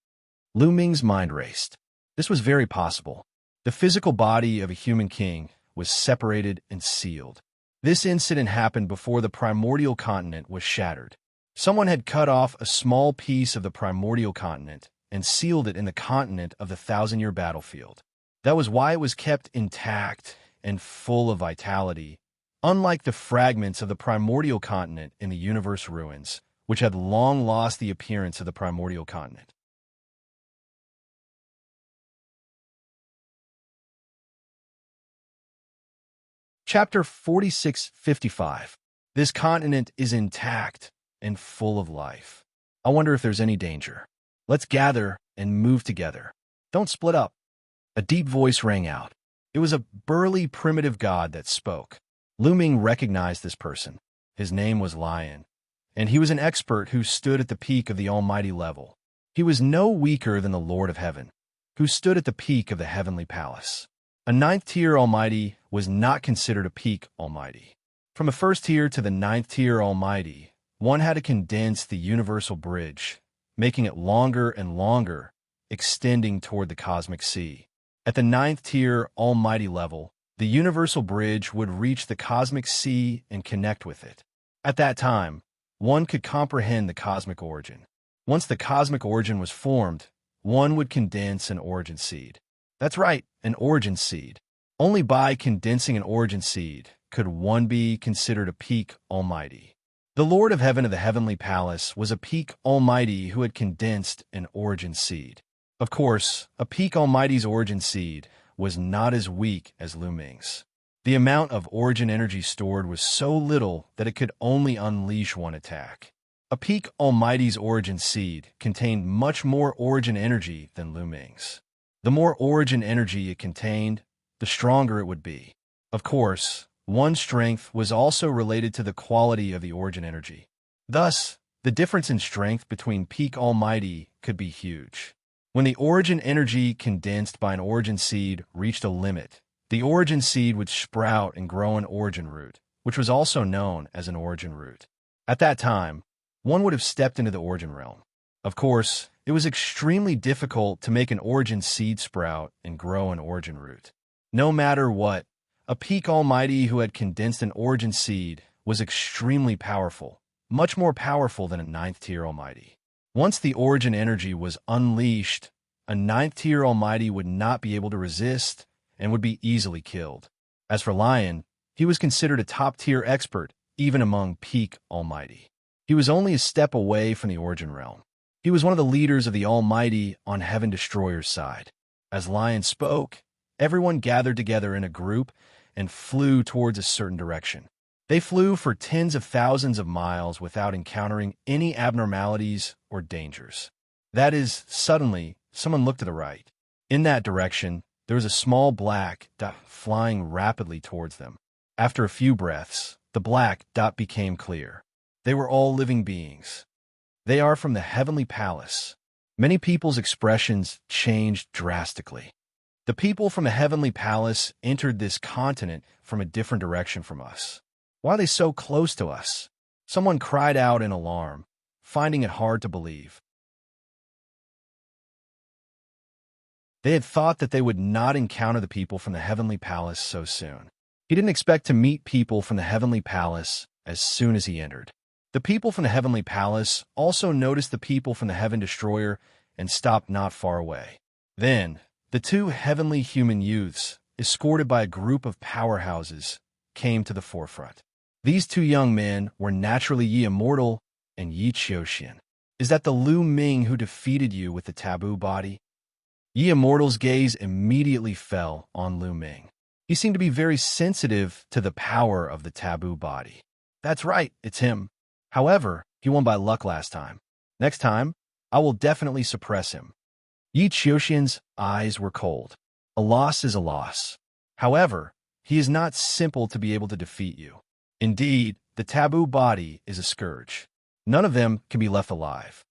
Lu Ming's mind raced. This was very possible. The physical body of a human king was separated and sealed. This incident happened before the primordial continent was shattered. Someone had cut off a small piece of the primordial continent and sealed it in the continent of the thousand-year battlefield. That was why it was kept intact and full of vitality, unlike the fragments of the primordial continent in the universe ruins, which had long lost the appearance of the primordial continent. Chapter 4655. This continent is intact and full of life. I wonder if there's any danger. Let's gather and move together. Don't split up. A deep voice rang out. It was a burly, primitive god that spoke. Lu Ming recognized this person. His name was Lion, and he was an expert who stood at the peak of the almighty level. He was no weaker than the Lord of Heaven, who stood at the peak of the heavenly palace. A ninth-tier almighty was not considered a peak almighty. From a first tier to the ninth-tier almighty, one had to condense the universal bridge, making it longer and longer, extending toward the cosmic sea. At the ninth-tier almighty level, the universal bridge would reach the cosmic sea and connect with it. At that time, one could comprehend the cosmic origin. Once the cosmic origin was formed, one would condense an origin seed. That's right, an origin seed. Only by condensing an origin seed could one be considered a peak almighty. The Lord of Heaven of the Heavenly Palace was a peak almighty who had condensed an origin seed. Of course, a peak almighty's origin seed was not as weak as Lu Ming's. The amount of origin energy stored was so little that it could only unleash one attack. A peak almighty's origin seed contained much more origin energy than Lu Ming's. The more origin energy it contained, the stronger it would be. Of course, one's strength was also related to the quality of the origin energy. Thus, the difference in strength between peak almighty could be huge. When the origin energy condensed by an origin seed reached a limit, the origin seed would sprout and grow an origin root, which was also known as an origin root. At that time, one would have stepped into the origin realm. Of course, it was extremely difficult to make an origin seed sprout and grow an origin root. No matter what, a peak almighty who had condensed an origin seed was extremely powerful, much more powerful than a ninth-tier almighty. Once the origin energy was unleashed, a ninth-tier almighty would not be able to resist and would be easily killed. As for Lion, he was considered a top-tier expert even among peak almighty. He was only a step away from the origin realm. He was one of the leaders of the Almighty on Heaven Destroyer's side. As Lion spoke, everyone gathered together in a group and flew towards a certain direction. They flew for tens of thousands of miles without encountering any abnormalities or dangers. That is, suddenly, someone looked to the right. In that direction, there was a small black dot flying rapidly towards them. After a few breaths, the black dot became clear. They were all living beings. They are from the heavenly palace. Many people's expressions changed drastically. The people from the heavenly palace entered this continent from a different direction from us. Why are they so close to us? Someone cried out in alarm, finding it hard to believe. They had thought that they would not encounter the people from the heavenly palace so soon. He didn't expect to meet people from the heavenly palace as soon as he entered. The people from the heavenly palace also noticed the people from the Heaven Destroyer and stopped not far away. Then, the two heavenly human youths, escorted by a group of powerhouses, came to the forefront. These two young men were naturally Yi Immortal and Yi Xianxia. Is that the Lu Ming who defeated you with the taboo body? Yi Immortal's gaze immediately fell on Lu Ming. He seemed to be very sensitive to the power of the taboo body. That's right, it's him. However, he won by luck last time. Next time, I will definitely suppress him. Yi Xianxia's eyes were cold. A loss is a loss. However, he is not simple to be able to defeat you. Indeed, the taboo body is a scourge. None of them can be left alive.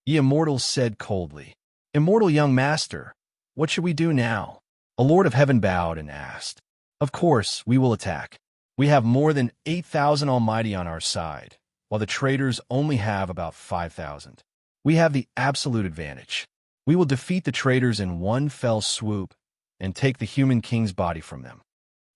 Yi Immortal said coldly. Immortal young master, what should we do now? A lord of heaven bowed and asked. Of course, we will attack. We have more than 8,000 almighty on our side, while the traitors only have about 5,000. We have the absolute advantage. We will defeat the traitors in one fell swoop and take the human king's body from them.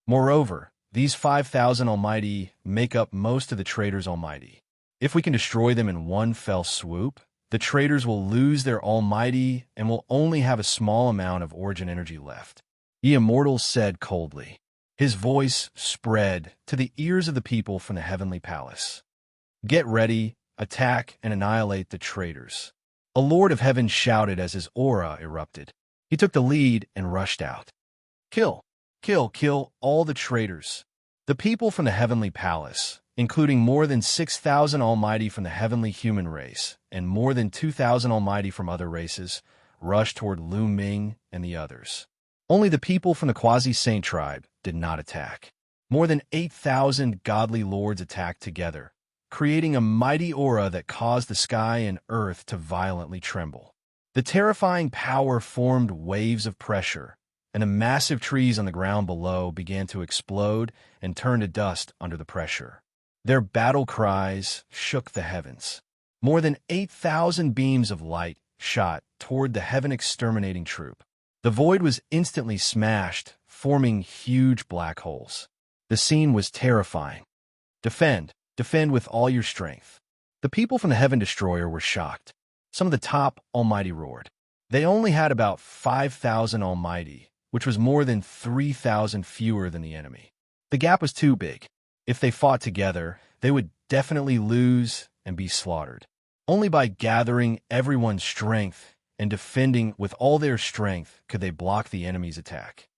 Moreover, these 5,000 almighty make up most of the traitors' almighty. If we can destroy them in one fell swoop, the traitors will lose their almighty and will only have a small amount of origin energy left. The immortal said coldly. His voice spread to the ears of the people from the heavenly palace. Get ready, attack, and annihilate the traitors. A lord of heaven shouted as his aura erupted. He took the lead and rushed out. Kill, kill, kill all the traitors. The people from the heavenly palace, including more than 6,000 almighty from the heavenly human race and more than 2,000 almighty from other races, rushed toward Lu Ming and the others. Only the people from the quasi-saint tribe did not attack. More than 8,000 godly lords attacked together, creating a mighty aura that caused the sky and earth to violently tremble. The terrifying power formed waves of pressure, and the massive trees on the ground below began to explode and turn to dust under the pressure. Their battle cries shook the heavens. More than 8,000 beams of light shot toward the heaven-exterminating troop. The void was instantly smashed, forming huge black holes. The scene was terrifying. Defend, defend with all your strength. The people from the Heaven Destroyer were shocked. Some of the top almighty roared. They only had about 5,000 almighty, which was more than 3,000 fewer than the enemy. The gap was too big. If they fought together, they would definitely lose and be slaughtered. Only by gathering everyone's strength and defending with all their strength could they block the enemy's attack.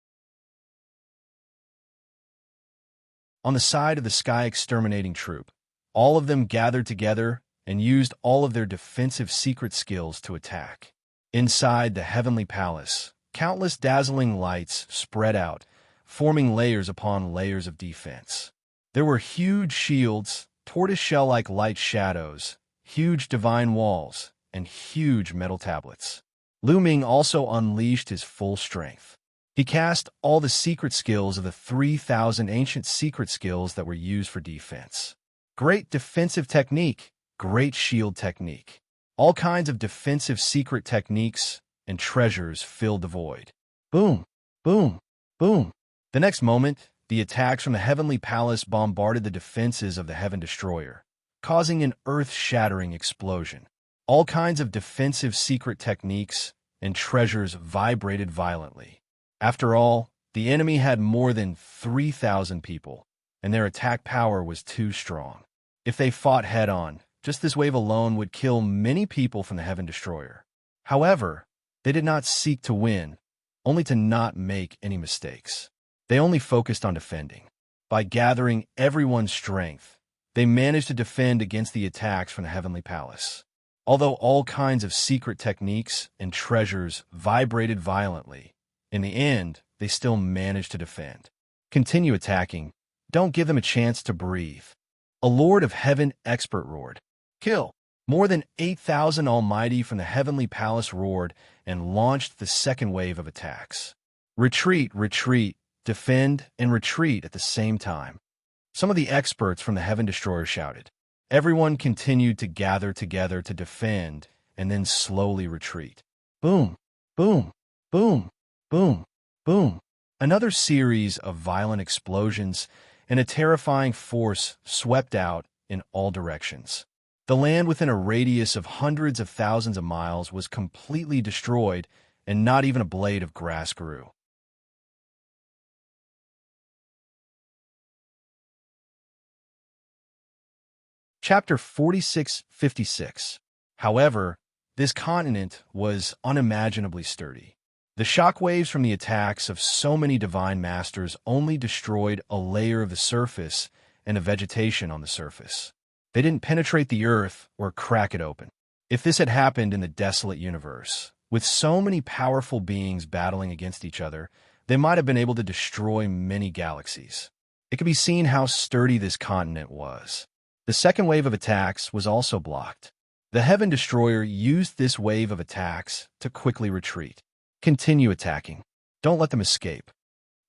On the side of the sky-exterminating troop, all of them gathered together and used all of their defensive secret skills to attack. Inside the heavenly palace, countless dazzling lights spread out, forming layers upon layers of defense. There were huge shields, tortoiseshell-like light shadows, huge divine walls, and huge metal tablets. Lu Ming also unleashed his full strength. He cast all the secret skills of the 3,000 ancient secret skills that were used for defense. Great defensive technique, great shield technique. All kinds of defensive secret techniques and treasures filled the void. Boom, boom, boom. The next moment, the attacks from the heavenly palace bombarded the defenses of the Heaven Destroyer, causing an earth-shattering explosion. All kinds of defensive secret techniques and treasures vibrated violently. After all, the enemy had more than 3,000 people, and their attack power was too strong. If they fought head-on, just this wave alone would kill many people from the Heaven Destroyer. However, they did not seek to win, only to not make any mistakes. They only focused on defending. By gathering everyone's strength, they managed to defend against the attacks from the Heavenly Palace. Although all kinds of secret techniques and treasures vibrated violently, in the end, they still managed to defend. Continue attacking. Don't give them a chance to breathe. A Lord of Heaven expert roared. Kill! More than 8,000 almighty from the Heavenly Palace roared and launched the second wave of attacks. Retreat, retreat, defend, and retreat at the same time. Some of the experts from the Heaven Destroyer shouted. Everyone continued to gather together to defend and then slowly retreat. Boom, boom, boom, boom, boom. Another series of violent explosions and a terrifying force swept out in all directions. The land within a radius of hundreds of thousands of miles was completely destroyed, and not even a blade of grass grew. Chapter 46-56. However, this continent was unimaginably sturdy. The shockwaves from the attacks of so many divine masters only destroyed a layer of the surface and the vegetation on the surface. They didn't penetrate the earth or crack it open. If this had happened in the desolate universe, with so many powerful beings battling against each other, they might have been able to destroy many galaxies. It could be seen how sturdy this continent was. The second wave of attacks was also blocked. The Heaven Destroyer used this wave of attacks to quickly retreat. Continue attacking. Don't let them escape.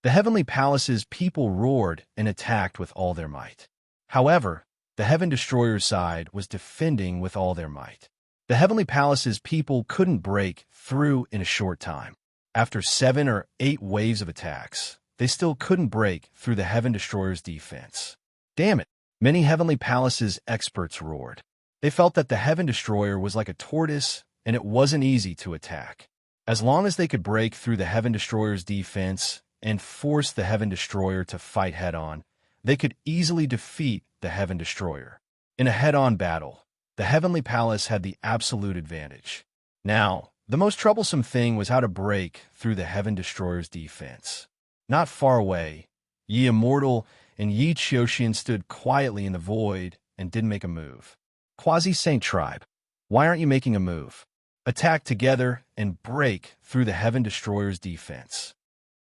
The Heavenly Palace's people roared and attacked with all their might. However, the Heaven Destroyer's side was defending with all their might. The Heavenly Palace's people couldn't break through in a short time. After 7 or 8 waves of attacks, they still couldn't break through the Heaven Destroyer's defense. Damn it! Many Heavenly Palace's experts roared. They felt that the Heaven Destroyer was like a tortoise, and it wasn't easy to attack. As long as they could break through the Heaven Destroyer's defense and force the Heaven Destroyer to fight head-on, they could easily defeat the Heaven Destroyer. In a head-on battle, the Heavenly Palace had the absolute advantage. Now, the most troublesome thing was how to break through the Heaven Destroyer's defense. Not far away, Yi Immortal and Yi Xianxia stood quietly in the void and didn't make a move. Quasi-Saint Tribe, why aren't you making a move? Attack together and break through the Heaven Destroyer's defense.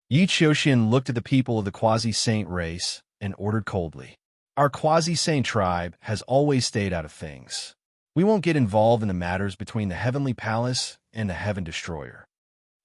Yi Xianxia looked at the people of the Quasi-Saint race and ordered coldly. Our Quasi-Saint tribe has always stayed out of things. We won't get involved in the matters between the Heavenly Palace and the Heaven Destroyer.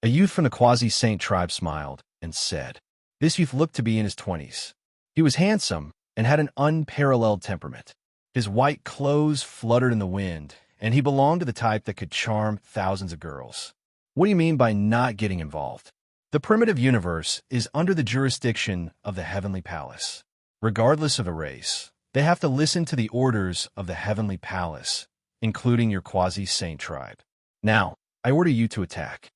A youth from the Quasi-Saint tribe smiled and said, this youth looked to be in his 20s. He was handsome and had an unparalleled temperament. His white clothes fluttered in the wind, and he belonged to the type that could charm thousands of girls. What do you mean by not getting involved? The primitive universe is under the jurisdiction of the Heavenly Palace. Regardless of a race, they have to listen to the orders of the Heavenly Palace, including your Quasi-Saint tribe. Now, I order you to attack.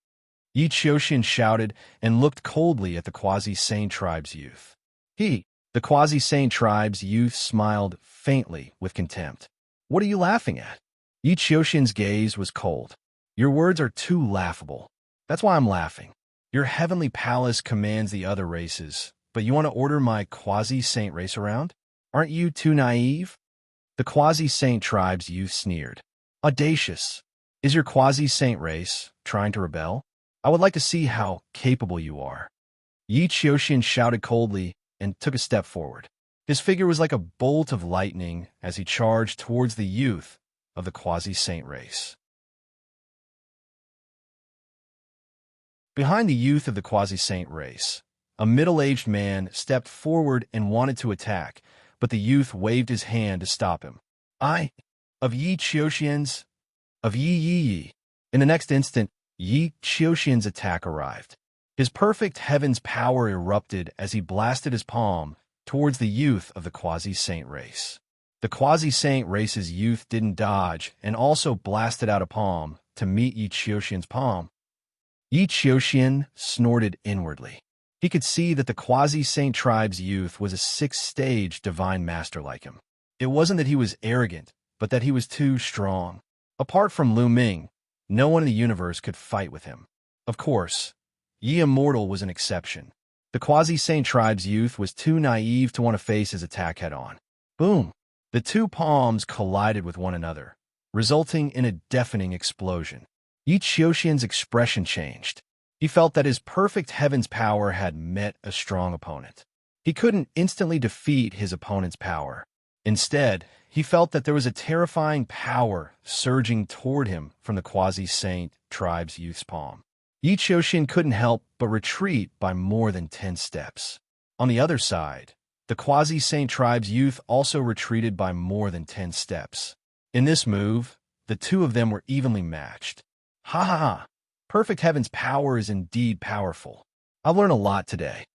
Yi Xianxia shouted and looked coldly at the Quasi-Saint tribe's youth. The Quasi-Saint tribe's youth smiled faintly with contempt. What are you laughing at? Yi Xianxia's gaze was cold. Your words are too laughable. That's why I'm laughing. Your Heavenly Palace commands the other races, but you want to order my Quasi-Saint race around? Aren't you too naive? The Quasi-Saint tribe's youth sneered. Audacious. Is your Quasi-Saint race trying to rebel? I would like to see how capable you are. Yi Xianxia shouted coldly and took a step forward. His figure was like a bolt of lightning as he charged towards the youth of the Quasi-Saint race. Behind the youth of the Quasi-Saint race, a middle-aged man stepped forward and wanted to attack, but the youth waved his hand to stop him. Of Yi Xianxia's, of Yi. In the next instant, Yi Xianxia's attack arrived. His perfect heaven's power erupted as he blasted his palm towards the youth of the Quasi-Saint race. The Quasi-Saint race's youth didn't dodge and also blasted out a palm to meet Yi Xianxia's palm. Yi Xianxia snorted inwardly. He could see that the Quasi-Saint tribe's youth was a 6th-stage divine master like him. It wasn't that he was arrogant, but that he was too strong. Apart from Lu Ming, no one in the universe could fight with him. Of course, Yi Immortal was an exception. The Quasi-Saint tribe's youth was too naive to want to face his attack head-on. Boom! The two palms collided with one another, resulting in a deafening explosion. Yi Xianxia's expression changed. He felt that his perfect heaven's power had met a strong opponent. He couldn't instantly defeat his opponent's power. Instead, he felt that there was a terrifying power surging toward him from the Quasi-Saint tribe's youth's palm. Yi Xianxia couldn't help but retreat by more than 10 steps. On the other side, the Quasi-Saint tribe's youth also retreated by more than 10 steps. In this move, the two of them were evenly matched. Ha ha ha! Perfect heaven's power is indeed powerful. I've learned a lot today.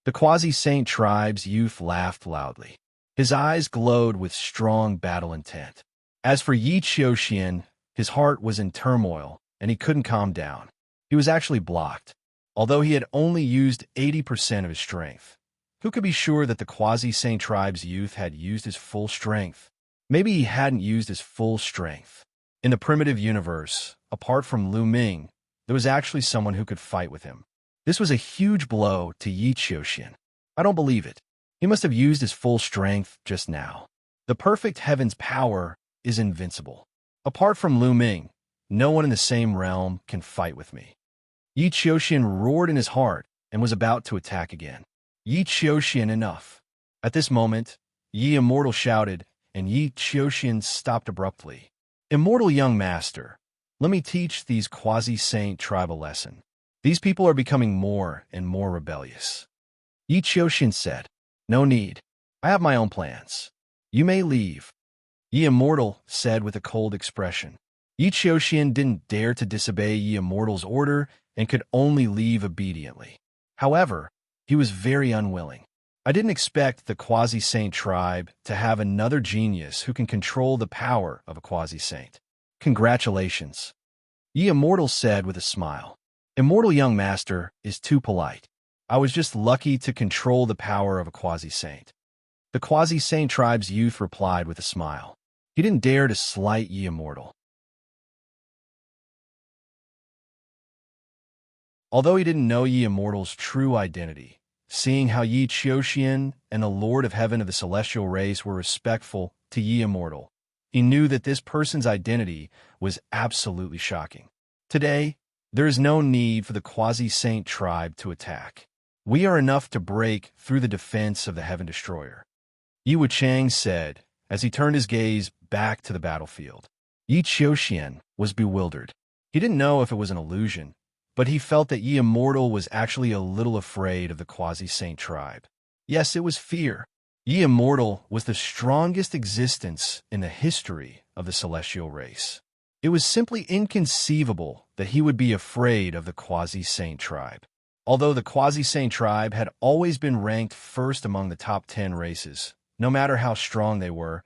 The Quasi-Saint tribe's youth laughed loudly. His eyes glowed with strong battle intent. As for Yi Xianxia, his heart was in turmoil, and he couldn't calm down. He was actually blocked, although he had only used 80% of his strength. Who could be sure that the Quasi-Saint tribe's youth had used his full strength? Maybe he hadn't used his full strength. In the primitive universe, apart from Lu Ming, there was actually someone who could fight with him. This was a huge blow to Yi Xianxia. I don't believe it. He must have used his full strength just now. The perfect heaven's power is invincible. Apart from Lu Ming, no one in the same realm can fight with me. Yi Xianxia roared in his heart and was about to attack again. Yi Xianxia, enough. At this moment, Yi Immortal shouted, and Yi Xianxia stopped abruptly. Immortal young master, let me teach these Quasi-Saint tribe a lesson. These people are becoming more and more rebellious. Yi Xianxia said, no need. I have my own plans. You may leave. Yi Immortal said with a cold expression. Xianxia didn't dare to disobey Yi Immortal's order and could only leave obediently. However, he was very unwilling. I didn't expect the quasi-saint tribe to have another genius who can control the power of a quasi-saint. Congratulations, Yi Immortal said with a smile. Immortal young master is too polite. I was just lucky to control the power of a quasi-saint. The quasi-saint tribe's youth replied with a smile. He didn't dare to slight Yi Immortal. Although he didn't know Yi Immortal's true identity, seeing how Yi Xianxia and the Lord of Heaven of the celestial race were respectful to Yi Immortal, he knew that this person's identity was absolutely shocking. Today, there is no need for the quasi-saint tribe to attack. We are enough to break through the defense of the Heaven Destroyer, Yi Wuchang said as he turned his gaze back to the battlefield. Yi Xianxia was bewildered. He didn't know if it was an illusion, but he felt that Yi Immortal was actually a little afraid of the quasi-saint tribe. Yes, it was fear. Yi Immortal was the strongest existence in the history of the celestial race. It was simply inconceivable that he would be afraid of the quasi-saint tribe. Although the quasi-saint tribe had always been ranked first among the top 10 races, no matter how strong they were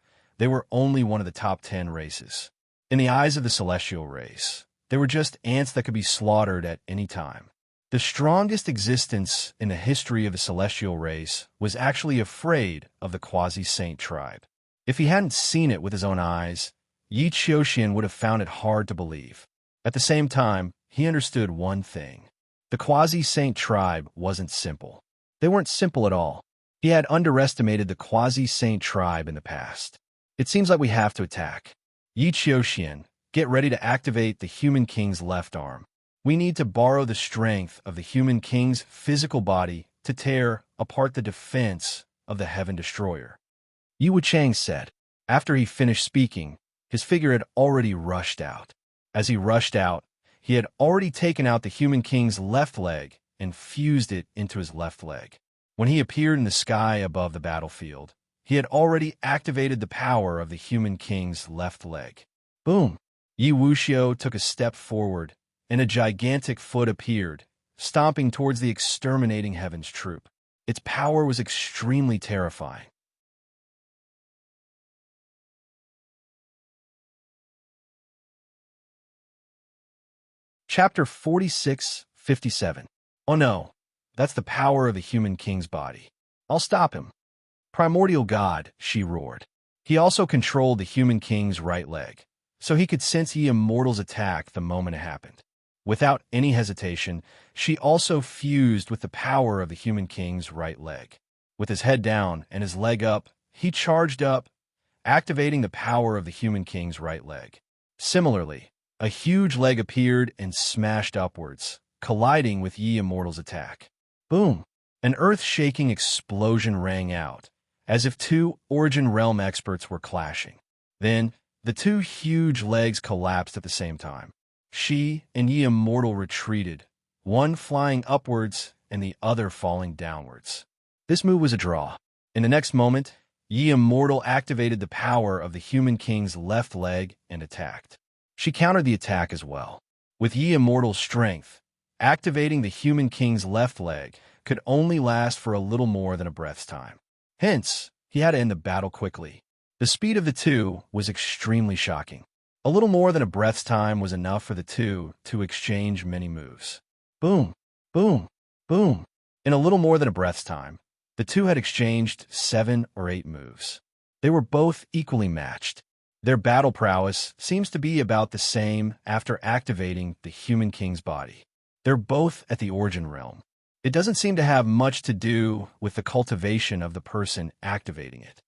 only one of the top 10 races. In the eyes of the celestial race, they were just ants that could be slaughtered at any time. The strongest existence in the history of the celestial race was actually afraid of the quasi-saint tribe. If he hadn't seen it with his own eyes, Yi Xianxia would have found it hard to believe. At the same time, he understood one thing. The quasi-saint tribe wasn't simple. They weren't simple at all. He had underestimated the quasi-saint tribe in the past. It seems like we have to attack. Yi Xianxia, get ready to activate the Human King's left arm. We need to borrow the strength of the Human King's physical body to tear apart the defense of the Heaven Destroyer, Yi Wuchang said. After he finished speaking, his figure had already rushed out. As he rushed out, he had already taken out the Human King's left leg and fused it into his left leg. When he appeared in the sky above the battlefield, he had already activated the power of the Human King's left leg. Boom! Yi Wuxia took a step forward, and a gigantic foot appeared, stomping towards the exterminating Heaven's troop. Its power was extremely terrifying. Chapter 46:57. Oh no, that's the power of the Human King's body. I'll stop him. Primordial God, she roared. He also controlled the Human King's right leg, so he could sense Yi Immortal's attack the moment it happened. Without any hesitation, she also fused with the power of the Human King's right leg. With his head down and his leg up, he charged up, activating the power of the Human King's right leg. Similarly, a huge leg appeared and smashed upwards, colliding with Yi Immortal's attack. Boom! An earth-shaking explosion rang out, as if two Origin Realm experts were clashing. Then, the two huge legs collapsed at the same time. She and Yi Immortal retreated, one flying upwards and the other falling downwards. This move was a draw. In the next moment, Yi Immortal activated the power of the Human King's left leg and attacked. She countered the attack as well. With Yi Immortal's strength, activating the Human King's left leg could only last for a little more than a breath's time. Hence, he had to end the battle quickly. The speed of the two was extremely shocking. A little more than a breath's time was enough for the two to exchange many moves. Boom, boom, boom. In a little more than a breath's time, the two had exchanged 7 or 8 moves. They were both equally matched. Their battle prowess seems to be about the same after activating the Human King's body. They're both at the Origin Realm. It doesn't seem to have much to do with the cultivation of the person activating it.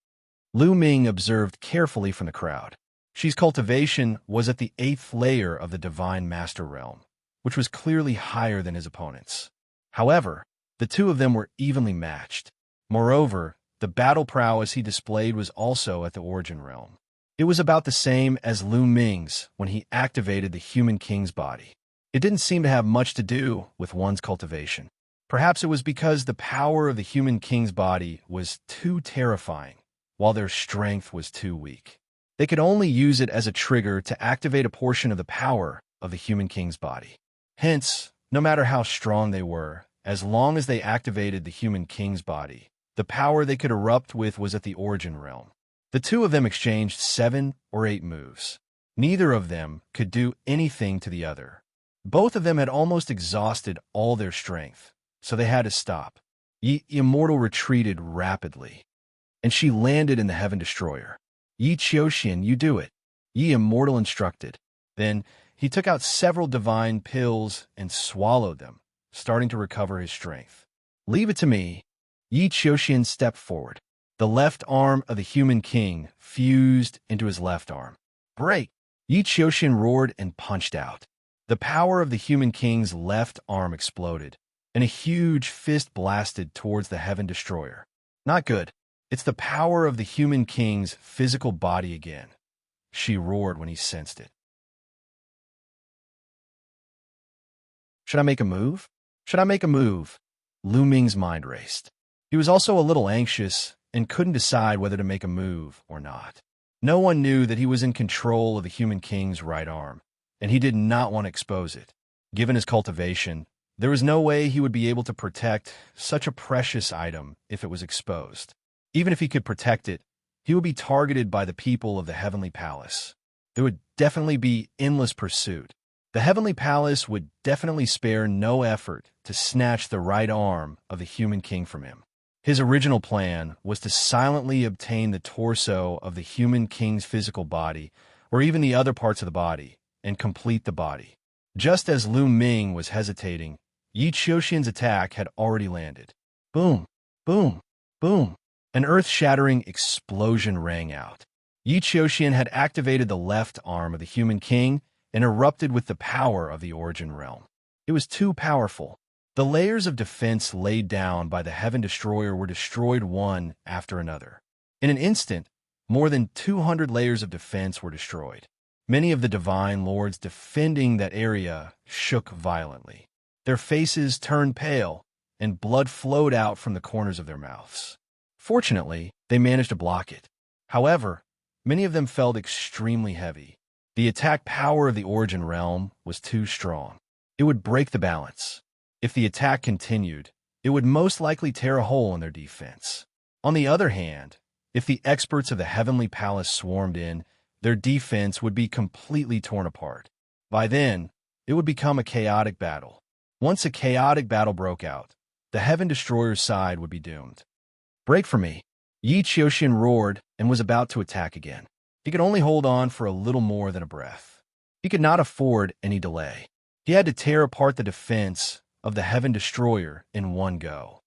Lu Ming observed carefully from the crowd. She's cultivation was at the 8th layer of the Divine Master Realm, which was clearly higher than his opponents. However, the two of them were evenly matched. Moreover, the battle prowess he displayed was also at the Origin Realm. It was about the same as Lu Ming's when he activated the Human King's body. It didn't seem to have much to do with one's cultivation. Perhaps it was because the power of the Human King's body was too terrifying, while their strength was too weak. They could only use it as a trigger to activate a portion of the power of the human king's body. Hence, no matter how strong they were, as long as they activated the human king's body, the power they could erupt with was at the origin realm. The two of them exchanged 7 or 8 moves. Neither of them could do anything to the other. Both of them had almost exhausted all their strength, so they had to stop. Yi Immortal retreated rapidly, and she landed in the Heaven Destroyer. Yi Xiaoxian, you do it, Yi Immortal instructed. Then he took out several divine pills and swallowed them, starting to recover his strength. Leave it to me. Yi Xiaoxian stepped forward. The left arm of the human king fused into his left arm. Break! Yi Xiaoxian roared and punched out. The power of the human king's left arm exploded, and a huge fist blasted towards the Heaven Destroyer. Not good. It's the power of the human king's physical body again, she roared when he sensed it. Should I make a move? Should I make a move? Lu Ming's mind raced. He was also a little anxious and couldn't decide whether to make a move or not. No one knew that he was in control of the human king's right arm, and he did not want to expose it. Given his cultivation, there was no way he would be able to protect such a precious item if it was exposed. Even if he could protect it, he would be targeted by the people of the Heavenly Palace. There would definitely be endless pursuit. The Heavenly Palace would definitely spare no effort to snatch the right arm of the human king from him. His original plan was to silently obtain the torso of the human king's physical body, or even the other parts of the body, and complete the body. Just as Lu Ming was hesitating, Yi Xiaoxian's attack had already landed. Boom, boom, boom. An earth-shattering explosion rang out. Yi Xiaoxian had activated the left arm of the human king and erupted with the power of the origin realm. It was too powerful. The layers of defense laid down by the Heaven Destroyer were destroyed one after another. In an instant, more than 200 layers of defense were destroyed. Many of the divine lords defending that area shook violently. Their faces turned pale, and blood flowed out from the corners of their mouths. Fortunately, they managed to block it. However, many of them felt extremely heavy. The attack power of the origin realm was too strong. It would break the balance. If the attack continued, it would most likely tear a hole in their defense. On the other hand, if the experts of the Heavenly Palace swarmed in, their defense would be completely torn apart. By then, it would become a chaotic battle. Once a chaotic battle broke out, the Heaven Destroyer's side would be doomed. Break for me. Yi Xiaoxian roared and was about to attack again. He could only hold on for a little more than a breath. He could not afford any delay. He had to tear apart the defense of the Heaven Destroyer in one go.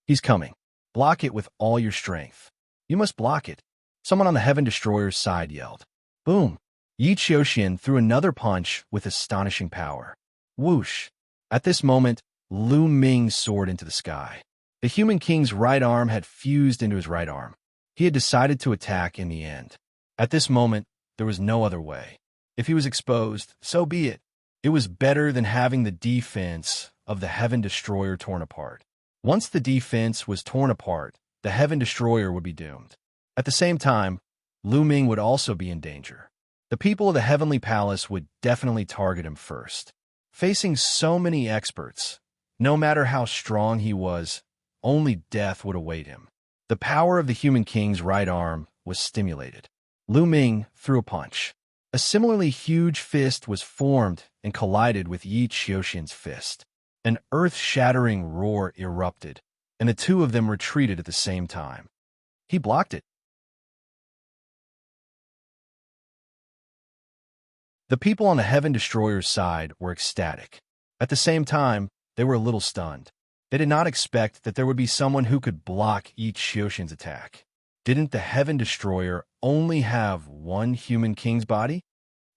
He's coming. Block it with all your strength. You must block it. Someone on the Heaven Destroyer's side yelled. Boom! Yi Xiaoxian threw another punch with astonishing power. Whoosh! At this moment, Lu Ming soared into the sky. The human king's right arm had fused into his right arm. He had decided to attack in the end. At this moment, there was no other way. If he was exposed, so be it. It was better than having the defense of the Heaven Destroyer torn apart. Once the defense was torn apart, the Heaven Destroyer would be doomed. At the same time, Lu Ming would also be in danger. The people of the Heavenly Palace would definitely target him first. Facing so many experts, no matter how strong he was, only death would await him. The power of the human king's right arm was stimulated. Lu Ming threw a punch. A similarly huge fist was formed and collided with Yi Xiaoxian's fist. An earth-shattering roar erupted, and the two of them retreated at the same time. He blocked it. The people on the Heaven Destroyer's side were ecstatic. At the same time, they were a little stunned. They did not expect that there would be someone who could block Yi Xiaoxian's attack. Didn't the Heaven Destroyer only have one human king's body?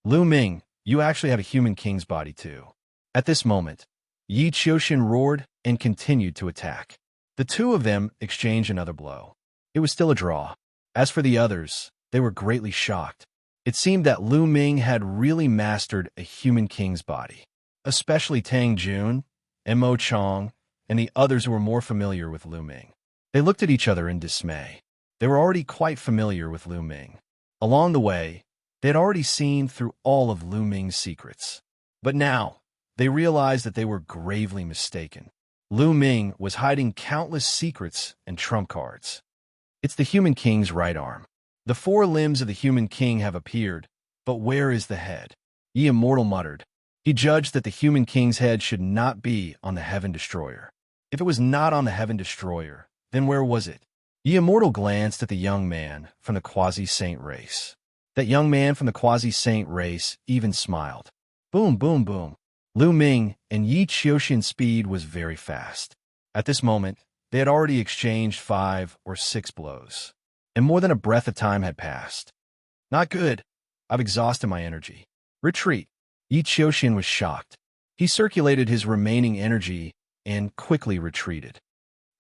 Lu Ming, you actually have a human king's body too. At this moment, Yi Xiaoxian roared and continued to attack. The two of them exchanged another blow. It was still a draw. As for the others, they were greatly shocked. It seemed that Lu Ming had really mastered a human king's body, especially Tang Jun, and Mo Chong, and the others who were more familiar with Lu Ming. They looked at each other in dismay. They were already quite familiar with Lu Ming. Along the way, they had already seen through all of Lu Ming's secrets. But now, they realized that they were gravely mistaken. Lu Ming was hiding countless secrets and trump cards. It's the Human King's right arm. The four limbs of the Human King have appeared, but where is the head? Ye Immortal muttered. He judged that the Human King's head should not be on the Heaven Destroyer. If it was not on the Heaven Destroyer, then where was it? Ye Immortal glanced at the young man from the quasi-saint race. That young man from the quasi-saint race even smiled. Boom, boom, boom. Lu Ming and Yi Qiuxian's speed was very fast. At this moment, they had already exchanged 5 or 6 blows, and more than a breath of time had passed. Not good. I've exhausted my energy. Retreat. Yi Qiuxian was shocked. He circulated his remaining energy and quickly retreated.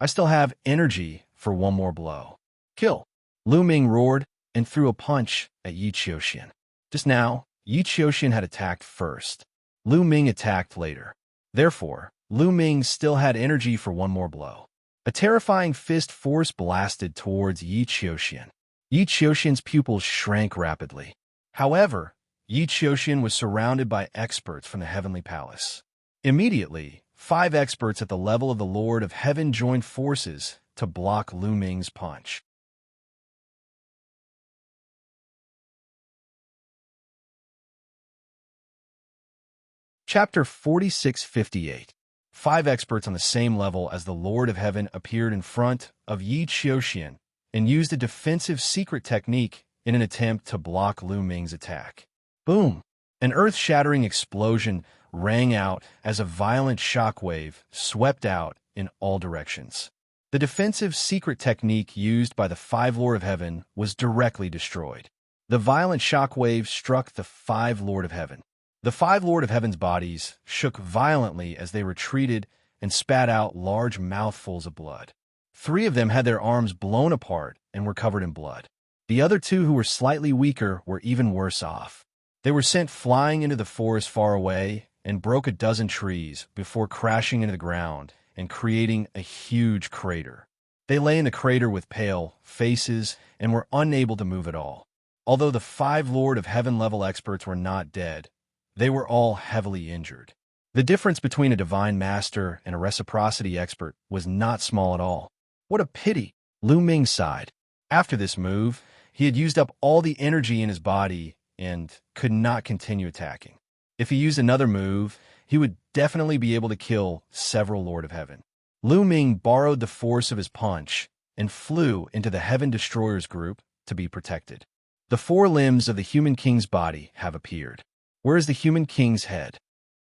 I still have energy for one more blow. Kill. Lu Ming roared and threw a punch at Yi Qiuxian. Just now, Yi Qiuxian had attacked first. Lu Ming attacked later. Therefore, Lu Ming still had energy for one more blow. A terrifying fist force blasted towards Yi Qiuxian. Yi Qiuxian's pupils shrank rapidly. However, Yi Qiuxian was surrounded by experts from the Heavenly Palace. Immediately, 5 experts at the level of the Lord of Heaven joined forces to block Lu Ming's punch. Chapter 4658. 5 experts on the same level as the Lord of Heaven appeared in front of Yi Qiuxian and used a defensive secret technique in an attempt to block Lu Ming's attack. Boom! An earth-shattering explosion rang out as a violent shockwave swept out in all directions. The defensive secret technique used by the 5 Lord of Heaven was directly destroyed. The violent shockwave struck the 5 Lord of Heaven. The 5 Lord of Heaven's bodies shook violently as they retreated and spat out large mouthfuls of blood. 3 of them had their arms blown apart and were covered in blood. The other 2, who were slightly weaker, were even worse off. They were sent flying into the forest far away and broke a dozen trees before crashing into the ground and creating a huge crater. They lay in the crater with pale faces and were unable to move at all. Although the 5 Lord of Heaven level experts were not dead, they were all heavily injured. The difference between a Divine Master and a Reciprocity expert was not small at all. What a pity, Lu Ming sighed. After this move, he had used up all the energy in his body and could not continue attacking. If he used another move, he would definitely be able to kill several Lord of Heaven. Lu Ming borrowed the force of his punch and flew into the Heaven Destroyers group to be protected. The 4 limbs of the Human King's body have appeared. Where is the Human King's head?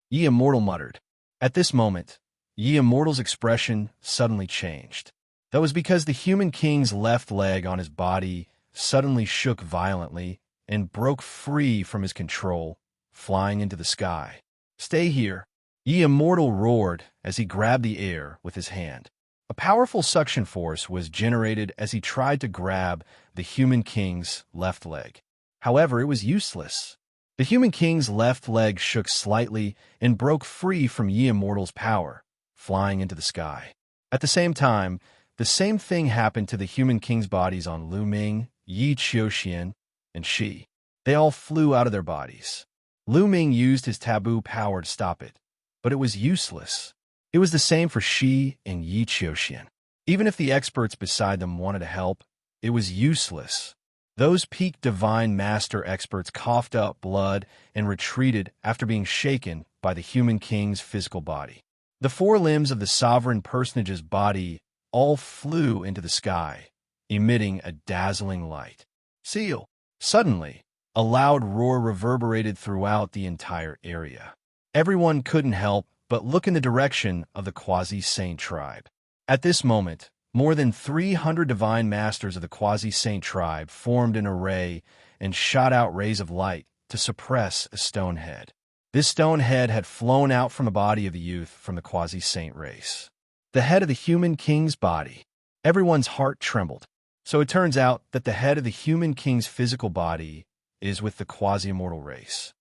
Ye Immortal muttered. At this moment, Ye Immortal's expression suddenly changed. That was because the Human King's left leg on his body suddenly shook violently and broke free from his control, flying into the sky. Stay here. Ye Immortal roared as he grabbed the air with his hand. A powerful suction force was generated as he tried to grab the Human King's left leg. However, it was useless. The Human King's left leg shook slightly and broke free from Ye Immortal's power, flying into the sky. At the same time, the same thing happened to the Human King's bodies on Lu Ming, Yi Qiuxian, and Shi. They all flew out of their bodies. Lu Ming used his taboo power to stop it, but it was useless. It was the same for Shi and Yi Qiuxian. Even if the experts beside them wanted to help, it was useless. Those peak Divine Master experts coughed up blood and retreated after being shaken by the Human King's physical body. The 4 limbs of the Sovereign Personage's body all flew into the sky, emitting a dazzling light. Seal! Suddenly, a loud roar reverberated throughout the entire area. Everyone couldn't help but look in the direction of the Quasi-Saint tribe. At this moment, more than 300 Divine Masters of the Quasi-Saint tribe formed an array and shot out rays of light to suppress a stone head. This stone head had flown out from the body of the youth from the Quasi-Saint race. The head of the Human King's body. Everyone's heart trembled. So it turns out that the head of the Human King's physical body is with the Quasi-Immortal race.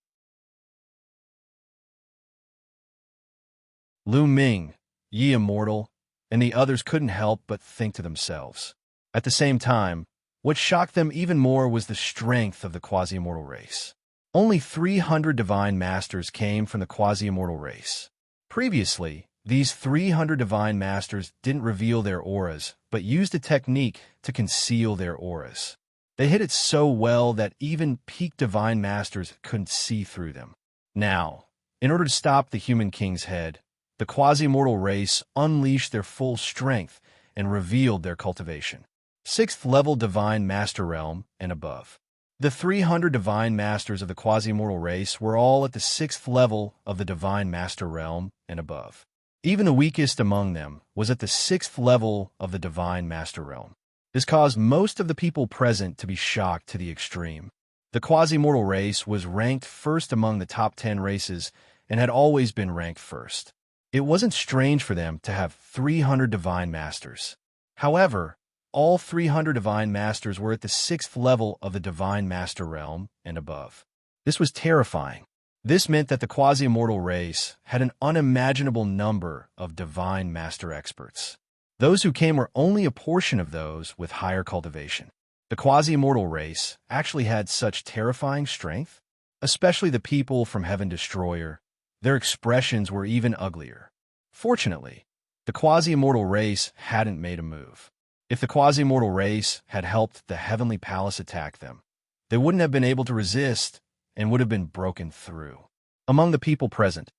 Lu Ming, Ye Immortal, and the others couldn't help but think to themselves. At the same time, What shocked them even more was the strength of the quasi-immortal race. Only 300 divine masters came from the quasi-immortal race. Previously, these 300 divine masters didn't reveal their auras, but used a technique to conceal their auras. They hid it so well that even peak divine masters couldn't see through them. Now, in order to stop the human king's head, the quasi-immortal race unleashed their full strength and revealed their cultivation. 6th level divine master realm and above. The 300 divine masters of the quasi-immortal race were all at the 6th level of the divine master realm and above. Even the weakest among them was at the 6th level of the divine master realm. This caused most of the people present to be shocked to the extreme. The quasi-immortal race was ranked first among the top 10 races and had always been ranked first. It wasn't strange for them to have 300 divine masters. However, all 300 divine masters were at the 6th level of the divine master realm and above. This was terrifying. This meant that the quasi-immortal race had an unimaginable number of divine master experts. Those who came were only a portion of those with higher cultivation. The quasi-immortal race actually had such terrifying strength, especially the people from Heaven Destroyer. Their expressions were even uglier. Fortunately, the quasi-immortal race hadn't made a move. If the quasi-immortal race had helped the Heavenly Palace attack them, they wouldn't have been able to resist and would have been broken through. Among the people present,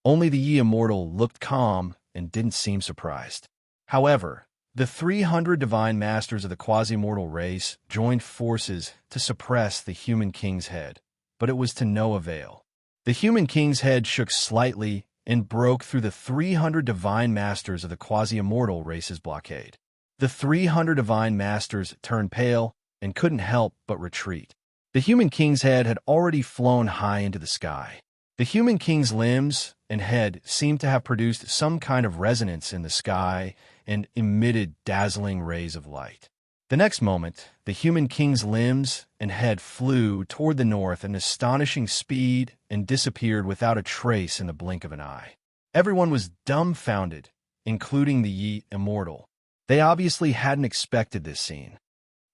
only the immortal looked calm and didn't seem surprised. However, the 300 divine masters of the quasi-immortal race joined forces to suppress the human king's head, but it was to no avail. The human king's head shook slightly and broke through the 300 divine masters of the quasi-immortal race's blockade. The 300 divine masters turned pale and couldn't help but retreat. The human king's head had already flown high into the sky. The human king's limbs and head seemed to have produced some kind of resonance in the sky and emitted dazzling rays of light. The next moment, the human king's limbs and head flew toward the north at an astonishing speed and disappeared without a trace in the blink of an eye. Everyone was dumbfounded, including the immortal. They obviously hadn't expected this scene.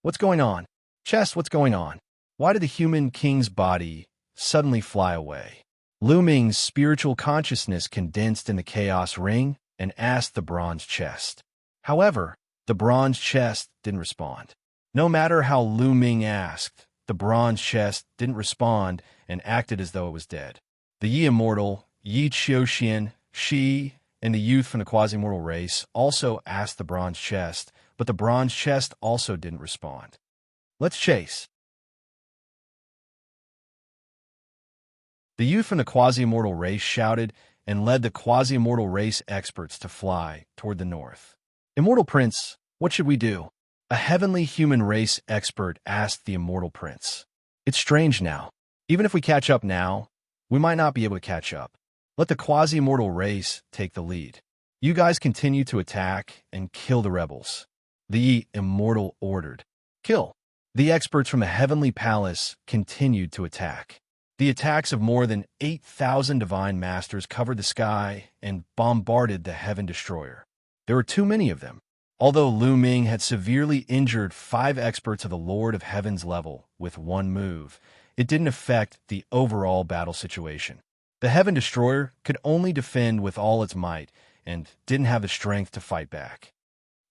What's going on? Chest, what's going on? Why did the human king's body suddenly fly away? Lu Ming's spiritual consciousness condensed in the chaos ring and asked the bronze chest. However, the bronze chest didn't respond. No matter how Lu Ming asked, the bronze chest didn't respond and acted as though it was dead. The immortal, Yi Xiaoxian, Shi, and the youth from the quasi-immortal race also asked the bronze chest, but the bronze chest also didn't respond. Let's chase. The youth from the quasi-immortal race shouted and led the quasi-immortal race experts to fly toward the north. Immortal Prince, what should we do? A heavenly human race expert asked the immortal prince. It's strange now. Even if we catch up now, we might not be able to catch up. Let the quasi-immortal race take the lead. You guys continue to attack and kill the rebels. The immortal ordered. Kill. The experts from the heavenly palace continued to attack. The attacks of more than 8,000 divine masters covered the sky and bombarded the Heaven Destroyer. There were too many of them. Although Lu Ming had severely injured 5 experts of the Lord of Heaven's level with one move, it didn't affect the overall battle situation. The Heaven Destroyer could only defend with all its might and didn't have the strength to fight back.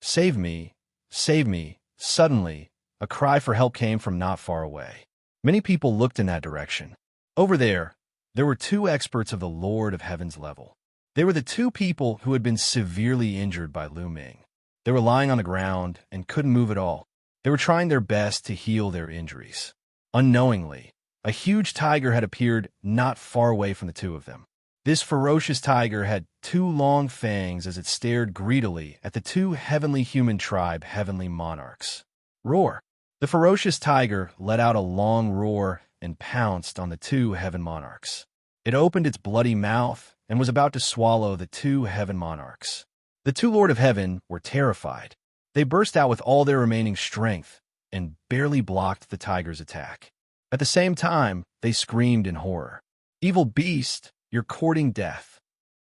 Save me! Save me! Suddenly, a cry for help came from not far away. Many people looked in that direction. Over there were 2 experts of the Lord of Heaven's level. They were the 2 people who had been severely injured by Lu Ming. They were lying on the ground and couldn't move at all. They were trying their best to heal their injuries. Unknowingly, a huge tiger had appeared not far away from the 2 of them. This ferocious tiger had 2 long fangs as it stared greedily at the 2 heavenly human tribe heavenly monarchs. Roar! The ferocious tiger let out a long roar and pounced on the 2 heaven monarchs. It opened its bloody mouth and was about to swallow the 2 heaven monarchs. The 2 Lord of Heaven were terrified. They burst out with all their remaining strength and barely blocked the tiger's attack. At the same time, they screamed in horror. Evil beast, you're courting death.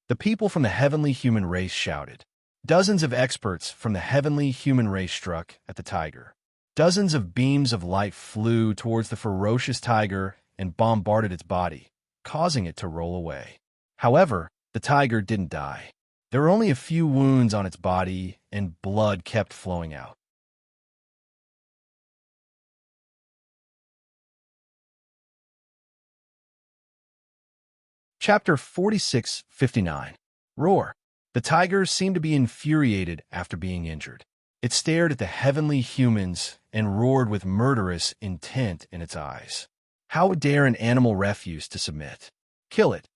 The people from the heavenly human race shouted. Dozens of experts from the heavenly human race struck at the tiger. Dozens of beams of light flew towards the ferocious tiger and bombarded its body, causing it to roll away. However, the tiger didn't die. There were only a few wounds on its body, and blood kept flowing out. Chapter 46:59. Roar. The tiger seemed to be infuriated after being injured. It stared at the heavenly humans and roared with murderous intent in its eyes. How dare an animal refuse to submit? Kill it.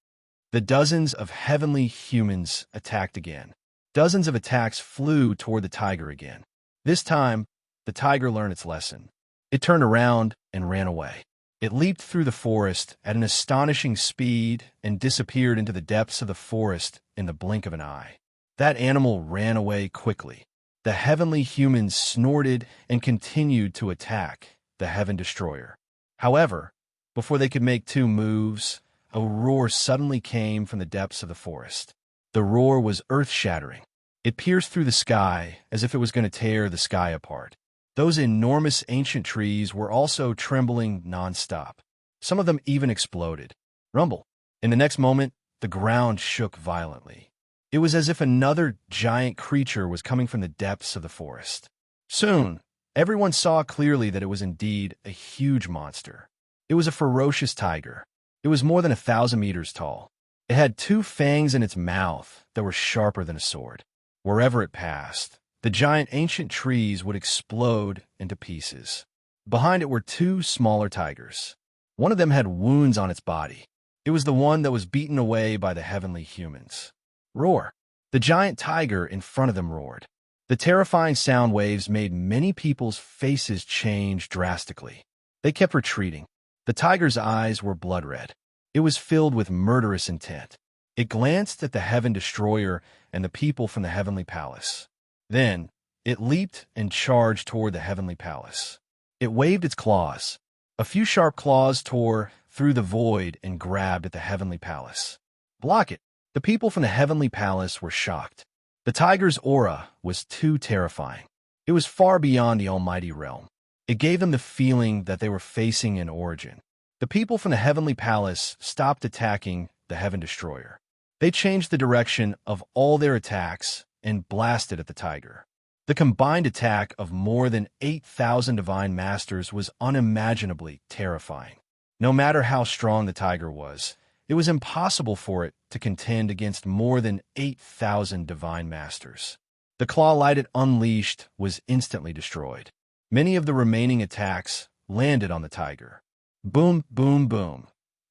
The dozens of heavenly humans attacked again. Dozens of attacks flew toward the tiger again. This time, the tiger learned its lesson. It turned around and ran away. It leaped through the forest at an astonishing speed and disappeared into the depths of the forest in the blink of an eye. That animal ran away quickly. The heavenly humans snorted and continued to attack the Heaven Destroyer. However, before they could make two moves, a roar suddenly came from the depths of the forest. The roar was earth-shattering. It pierced through the sky as if it was going to tear the sky apart. Those enormous ancient trees were also trembling nonstop. Some of them even exploded. Rumble. In the next moment, the ground shook violently. It was as if another giant creature was coming from the depths of the forest. Soon, everyone saw clearly that it was indeed a huge monster. It was a ferocious tiger. It was more than 1,000 meters tall. It had 2 fangs in its mouth that were sharper than a sword. Wherever it passed, the giant ancient trees would explode into pieces. Behind it were 2 smaller tigers. One of them had wounds on its body. It was the one that was beaten away by the heavenly humans. Roar. The giant tiger in front of them roared. The terrifying sound waves made many people's faces change drastically. They kept retreating. The tiger's eyes were blood red. It was filled with murderous intent. It glanced at the Heaven Destroyer and the people from the Heavenly Palace. Then, it leaped and charged toward the Heavenly Palace. It waved its claws. A few sharp claws tore through the void and grabbed at the Heavenly Palace. Block it! The people from the Heavenly Palace were shocked. The tiger's aura was too terrifying. It was far beyond the almighty realm. It gave them the feeling that they were facing an origin. The people from the Heavenly Palace stopped attacking the Heaven Destroyer. They changed the direction of all their attacks and blasted at the tiger. The combined attack of more than 8,000 divine masters was unimaginably terrifying. No matter how strong the tiger was, it was impossible for it to contend against more than 8,000 divine masters. The claw light it unleashed was instantly destroyed. Many of the remaining attacks landed on the tiger. Boom, boom, boom.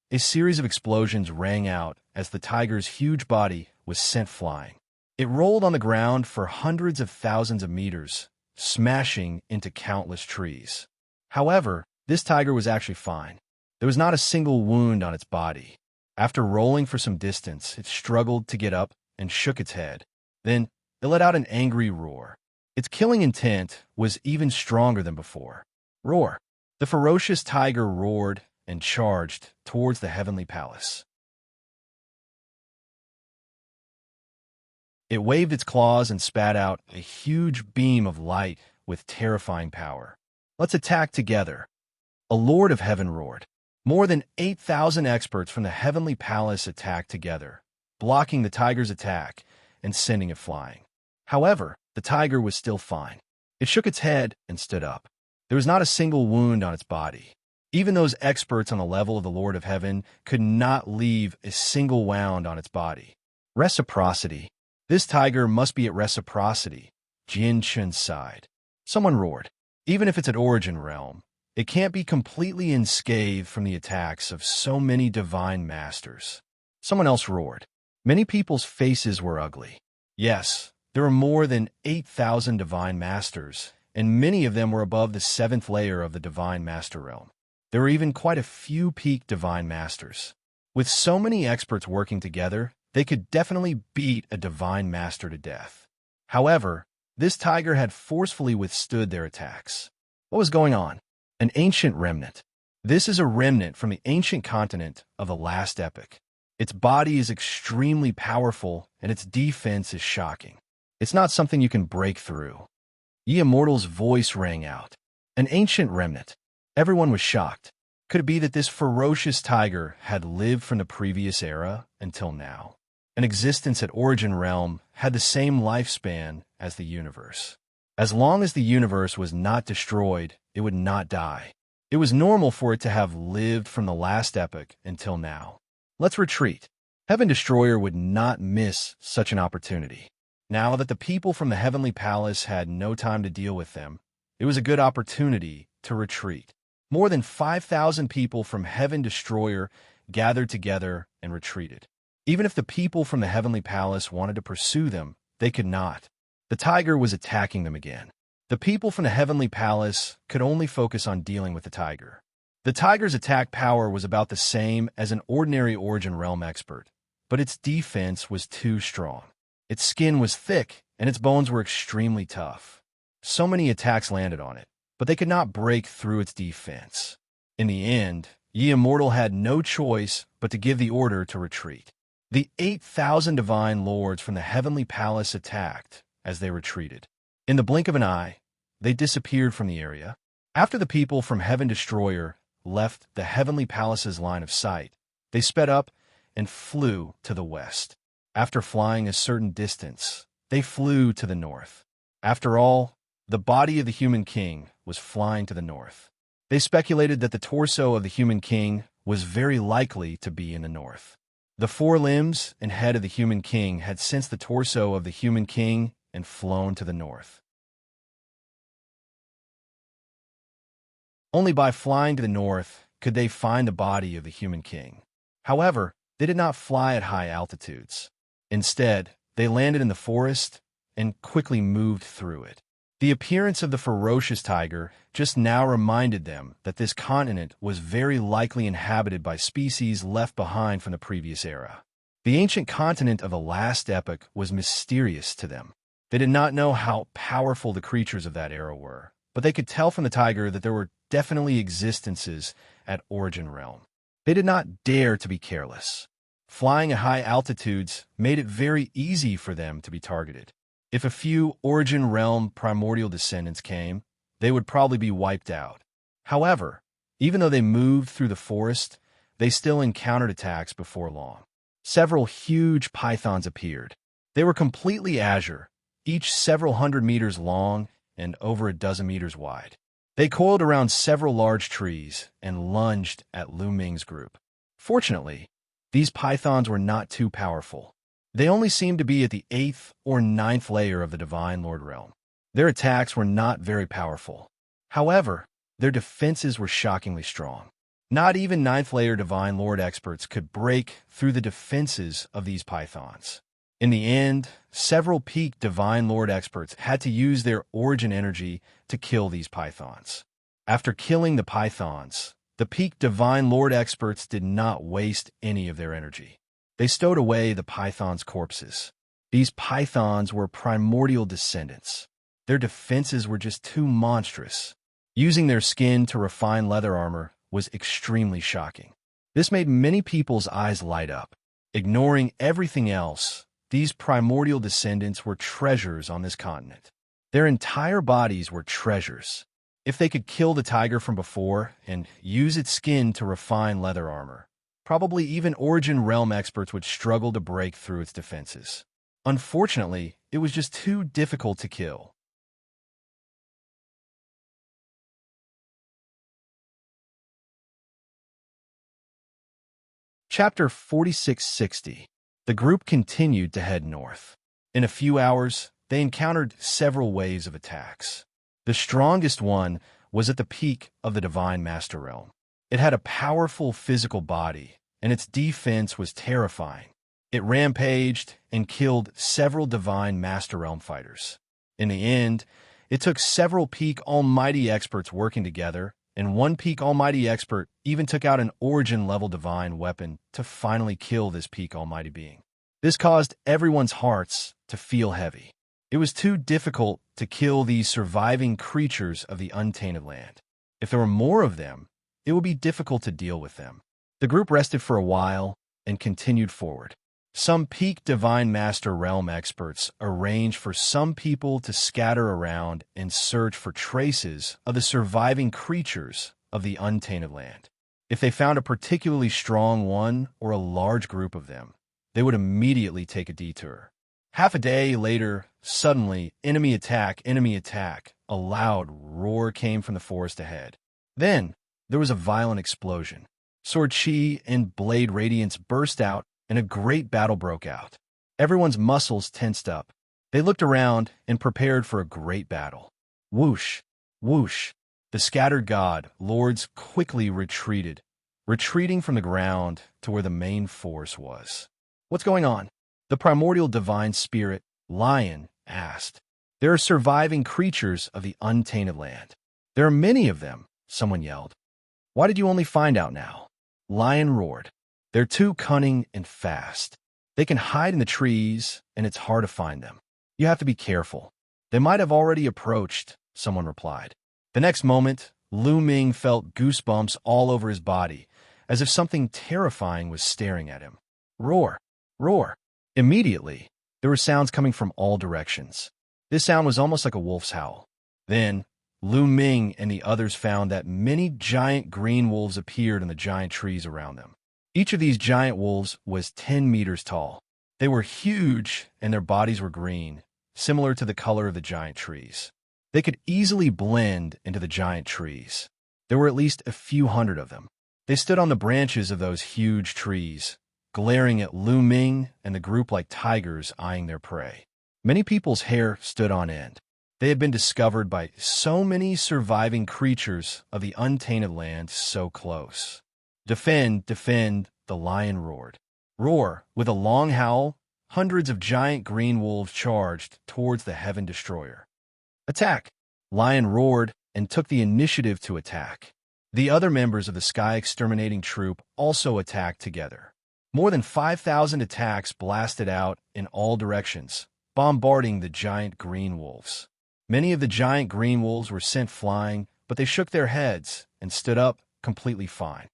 A series of explosions rang out as the tiger's huge body was sent flying. It rolled on the ground for hundreds of thousands of meters, smashing into countless trees. However, this tiger was actually fine. There was not a single wound on its body. After rolling for some distance, it struggled to get up and shook its head. Then, it let out an angry roar. Its killing intent was even stronger than before. Roar. The ferocious tiger roared and charged towards the Heavenly Palace. It waved its claws and spat out a huge beam of light with terrifying power. Let's attack together. A Lord of Heaven roared. More than 8,000 experts from the Heavenly Palace attacked together, blocking the tiger's attack and sending it flying. However, the tiger was still fine. It shook its head and stood up. There was not a single wound on its body. Even those experts on the level of the Lord of Heaven could not leave a single wound on its body. Reciprocity. This tiger must be at reciprocity. Xianxia sighed. Someone roared. Even if it's at origin realm, it can't be completely unscathed from the attacks of so many divine masters. Someone else roared. Many people's faces were ugly. Yes, there were more than 8,000 divine masters, and many of them were above the 7th layer of the divine master realm. There were even quite a few peak divine masters. With so many experts working together, they could definitely beat a divine master to death. However, this tiger had forcefully withstood their attacks. What was going on? An ancient remnant. This is a remnant from the ancient continent of the last epoch. Its body is extremely powerful, and its defense is shocking. It's not something you can break through. Ye Immortal's voice rang out. An ancient remnant. Everyone was shocked. Could it be that this ferocious tiger had lived from the previous era until now? An existence at Origin Realm had the same lifespan as the universe. As long as the universe was not destroyed, it would not die. It was normal for it to have lived from the last epoch until now. Let's retreat. Heaven Destroyer would not miss such an opportunity. Now that the people from the Heavenly Palace had no time to deal with them, it was a good opportunity to retreat. More than 5,000 people from Heaven Destroyer gathered together and retreated. Even if the people from the Heavenly Palace wanted to pursue them, they could not. The tiger was attacking them again. The people from the Heavenly Palace could only focus on dealing with the tiger. The tiger's attack power was about the same as an ordinary Origin Realm expert, but its defense was too strong. Its skin was thick, and its bones were extremely tough. So many attacks landed on it, but they could not break through its defense. In the end, Ye Immortal had no choice but to give the order to retreat. The 8,000 divine lords from the Heavenly Palace attacked as they retreated. In the blink of an eye, they disappeared from the area. After the people from Heaven Destroyer left the Heavenly Palace's line of sight, they sped up and flew to the west. After flying a certain distance, they flew to the north. After all, the body of the human king was flying to the north. They speculated that the torso of the human king was very likely to be in the north. The four limbs and head of the human king had sensed the torso of the human king and flown to the north. Only by flying to the north could they find the body of the human king. However, they did not fly at high altitudes. Instead, they landed in the forest and quickly moved through it. The appearance of the ferocious tiger just now reminded them that this continent was very likely inhabited by species left behind from the previous era. The ancient continent of the last epoch was mysterious to them. They did not know how powerful the creatures of that era were, but they could tell from the tiger that there were definitely existences at Origin Realm. They did not dare to be careless. Flying at high altitudes made it very easy for them to be targeted. If a few Origin Realm primordial descendants came, they would probably be wiped out. However, even though they moved through the forest, they still encountered attacks before long. Several huge pythons appeared. They were completely azure, each several hundred meters long and over a dozen meters wide. They coiled around several large trees and lunged at Lu Ming's group. Fortunately, these pythons were not too powerful. They only seemed to be at the 8th or 9th layer of the Divine Lord realm. Their attacks were not very powerful. However, their defenses were shockingly strong. Not even 9th layer Divine Lord experts could break through the defenses of these pythons. In the end, several peak Divine Lord experts had to use their origin energy to kill these pythons. After killing the pythons, the peak Divine Lord experts did not waste any of their energy. They stowed away the pythons' corpses. These pythons were primordial descendants. Their defenses were just too monstrous. Using their skin to refine leather armor was extremely shocking. This made many people's eyes light up. Ignoring everything else, these primordial descendants were treasures on this continent. Their entire bodies were treasures. If they could kill the tiger from before and use its skin to refine leather armor, probably even Origin Realm experts would struggle to break through its defenses. Unfortunately, it was just too difficult to kill. Chapter 4660. The group continued to head north. In a few hours, they encountered several waves of attacks. The strongest one was at the peak of the Divine Master Realm. It had a powerful physical body, and its defense was terrifying. It rampaged and killed several Divine Master Realm fighters. In the end, it took several peak Almighty experts working together, and one peak Almighty expert even took out an Origin-level divine weapon to finally kill this peak Almighty being. This caused everyone's hearts to feel heavy. It was too difficult to kill these surviving creatures of the untainted land. If there were more of them, it would be difficult to deal with them. The group rested for a while and continued forward. Some peak Divine Master Realm experts arrange for some people to scatter around and search for traces of the surviving creatures of the untainted land. If they found a particularly strong one or a large group of them, they would immediately take a detour. Half a day later, suddenly, enemy attack, a loud roar came from the forest ahead. Then, there was a violent explosion. Sword chi and blade radiance burst out, and a great battle broke out. Everyone's muscles tensed up. They looked around and prepared for a great battle. Whoosh, whoosh. The scattered god lords quickly retreated, retreating from the ground to where the main force was. What's going on? The primordial divine spirit, Lion, asked. There are surviving creatures of the untainted land. There are many of them, someone yelled. Why did you only find out now? Lion roared. They're too cunning and fast. They can hide in the trees, and it's hard to find them. You have to be careful. They might have already approached, someone replied. The next moment, Lu Ming felt goosebumps all over his body, as if something terrifying was staring at him. Roar! Roar! Immediately, there were sounds coming from all directions. This sound was almost like a wolf's howl. Then, Lu Ming and the others found that many giant green wolves appeared in the giant trees around them. Each of these giant wolves was 10 meters tall. They were huge, and their bodies were green, similar to the color of the giant trees. They could easily blend into the giant trees. There were at least a few hundred of them. They stood on the branches of those huge trees, glaring at Lu Ming and the group like tigers eyeing their prey. Many people's hair stood on end. They had been discovered by so many surviving creatures of the untainted land so close. Defend, defend, the lion roared. Roar, with a long howl, hundreds of giant green wolves charged towards the Heaven Destroyer. Attack! Lion roared and took the initiative to attack. The other members of the Sky Exterminating Troop also attacked together. More than 5,000 attacks blasted out in all directions, bombarding the giant green wolves. Many of the giant green wolves were sent flying, but they shook their heads and stood up completely fine.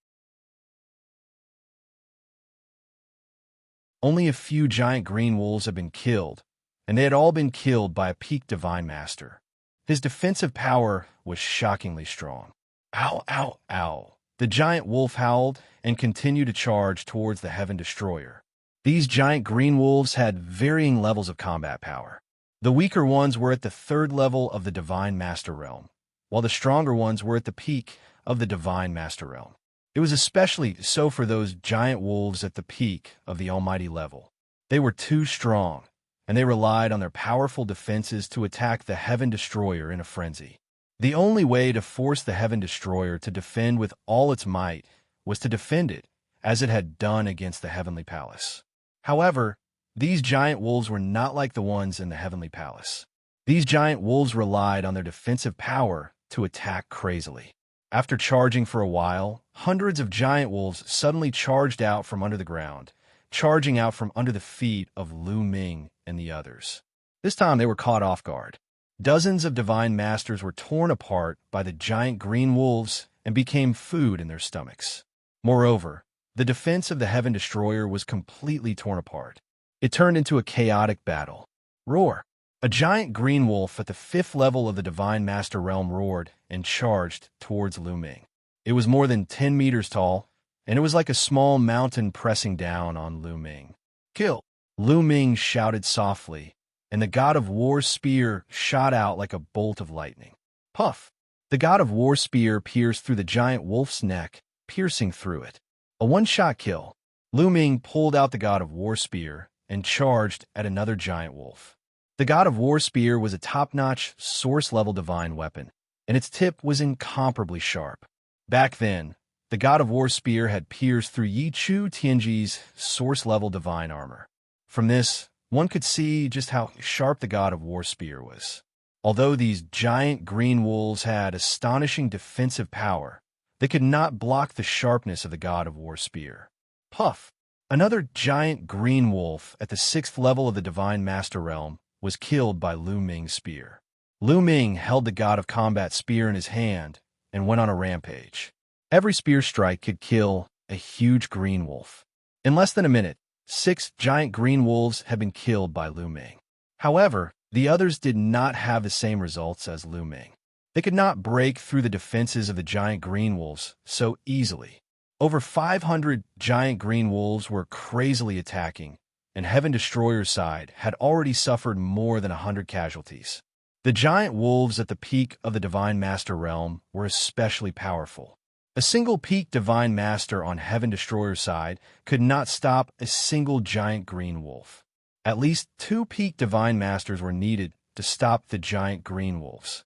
Only a few giant green wolves had been killed, and they had all been killed by a peak Divine Master. His defensive power was shockingly strong. Ow, ow, ow. The giant wolf howled and continued to charge towards the Heaven Destroyer. These giant green wolves had varying levels of combat power. The weaker ones were at the 3rd level of the Divine Master Realm, while the stronger ones were at the peak of the Divine Master Realm. It was especially so for those giant wolves at the peak of the Almighty level. They were too strong, and they relied on their powerful defenses to attack the Heaven Destroyer in a frenzy. The only way to force the Heaven Destroyer to defend with all its might was to defend it as it had done against the Heavenly Palace. However, these giant wolves were not like the ones in the Heavenly Palace. These giant wolves relied on their defensive power to attack crazily. After charging for a while, hundreds of giant wolves suddenly charged out from under the ground, charging out from under the feet of Lu Ming and the others. This time they were caught off guard. Dozens of divine masters were torn apart by the giant green wolves and became food in their stomachs. Moreover, the defense of the Heaven Destroyer was completely torn apart. It turned into a chaotic battle. Roar! A giant green wolf at the 5th level of the Divine Master Realm roared and charged towards Lu Ming. It was more than 10 meters tall, and it was like a small mountain pressing down on Lu Ming. Kill! Lu Ming shouted softly, and the God of War's spear shot out like a bolt of lightning. Puff! The God of War's spear pierced through the giant wolf's neck, piercing through it. A one-shot kill. Lu Ming pulled out the God of War spear and charged at another giant wolf. The God of War spear was a top-notch, source-level divine weapon, and its tip was incomparably sharp. Back then, the God of War spear had pierced through Yi Chu Tianji's source-level divine armor. From this, one could see just how sharp the God of War spear was. Although these giant green wolves had astonishing defensive power, they could not block the sharpness of the God of War spear. Puff! Another giant green wolf at the 6th level of the Divine Master Realm was killed by Lu Ming's spear. Lu Ming held the God of Combat spear in his hand and went on a rampage. Every spear strike could kill a huge green wolf. In less than a minute, 6 giant green wolves had been killed by Lu Ming. However, the others did not have the same results as Lu Ming. They could not break through the defenses of the giant green wolves so easily. Over 500 giant green wolves were crazily attacking, and Heaven Destroyer's side had already suffered more than 100 casualties. The giant wolves at the peak of the Divine Master realm were especially powerful. A single peak Divine Master on Heaven Destroyer's side could not stop a single giant green wolf. At least 2 peak Divine Masters were needed to stop the giant green wolves.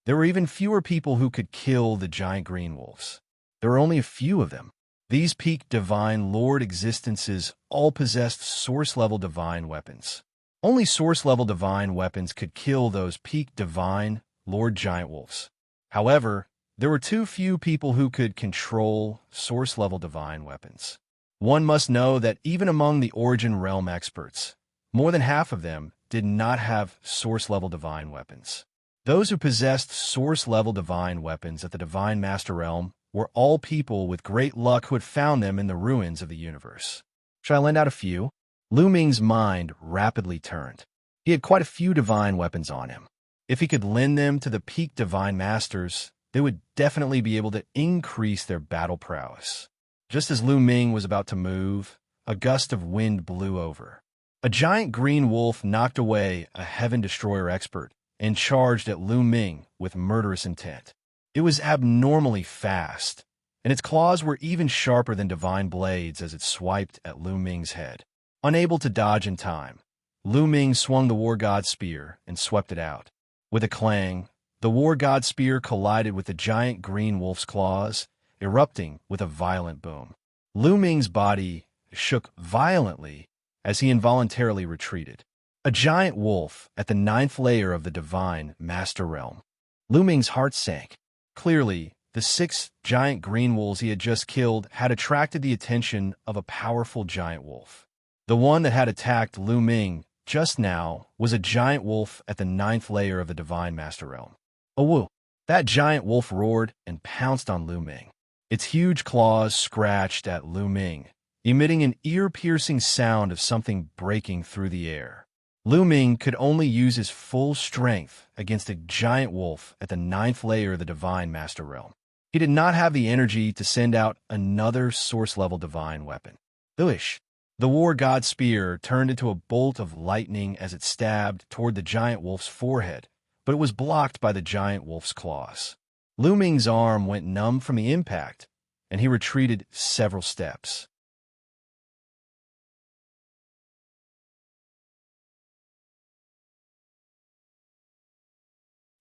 There were even fewer people who could kill the giant green wolves. There were only a few of them. These peak Divine Lord existences all possessed Source-level Divine weapons. Only Source-level Divine weapons could kill those peak Divine Lord giant wolves. However, there were too few people who could control Source-level Divine weapons. One must know that even among the Origin Realm experts, more than half of them did not have Source-level Divine weapons. Those who possessed Source-level Divine weapons at the Divine Master Realm were all people with great luck who had found them in the ruins of the universe. Should I lend out a few? Lu Ming's mind rapidly turned. He had quite a few divine weapons on him. If he could lend them to the peak Divine Masters, they would definitely be able to increase their battle prowess. Just as Lu Ming was about to move, a gust of wind blew over. A giant green wolf knocked away a Heaven Destroyer expert and charged at Lu Ming with murderous intent. It was abnormally fast, and its claws were even sharper than divine blades as it swiped at Lu Ming's head. Unable to dodge in time, Lu Ming swung the War God Spear and swept it out. With a clang, the War God Spear collided with the giant green wolf's claws, erupting with a violent boom. Lu Ming's body shook violently as he involuntarily retreated. A giant wolf at the 9th layer of the Divine Master Realm. Lu Ming's heart sank. Clearly, the 6 giant green wolves he had just killed had attracted the attention of a powerful giant wolf. The one that had attacked Lu Ming just now was a giant wolf at the 9th layer of the Divine Master Realm. Oh, woo! That giant wolf roared and pounced on Lu Ming. Its huge claws scratched at Lu Ming, emitting an ear-piercing sound of something breaking through the air. Lu Ming could only use his full strength against a giant wolf at the 9th layer of the Divine Master Realm. He did not have the energy to send out another Source-level Divine weapon. Uish! The War God Spear turned into a bolt of lightning as it stabbed toward the giant wolf's forehead, but it was blocked by the giant wolf's claws. Lu Ming's arm went numb from the impact, and he retreated several steps.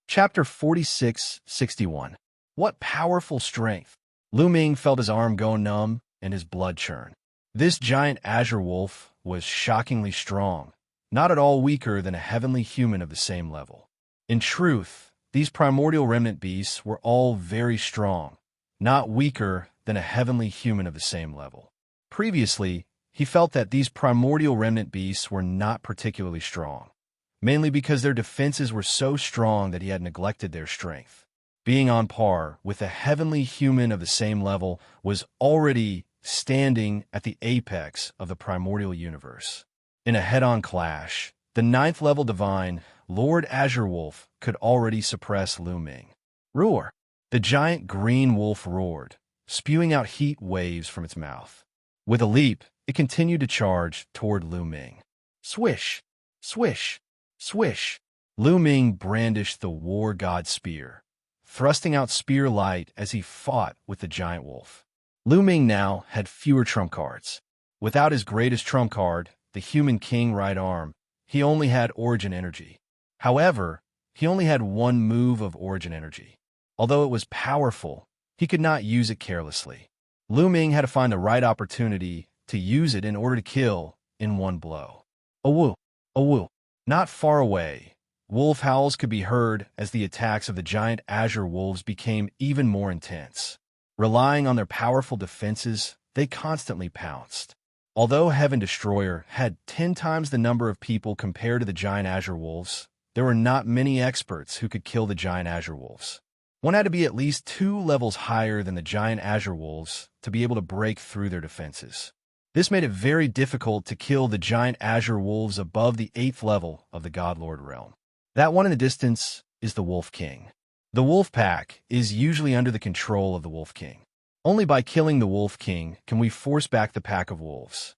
Chapter 46-61. What powerful strength! Lu Ming felt his arm go numb and his blood churn. This giant azure wolf was shockingly strong, not at all weaker than a heavenly human of the same level. In truth, these primordial remnant beasts were all very strong, not weaker than a heavenly human of the same level. Previously, he felt that these primordial remnant beasts were not particularly strong, mainly because their defenses were so strong that he had neglected their strength. Being on par with a heavenly human of the same level was already standing at the apex of the primordial universe. In a head-on clash, the 9th level divine, Lord Azure Wolf, could already suppress Lu Ming. Roar! The giant green wolf roared, spewing out heat waves from its mouth. With a leap, it continued to charge toward Lu Ming. Swish! Swish! Swish! Lu Ming brandished the War God Spear, thrusting out spear light as he fought with the giant wolf. Lu Ming now had fewer trump cards. Without his greatest trump card, the Human King right arm, he only had Origin Energy. However, he only had one move of Origin Energy. Although it was powerful, he could not use it carelessly. Lu Ming had to find the right opportunity to use it in order to kill in one blow. Awoo! Awoo! Not far away, wolf howls could be heard as the attacks of the giant azure wolves became even more intense. Relying on their powerful defenses, they constantly pounced. Although Heaven Destroyer had 10 times the number of people compared to the giant azure wolves, there were not many experts who could kill the giant azure wolves. One had to be at least 2 levels higher than the giant azure wolves to be able to break through their defenses. This made it very difficult to kill the giant azure wolves above the 8th level of the Godlord realm. That one in the distance is the Wolf King. The Wolf Pack is usually under the control of the Wolf King. Only by killing the Wolf King can we force back the pack of wolves.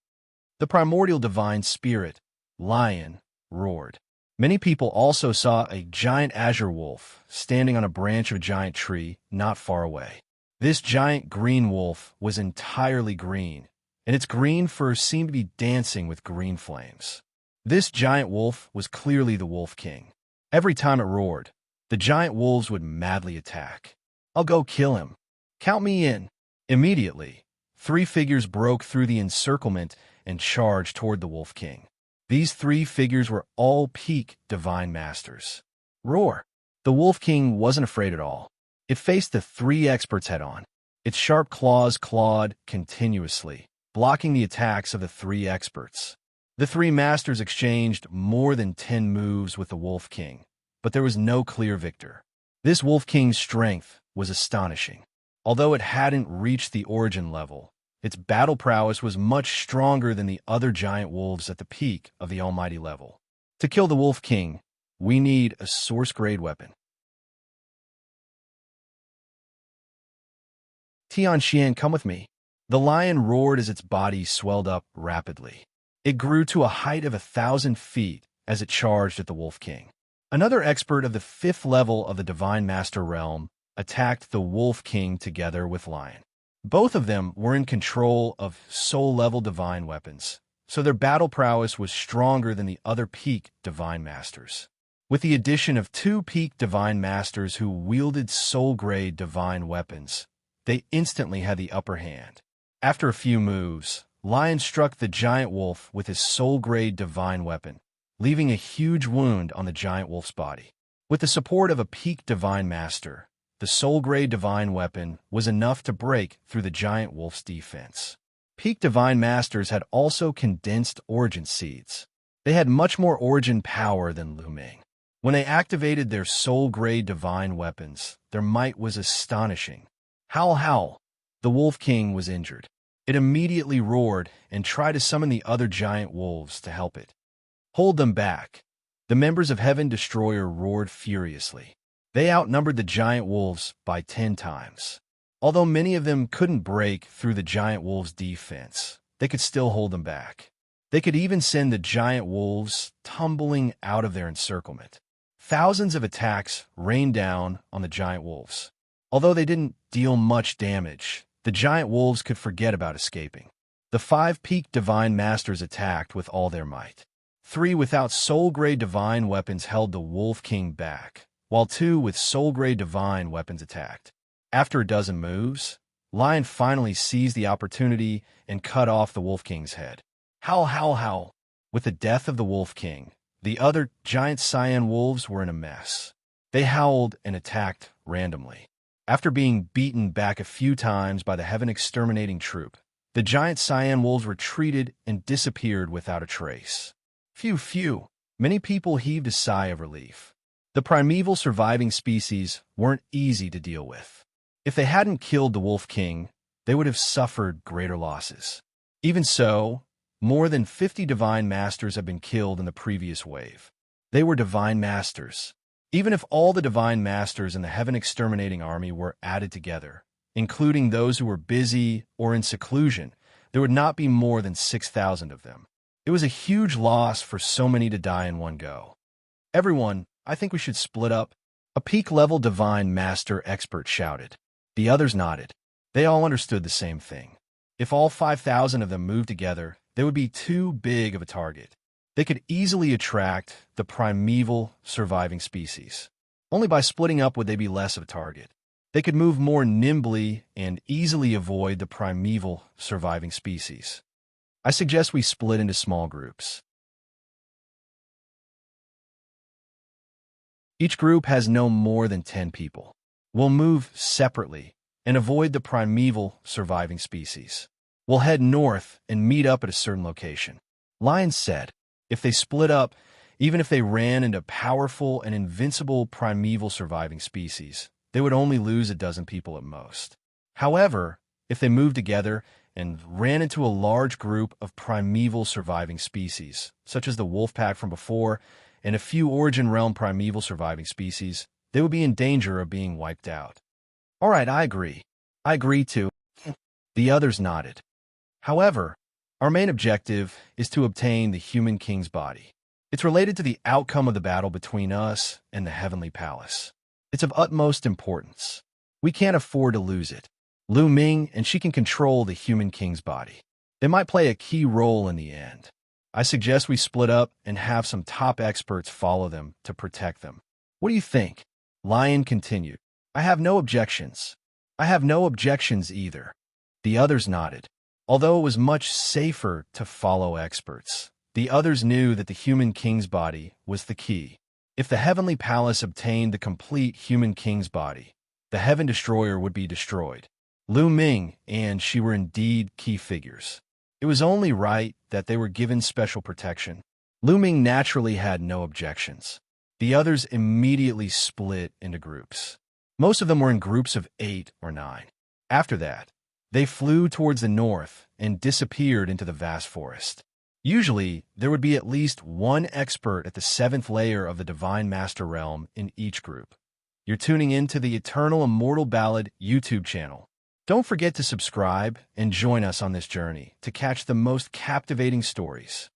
The primordial divine spirit, lion, roared. Many people also saw a giant azure wolf standing on a branch of a giant tree not far away. This giant green wolf was entirely green, and its green fur seemed to be dancing with green flames. This giant wolf was clearly the Wolf King. Every time it roared, the giant wolves would madly attack. "I'll go kill him. Count me in." Immediately, 3 figures broke through the encirclement and charged toward the Wolf King. These 3 figures were all peak divine masters. Roar! The Wolf King wasn't afraid at all. It faced the 3 experts head-on. Its sharp claws clawed continuously, blocking the attacks of the 3 experts. The 3 masters exchanged more than 10 moves with the Wolf King, but there was no clear victor. This Wolf King's strength was astonishing. Although it hadn't reached the origin level, its battle prowess was much stronger than the other giant wolves at the peak of the almighty level. To kill the Wolf King, we need a source-grade weapon. Xianxia, come with me. The lion roared as its body swelled up rapidly. It grew to a height of 1,000 feet as it charged at the Wolf King. Another expert of the 5th level of the Divine Master realm attacked the Wolf King together with Lion. Both of them were in control of soul-level divine weapons, so their battle prowess was stronger than the other peak divine masters. With the addition of 2 peak divine masters who wielded soul-grade divine weapons, they instantly had the upper hand. After a few moves, Lion struck the giant wolf with his soul-grade divine weapon, leaving a huge wound on the giant wolf's body. With the support of a peak divine master, the soul-grade divine weapon was enough to break through the giant wolf's defense. Peak divine masters had also condensed origin seeds. They had much more origin power than Lu Ming. When they activated their soul-grade divine weapons, their might was astonishing. Howl, howl! The Wolf King was injured. It immediately roared and tried to summon the other giant wolves to help it. Hold them back! The members of Heaven Destroyer roared furiously. They outnumbered the giant wolves by 10 times. Although many of them couldn't break through the giant wolves' defense, they could still hold them back. They could even send the giant wolves tumbling out of their encirclement. Thousands of attacks rained down on the giant wolves. Although they didn't deal much damage, the giant wolves could forget about escaping. The 5 peak divine masters attacked with all their might. 3 without soul-grade divine weapons held the Wolf King back, while 2 with soul-grade divine weapons attacked. After a dozen moves, Lion finally seized the opportunity and cut off the Wolf King's head. Howl, howl, howl! With the death of the Wolf King, the other giant cyan wolves were in a mess. They howled and attacked randomly. After being beaten back a few times by the Heaven Exterminating Troop, the giant cyan wolves retreated and disappeared without a trace. Phew! Many people heaved a sigh of relief. The primeval surviving species weren't easy to deal with. If they hadn't killed the Wolf King, they would have suffered greater losses. Even so, more than 50 divine masters have been killed in the previous wave. They were divine masters. Even if all the divine masters in the Heaven Exterminating Army were added together, including those who were busy or in seclusion, there would not be more than 6,000 of them. It was a huge loss for so many to die in one go. Everyone, I think we should split up. A peak-level divine master expert shouted. The others nodded. They all understood the same thing. If all 5,000 of them moved together, they would be too big of a target. They could easily attract the primeval surviving species. Only by splitting up would they be less of a target. They could move more nimbly and easily avoid the primeval surviving species. I suggest we split into small groups. Each group has no more than 10 people. We'll move separately and avoid the primeval surviving species. We'll head north and meet up at a certain location. Lion said, if they split up, even if they ran into powerful and invincible primeval surviving species, they would only lose a dozen people at most. However, if they moved together and ran into a large group of primeval surviving species, such as the wolf pack from before and a few Origin Realm primeval surviving species, they would be in danger of being wiped out. All right, I agree. I agree too. The others nodded. However, our main objective is to obtain the human king's body. It's related to the outcome of the battle between us and the Heavenly Palace. It's of utmost importance. We can't afford to lose it. Lu Ming and she can control the human king's body. They might play a key role in the end. I suggest we split up and have some top experts follow them to protect them. What do you think? Lion continued. I have no objections. I have no objections either. The others nodded. Although it was much safer to follow experts, the others knew that the human king's body was the key. If the Heavenly Palace obtained the complete human king's body, the Heaven Destroyer would be destroyed. Lu Ming and she were indeed key figures. It was only right that they were given special protection. Lu Ming naturally had no objections. The others immediately split into groups. Most of them were in groups of 8 or 9. After that, they flew towards the north and disappeared into the vast forest. Usually, there would be at least one expert at the 7th layer of the Divine Master Realm in each group. You're tuning in to the Eternal Immortal Ballad YouTube channel. Don't forget to subscribe and join us on this journey to catch the most captivating stories.